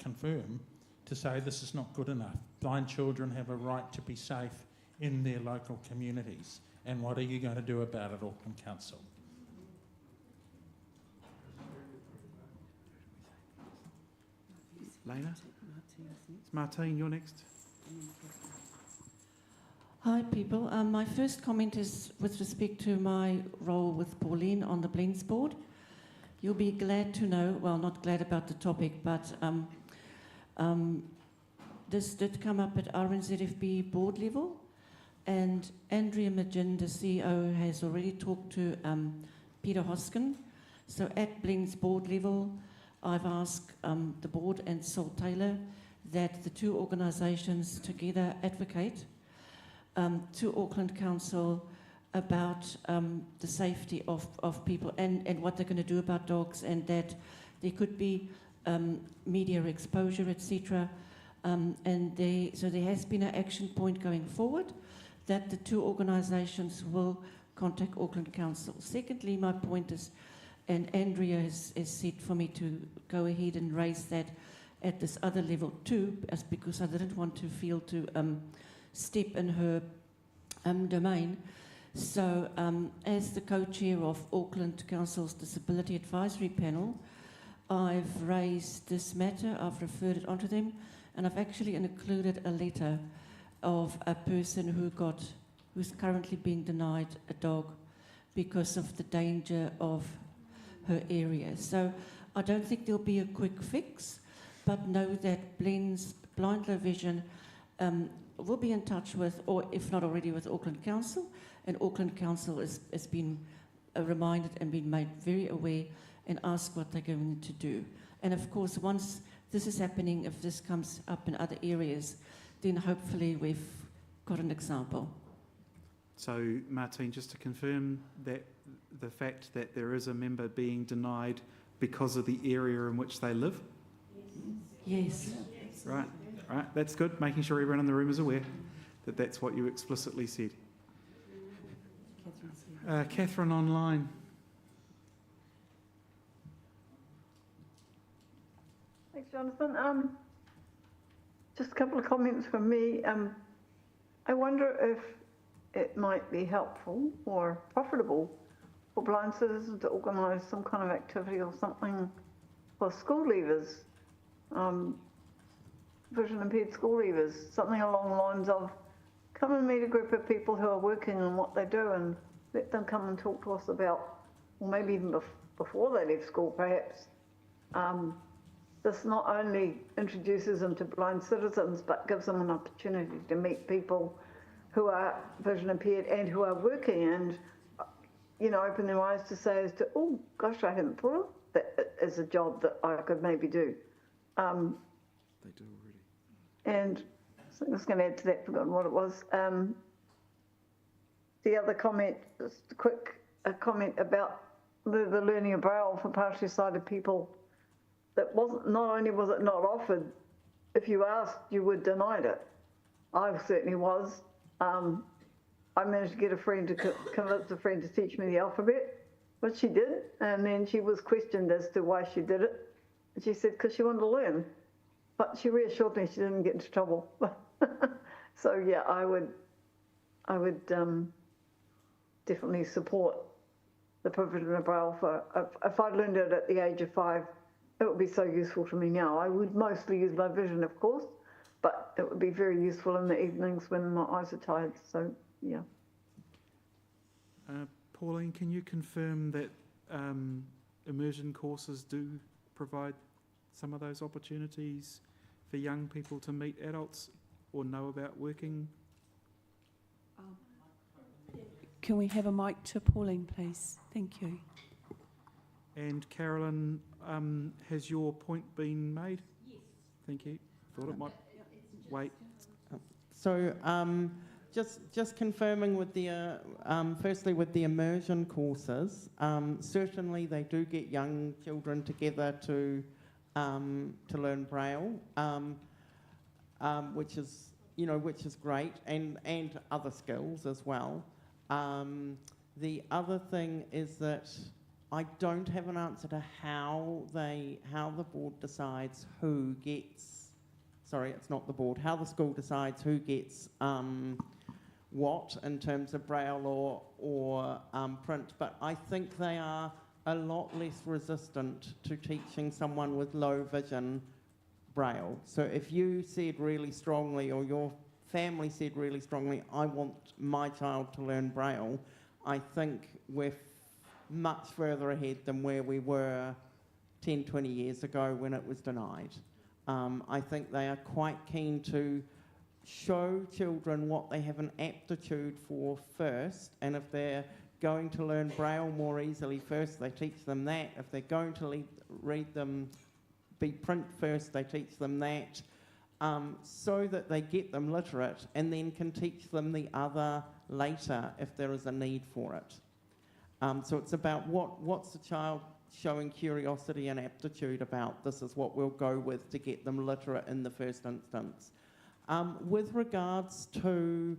confirm, to say this is not good enough. Blind children have a right to be safe in their local communities. And what are you going to do about it, Auckland Council? Lena? It's Martine, you're next. Hi people, my first comment is with respect to my role with Pauline on the Blends board. You'll be glad to know, well, not glad about the topic, but this did come up at RNZFB board level, and Andrea Magin, the CEO, has already talked to Peter Hoskin. So at Blend's board level, I've asked the board and Sol Taylor that the two organisations together advocate to Auckland Council about the safety of people and what they're going to do about dogs, and that there could be media exposure, etc. So there has been an action point going forward that the two organisations will contact Auckland Council. Secondly, my point is, and Andrea has said for me to go ahead and raise that at this other level too, as because I didn't want to feel to step in her domain. So as the co-chair of Auckland Council's Disability Advisory Panel, I've raised this matter, I've referred it onto them, and I've actually included a letter of a person who's currently being denied a dog because of the danger of her area. So I don't think there'll be a quick fix, but know that Blend's Blind Low Vision will be in touch with, or if not already with Auckland Council, and Auckland Council has been reminded and been made very aware and asked what they're going to do. And of course, once this is happening, if this comes up in other areas, then hopefully we've got an example. So, Martine, just to confirm that the fact that there is a member being denied because of the area in which they live? Yes. Right, right, that's good. Making sure everyone in the room is aware that that's what you explicitly said. Catherine online. Thanks, Jonathan. Just a couple of comments from me. I wonder if it might be helpful or profitable for blind citizens to organise some kind of activity or something for school leavers, vision impaired school leavers, something along the lines of come and meet a group of people who are working on what they do and let them come and talk to us about, or maybe even before they leave school perhaps. This not only introduces them to blind citizens, but gives them an opportunity to meet people who are vision impaired and who are working, and open their eyes to say as to, oh gosh, I hadn't thought of that as a job that I could maybe do. They do already. And so I was going to add to that, forgotten what it was. The other comment, just a quick comment about the learning of Braille for partially sighted people. That wasn't, not only was it not offered, if you asked, you were denied it. I certainly was. I managed to get a friend to convince a friend to teach me the alphabet, which she did, and then she was questioned as to why she did it. And she said, because she wanted to learn. But she reassured me she didn't get into trouble. So yeah, I would definitely support the provision of Braille for, if I'd learned it at the age of 5, it would be so useful to me now. I would mostly use my vision, of course, but it would be very useful in the evenings when my eyes are tired. So, yeah. Pauline, can you confirm that immersion courses do provide some of those opportunities for young people to meet adults or know about working? Can we have a mic to Pauline, please? Thank you. And Carolyn, has your point been made? Yes. Thank you. Thought it might wait. So just confirming with the, firstly with the immersion courses, certainly they do get young children together to learn Braille, which is great, and other skills as well. The other thing is that I don't have an answer to how the board decides who gets, sorry, it's not the board, how the school decides who gets what in terms of Braille or print, but I think they are a lot less resistant to teaching someone with low vision Braille. So if you said really strongly, or your family said really strongly, I want my child to learn Braille, I think we're much further ahead than where we were 10, 20 years ago when it was denied. I think they are quite keen to show children what they have an aptitude for first, and if they're going to learn Braille more easily first, they teach them that. If they're going to read them, be print first, they teach them that, so that they get them literate and then can teach them the other later if there is a need for it. So it's about what's the child showing curiosity and aptitude about. This is what we'll go with to get them literate in the first instance. With regards to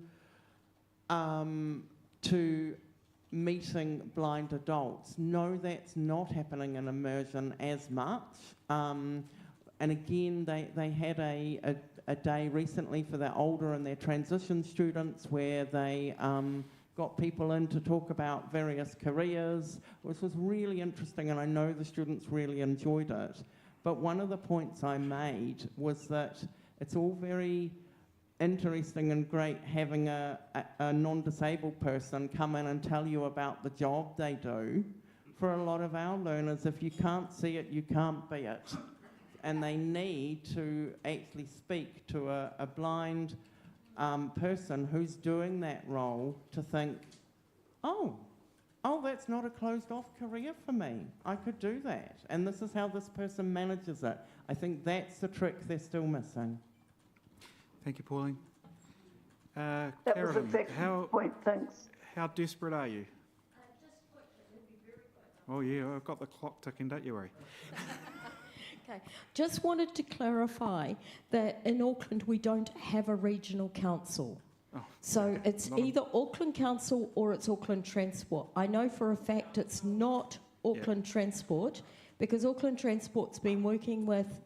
meeting blind adults, no, that's not happening in immersion as much. And again, they had a day recently for their older and their transition students where they got people in to talk about various careers, which was really interesting, and I know the students really enjoyed it. But one of the points I made was that it's all very interesting and great having a non-disabled person come in and tell you about the job they do. For a lot of our learners, if you can't see it, you can't be it. And they need to actually speak to a blind person who's doing that role to think, oh, that's not a closed-off career for me. I could do that. And this is how this person manages it. I think that's the trick they're still missing. Thank you, Pauline. That was Carolyn, exactly the point, thanks. how desperate are you? Oh yeah, I've got the clock ticking, don't you worry. Okay, just wanted to clarify that in Auckland we don't have a regional council. Oh, so it's either Auckland Council or it's Auckland Transport. I know for a fact it's not Auckland Transport because Auckland Transport's been working with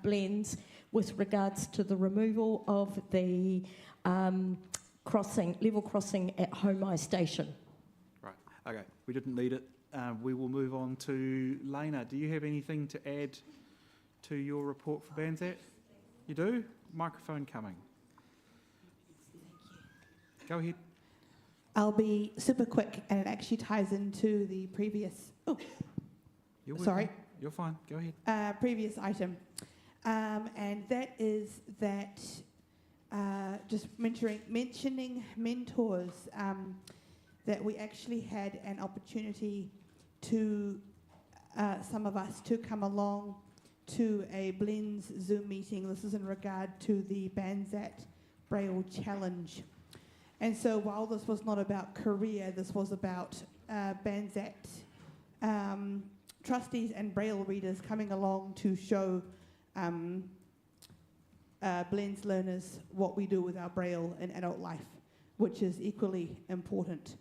Blends with regards to the removal of the level crossing at Homai Station. Right, okay, we didn't need it. We will move on to Lena. Do you have anything to add to your report for Banzat? You do? Microphone coming. Go ahead. I'll be super quick, and it actually ties into the previous. Oh, sorry. You're fine. Go ahead. Previous item, and that is that just mentioning mentors. That we actually had an opportunity to some of us to come along to a Blends Zoom meeting. This is in regard to the Banzat Braille Challenge. And so while this was not about career, this was about Banzat trustees and Braille readers coming along to show Blends learners what we do with our Braille in adult life, which is equally important.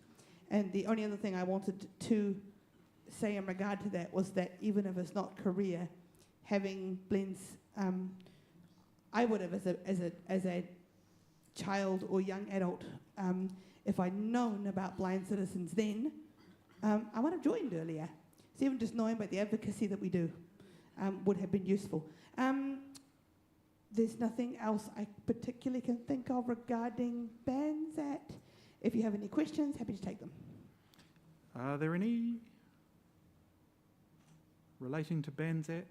And the only other thing I wanted to say in regard to that was that even if it's not career, having Blends, I would have as a child or young adult, if I'd known about blind citizens then, I would have joined earlier. So even just knowing about the advocacy that we do would have been useful. There's nothing else I particularly can think of regarding Banzat. If you have any questions, happy to take them. Are there any relating to Banzat?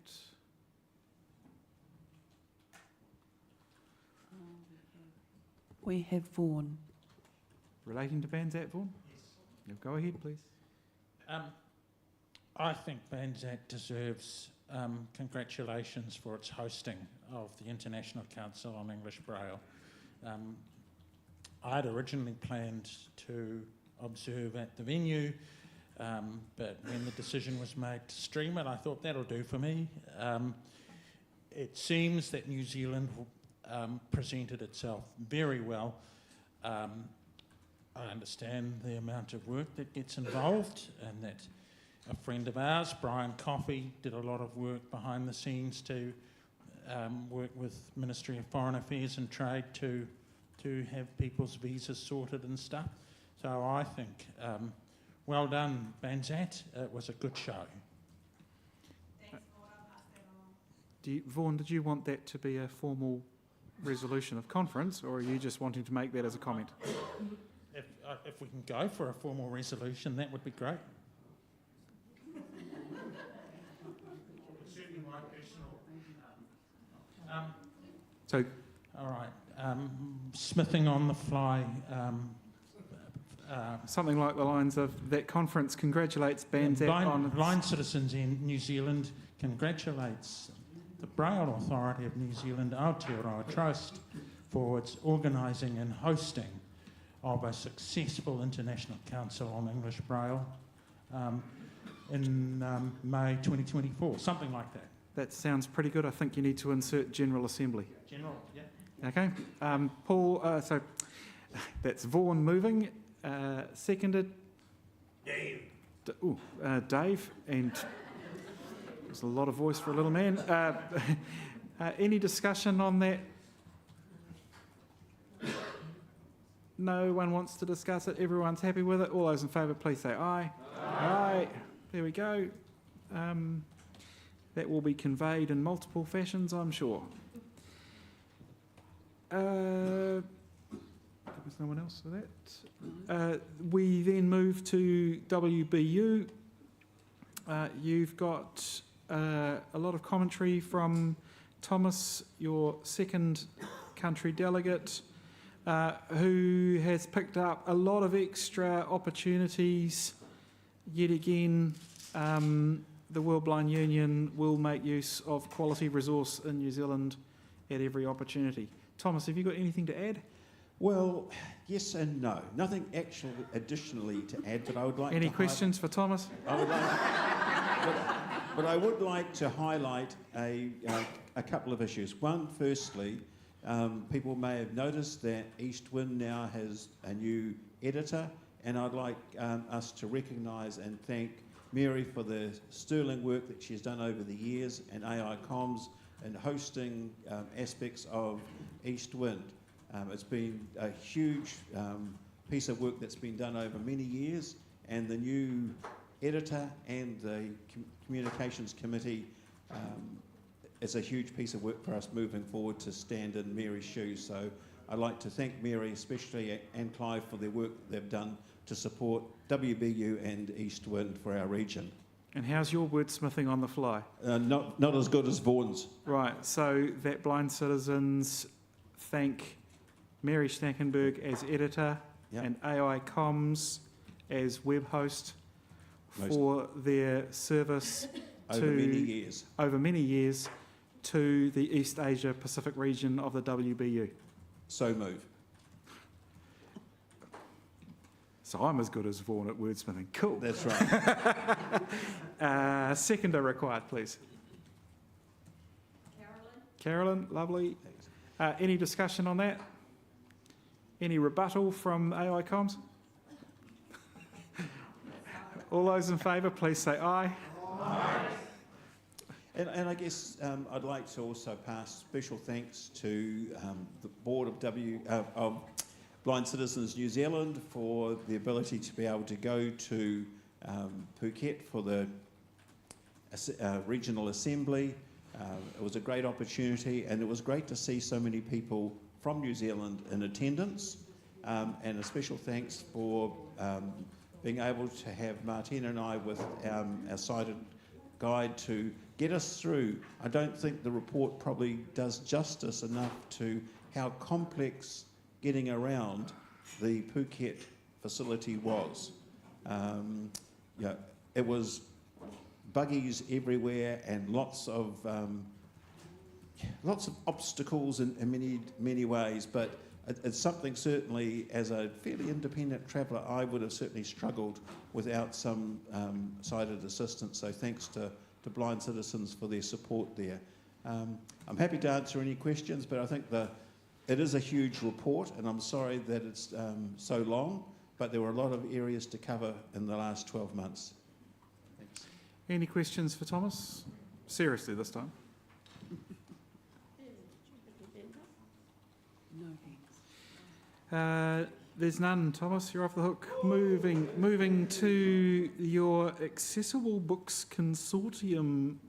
We have Vaughan. Relating to Banzat, Vaughan? Yes. Go ahead, please. I think Banzat deserves congratulations for its hosting of the International Council on English Braille. I'd originally planned to observe at the venue, but when the decision was made to stream it, I thought that'll do for me. It seems that New Zealand presented itself very well. I understand the amount of work that gets involved, and that a friend of ours, Brian Coffey, did a lot of work behind the scenes to work with Ministry of Foreign Affairs and Trade to have people's visas sorted and stuff. So I think, well done, Banzat. It was a good show. Vaughan, did you want that to be a formal resolution of conference, or are you just wanting to make that as a comment? If we can go for a formal resolution, that would be great. Certainly my personal So, all right. Smithing on the fly. Something like the lines of that conference congratulates Banzat on... Blind Citizens in New Zealand congratulates the Braille Authority of New Zealand, Aotearoa Trust, for its organising and hosting of a successful International Council on English Braille in May 2024, something like that. That sounds pretty good. I think you need to insert General Assembly. General, yeah. Okay. Paul, so that's Vaughan moving. Seconded. Dave. Dave, and there's a lot of voice for a little man. Any discussion on that? No one wants to discuss it. Everyone's happy with it. All those in favour, please say aye. Aye. There we go. That will be conveyed in multiple fashions, I'm sure. There was no one else for that. We then move to WBU. You've got a lot of commentary from Thomas, your second country delegate, who has picked up a lot of extra opportunities. Yet again, the World Blind Union will make use of quality resource in New Zealand at every opportunity. Thomas, have you got anything to add? Well, yes and no. Nothing actually additionally to add, but I would like Any questions for Thomas? I would like, but I would like to highlight a couple of issues. One, firstly, people may have noticed that East Wind now has a new editor, and I'd like us to recognise and thank Mary for the sterling work that she's done over the years, and AI Comms and hosting aspects of East Wind. It's been a huge piece of work that's been done over many years, and the new editor and the communications committee is a huge piece of work for us moving forward to stand in Mary's shoes. So I'd like to thank Mary, especially, and Clive for their work that they've done to support WBU and East Wind for our region. And how's your wordsmithing on the fly? Not as good as Vaughan's. Right, so that Blind Citizens thank Mary Schnackenberg as editor and AI Comms as web host for their service over many years to the East Asia Pacific region of the WBU. So move. So I'm as good as Vaughan at wordsmithing. Cool. That's right. Seconder required, please. Carolyn, lovely. Any discussion on that? Any rebuttal from AI Comms? All those in favour, please say aye. Aye. And I guess I'd like to also pass special thanks to the board of Blind Citizens New Zealand for the ability to be able to go to Phuket for the regional assembly. It was a great opportunity, and it was great to see so many people from New Zealand in attendance, and a special thanks for being able to have Martina and I with our sighted guide to get us through. I don't think the report probably does justice enough to how complex getting around the Phuket facility was. It was buggies everywhere and lots of obstacles in many ways, but it's something certainly, as a fairly independent traveller, I would have certainly struggled without some sighted assistance. So thanks to Blind Citizens for their support there. I'm happy to answer any questions, but I think it is a huge report, and I'm sorry that it's so long, but there were a lot of areas to cover in the last 12 months. Thanks. Any questions for Thomas? Seriously this time. There's none, Thomas. You're off the hook. Moving to your Accessible Books Consortium.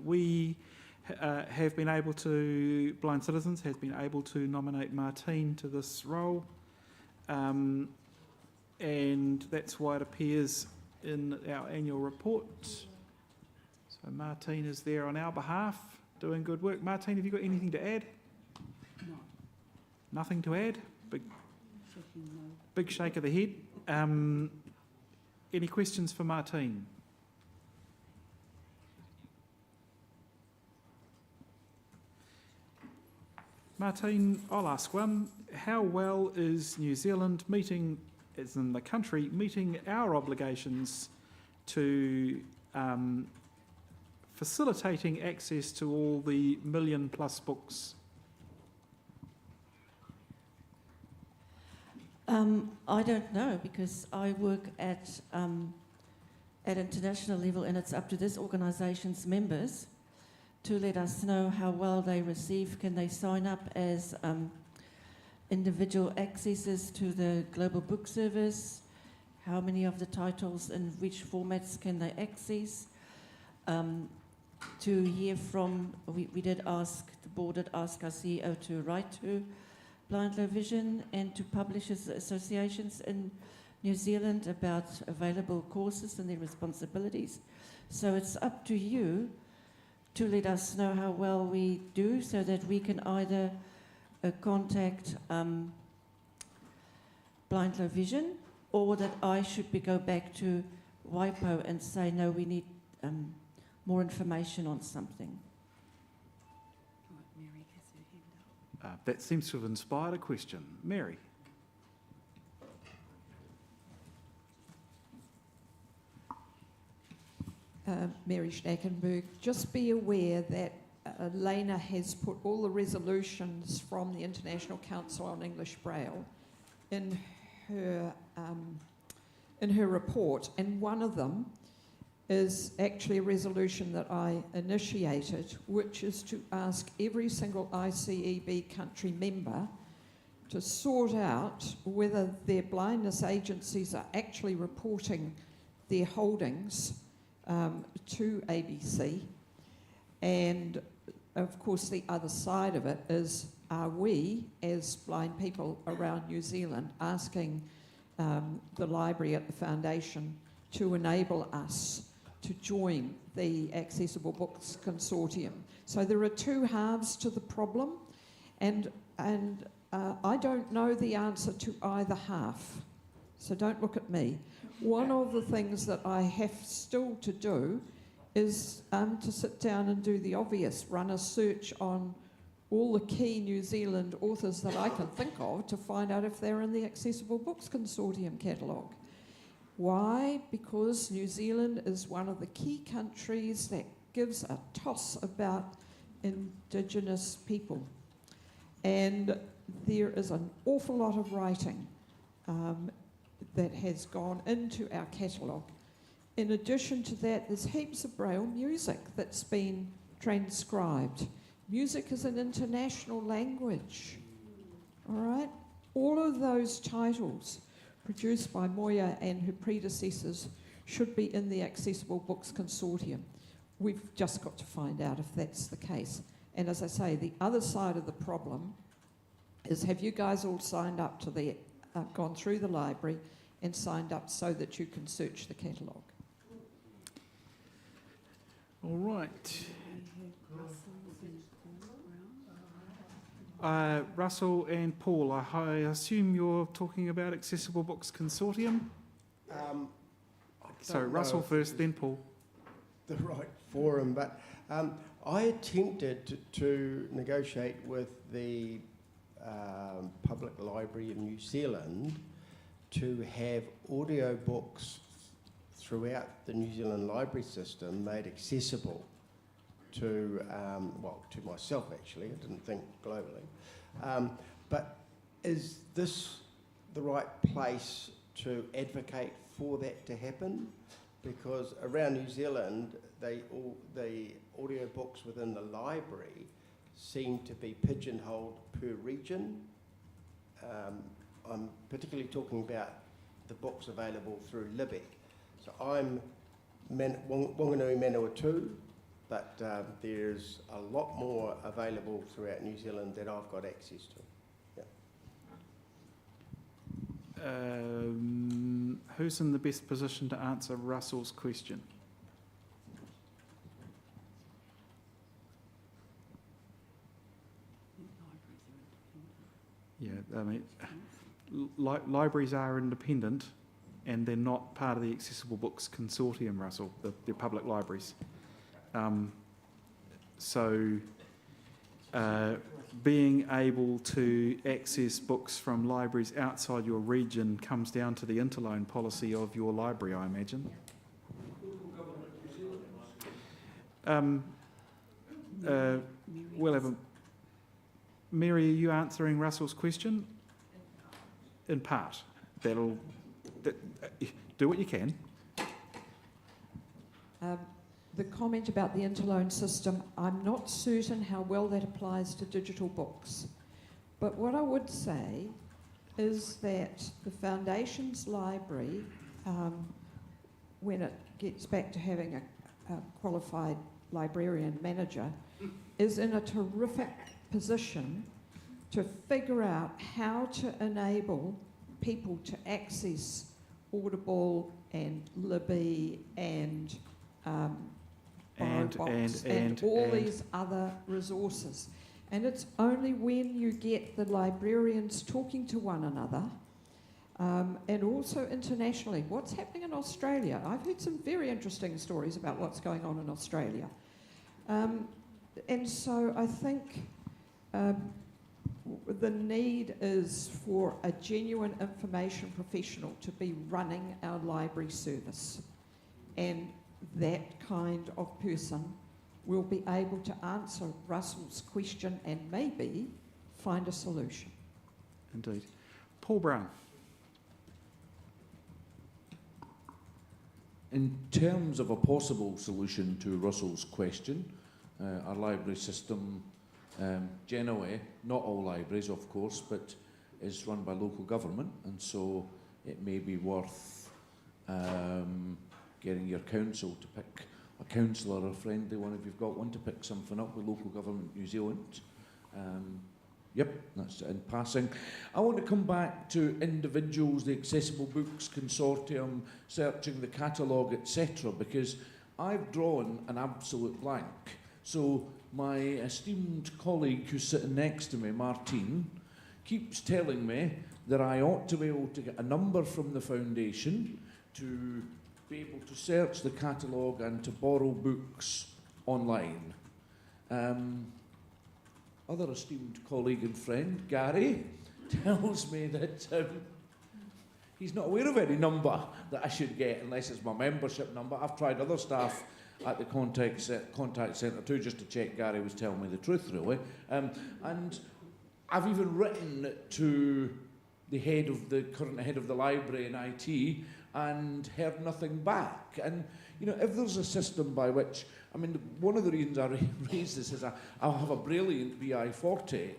We have been able to, Blind Citizens has been able to nominate Martine to this role, and that's why it appears in our annual report. So Martine is there on our behalf. Doing good work. Martine, have you got anything to add? No. Nothing to add? Shaking no. Big shake of the head. Any questions for Martine? Martine, I'll ask one. How well is New Zealand meeting, as in the country, meeting our obligations to facilitating access to all the million-plus books? I don't know, because I work at international level, and it's up to this organisation's members to let us know how well they receive. Can they sign up as individual accesses to the Global Book Service? How many of the titles in which formats can they access? To hear from, we did ask, the board did ask our CEO to write to Blind Low Vision and to publishers associations in New Zealand about available courses and their responsibilities. So it's up to you to let us know how well we do, so that we can either contact Blind Low Vision, or that I should go back to WIPO and say, no, we need more information on something. Mary has her hand up. That seems to have inspired a question. Mary. Mary Schnackenberg, just be aware that Lena has put all the resolutions from the International Council on English Braille in her report, and one of them is actually a resolution that I initiated, which is to ask every single ICEB country member to sort out whether their blindness agencies are actually reporting their holdings to ABC. And of course the other side of it is, are we as blind people around New Zealand asking the library at the foundation to enable us to join the Accessible Books Consortium? So there are two halves to the problem, and I don't know the answer to either half, so don't look at me. One of the things that I have still to do is to sit down and do the obvious, run a search on all the key New Zealand authors that I can think of to find out if they're in the Accessible Books Consortium catalogue. Why? Because New Zealand is one of the key countries that gives a toss about Indigenous people. And there is an awful lot of writing that has gone into our catalogue. In addition to that, there's heaps of Braille music that's been transcribed. Music is an international language, all right? All of those titles produced by Moya and her predecessors should be in the Accessible Books Consortium. We've just got to find out if that's the case. And as I say, the other side of the problem is, have you guys all signed up to the, gone through the library and signed up so that you can search the catalogue? All right. Russell and Paul, I assume you're talking about Accessible Books Consortium? So Russell first, then Paul. The right forum, but I attempted to negotiate with the Public Library of New Zealand to have audiobooks throughout the New Zealand library system made accessible to, well, to myself actually, I didn't think globally. But is this the right place to advocate for that to happen? Because around New Zealand, the audiobooks within the library seem to be pigeonholed per region. I'm particularly talking about the books available through Libic. So I'm Wanganui Manawatu, but there's a lot more available throughout New Zealand that I've got access to. Yeah. Who's in the best position to answer Russell's question? I mean, libraries are independent and they're not part of the Accessible Books Consortium, Russell, the public libraries. Being able to access books from libraries outside your region comes down to the interloan policy of your library, I imagine. We'll have a... Mary, are you answering Russell's question? In part. Do what you can. The comment about the interloan system, I'm not certain how well that applies to digital books. But what I would say is that the Foundation's library, when it gets back to having a qualified librarian manager, is in a terrific position to figure out how to enable people to access Audible and Libby and BorrowBox and all these other resources. And it's only when you get the librarians talking to one another, and also internationally. What's happening in Australia? I've heard some very interesting stories about what's going on in Australia. And so I think the need is for a genuine information professional to be running our library service. And that kind of person will be able to answer Russell's question and maybe find a solution. Indeed. Paul Brown. In terms of a possible solution to Russell's question, our library system generally, not all libraries of course, but is run by local government, and so it may be worth getting your council to pick a councillor or a friendly one if you've got one to pick something up with Local Government New Zealand. Yep, that's in passing. I want to come back to individuals, the Accessible Books Consortium, searching the catalogue, etc., because I've drawn an absolute blank. So my esteemed colleague who's sitting next to me, Martine, keeps telling me that I ought to be able to get a number from the foundation to be able to search the catalogue and to borrow books online. Other esteemed colleague and friend, Gary, tells me that he's not aware of any number that I should get unless it's my membership number. I've tried other staff at the contact centre too, just to check Gary was telling me the truth, really. And I've even written to the current head of the library in IT and heard nothing back. And, you know, if there's a system by which, I mean, one of the reasons I raise this is I have a brilliant BI40,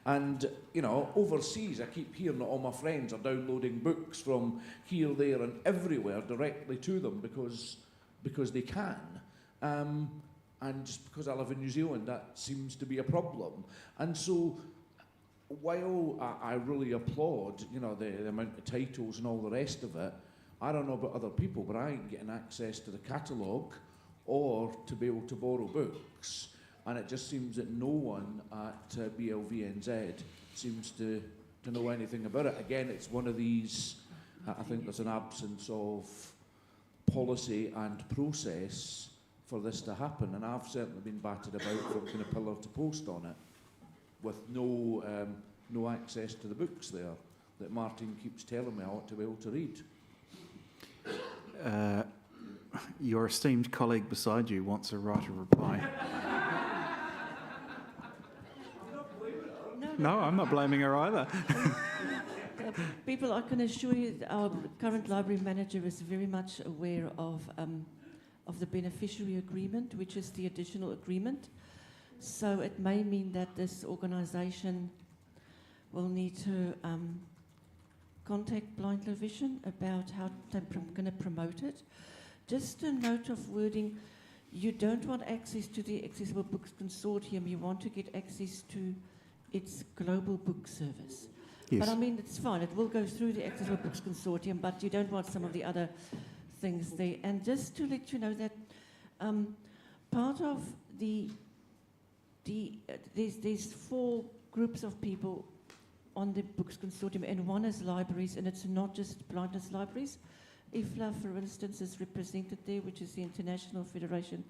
and, you know, overseas I keep hearing that all my friends are downloading books from here, there and everywhere directly to them because they can. And just because I live in New Zealand, that seems to be a problem. And so, while I really applaud, you know, the amount of titles and all the rest of it, I don't know about other people, but I ain't getting access to the catalogue or to be able to borrow books. And it just seems that no one at BLVNZ seems to know anything about it. Again, it's one of these, I think there's an absence of policy and process for this to happen. And I've certainly been batted about from kind of pillar to post on it, with no access to the books there that Martin keeps telling me I ought to be able to read. Your esteemed colleague beside you wants a right of reply. No, I'm not blaming her either. People, I can assure you that our current library manager is very much aware of the beneficiary agreement, which is the additional agreement. So it may mean that this organisation will need to contact Blind Low Vision about how they're going to promote it. Just a note of wording, you don't want access to the Accessible Books Consortium, you want to get access to its global book service. Yes. But I mean, it's fine, it will go through the Accessible Books Consortium, but you don't want some of the other things there. And just to let you know that part of there's 4 groups of people on the Books Consortium, and one is libraries, and it's not just blindness libraries. IFLA, for instance, is represented there, which is the International Federation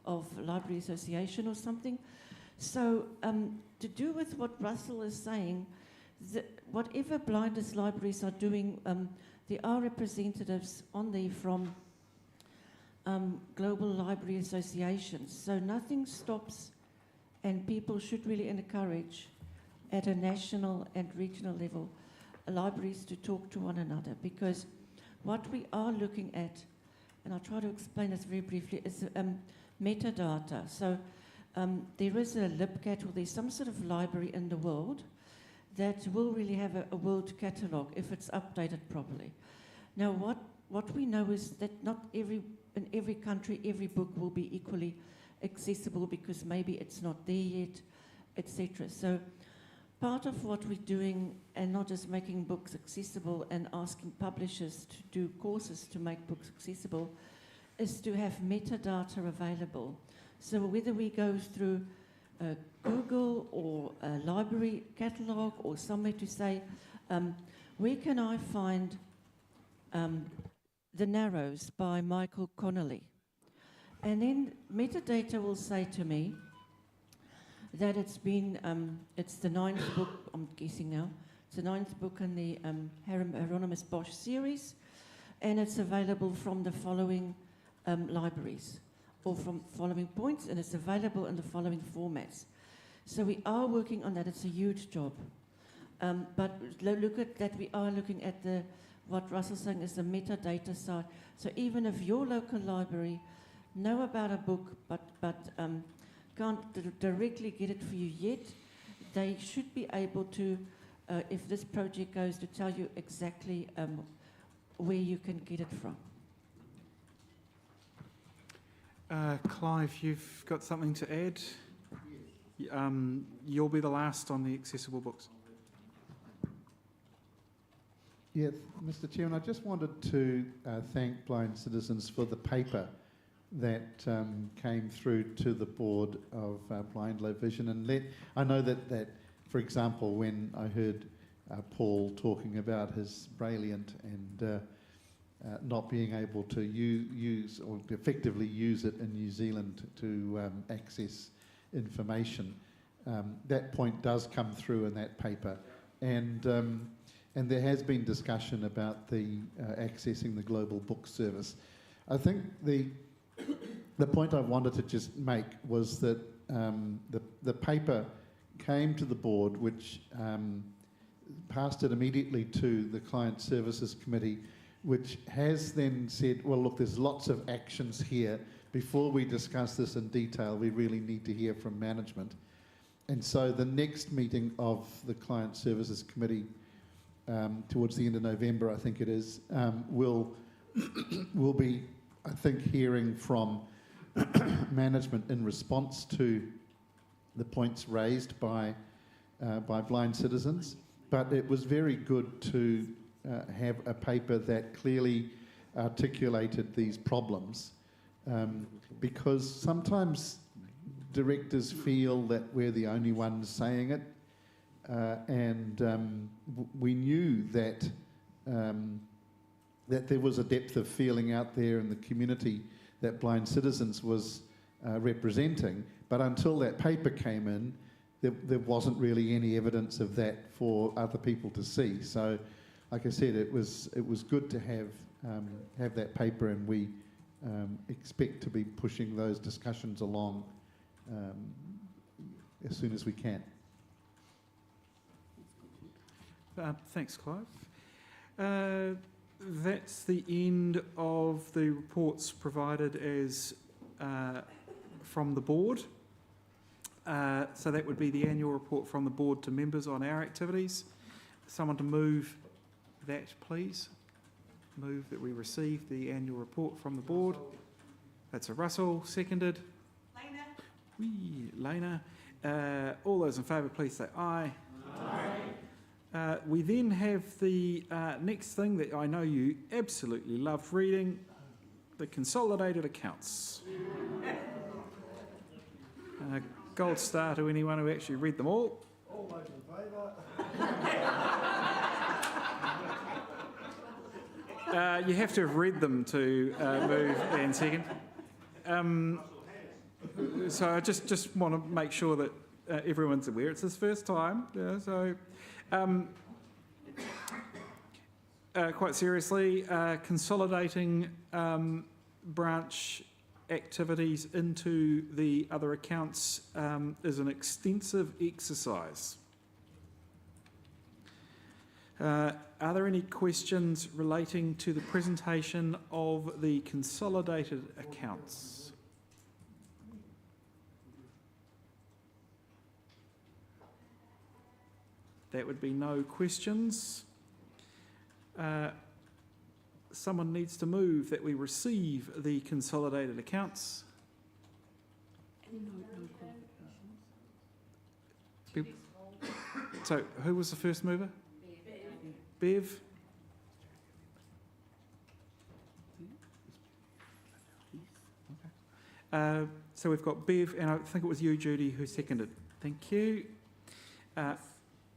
of Library Association or something. So to do with what Russell is saying, whatever blindness libraries are doing, there are representatives on there from global library associations. So nothing stops, and people should really encourage at a national and regional level libraries to talk to one another, because what we are looking at, and I'll try to explain this very briefly, is metadata. So there is a LibCat, or there's some sort of library in the world that will really have a world catalogue if it's updated properly. Now, what we know is that not in every country, every book will be equally accessible, because maybe it's not there yet, etc. So part of what we're doing, and not just making books accessible and asking publishers to do courses to make books accessible, is to have metadata available. So whether we go through Google or a library catalogue or somewhere to say, where can I find The Narrows by Michael Connolly? And then metadata will say to me that it's been, it's the 9th book, I'm guessing now, it's the 9th book in the Hieronymus Bosch series, and it's available from the following libraries, or from following points, and it's available in the following formats. So we are working on that. It's a huge job. But look at that, we are looking at what Russell's saying is the metadata side. So even if your local library know about a book but can't directly get it for you yet, they should be able to, if this project goes, to tell you exactly where you can get it from. Clive, you've got something to add? You'll be the last on the accessible books. Yeah, Mr. Chairman, I just wanted to thank Blind Citizens for the paper that came through to the board of Blind Low Vision. And I know that, for example, when I heard Paul talking about his Brailliant and not being able to use or effectively use it in New Zealand to access information, that point does come through in that paper. And there has been discussion about the accessing the Global Book Service. I think the point I wanted to just make was that the paper came to the board, which passed it immediately to the Client Services Committee, which has then said, well, look, there's lots of actions here. Before we discuss this in detail, we really need to hear from management. And so the next meeting of the Client Services Committee, towards the end of November, I think it is, will be, I think, hearing from management in response to the points raised by Blind Citizens. But it was very good to have a paper that clearly articulated these problems, because sometimes directors feel that we're the only ones saying it, and we knew that that there was a depth of feeling out there in the community that Blind Citizens was representing, but until that paper came in, there wasn't really any evidence of that for other people to see. So, like I said, it was good to have that paper, and we expect to be pushing those discussions along as soon as we can. Thanks, Clive. That's the end of the reports provided as from the board. So that would be the annual report from the board to members on our activities. Someone to move that, please. Move that we receive the annual report from the board. That's a Russell, seconded. Lena. All those in favour, please say aye. Aye. We then have the next thing that I know you absolutely love reading, the consolidated accounts. Gold star to anyone who actually read them all. All those in favour? You have to have read them to move and second. So I just want to make sure that everyone's aware it's his first time. Quite seriously, consolidating branch activities into the other accounts is an extensive exercise. Are there any questions relating to the presentation of the consolidated accounts? That would be no questions. Someone needs to move that we receive the consolidated accounts. So, who was the first mover? Bev. So we've got Bev, and I think it was you, Judy, who seconded. Thank you.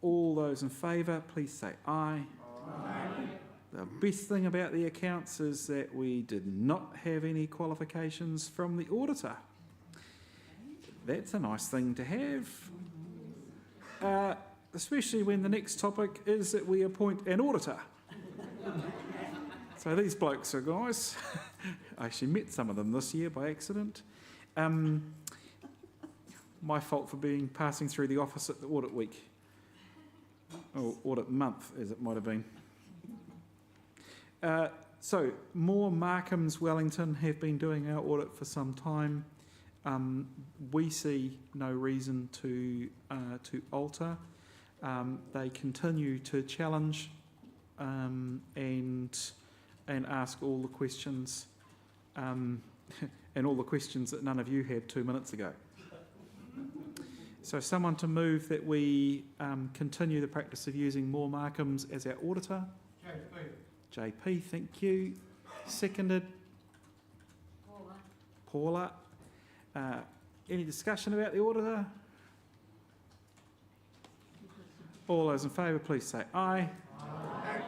All those in favour, please say aye. Aye. The best thing about the accounts is that we did not have any qualifications from the auditor. That's a nice thing to have. Especially when the next topic is that we appoint an auditor. So these blokes are guys. I actually met some of them this year by accident. My fault for passing through the office at the audit week. Or audit month, as it might have been. So, Moore Markhams Wellington have been doing our audit for some time. We see no reason to alter. They continue to challenge and ask all the questions, and all the questions that none of you had 2 minutes ago. So someone to move that we continue the practice of using Moore Markhams as our auditor. JP, thank you. Seconded. Paula. Any discussion about the auditor? All those in favour, please say aye. Aye.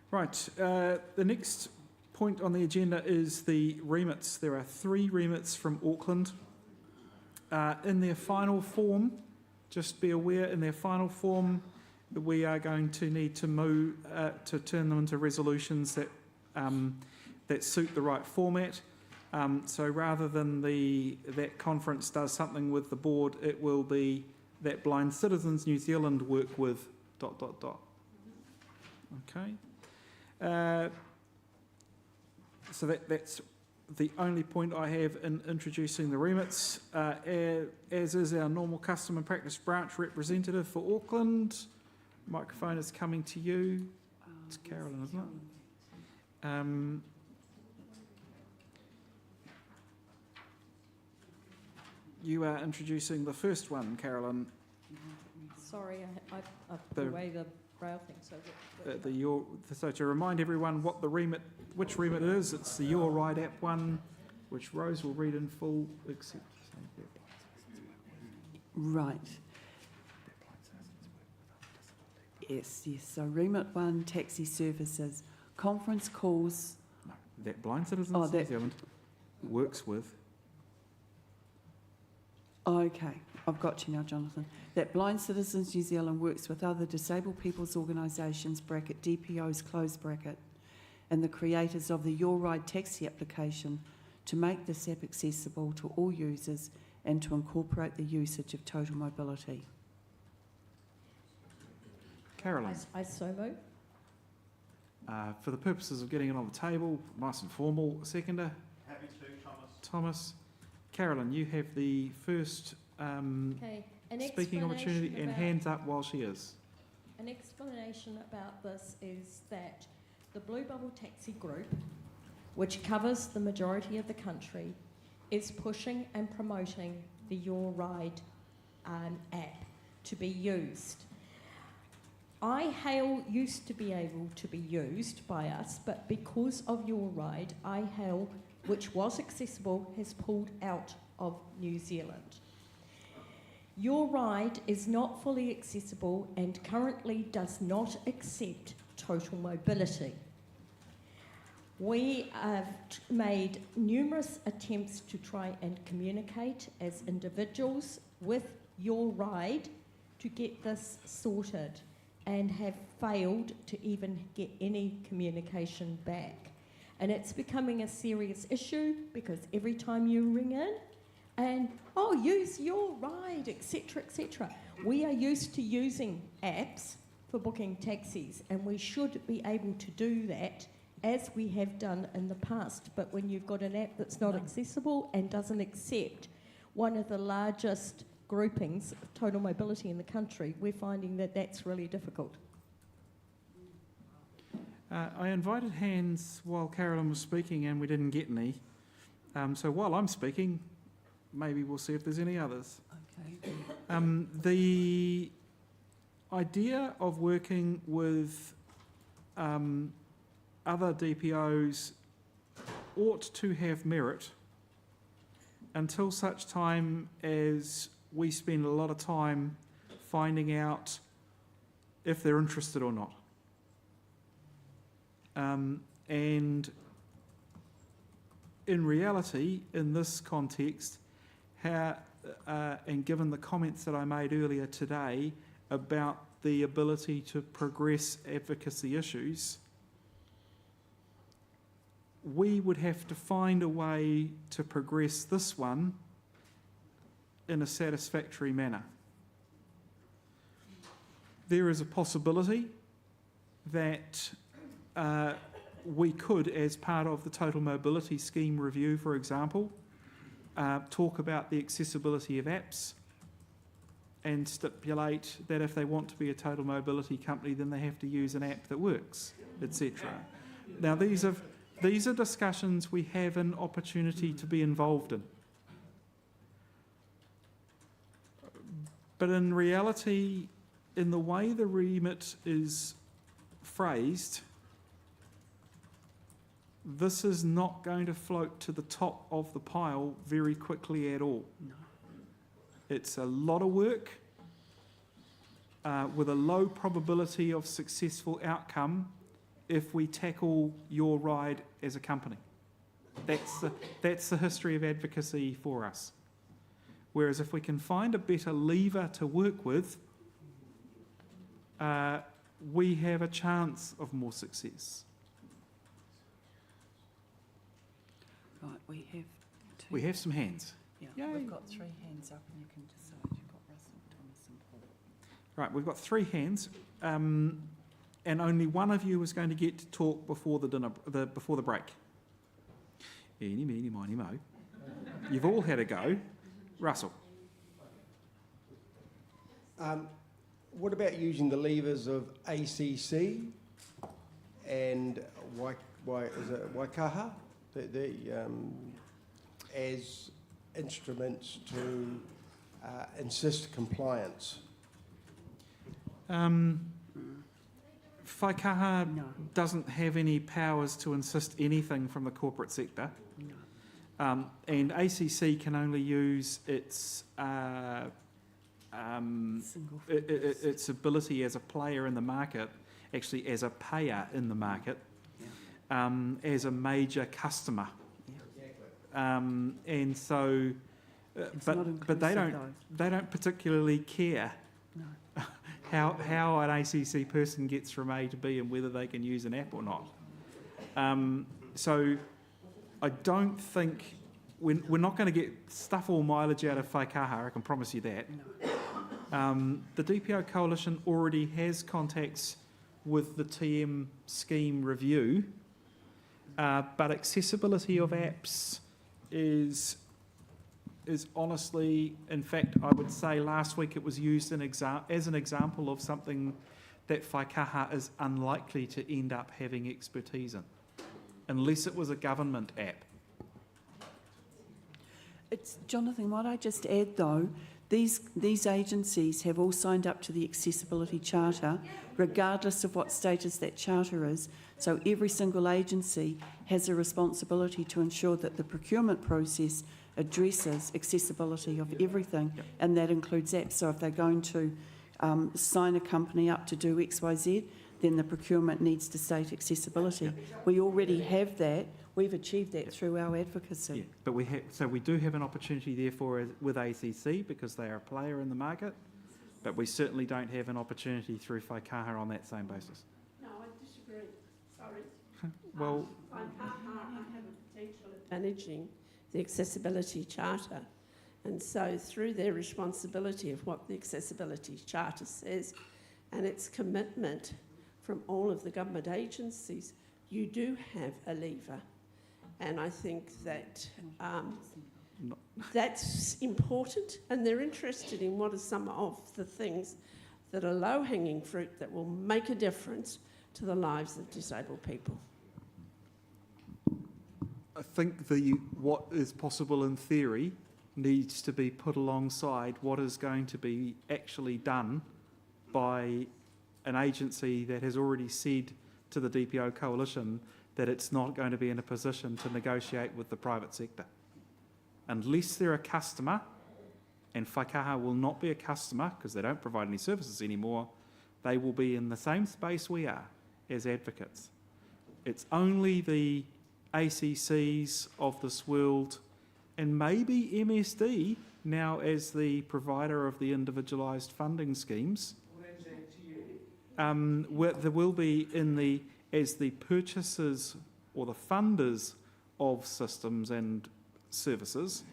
Right, the next point on the agenda is the remits. There are 3 remits from Auckland. In their final form, just be aware, in their final form, we are going to need to move to turn them into resolutions that that suit the right format. So rather than that conference does something with the board, it will be that Blind Citizens New Zealand work with ... Okay. So that's the only point I have in introducing the remits. As is our normal custom and practice, branch representative for Auckland. Microphone is coming to you. It's Carolyn, isn't it? You are introducing the first one, Carolyn. Sorry, I put away the braille thing. So to remind everyone what which remit it is, it's the Your Right app one, which Rose will read in full. Right. Yes. So remit 1, taxi services, conference calls. No, that Blind Citizens New Zealand works with. Okay, I've got you now, Jonathan. That Blind Citizens New Zealand works with other disabled people's organisations, bracket DPOs, close bracket, and the creators of the Your Ride taxi application to make this app accessible to all users and to incorporate the usage of total mobility. Carolyn. I so move. For the purposes of getting it on the table, nice and formal, seconder. Happy to, Thomas. Thomas. Carolyn, you have the first speaking opportunity, and hands up while she is. An explanation about this is that the Blue Bubble Taxi Group, which covers the majority of the country, is pushing and promoting the Your Ride app to be used. iHail used to be able to be used by us, but because of Your Ride, iHail, which was accessible, has pulled out of New Zealand. Your Ride is not fully accessible and currently does not accept total mobility. We have made numerous attempts to try and communicate as individuals with Your Ride to get this sorted, and have failed to even get any communication back. And it's becoming a serious issue because every time you ring in and, oh, use Your Ride, etc., etc. We are used to using apps for booking taxis, and we should be able to do that as we have done in the past. But when you've got an app that's not accessible and doesn't accept one of the largest groupings of total mobility in the country, we're finding that that's really difficult. I invited hands while Carolyn was speaking and we didn't get any. So while I'm speaking, maybe we'll see if there's any others. Okay. The idea of working with other DPOs ought to have merit until such time as we spend a lot of time finding out if they're interested or not. And in reality, in this context, and given the comments that I made earlier today about the ability to progress advocacy issues, we would have to find a way to progress this one in a satisfactory manner. There is a possibility that we could, as part of the Total Mobility Scheme review, for example, talk about the accessibility of apps and stipulate that if they want to be a total mobility company, then they have to use an app that works, etc. Now, these are discussions we have an opportunity to be involved in. But in reality, in the way the remit is phrased, this is not going to float to the top of the pile very quickly at all. No. It's a lot of work with a low probability of successful outcome if we tackle Your Ride as a company. That's the history of advocacy for us. Whereas if we can find a better lever to work with, we have a chance of more success. Right, we have two. We have some hands. Yeah, Yay. we've got 3 hands up, and you can decide. You've got Russell, Thomas, and Paul. Right, we've got 3 hands, and only one of you is going to get to talk before before the break. Eeny, meeny, miny, mo. You've all had a go. Russell. What about using the levers of ACC and Waikaha as instruments to insist compliance? Waikaha doesn't have any powers to insist anything from the corporate sector. And ACC can only use its ability as a player in the market, actually as a payer in the market, as a major customer. And so, but they don't particularly care how an ACC person gets from A to B and whether they can use an app or not. So I don't think we're not going to get stuff all mileage out of Waikaha, I can promise you that. The DPO Coalition already has contacts with the TM scheme review, but accessibility of apps is honestly, in fact, I would say last week it was used as an example of something that Waikaha is unlikely to end up having expertise in, unless it was a government app. Jonathan, might I just add, though, These agencies have all signed up to the Accessibility Charter, regardless of what status that charter is. So every single agency has a responsibility to ensure that the procurement process addresses accessibility of everything, and that includes apps. So if they're going to sign a company up to do XYZ, then the procurement needs to state accessibility. We already have that. We've achieved that through our advocacy. Yeah, but we do have an opportunity therefore with ACC because they are a player in the market, but we certainly don't have an opportunity through Whaikaha on that same basis. No, I disagree. Sorry. Well, Whaikaha have a potential of managing the Accessibility Charter, and so through their responsibility of what the Accessibility Charter says and its commitment from all of the government agencies, you do have a lever. And I think that that's important, and they're interested in what are some of the things that are low-hanging fruit that will make a difference to the lives of disabled people. I think what is possible in theory needs to be put alongside what is going to be actually done by an agency that has already said to the DPO coalition that it's not going to be in a position to negotiate with the private sector. Unless they're a customer, and Whaikaha will not be a customer because they don't provide any services anymore, they will be in the same space we are as advocates. It's only the ACCs of this world, and maybe MSD now as the provider of the individualised funding schemes, there will be as the purchasers or the funders of systems and services,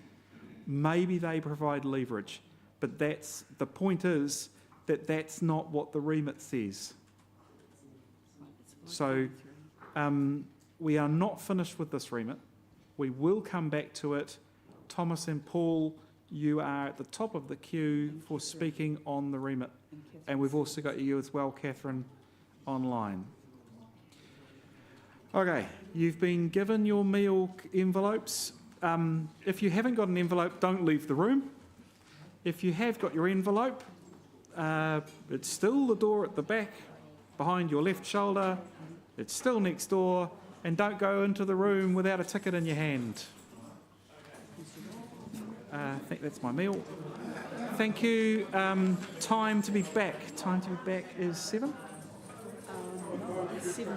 maybe they provide leverage. But the point is that that's not what the remit says. So we are not finished with this remit. We will come back to it. Thomas and Paul, you are at the top of the queue for speaking on the remit. And we've also got you as well, Catherine, online. Okay, you've been given your meal envelopes. If you haven't got an envelope, don't leave the room. If you have got your envelope, it's still the door at the back, behind your left shoulder. It's still next door. And don't go into the room without a ticket in your hand. I think that's my meal. Thank you. Time to be back. Time to be back is 7? 7.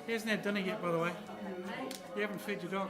He hasn't had dinner yet, by the way. You haven't fed your dog.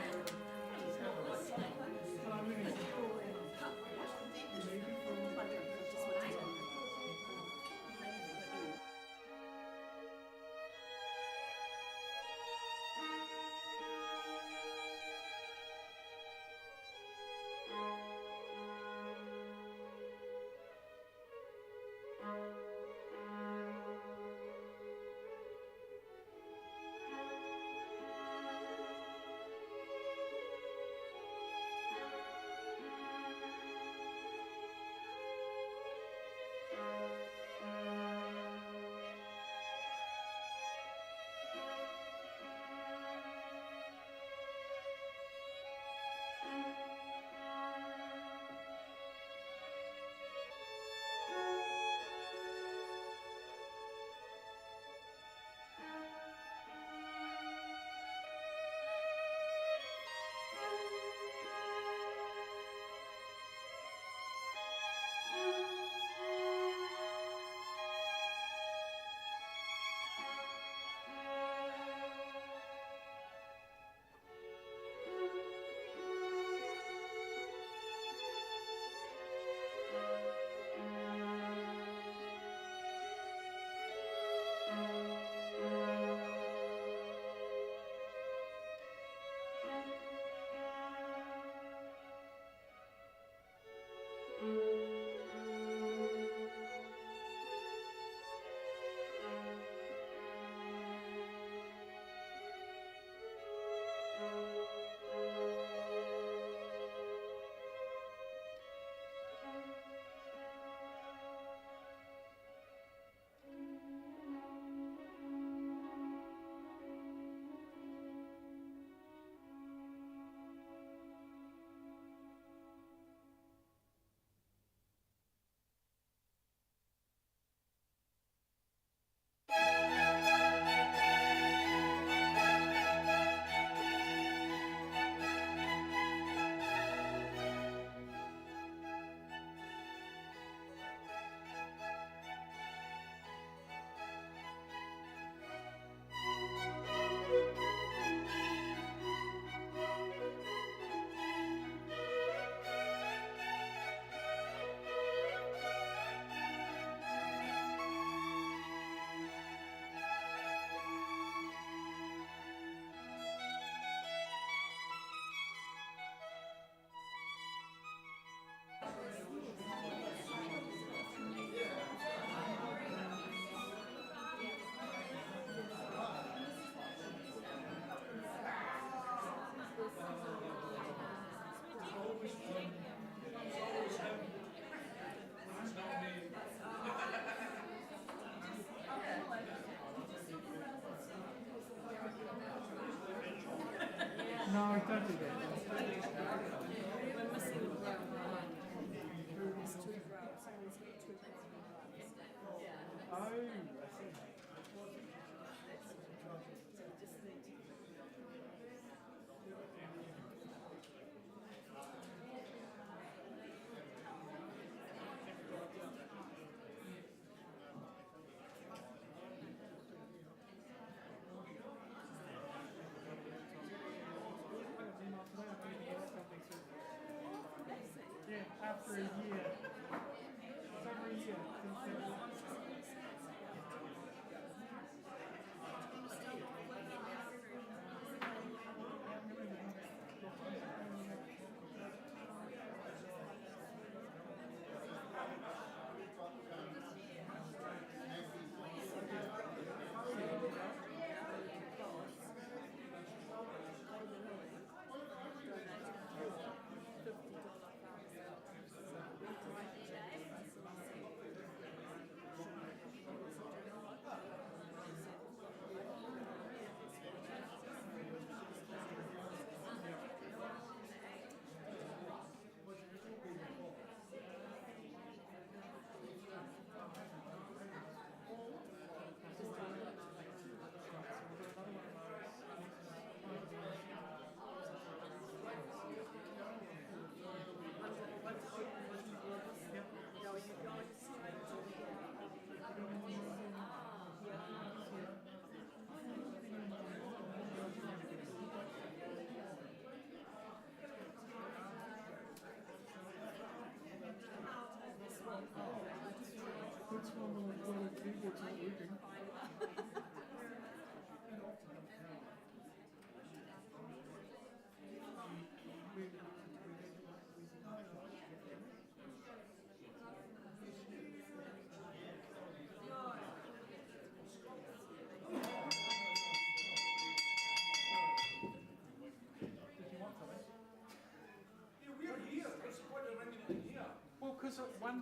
No, don't do that. Yeah, after a year. It's over a year since Well, because one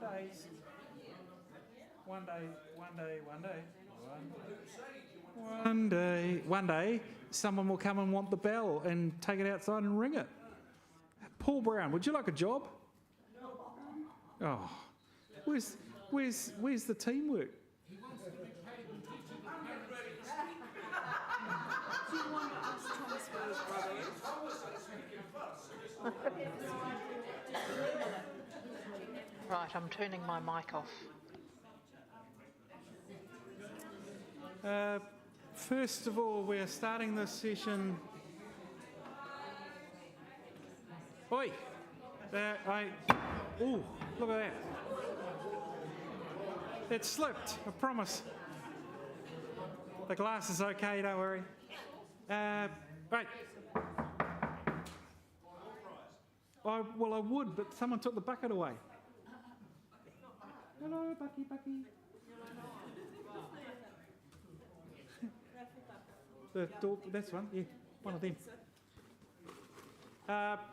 day, someone will come and want the bell and take it outside and ring it. Paul Brown, would you like a job? Oh, where's the teamwork? Right, I'm turning my mic off. First of all, we're starting this session. Oi! Ooh, look at that. It slipped, I promise. The glass is okay, don't worry. Right. I would, but someone took the bucket away. Hello, Bucky. The door, that's one, yeah, one of them.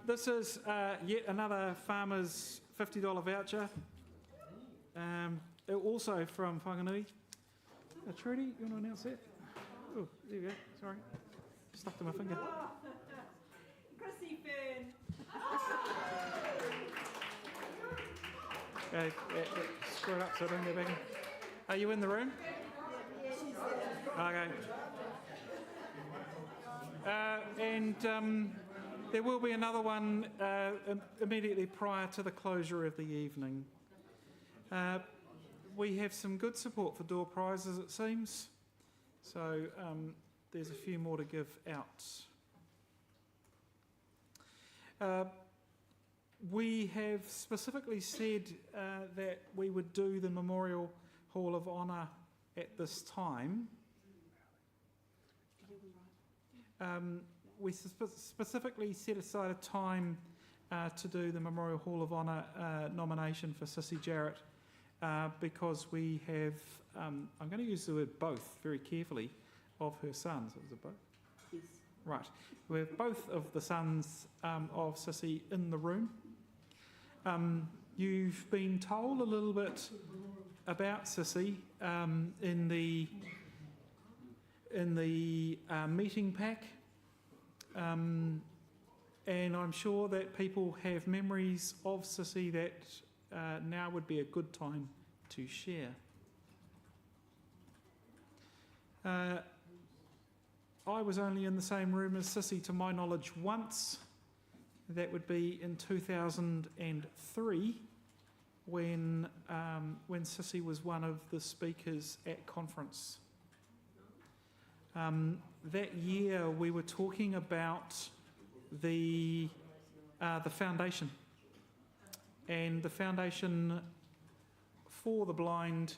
This is yet another farmer's $50 voucher. Also from Whanganui. Trudy, you want to announce that? Oh, there you go, sorry. Stuck to my finger. Chrissy Fern. Screw it up so I don't go back in. Are you in the room? Okay. There will be another one immediately prior to the closure of the evening. We have some good support for door prizes, it seems. So there's a few more to give out. We have specifically said that we would do the Memorial Hall of Honour at this time. We specifically set aside a time to do the Memorial Hall of Honour nomination for Sissy Jarrett because we have, I'm going to use the word both very carefully, of her sons. Is it both? Yes. Right. We have both of the sons of Sissy in the room. You've been told a little bit about Sissy in the meeting pack. And I'm sure that people have memories of Sissy that now would be a good time to share. I was only in the same room as Sissy, to my knowledge, once. That would be in 2003, when Sissy was one of the speakers at conference. That year, we were talking about the foundation, and the foundation for the blind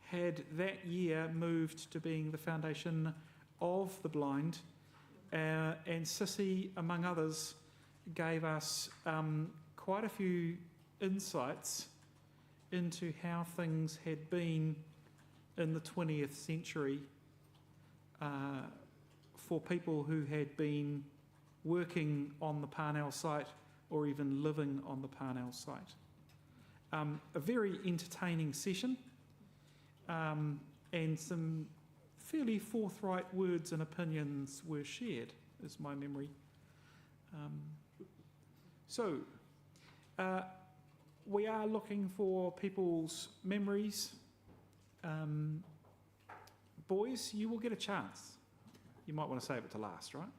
had that year moved to being the foundation of the blind, and Sissy, among others, gave us quite a few insights into how things had been in the 20th century for people who had been working on the Parnell site or even living on the Parnell site. A very entertaining session, and some fairly forthright words and opinions were shared, is my memory. So, we are looking for people's memories. Boys, you will get a chance. You might want to save it to last, right?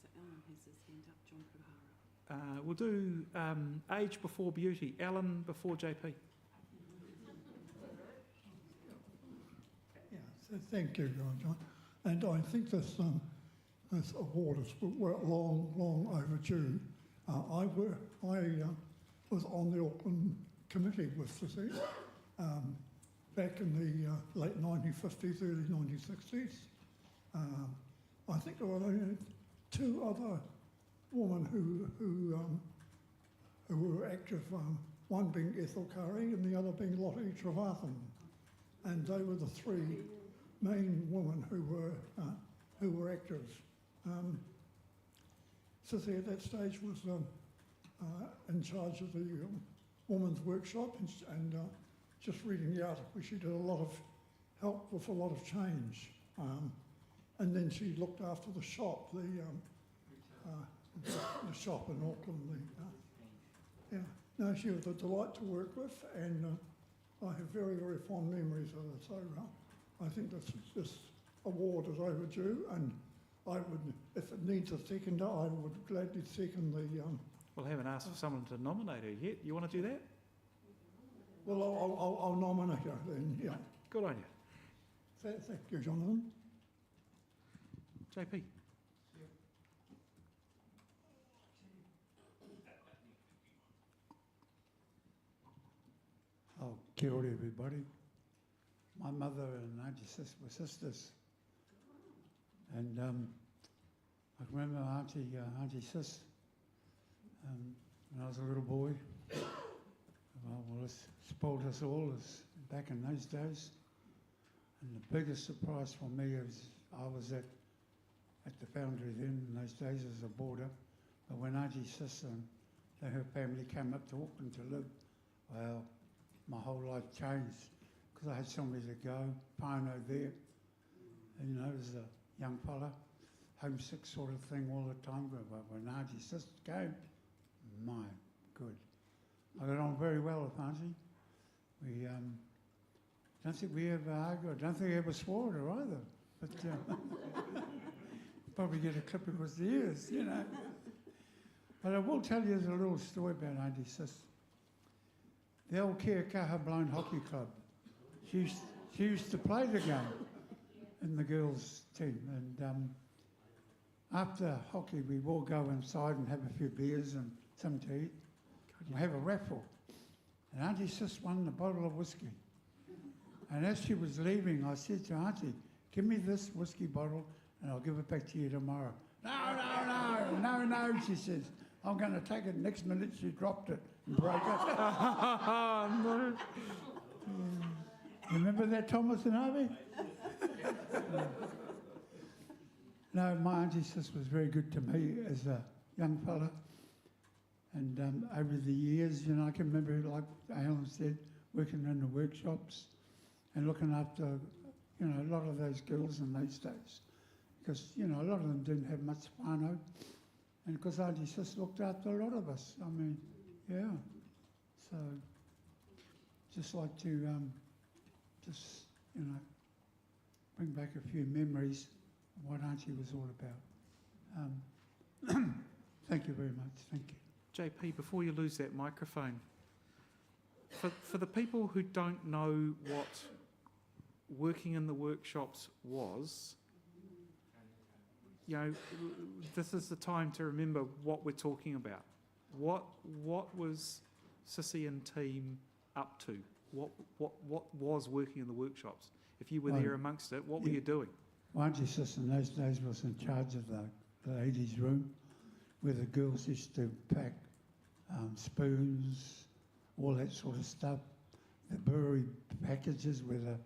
So Alan has his hand up, John Puhara. We'll do age before beauty. Alan before JP. Yeah, so thank you, John. And I think this award is long overdue. I was on the Auckland committee with Sissy back in the late 1950s, early 1960s. I think there were only two other women who were active, one being Ethel Curry and the other being Lottie Trevathan. And they were the three main women who were active. Sissy at that stage was in charge of the women's workshop, and just reading the article, she did a lot of help with a lot of change. And then she looked after the shop, the shop in Auckland. Yeah, no, she was a delight to work with, and I have very, very fond memories of her. So I think this award is overdue, and I would, if it needs a seconder, I would gladly second the. Well, I haven't asked for someone to nominate her yet. You want to do that? Well, I'll nominate her then. Yeah. Good on you. Thank you, Jonathan. JP. Oh, kia ora, everybody. My mother and Auntie Sis were sisters. And I can remember Auntie Sis, when I was a little boy. Well, it spoiled us all as back in those days. And the biggest surprise for me is I was at the foundry then, in those days as a boarder. But when Auntie Sis and her family came up to Auckland to live, well, my whole life changed because I had somewhere to go, Pano there. And, you know, as a young fella, homesick sort of thing all the time. But when Auntie Sis came, my good. I got on very well with Auntie. We don't think we ever argued. I don't think we ever swore at her either. But probably get a clip across the ears, you know. But I will tell you a little story about Auntie Sis. The old Kia Kaha Blind Hockey Club. She used to play the game in the girls' team. And after hockey, we all go inside and have a few beers and something to eat. We have a raffle. And Auntie Sis won a bottle of whiskey. And as she was leaving, I said to Auntie, give me this whiskey bottle and I'll give it back to you tomorrow. No, she says. I'm going to take it. Next minute, she dropped it and broke it. No. Remember that, Thomas and Harvey? No, my Auntie Sis was very good to me as a young fella. And over the years, you know, I can remember, like Alan said, working in the workshops and looking after, you know, a lot of those girls in those days. because, you know, a lot of them didn't have much whānau, and because Auntie Sis looked after a lot of us. I mean, yeah. So, just like to, just, you know, bring back a few memories of what Auntie was all about. Thank you very much. Thank you. JP, before you lose that microphone, for the people who don't know what working in the workshops was, you know, this is the time to remember what we're talking about. What was Sissy and team up to? What was working in the workshops? If you were there amongst it, what were you doing? Well, Auntie Sis in those days was in charge of the ladies' room, where the girls used to pack spoons, all that sort of stuff. The brewery packages with the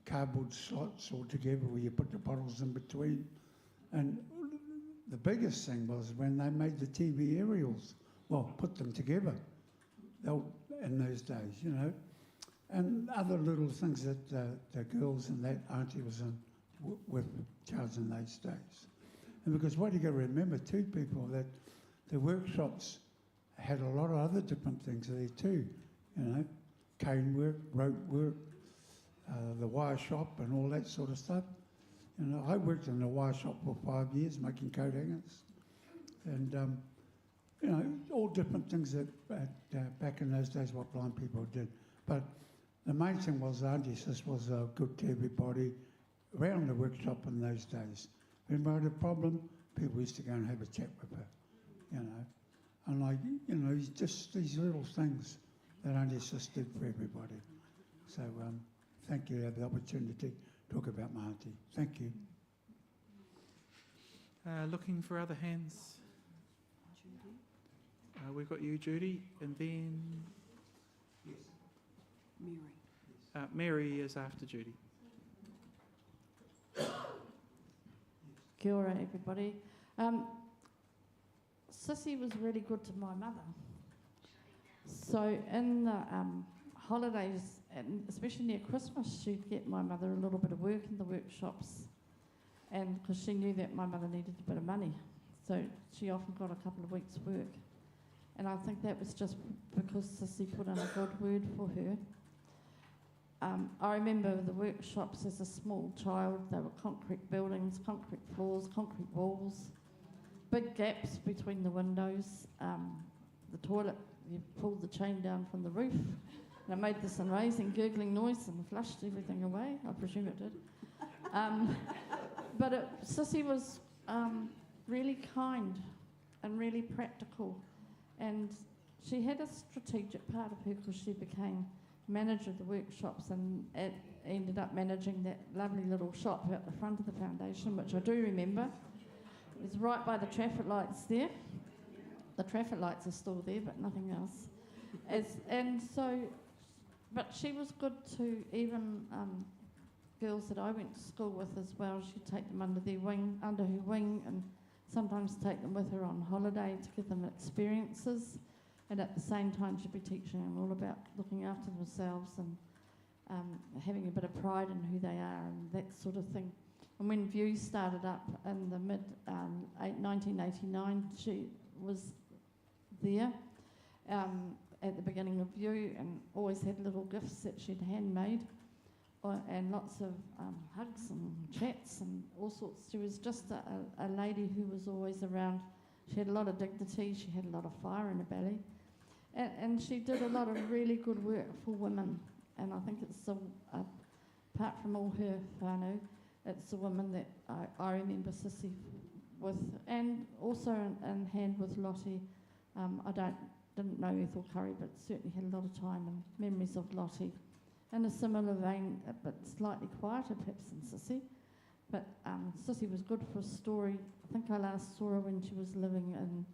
cardboard slots all together where you put the bottles in between. And the biggest thing was when they made the TV aerials, well, put them together in those days, you know. And other little things that the girls and that Auntie was in with charge in those days. And because what you got to remember too, people, that the workshops had a lot of other different things there too, you know, cane work, rope work, the wire shop and all that sort of stuff. You know, I worked in the wire shop for 5 years making coat hangers, and you know, all different things that back in those days what blind people did. But the main thing was Auntie Sis was good to everybody around the workshop in those days. When we had a problem, people used to go and have a chat with her, you know. And like, you know, just these little things that Auntie Sis did for everybody. So thank you for the opportunity to talk about my auntie. Thank you. Looking for other hands. We've got you, Judy, and then Mary. Mary is after Judy. Kia ora, everybody. Sissy was really good to my mother. So in the holidays, and especially near Christmas, she'd get my mother a little bit of work in the workshops, and because she knew that my mother needed a bit of money, so she often got a couple of weeks' work. And I think that was just because Sissy put in a good word for her. I remember the workshops as a small child. They were concrete buildings, concrete floors, concrete walls, big gaps between the windows. The toilet, you pulled the chain down from the roof, and it made this amazing gurgling noise and flushed everything away. I presume it did. But Sissy was really kind and really practical, and she had a strategic part of her because she became manager of the workshops and ended up managing that lovely little shop out the front of the foundation, which I do remember. It was right by the traffic lights there. The traffic lights are still there, but nothing else. But she was good to even girls that I went to school with as well. She'd take them under her wing, and sometimes take them with her on holiday to give them experiences. And at the same time, she'd be teaching them all about looking after themselves and having a bit of pride in who they are and that sort of thing. And when View started up in the mid-1989, she was there at the beginning of View and always had little gifts that she'd handmade and lots of hugs and chats and all sorts. She was just a lady who was always around. She had a lot of dignity, she had a lot of fire in her belly. And she did a lot of really good work for women. And I think it's, apart from all her whānau, it's the women that I remember Sissy with. And also in hand with Lottie. I didn't know Ethel Curry, but certainly had a lot of time and memories of Lottie. In a similar vein, but slightly quieter perhaps than Sissy. But Sissy was good for a story. I think I last saw her when she was living in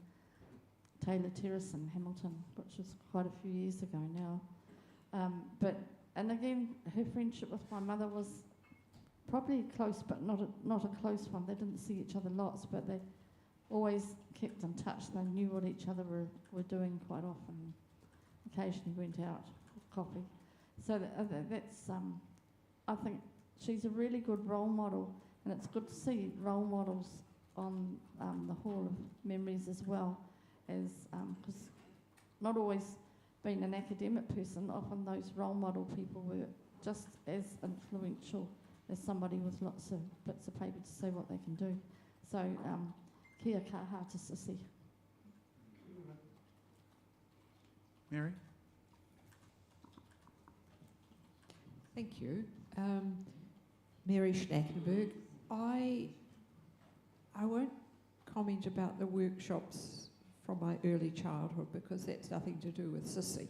Taylor Terrace in Hamilton, which was quite a few years ago now. And again, her friendship with my mother was probably close, but not a close one. They didn't see each other lots, but they always kept in touch. They knew what each other were doing quite often. Occasionally went out for coffee. So that's, I think she's a really good role model. And it's good to see role models on the Hall of Memories as well, as because not always being an academic person, often those role model people were just as influential as somebody with lots of bits of paper to say what they can do. So kia kaha to Sissy. Mary? Thank you. Mary Schnackenberg. I won't comment about the workshops from my early childhood because that's nothing to do with Sissy.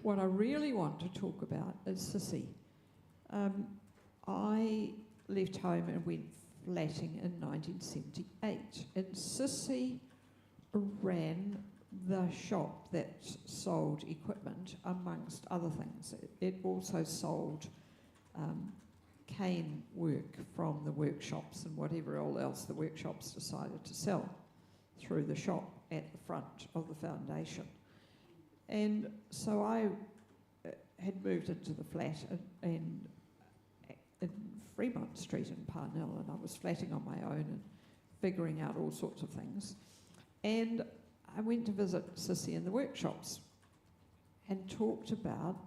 What I really want to talk about is Sissy. I left home and went flatting in 1978, and Sissy ran the shop that sold equipment, amongst other things. It also sold cane work from the workshops and whatever all else the workshops decided to sell through the shop at the front of the foundation. And so I had moved into the flat in Fremont Street in Parnell, and I was flatting on my own and figuring out all sorts of things. And I went to visit Sissy in the workshops and talked about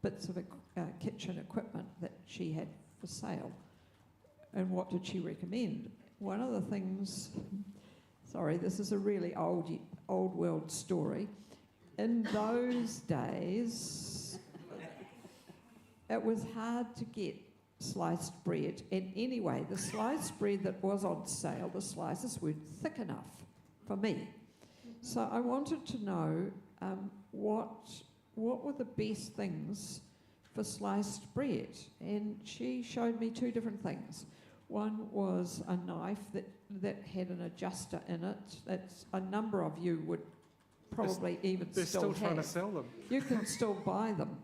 bits of kitchen equipment that she had for sale. And what did she recommend? One of the things, sorry, this is a really old world story. In those days, it was hard to get sliced bread. And anyway, the sliced bread that was on sale, the slices weren't thick enough for me. So I wanted to know what were the best things for sliced bread, and she showed me two different things. One was a knife that had an adjuster in it. That's a number of you would probably They're still trying to sell them. You can still buy them.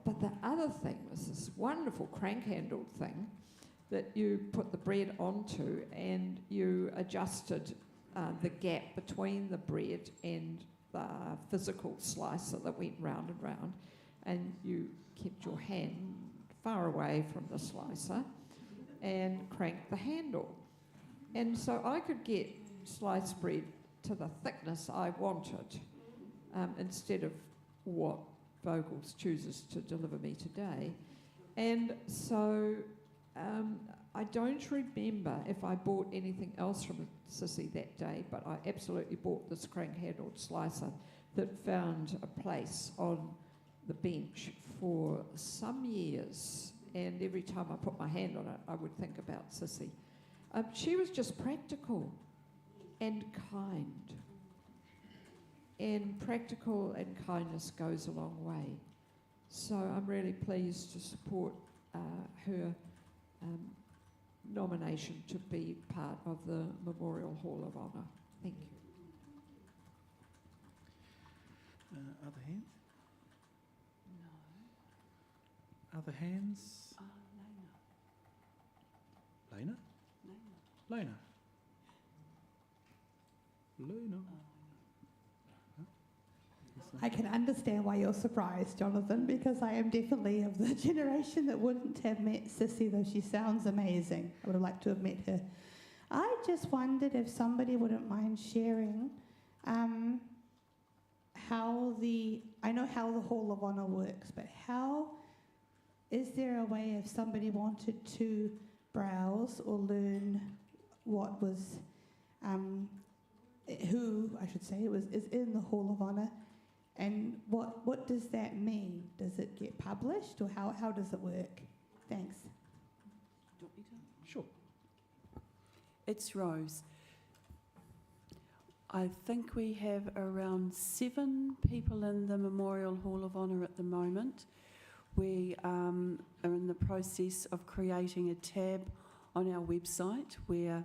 But the other thing was this wonderful crank-handled thing that you put the bread onto, and you adjusted the gap between the bread and the physical slicer that went round and round, and you kept your hand far away from the slicer and cranked the handle. And so I could get sliced bread to the thickness I wanted instead of what Vogels chooses to deliver me today. And so I don't remember if I bought anything else from Sissy that day, but I absolutely bought this crank-handled slicer that found a place on the bench for some years, and every time I put my hand on it, I would think about Sissy. She was just practical and kind, and practical and kindness goes a long way. So I'm really pleased to support her nomination to be part of the Memorial Hall of Honour. Thank you. Other hands? No. Other hands? Lena. Lena? Lena. I can understand why you're surprised, Jonathan, because I am definitely of the generation that wouldn't have met Sissy, though she sounds amazing. I would have liked to have met her. I just wondered if somebody wouldn't mind sharing I know how the Hall of Honour works, but is there a way if somebody wanted to browse or learn what was, who, I should say, is in the Hall of Honour, and what does that mean? Does it get published, or how does it work? Thanks. Do you want me to? Sure. It's Rose. I think we have around 7 people in the Memorial Hall of Honour at the moment. We are in the process of creating a tab on our website where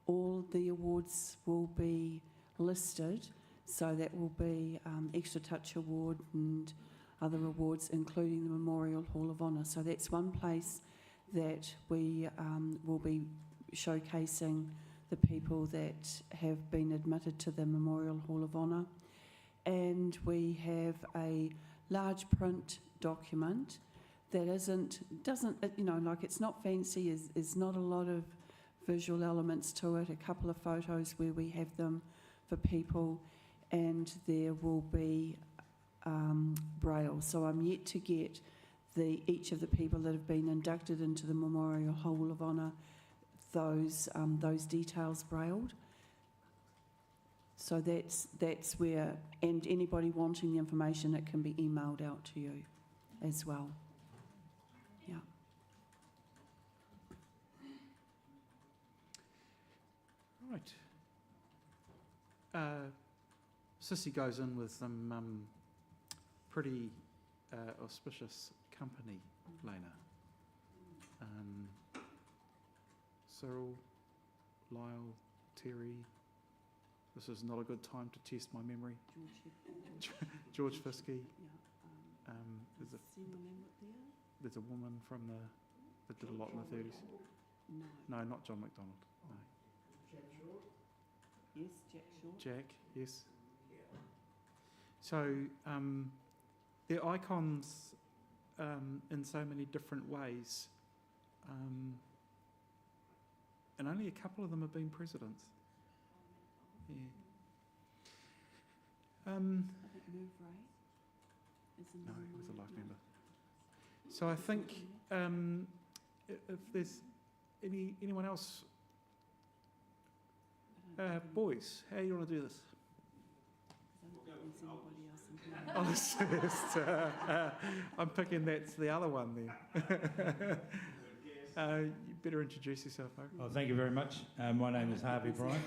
all the awards will be listed. So that will be Extra Touch Award and other awards, including the Memorial Hall of Honour. So that's one place that we will be showcasing the people that have been admitted to the Memorial Hall of Honour. And we have a large print document that doesn't, you know, like it's not fancy, is not a lot of visual elements to it, a couple of photos where we have them for people, and there will be Braille. So I'm yet to get each of the people that have been inducted into the Memorial Hall of Honour those details brailled. So that's where, and anybody wanting the information, it can be emailed out to you as well. Yeah. Right. Sissy goes in with some pretty auspicious company, Lena. Cyril, Lyle, Terry. This is not a good time to test my memory. George Fiskey. There's a woman from that did a lot in the 30s. No, not John McDonald. No. Jack Short? Yes, Jack Short. Jack, yes. So they're icons in so many different ways. And only a couple of them have been presidents. Yeah. I think Merv Ray is No, he was a life member. So I think if there's anyone else, boys, how do you want to do this? Oh, this is, I'm picking that's the other one there. You better introduce yourself, Mark. Oh, thank you very much. My name is Harvey Bryan.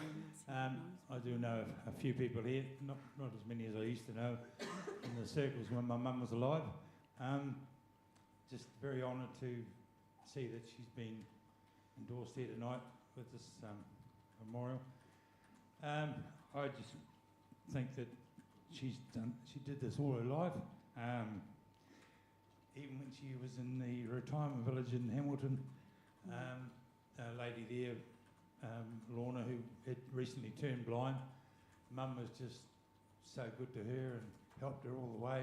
I do know a few people here, not as many as I used to know in the circles when my mum was alive. Just very honoured to see that she's been endorsed here tonight with this memorial. I just think that she did this all her life. Even when she was in the retirement village in Hamilton, a lady there, Lorna, who had recently turned blind, Mum was just so good to her and helped her all the way,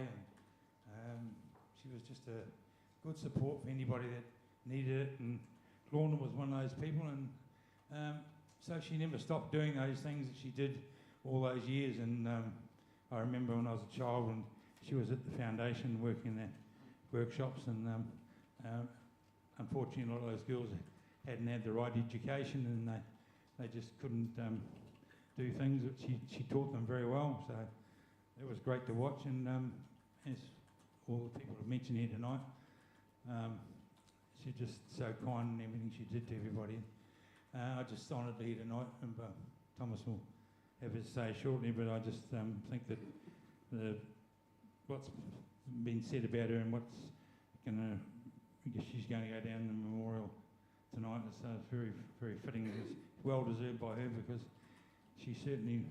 and she was just a good support for anybody that needed it, and Lorna was one of those people, and so she never stopped doing those things that she did all those years. And I remember when I was a child, when she was at the foundation working in the workshops, and unfortunately a lot of those girls hadn't had the right education, and they just couldn't do things, but she taught them very well, so it was great to watch. And as all the people have mentioned here tonight, she's just so kind in everything she did to everybody. I just honoured to hear tonight, and Thomas will have his say shortly, but I just think that what's been said about her and what's going to, I guess she's going to go down the memorial tonight, so it's very, very fitting. It's well deserved by her, because she certainly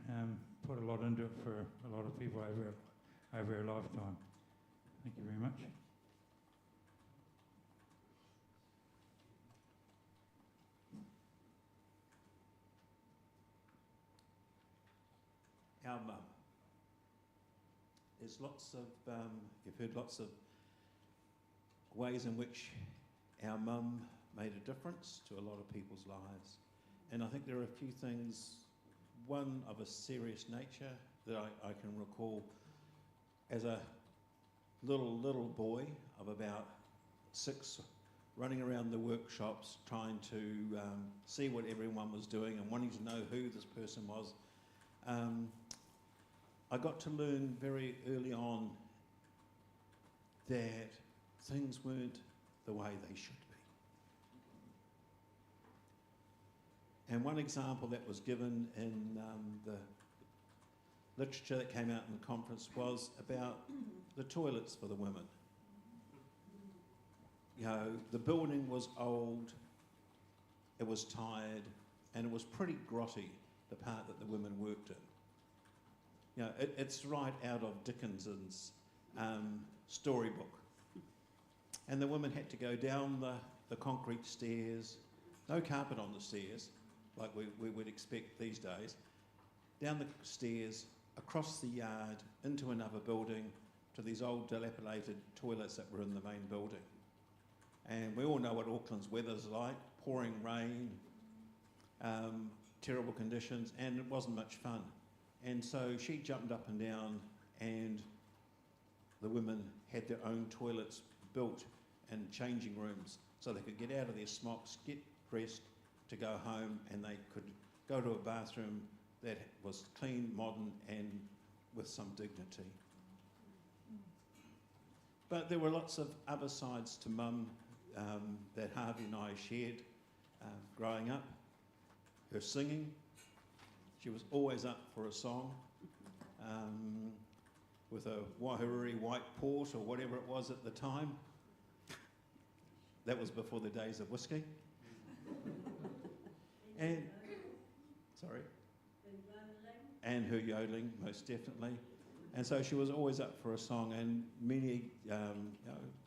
put a lot into it for a lot of people over her lifetime. Thank you very much. Our mum. There's lots of, you've heard lots of ways in which our mum made a difference to a lot of people's lives. And I think there are a few things, one of a serious nature that I can recall as a little boy of about 6, running around the workshops trying to see what everyone was doing and wanting to know who this person was. I got to learn very early on that things weren't the way they should be. And one example that was given in the literature that came out in the conference was about the toilets for the women. You know, the building was old, it was tired, and it was pretty grotty, the part that the women worked in. You know, it's right out of Dickens's storybook. And the women had to go down the concrete stairs, no carpet on the stairs, like we would expect these days, down the stairs, across the yard, into another building, to these old dilapidated toilets that were in the main building. And we all know what Auckland's weather's like, pouring rain, terrible conditions, and it wasn't much fun. And so she jumped up and down, and the women had their own toilets built and changing rooms, so they could get out of their smocks, get dressed to go home, and they could go to a bathroom that was clean, modern, and with some dignity. But there were lots of other sides to Mum that Harvey and I shared growing up. Her singing, she was always up for a song with a Wahururi white port or whatever it was at the time. That was before the days of whiskey. And, sorry. And her yodeling, most definitely. And so she was always up for a song, and many,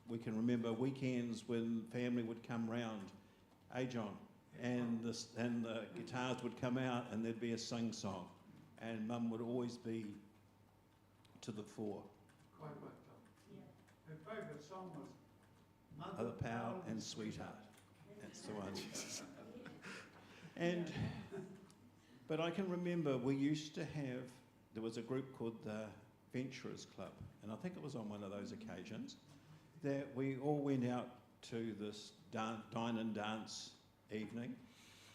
we can remember weekends when family would come round, John, and the guitars would come out and there'd be a sing-song, and Mum would always be to the fore. Quite right, Tom. Her favourite song was Mother Power and Sweetheart. That's the one. And, but I can remember we used to have, there was a group called the Venturers Club, and I think it was on one of those occasions that we all went out to this dine and dance evening,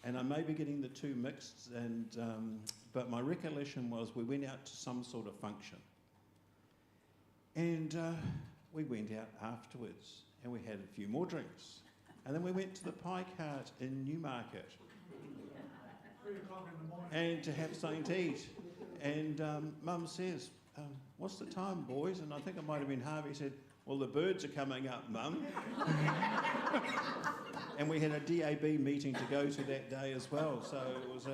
and I may be getting the two mixed, but my recollection was we went out to some sort of function, and we went out afterwards and we had a few more drinks, and then we went to the Pie Cart in Newmarket 3 o'clock in the morning. and to have something to eat, and Mum says, what's the time, boys? And I think it might have been Harvey said, well, the birds are coming up, Mum. And we had a DAB meeting to go to that day as well. So it was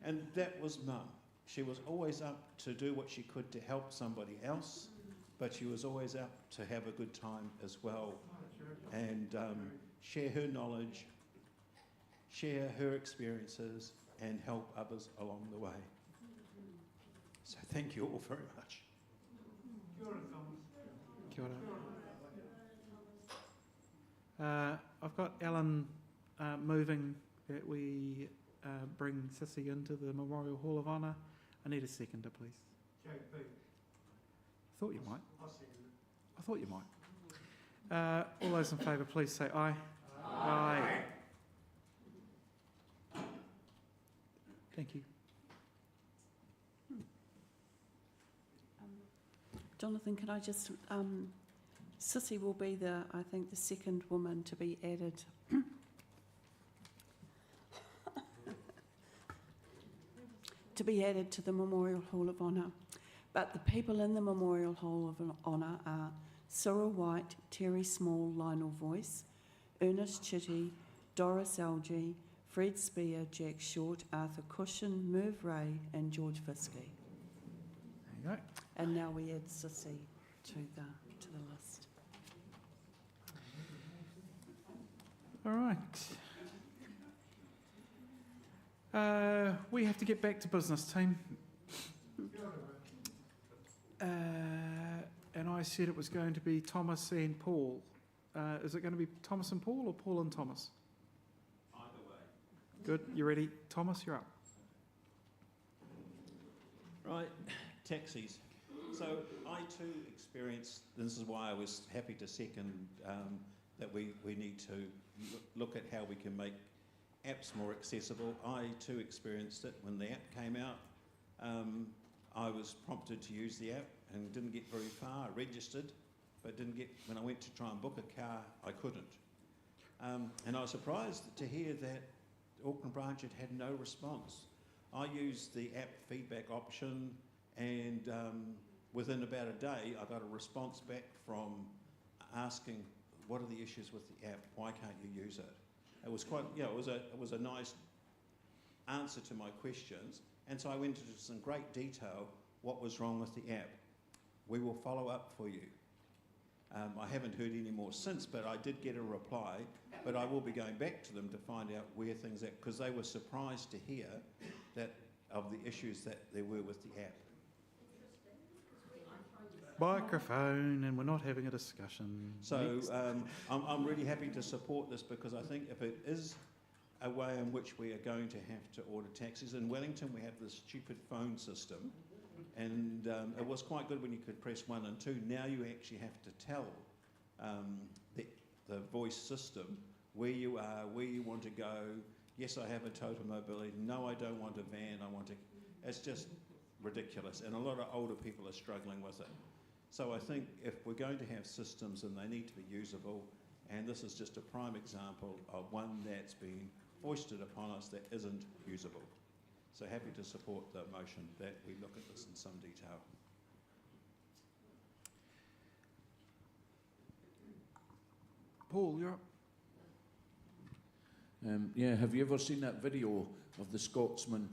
and that was Mum. She was always up to do what she could to help somebody else, but she was always up to have a good time as well and share her knowledge, share her experiences, and help others along the way. So thank you all very much. Kia ora, Thomas. Kia ora. I've got Alan moving that we bring Sissy into the Memorial Hall of Honour. I need a seconder, please. JP. Thought you might. I'll second it. I thought you might. All those in favour, please say aye. Aye. Thank you. Jonathan, can I just, Sissy will be I think the second woman to be added. To be added to the Memorial Hall of Honour. But the people in the Memorial Hall of Honour are Cyril White, Terry Small, Lionel Voice, Ernest Chitty, Doris Algie, Fred Spear, Jack Short, Arthur Cushion, Merv Ray and George Fiskey. There you go. And now we add Sissy to the list. All right. We have to get back to business, team. And I said it was going to be Thomas and Paul. Is it going to be Thomas and Paul or Paul and Thomas? Either way. Good. You ready? Thomas, you're up. Right, taxis. So I too experienced, this is why I was happy to second that we need to look at how we can make apps more accessible. I too experienced it when the app came out. I was prompted to use the app and didn't get very far. I registered, but didn't get, when I went to try and book a car, I couldn't. And I was surprised to hear that Auckland branch had no response. I used the app feedback option, and within about a day, I got a response back from asking, what are the issues with the app? Why can't you use it? It was quite, it was a nice answer to my questions. And so I went into some great detail what was wrong with the app. We will follow up for you. I haven't heard any more since, but I did get a reply, but I will be going back to them to find out where things are, because they were surprised to hear that of the issues that there were with the app. Microphone, and we're not having a discussion. So I'm really happy to support this, because I think if it is a way in which we are going to have to order taxis. In Wellington, we have this stupid phone system, and it was quite good when you could press 1 and 2. Now you actually have to tell the voice system where you are, where you want to go. Yes, I have a total mobility. No, I don't want a van. I want to. It's just ridiculous, and a lot of older people are struggling with it. So I think if we're going to have systems, and they need to be usable, and this is just a prime example of one that's been foisted upon us that isn't usable. So happy to support the motion that we look at this in some detail. Paul, you're up. Yeah, have you ever seen that video of the Scotsman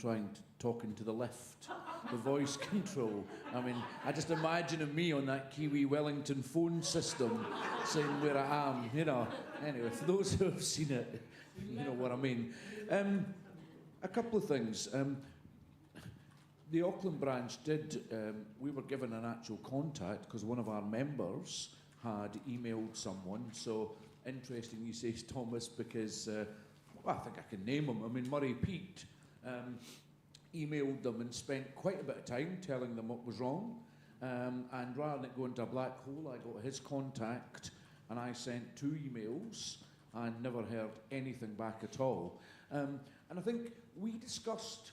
talking to the lift? The voice control. I mean, I just imagine me on that Kiwi Wellington phone system saying where I am, you know. Anyway, for those who have seen it, you know what I mean. A couple of things. The Auckland branch did, we were given an actual contact because one of our members had emailed someone. So interesting you say Thomas, because well, I think I can name him. I mean, Murray Pete emailed them and spent quite a bit of time telling them what was wrong. And rather than it go into a black hole, I got his contact and I sent 2 emails and never heard anything back at all. And I think we discussed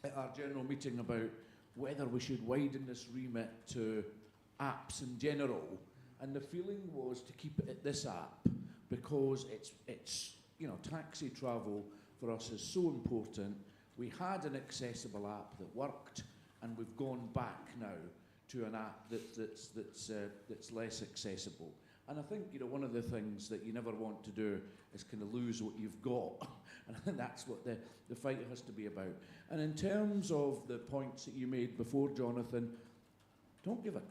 at our general meeting about whether we should widen this remit to apps in general. And the feeling was to keep it at this app because it's you know, taxi travel for us is so important. We had an accessible app that worked, and we've gone back now to an app that's less accessible. And I think, you know, one of the things that you never want to do is kind of lose what you've got. And I think that's what the fight has to be about. And in terms of the points that you made before, Jonathan, don't give a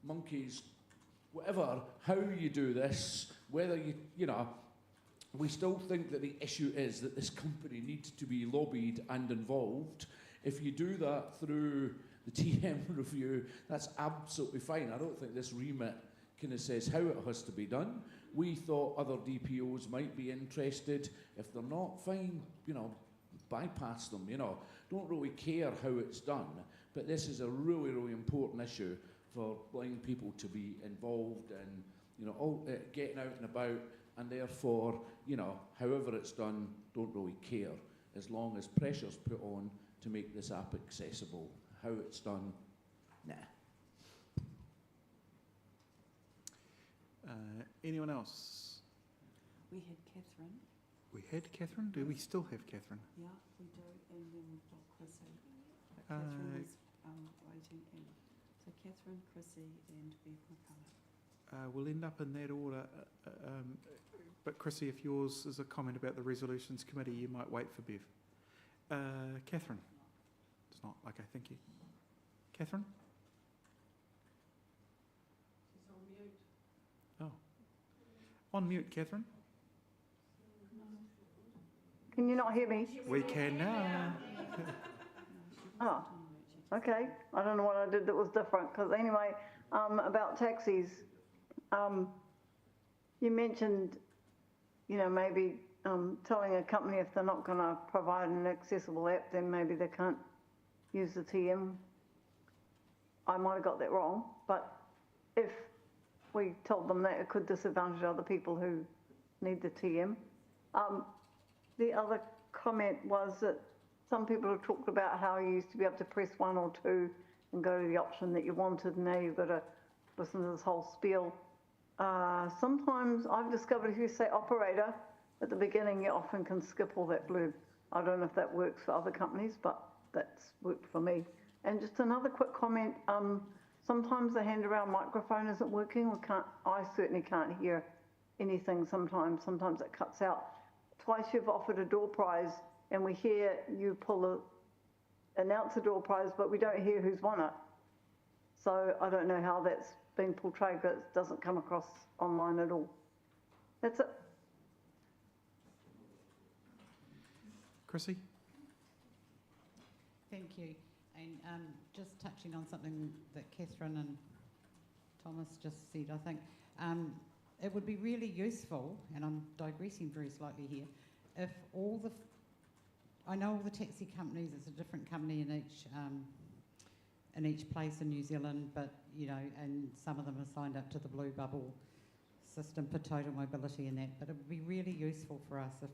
monkey's whatever, how you do this, whether you know, we still think that the issue is that this company needs to be lobbied and involved. If you do that through the TM review, that's absolutely fine. I don't think this remit kind of says how it has to be done. We thought other DPOs might be interested. If they're not, fine, you know, bypass them, you know. Don't really care how it's done, but this is a really, really important issue for blind people to be involved and, you know, getting out and about, and therefore, you know, however it's done, don't really care, as long as pressure's put on to make this app accessible. How it's done, nah. Anyone else? We had Catherine. We had Catherine? Do we still have Catherine? Yeah, we do, and then we've got Chrissy. But Catherine was waiting in. So Catherine, Chrissy, and Bev McCullough. We'll end up in that order. But Chrissy, if yours is a comment about the Resolutions Committee, you might wait for Bev. Catherine? It's not. Okay, thank you. Catherine? She's on mute. Oh. On mute, Catherine. Can you not hear me? We can now. Oh, okay. I don't know what I did that was different. Because anyway, about taxis, you mentioned, you know, maybe telling a company if they're not going to provide an accessible app, then maybe they can't use the TM. I might have got that wrong, but if we told them that, it could disadvantage other people who need the TM. The other comment was that some people have talked about how you used to be able to press 1 or 2 and go to the option that you wanted, and now you've got to listen to this whole spiel. Sometimes I've discovered if you say operator at the beginning, you often can skip all that blurb. I don't know if that works for other companies, but that's worked for me. And just another quick comment, sometimes the hand around microphone isn't working. I certainly can't hear anything sometimes. Sometimes it cuts out. Twice you've offered a door prize and we hear you announce a door prize, but we don't hear who's won it. So I don't know how that's being portrayed, but it doesn't come across online at all. That's it. Chrissy? Thank you. And just touching on something that Catherine and Thomas just said, I think it would be really useful, and I'm digressing very slightly here, if all the, I know all the taxi companies, it's a different company in each place in New Zealand, but you know, and some of them are signed up to the Blue Bubble system for total mobility and that. But it would be really useful for us if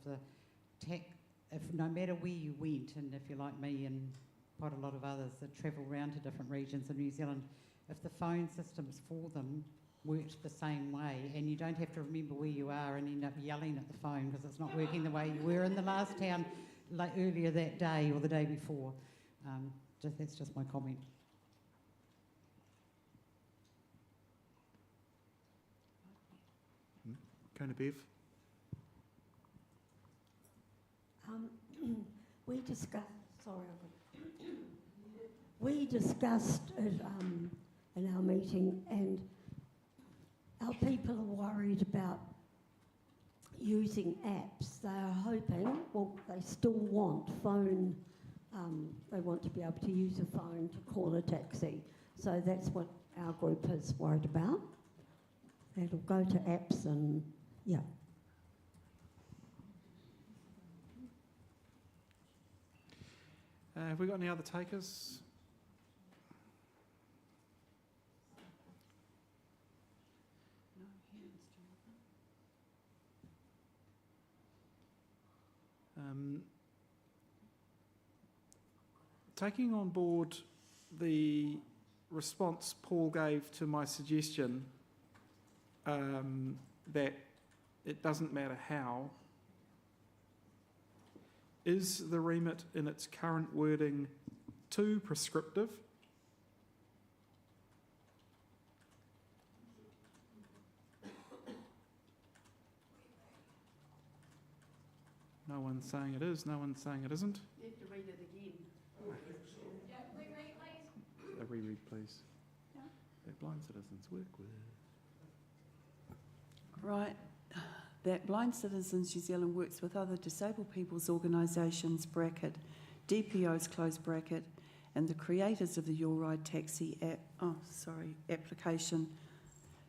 no matter where you went, and if you're like me and quite a lot of others that travel around to different regions of New Zealand, if the phone systems for them worked the same way, and you don't have to remember where you are and end up yelling at the phone because it's not working the way you were in the last town like earlier that day or the day before. That's just my comment. Going to Bev. We discussed. Sorry, we discussed it in our meeting, and our people are worried about using apps. They are hoping, well, they still want phone. They want to be able to use a phone to call a taxi. So that's what our group is worried about. It'll go to apps and yeah. Have we got any other takers? Taking on board the response Paul gave to my suggestion that it doesn't matter how, is the remit in its current wording too prescriptive? No one's saying it is, no one's saying it isn't. You have to read it again. A reread, please. That blind citizens work with. Right. That Blind Citizens New Zealand works with other disabled people's organisations, bracket, DPOs, close bracket, and the creators of the Your Ride Taxi application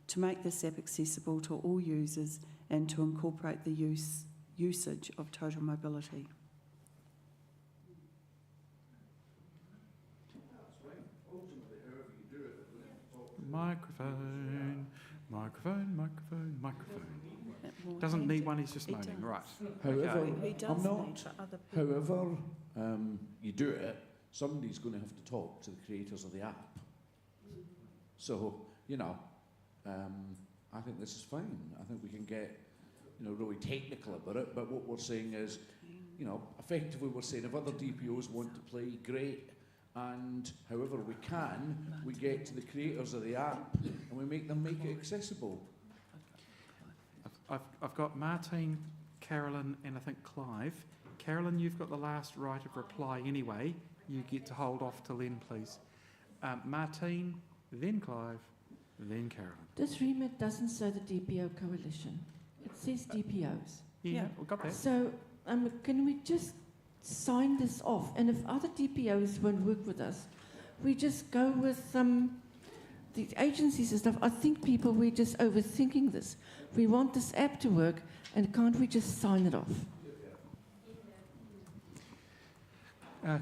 to make this app accessible to all users and to incorporate the usage of total mobility. Microphone, microphone, microphone, microphone. Doesn't need one, he's just moaning, right. However, He does I'm not. need for other people. However, you do it, somebody's going to have to talk to the creators of the app. So, you know, I think this is fine. I think we can get, you know, really technical about it. But what we're saying is, you know, effectively we're saying if other DPOs want to play, great. And however we can, we get to the creators of the app and we make it accessible. I've got Martine, Carolyn, and I think Clive. Carolyn, you've got the last right of reply anyway. You get to hold off till then, please. Martine, then Clive, then Carolyn. This remit doesn't say the DPO coalition. It says DPOs. Yeah, we got that. So can we just sign this off? And if other DPOs won't work with us, we just go with the agencies and stuff. I think we're just overthinking this. We want this app to work, and can't we just sign it off?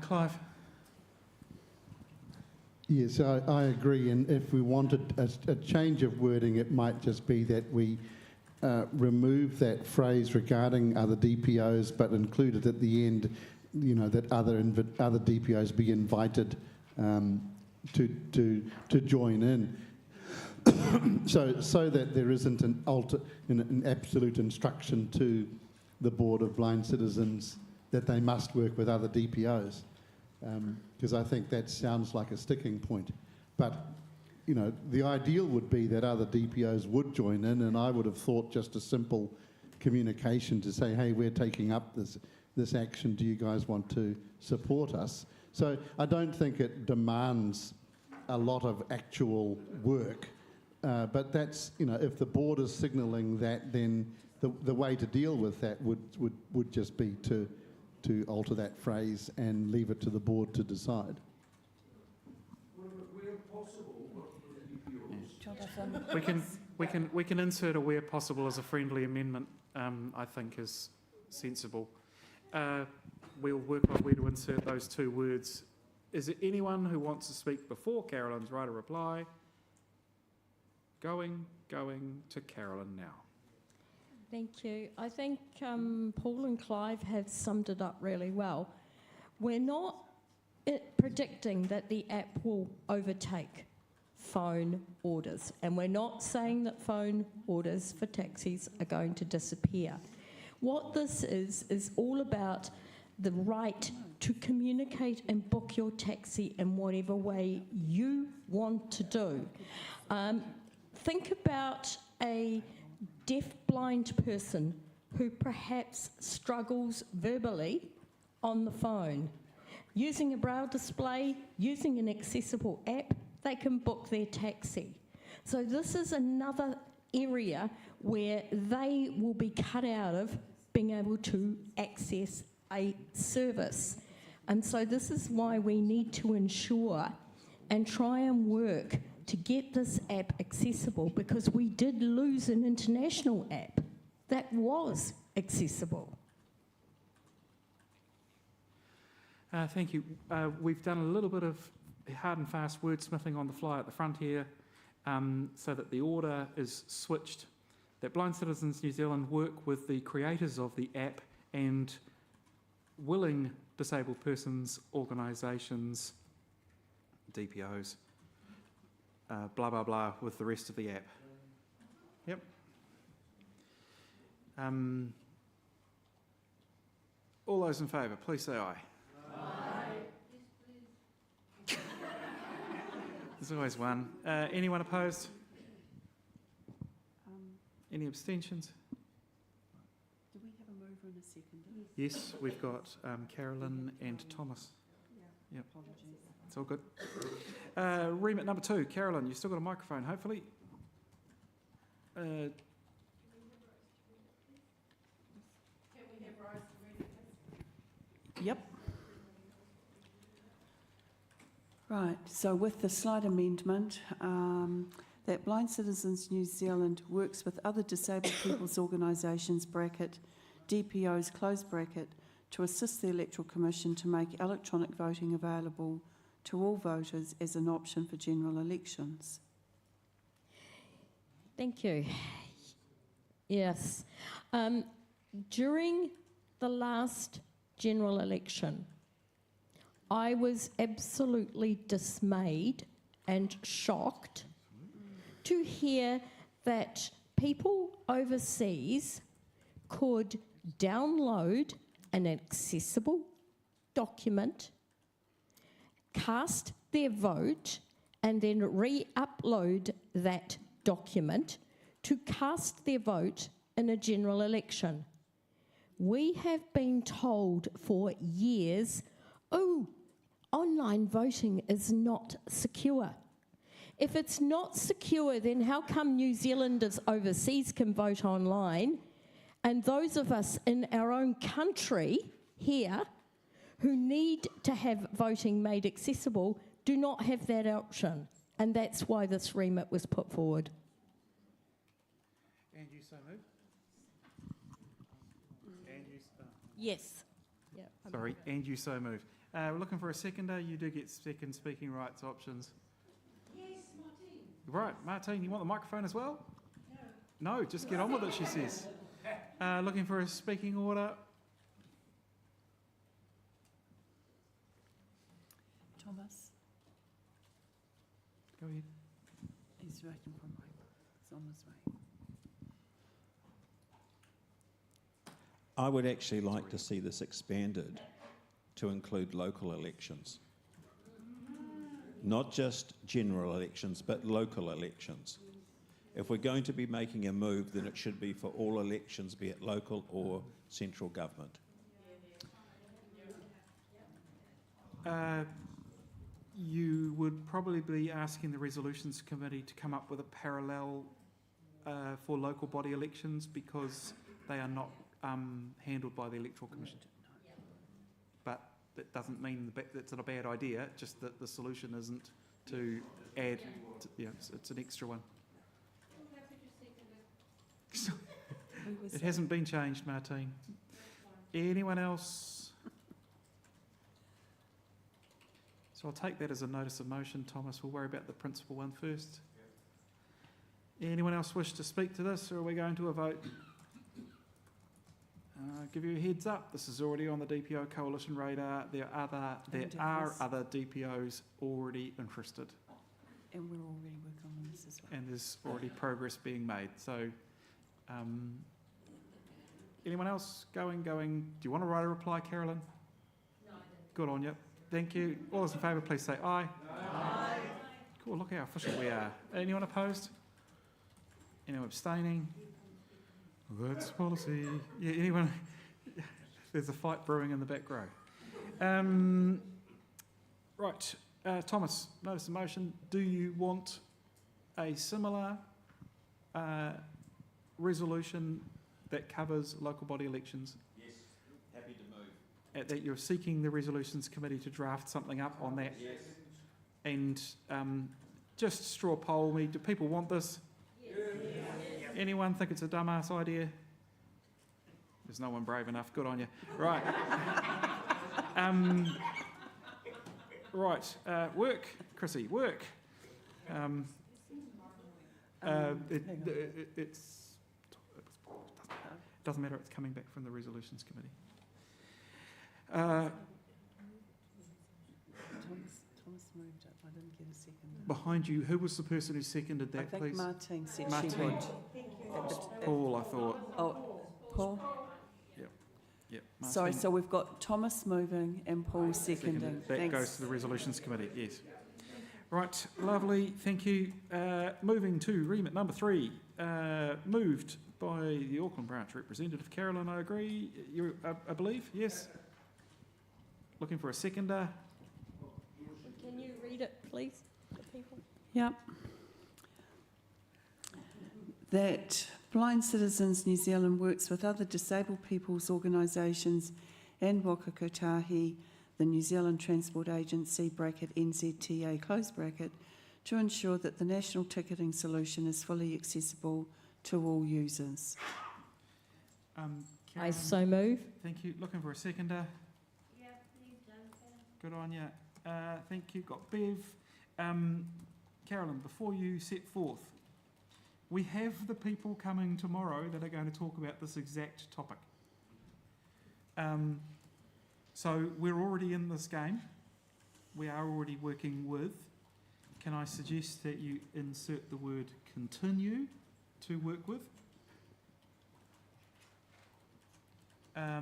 Clive. Yes, I agree. And if we wanted a change of wording, it might just be that we remove that phrase regarding other DPOs, but include it at the end, you know, that other DPOs be invited to join in. so that there isn't an absolute instruction to the Board of Blind Citizens that they must work with other DPOs, because I think that sounds like a sticking point. But, you know, the ideal would be that other DPOs would join in, and I would have thought just a simple communication to say, hey, we're taking up this action, do you guys want to support us? So I don't think it demands a lot of actual work. But that's, you know, if the board is signalling that, then the way to deal with that would just be to alter that phrase and leave it to the board to decide. We can insert a where possible as a friendly amendment. I think is sensible. We'll work on where to insert those two words. Is there anyone who wants to speak before Carolyn's right to reply? Going to Carolyn now. Thank you. I think Paul and Clive have summed it up really well. We're not predicting that the app will overtake phone orders, and we're not saying that phone orders for taxis are going to disappear. What this is all about the right to communicate and book your taxi in whatever way you want to do. Think about a deaf-blind person who perhaps struggles verbally on the phone. Using a braille display, using an accessible app, they can book their taxi. So this is another area where they will be cut out of being able to access a service. And so this is why we need to ensure and try and work to get this app accessible, because we did lose an international app that was accessible. Thank you. We've done a little bit of hard and fast wordsmithing on the fly at the front here, so that the order is switched, that Blind Citizens New Zealand work with the creators of the app and willing disabled persons organisations, DPOs, blah, blah, blah, with the rest of the app. Yep. All those in favour, please say aye. There's always one. Anyone opposed? Any abstentions? Do we have a mover and a seconder? Yes, we've got Carolyn and Thomas. Yeah. Yep. Apologies. It's all good. Remit number 2, Carolyn, you've still got a microphone, hopefully. Yep. Right, so with the slight amendment, that Blind Citizens New Zealand works with other disabled people's organisations, bracket, DPOs, close bracket, to assist the Electoral Commission to make electronic voting available to all voters as an option for general elections. Thank you. Yes. During the last general election, I was absolutely dismayed and shocked to hear that people overseas could download an accessible document, cast their vote, and then re-upload that document to cast their vote in a general election. We have been told for years, oh, online voting is not secure. If it's not secure, then how come New Zealanders overseas can vote online, and those of us in our own country here who need to have voting made accessible do not have that option? And that's why this remit was put forward. And you so move? And you Yes. Yep. Sorry, and you so move. We're looking for a seconder. You do get second speaking rights options. Yes, Martine. Right, Martine, you want the microphone as well? No. No, just get on with it, she says. Looking for a speaking order. Thomas, Go ahead. he's waiting for my. He's on his way. I would actually like to see this expanded to include local elections. Not just general elections, but local elections. If we're going to be making a move, then it should be for all elections, be it local or central government. You would probably be asking the Resolutions Committee to come up with a parallel for local body elections, because they are not handled by the Electoral Commission. But that doesn't mean that's not a bad idea, just that the solution isn't to add, it's an extra one. It hasn't been changed, Martine. Anyone else? So I'll take that as a notice of motion, Thomas. We'll worry about the principal one first. Anyone else wish to speak to this, or are we going to a vote? Give you a heads up, this is already on the DPO Coalition radar. There are other DPOs already interested. And we're already working on this as well. And there's already progress being made. So, anyone else going? Do you want to write a reply, Carolyn? No, I don't. Good on you. Thank you. All those in favour, please say aye. Aye. Cool, look how official we are. Anyone opposed? Anyone abstaining? That's policy. Yeah, anyone? There's a fight brewing in the back row. Right, Thomas, notice of motion. Do you want a similar resolution that covers local body elections? Yes, happy to move. That you're seeking the resolutions committee to draft something up on that? Yes. And just straw poll me, do people want this? Yes. Anyone think it's a dumbass idea? There's no one brave enough. Good on you. Right. Work, Chrissy, work. It doesn't matter, it's coming back from the resolutions committee. Thomas moved it. I didn't get a second. Behind you, who was the person who seconded that, I think please? Martine said Martine. she would. Paul, I thought. Oh, Paul? Yep. Sorry, Martine so we've got Thomas moving and Paul seconding. That Thanks. goes to the resolutions committee, yes. Right, lovely, thank you. Moving to remit number 3, moved by the Auckland branch representative. Carolyn, I agree, I believe, yes? Looking for a seconder. Can you read it, please, for people? Yep. That Blind Citizens New Zealand works with other disabled people's organisations and Waka Kotahi, the New Zealand Transport Agency, (NZTA), close bracket, to ensure that the national ticketing solution is fully accessible to all users. I so move. Thank you. Looking for a seconder. Yeah, please, Duncan. Good on you. Thank you. Got Bev. Carolyn, before you set forth, we have the people coming tomorrow that are going to talk about this exact topic. So we're already in this game. We are already working with. Can I suggest that you insert the word continue to work with? I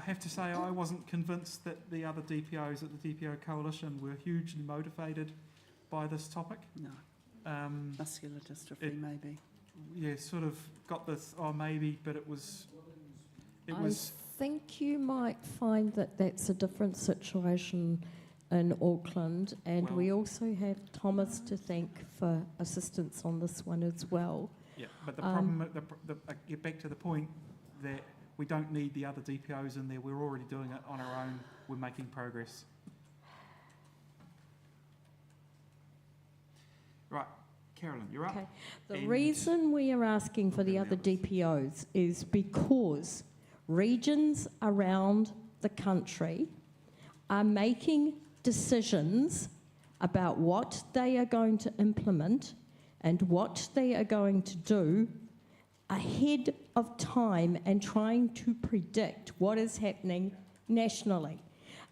have to say I wasn't convinced that the other DPOs at the DPO Coalition were hugely motivated by this topic. No. Muscular dystrophy, maybe. Yeah, sort of got this, maybe, but it was... I think you might find that that's a different situation in Auckland, and we also have Thomas to thank for assistance on this one as well. Yeah, but the problem, I get back to the point that we don't need the other DPOs in there. We're already doing it on our own. We're making progress. Right, Carolyn, you're up. Okay. The reason we are asking for the other DPOs is because regions around the country are making decisions about what they are going to implement and what they are going to do ahead of time and trying to predict what is happening nationally.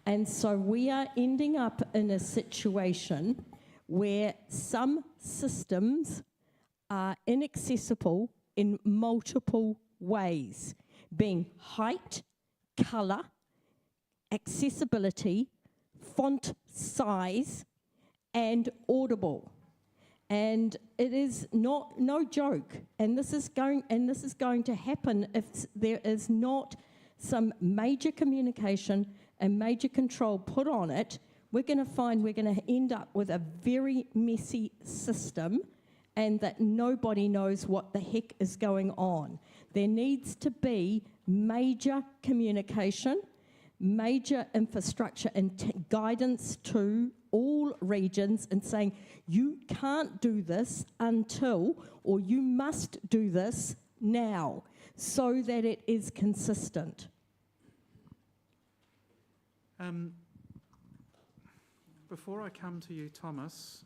And so we are ending up in a situation where some systems are inaccessible in multiple ways, being height, colour, accessibility, font size, and audible. And it is no joke, and this is going to happen if there is not some major communication and major control put on it. We're going to end up with a very messy system, and that nobody knows what the heck is going on. There needs to be major communication, major infrastructure and guidance to all regions and saying, you can't do this until, or you must do this now. so that it is consistent? Before I come to you, Thomas,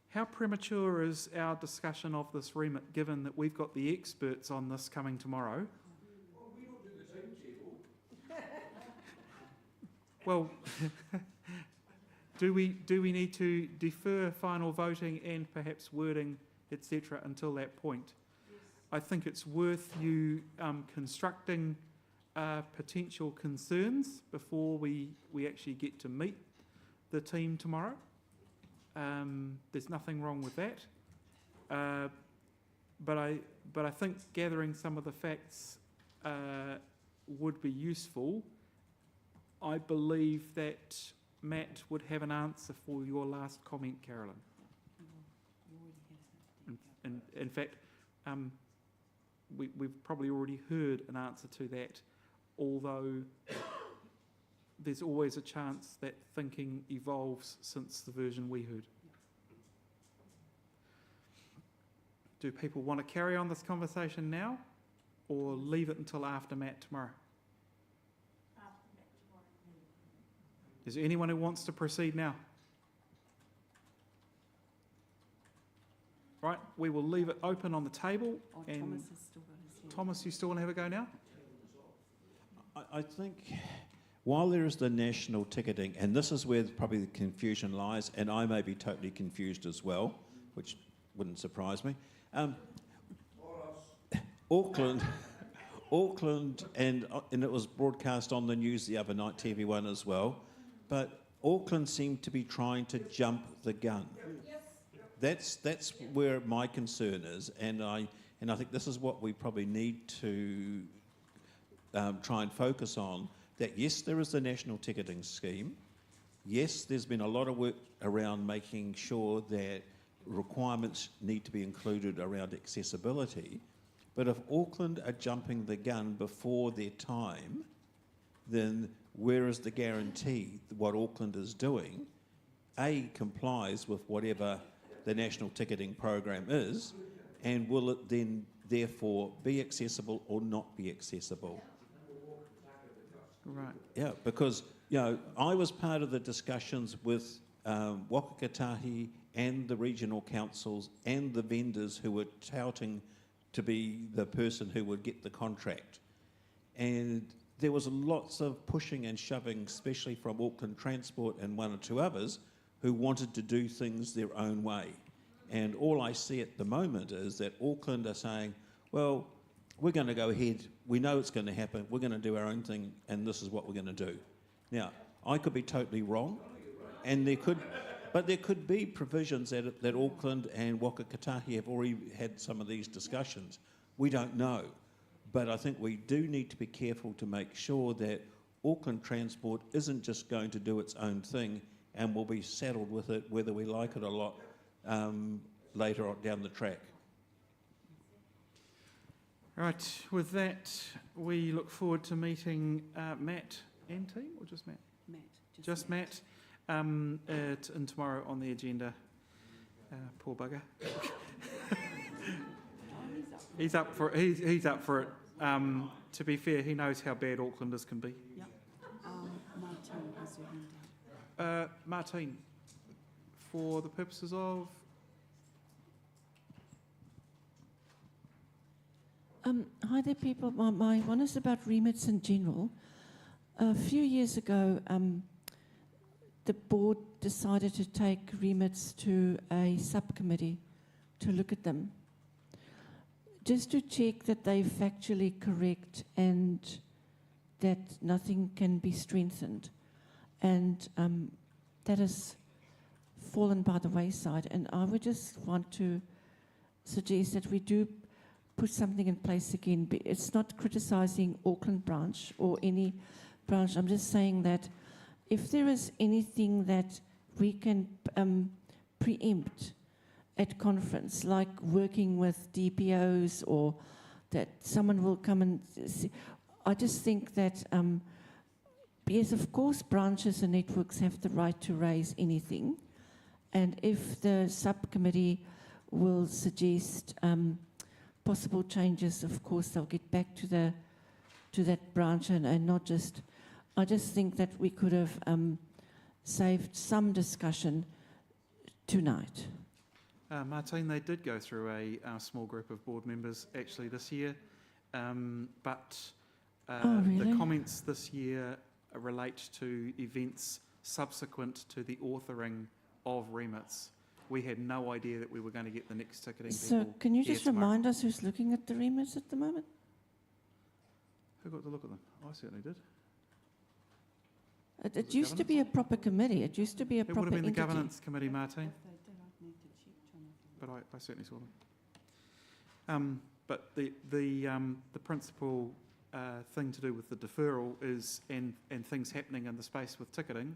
how premature is our discussion of this remit, given that we've got the experts on this coming tomorrow? Well, do we need to defer final voting and perhaps wording, etc., until that point? Yes. I think it's worth you constructing potential concerns before we actually get to meet the team tomorrow. There's nothing wrong with that. But I think gathering some of the facts would be useful. I believe that Matt would have an answer for your last comment, Carolyn. In fact, we've probably already heard an answer to that, although there's always a chance that thinking evolves since the version we heard. Do people want to carry on this conversation now, or leave it until after Matt tomorrow? Is there anyone who wants to proceed now? Right, we will leave it open on the table. Oh, and Thomas has still got his hand. Thomas, you still want to have a go now? I think while there is the national ticketing, and this is where probably the confusion lies, and I may be totally confused as well, which wouldn't surprise me. Auckland, and it was broadcast on the news the other night, TV1 as well, but Auckland seemed to be trying to jump the gun. That's where my concern is, and I think this is what we probably need to try and focus on. That yes, there is the national ticketing scheme. Yes, there's been a lot of work around making sure that requirements need to be included around accessibility. But if Auckland are jumping the gun before their time, then where is the guarantee that what Auckland is doing, A, complies with whatever the national ticketing program is, and will it then therefore be accessible or not be accessible? Right. Yeah, because I was part of the discussions with Wakakatahi and the regional councils and the vendors who were touting to be the person who would get the contract. And there was lots of pushing and shoving, especially from Auckland Transport and one or two others, who wanted to do things their own way. And all I see at the moment is that Auckland are saying, well, we're going to go ahead, we know it's going to happen, we're going to do our own thing, and this is what we're going to do. Now, I could be totally wrong, and there could be provisions that Auckland and Wakakatahi have already had some of these discussions. We don't know. But I think we do need to be careful to make sure that Auckland Transport isn't just going to do its own thing and will be saddled with it whether we like it or not later on down the track. Right, with that, we look forward to meeting Matt and team, or just Matt? Matt. Just Matt. And tomorrow on the agenda. Poor bugger. He's up for it. He's up for it. To be fair, he knows how bad Aucklanders can be. Yep. Martine has her hand up. Martine, for the purposes of... Hi there, people. My one is about remits in general. A few years ago, the board decided to take remits to a subcommittee to look at them, just to check that they're factually correct and that nothing can be strengthened. And that has fallen by the wayside. And I would just want to suggest that we do put something in place again. It's not criticising Auckland branch or any branch. I'm just saying that if there is anything that we can preempt at conference, like working with DPOs or that someone will come and see, I just think that, yes, of course, branches and networks have the right to raise anything. And if the subcommittee will suggest possible changes, of course, they'll get back to that branch and not just. I just think that we could have saved some discussion tonight. Martine, they did go through a small group of board members actually this year, but really? the comments this year relate to events subsequent to the authoring of remits. We had no idea that we were going to get the next ticketing So people can you here just tomorrow. remind us who's looking at the remits at the moment? Who got to look at them? I certainly did. It used to be a proper committee. It used to be a It would proper have been the entity. governance committee, Martine, If they did, I'd need to check, Jonathan. but I certainly saw them. But the principal thing to do with the deferral is, and things happening in the space with ticketing,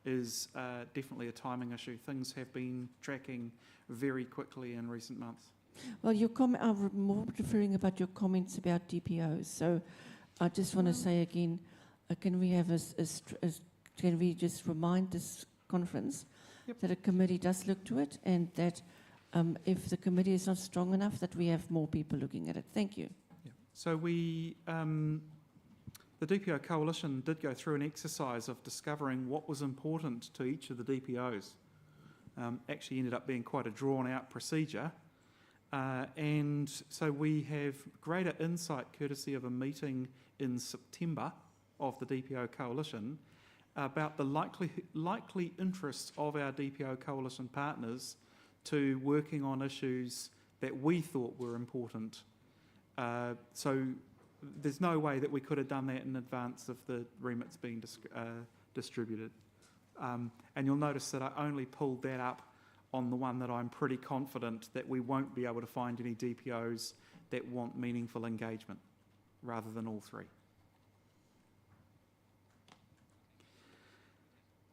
is definitely a timing issue. Things have been tracking very quickly in recent months. Well, I'm more referring about your comments about DPOs. So I just want to say again, can we have can we just remind this conference that a committee does look to it, and that if the committee is not strong enough, that we have more people looking at it. Thank you. So we, the DPO Coalition did go through an exercise of discovering what was important to each of the DPOs. Actually ended up being quite a drawn-out procedure. And so we have greater insight courtesy of a meeting in September of the DPO Coalition about the likely interests of our DPO Coalition partners to working on issues that we thought were important. So there's no way that we could have done that in advance of the remits being distributed. And you'll notice that I only pulled that up on the one that I'm pretty confident that we won't be able to find any DPOs that want meaningful engagement, rather than all three.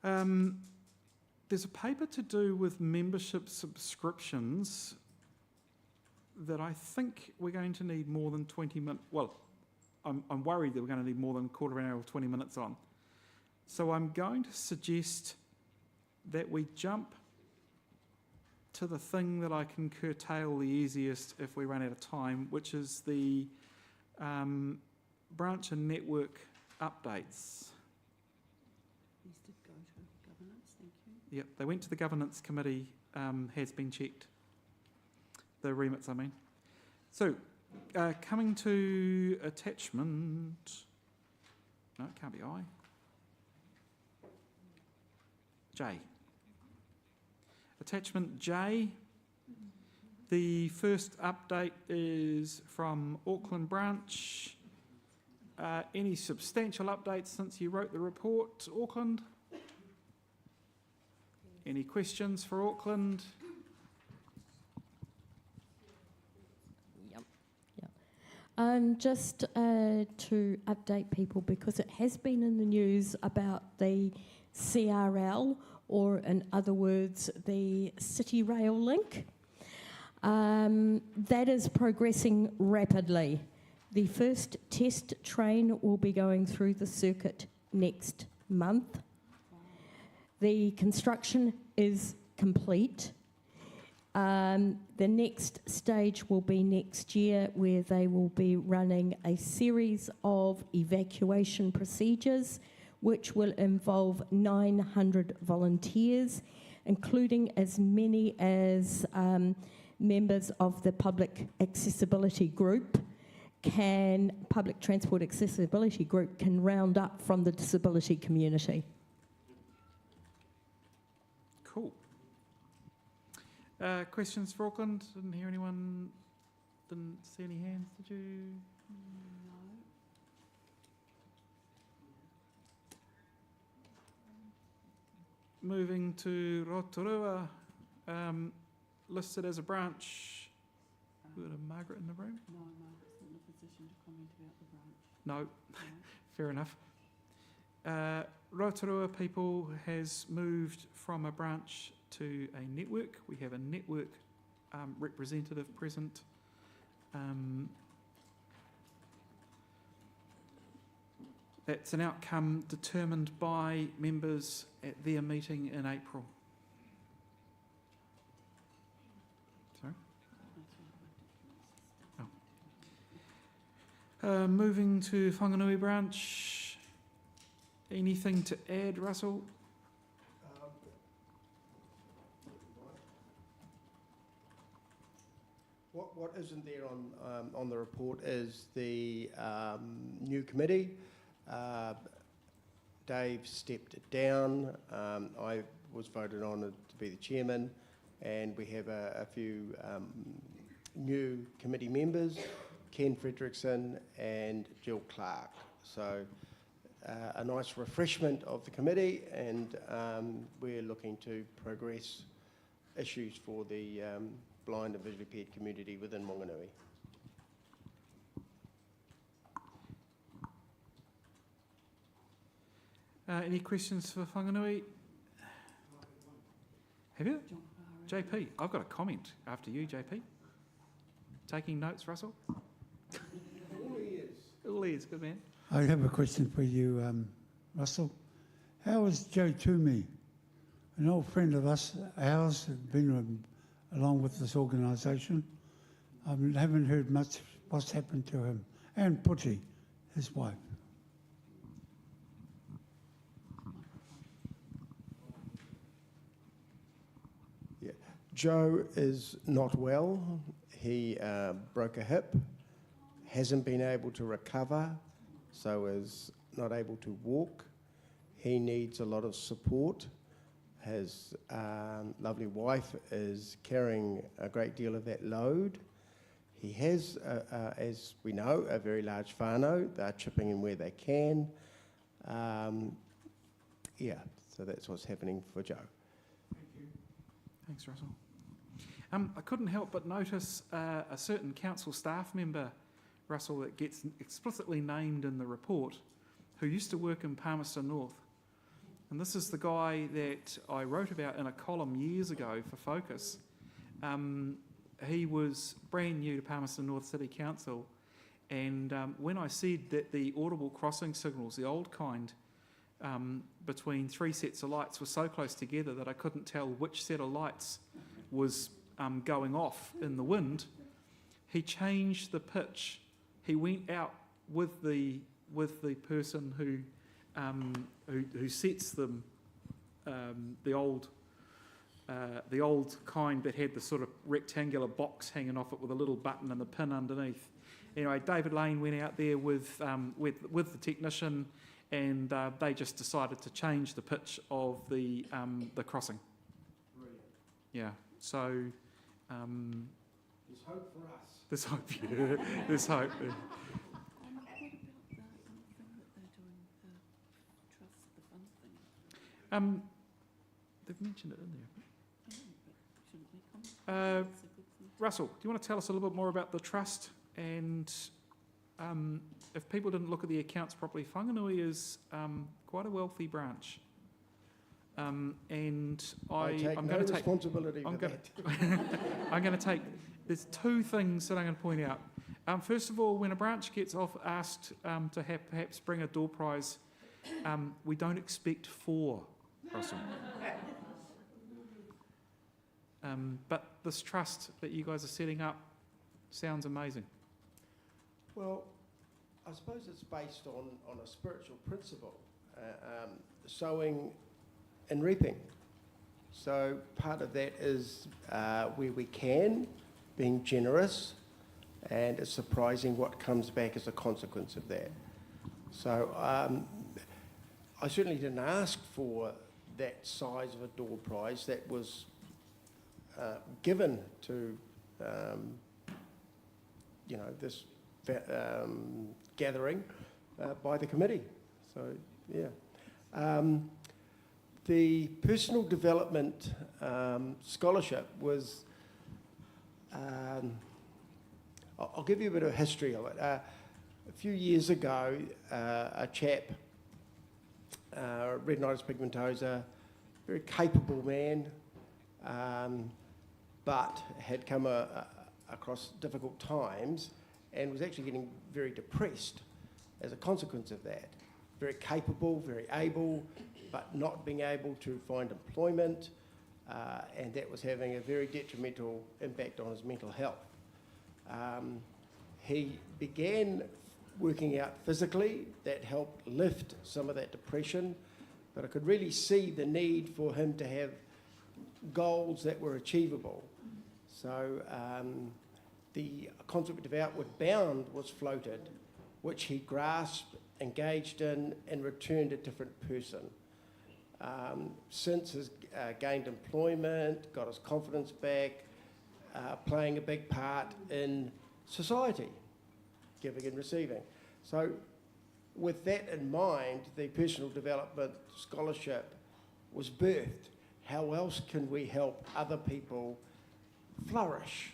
There's a paper to do with membership subscriptions that I think we're going to need more than 20 minutes. Well, I'm worried that we're going to need more than a quarter of an hour or 20 minutes on. So I'm going to suggest that we jump to the thing that I can curtail the easiest if we run out of time, which is the branch and network updates. These did go to governance, thank you. Yep, they went to the governance committee, has been checked. The remits, I mean. So, coming to attachment. No, it can't be I. J. Attachment J. The first update is from Auckland branch. Any substantial updates since you wrote the report, Auckland? Any questions for Auckland? Just to update people, because it has been in the news about the CRL, or in other words, the City Rail link. That is progressing rapidly. The first test train will be going through the circuit next month. The construction is complete. The next stage will be next year, where they will be running a series of evacuation procedures, which will involve 900 volunteers, including as many as members of the public accessibility group public transport accessibility group can round up from the disability community. Cool. Questions for Auckland? Didn't hear anyone. Didn't see any hands, did you? Moving to Rotorua, listed as a branch. We got a Margaret in the room? No, Margaret's not in a position to comment about the branch. No, fair enough. Rotorua people has moved from a branch to a network. We have a network representative present. That's an outcome determined by members at their meeting in April. Sorry? Oh. Moving to Whanganui branch. Anything to add, Russell? What isn't there on the report is the new committee. Dave stepped it down. I was voted on to be the chairman, and we have a few new committee members, Ken Fredrickson and Jill Clark. So a nice refreshment of the committee, and we're looking to progress issues for the blind and visually impaired community within Wanganui. Any questions for Whanganui? Have you? JP, I've got a comment after you, JP. Taking notes, Russell? All ears, good man. I have a question for you, Russell. How is Joe Toomey, an old friend of ours, been along with this organisation? I haven't heard much what's happened to him, and Putty, his wife. Yeah. Joe is not well. He broke a hip, hasn't been able to recover, so is not able to walk. He needs a lot of support. His lovely wife is carrying a great deal of that load. He has, as we know, a very large whānau. They're chipping in where they can. Yeah, so that's what's happening for Joe. Thank you. Thanks, Russell. I couldn't help but notice a certain council staff member, Russell, that gets explicitly named in the report, who used to work in Palmerston North. And this is the guy that I wrote about in a column years ago for Focus. He was brand new to Palmerston North City Council, and when I said that the audible crossing signals, the old kind, between three sets of lights were so close together that I couldn't tell which set of lights was going off in the wind, he changed the pitch. He went out with the person who sets them, the old kind that had the sort of rectangular box hanging off it with a little button and the pin underneath. Anyway, David Lane went out there with the technician, and they just decided to change the pitch of the crossing. Brilliant. Yeah. So. There's hope for us. There's hope. Yeah. There's hope. Yeah. They've mentioned it in there. Russell, do you want to tell us a little bit more about the trust? And if people didn't look at the accounts properly, Whanganui is quite a wealthy branch. And I take no responsibility for that. I'm going to take. There's two things that I'm going to point out. First of all, when a branch gets asked to perhaps bring a door prize, we don't expect 4, Russell. But this trust that you guys are setting up sounds amazing. Well, I suppose it's based on a spiritual principle, sowing and reaping. So part of that is where we can, being generous, and it's surprising what comes back as a consequence of that. So I certainly didn't ask for that size of a door prize. That was given to this gathering by the committee. So yeah. The personal development scholarship was, I'll give you a bit of history of it. A few years ago, a chap, retinitis pigmentosa, very capable man, but had come across difficult times and was actually getting very depressed as a consequence of that. Very capable, very able, but not being able to find employment, and that was having a very detrimental impact on his mental health. He began working out physically. That helped lift some of that depression. But I could really see the need for him to have goals that were achievable. So the concept of Outward Bound was floated, which he grasped, engaged in, and returned a different person. Since has gained employment, got his confidence back, playing a big part in society, giving and receiving. So with that in mind, the personal development scholarship was birthed. How else can we help other people flourish?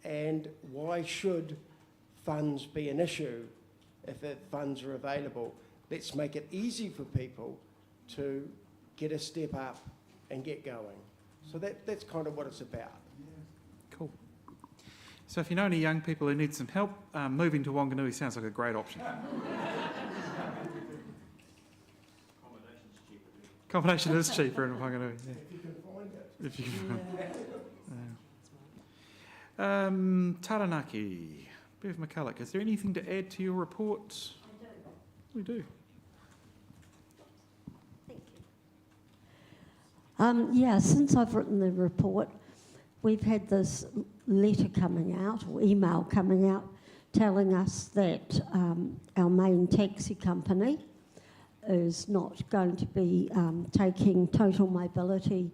And why should funds be an issue if funds are available? Let's make it easy for people to get a step up and get going. So that's kind of what it's about. Cool. So if you know any young people who need some help, moving to Wanganui sounds like a great option. Accommodation is cheaper in Wanganui. Yeah. If you can find it. If you can. Taranaki. Bev McCulloch, is there anything to add to your report? I do. We do. Thank you. Yeah, since I've written the report, we've had this letter coming out, or email coming out, telling us that our main taxi company is not going to be taking total mobility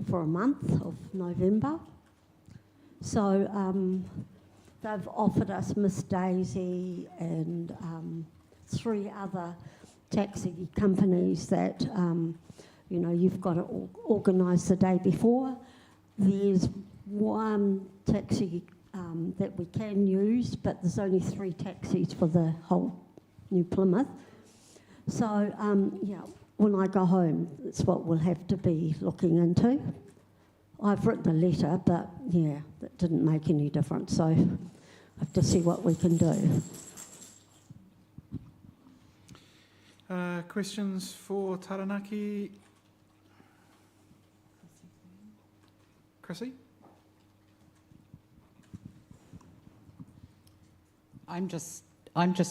for a month of November. So they've offered us Miss Daisy and 3 other taxi companies that, you know, you've got to organise the day before. There's one taxi that we can use, but there's only 3 taxis for the whole New Plymouth. So, yeah, when I go home, it's what we'll have to be looking into. I've written a letter, but, yeah, that didn't make any difference, so I have to see what we can do. Questions for Taranaki? Chrissy? I'm just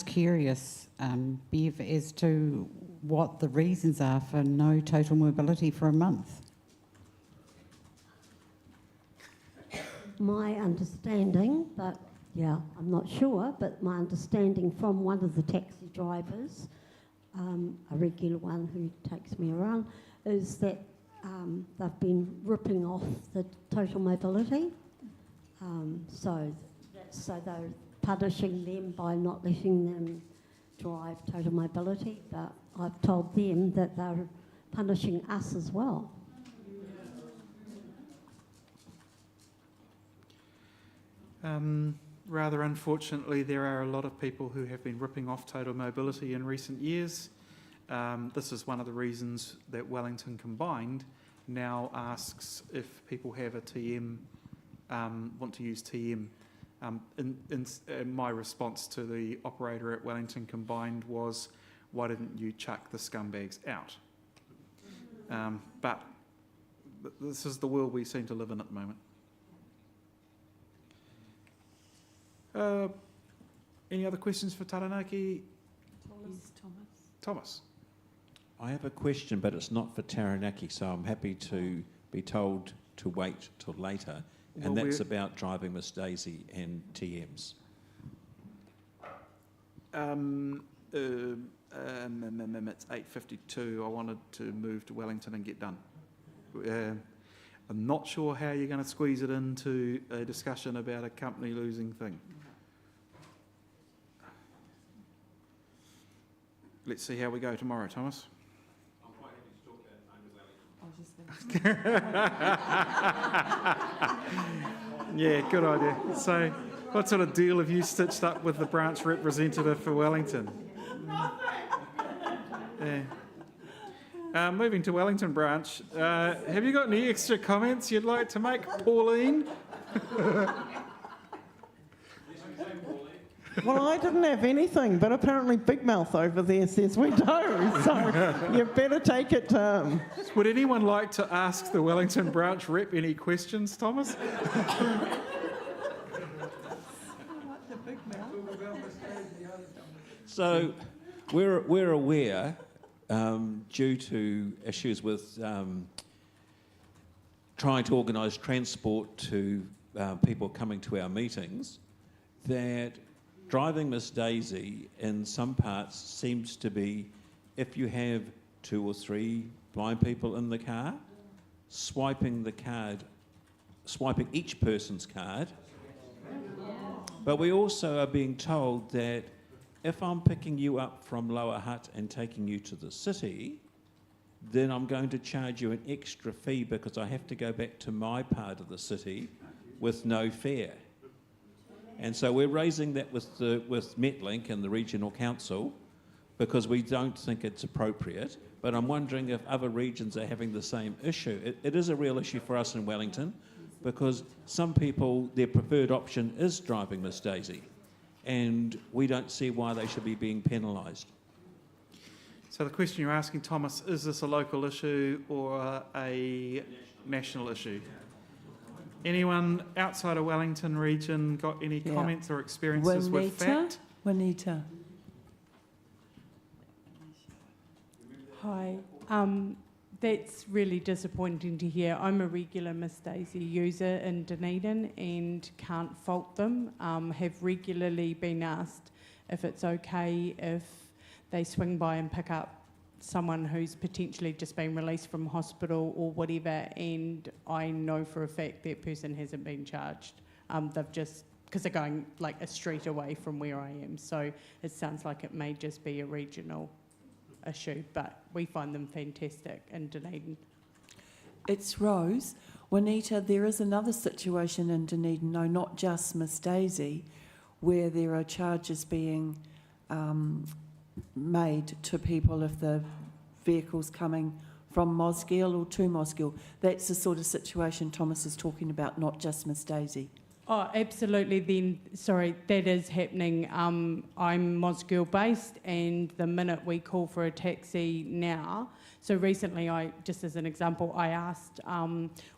curious, Bev, as to what the reasons are for no total mobility for a month. My understanding, but yeah, I'm not sure, but my understanding from one of the taxi drivers, a regular one who takes me around, is that they've been ripping off the total mobility. So they're punishing them by not letting them drive total mobility, but I've told them that they're punishing us as well. Rather unfortunately, there are a lot of people who have been ripping off total mobility in recent years. This is one of the reasons that Wellington Combined now asks if people have a TM, want to use TM. In my response to the operator at Wellington Combined was, why didn't you chuck the scumbags out? But this is the world we seem to live in at the moment. Any other questions for Taranaki? Thomas. I have a question, but it's not for Taranaki, so I'm happy to be told to wait till later. And Well, that's about driving Miss Daisy and TMs. It's 8:52. I wanted to move to Wellington and get done. I'm not sure how you're going to squeeze it into a discussion about a company losing thing. Let's see how we go tomorrow, Thomas. I'm quite happy to talk about it over Wellington. Yeah, good idea. So, what sort of deal have you stitched up with the branch representative for Wellington? Yeah. Moving to Wellington branch, have you got any extra comments you'd like to make, Pauline? Well, I didn't have anything, but apparently Big Mouth over there says we do, so you better take it to him. Would anyone like to ask the Wellington branch rep any questions, Thomas? So we're aware, due to issues with trying to organise transport to people coming to our meetings, that driving Miss Daisy in some parts seems to be, if you have 2 or 3 blind people in the car, swiping each person's card. But we also are being told that if I'm picking you up from Lower Hutt and taking you to the city, then I'm going to charge you an extra fee because I have to go back to my part of the city with no fare. And so we're raising that with Metlink and the Regional Council because we don't think it's appropriate. But I'm wondering if other regions are having the same issue. It is a real issue for us in Wellington because some people, their preferred option is driving Miss Daisy. And we don't see why they should be being penalised. So the question you're asking, Thomas, is this a local issue or a national issue? Anyone outside of Wellington region got any comments or experiences with that? Juanita. Hi. That's really disappointing to hear. I'm a regular Miss Daisy user in Dunedin and can't fault them. Have regularly been asked if it's okay if they swing by and pick up someone who's potentially just been released from hospital or whatever, and I know for a fact that person hasn't been charged. They've just, because they're going like a street away from where I am, so it sounds like it may just be a regional issue, but we find them fantastic in Dunedin. It's Rose. Juanita, there is another situation in Dunedin, no, not just Miss Daisy, where there are charges being made to people if the vehicle's coming from Mosgiel or to Mosgiel. That's the sort of situation Thomas is talking about, not just Miss Daisy. Oh, absolutely. Then, sorry, that is happening. I'm Mosgiel based, and the minute we call for a taxi now, so recently just as an example, I asked,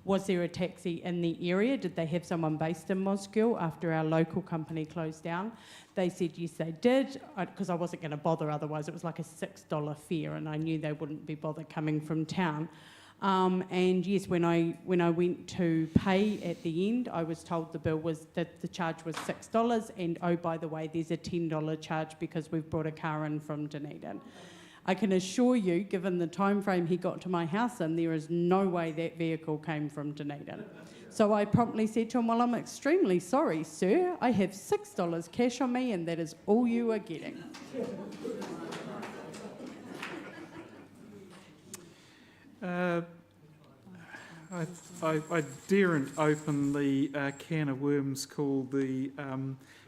was there a taxi in the area? Did they have someone based in Mosgiel after our local company closed down? They said yes, they did, because I wasn't going to bother otherwise. It was like a $6 fare, and I knew they wouldn't be bothered coming from town. And yes, when I went to pay at the end, I was told the bill was that the charge was $6, and oh, by the way, there's a $10 charge because we've brought a car in from Dunedin. I can assure you, given the time frame he got to my house in, there is no way that vehicle came from Dunedin. So I promptly said to him, well, I'm extremely sorry, sir. I have $6 cash on me, and that is all you are getting. I daren't open the can of worms called the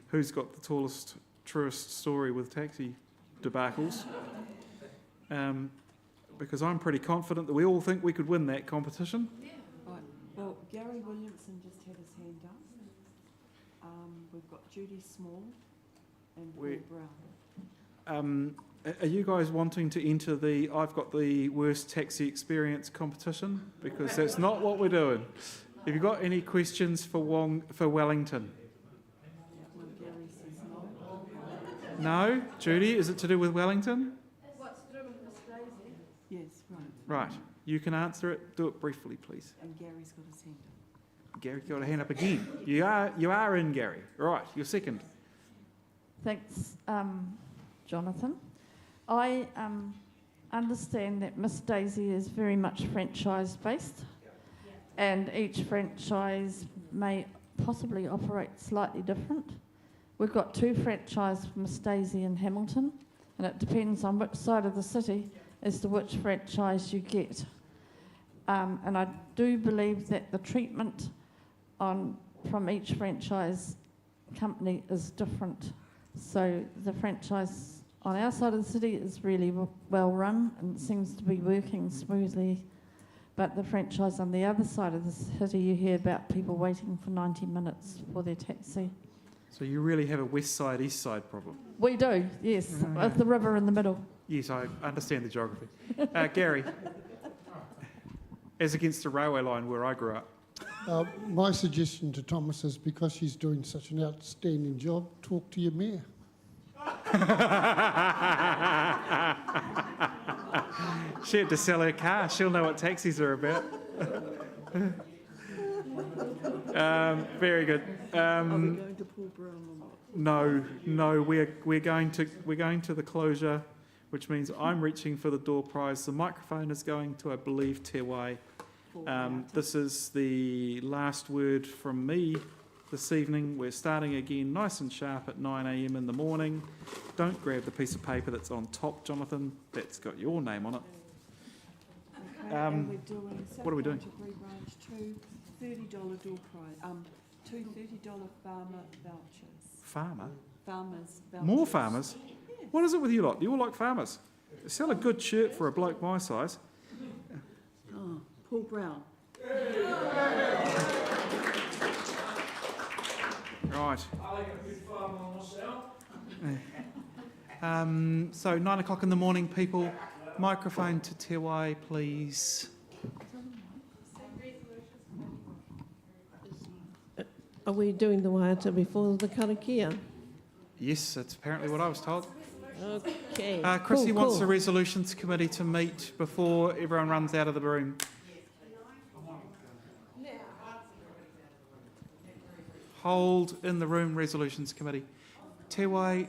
who's got the tallest, truest story with taxi debacles, because I'm pretty confident that we all think we could win that competition. Right. Well, Gary Williamson just had his hand up. We've got Judy Small and Paul Brown. Are you guys wanting to enter the I've got the worst taxi experience competition? Because that's not what we're doing. Have you got any questions for Wellington? No? Judy, is it to do with Wellington? What's to do with Miss Daisy? Yes, right. Right. You can answer it. Do it briefly, please. And Gary's got his hand up. Gary got a hand up again. You are in, Gary. Right, you're second. Thanks, Jonathan. I understand that Miss Daisy is very much franchise-based, and each franchise may possibly operate slightly different. We've got 2 franchises for Miss Daisy in Hamilton, and it depends on which side of the city as to which franchise you get. And I do believe that the treatment from each franchise company is different. So the franchise on our side of the city is really well run and seems to be working smoothly. But the franchise on the other side of the city, you hear about people waiting for 90 minutes for their taxi. So you really have a west side, east side problem? We do, yes, with the river in the middle. Yes, I understand the geography. Gary, as against the railway line where I grew up. My suggestion to Thomas is, because she's doing such an outstanding job, talk to your mayor. She had to sell her car. She'll know what taxis are about. Very good. Are we going to Paul Brown or not? No, we're going to the closure, which means I'm reaching for the door prize. The microphone is going to, I believe, Te Wai. This is the last word from me this evening. We're starting again nice and sharp at 9 a.m. in the morning. Don't grab the piece of paper that's on top, Jonathan. That's got your name on it. Okay, and we're doing what are we doing? Branch, two $30 door prize, two $30 farmer vouchers. Farmer? Farmers vouchers. More farmers? Yes. What is it with you lot? You all like farmers? Sell a good shirt for a bloke my size. Oh, Paul Brown. Right. I like a good farmer myself. So 9 o'clock in the morning, people. Microphone to Te Wai, please. Are we doing the waiata before the karakia? Yes, that's apparently what I was told. Okay. Chrissy cool, wants cool. the resolutions committee to meet before everyone runs out of the room. Hold in the room, resolutions committee. Te Wai,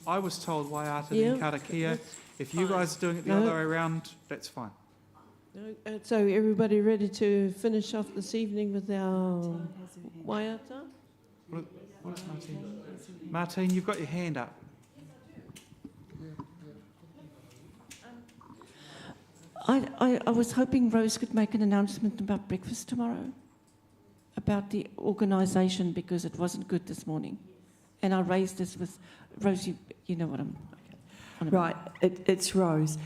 I was told waiata then karakia. If you guys are doing it the other way around, that's fine. So everybody ready to finish off this evening with our waiata? What is Martine? Martine, you've got your hand up. I was hoping Rose could make an announcement about breakfast tomorrow, about the organisation, because it wasn't good this morning. And I raised this with Rose, you know what I'm on about. Right, it's Rose.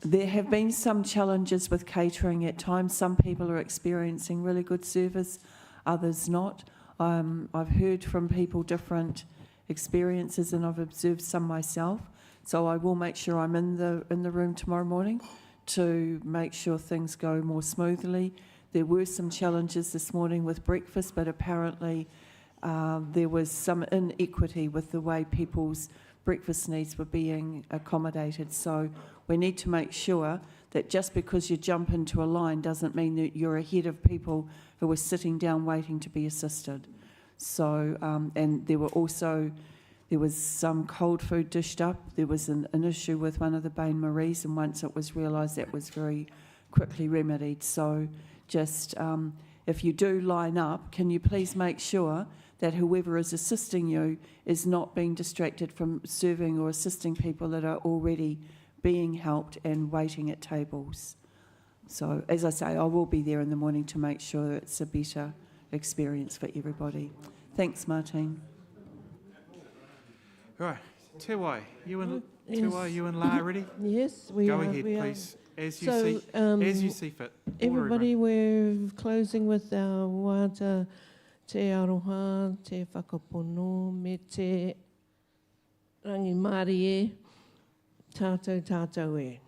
There have been some challenges with catering at times. Some people are experiencing really good service, others not. I've heard from people different experiences, and I've observed some myself. So I will make sure I'm in the room tomorrow morning to make sure things go more smoothly. There were some challenges this morning with breakfast, but apparently there was some inequity with the way people's breakfast needs were being accommodated. So we need to make sure that just because you jump into a line doesn't mean that you're ahead of people who are sitting down waiting to be assisted. So, and there was some cold food dished up. There was an issue with one of the Bain Maries, and once it was realised, that was very quickly remedied. So just if you do line up, can you please make sure that whoever is assisting you is not being distracted from serving or assisting people that are already being helped and waiting at tables. So, as I say, I will be there in the morning to make sure that it's a better experience for everybody. Thanks, Martine. Right, Te Wai, you and Yes. Te Wai, you and La ready? Yes, we Go are. ahead, we are. please. As you So, as you see fit. Order everybody, we're closing with our waiata, te aroha, te whakapono, me te rangi Māori e, tātou tātou e.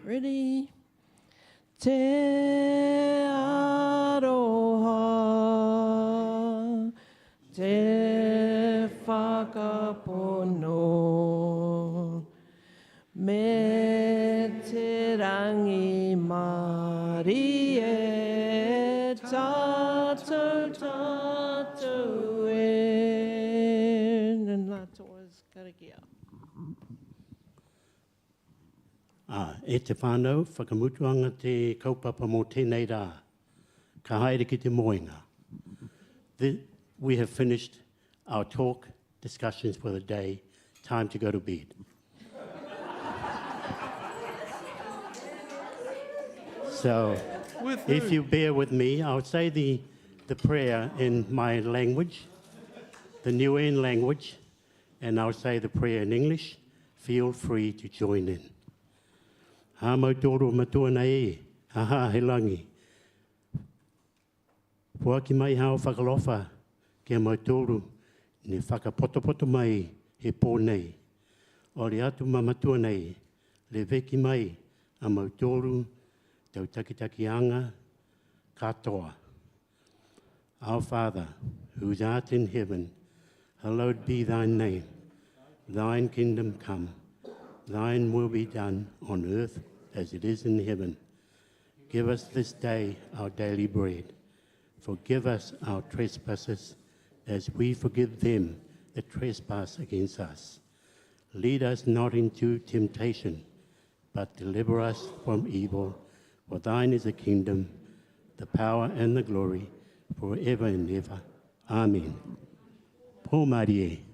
Ready? Te aroha, te whakapono, me te rangi Māori e, tātou tātou e. And la toa's karakia. E te whānau, whakamutuanga te kaupapa mō tēnei rā, ka haere ki te moenga. We have finished our talk, discussions for the day, time to go to bed. So, if you bear with me, I'll say the prayer in my language, the Niuean language, and I'll say the prayer in English. Feel free to join in. Ha mautoro matua nei e, ha he langi. Pua ki mai hao whakalofa, kia mautoro, ne whakapotopoto mai he pō nei. O re atu ma matua nei, le veki mai a mautoro, tau takitakianga katoa. Our Father, who art in heaven, Hallowed be thy name. Thine kingdom come. Thine will be done on earth as it is in heaven. Give us this day our daily bread. Forgive us our trespasses as we forgive them that trespass against us. Lead us not into temptation, but deliver us from evil. For thine is the kingdom, the power and the glory, forever and ever. Amen. Paul Marie.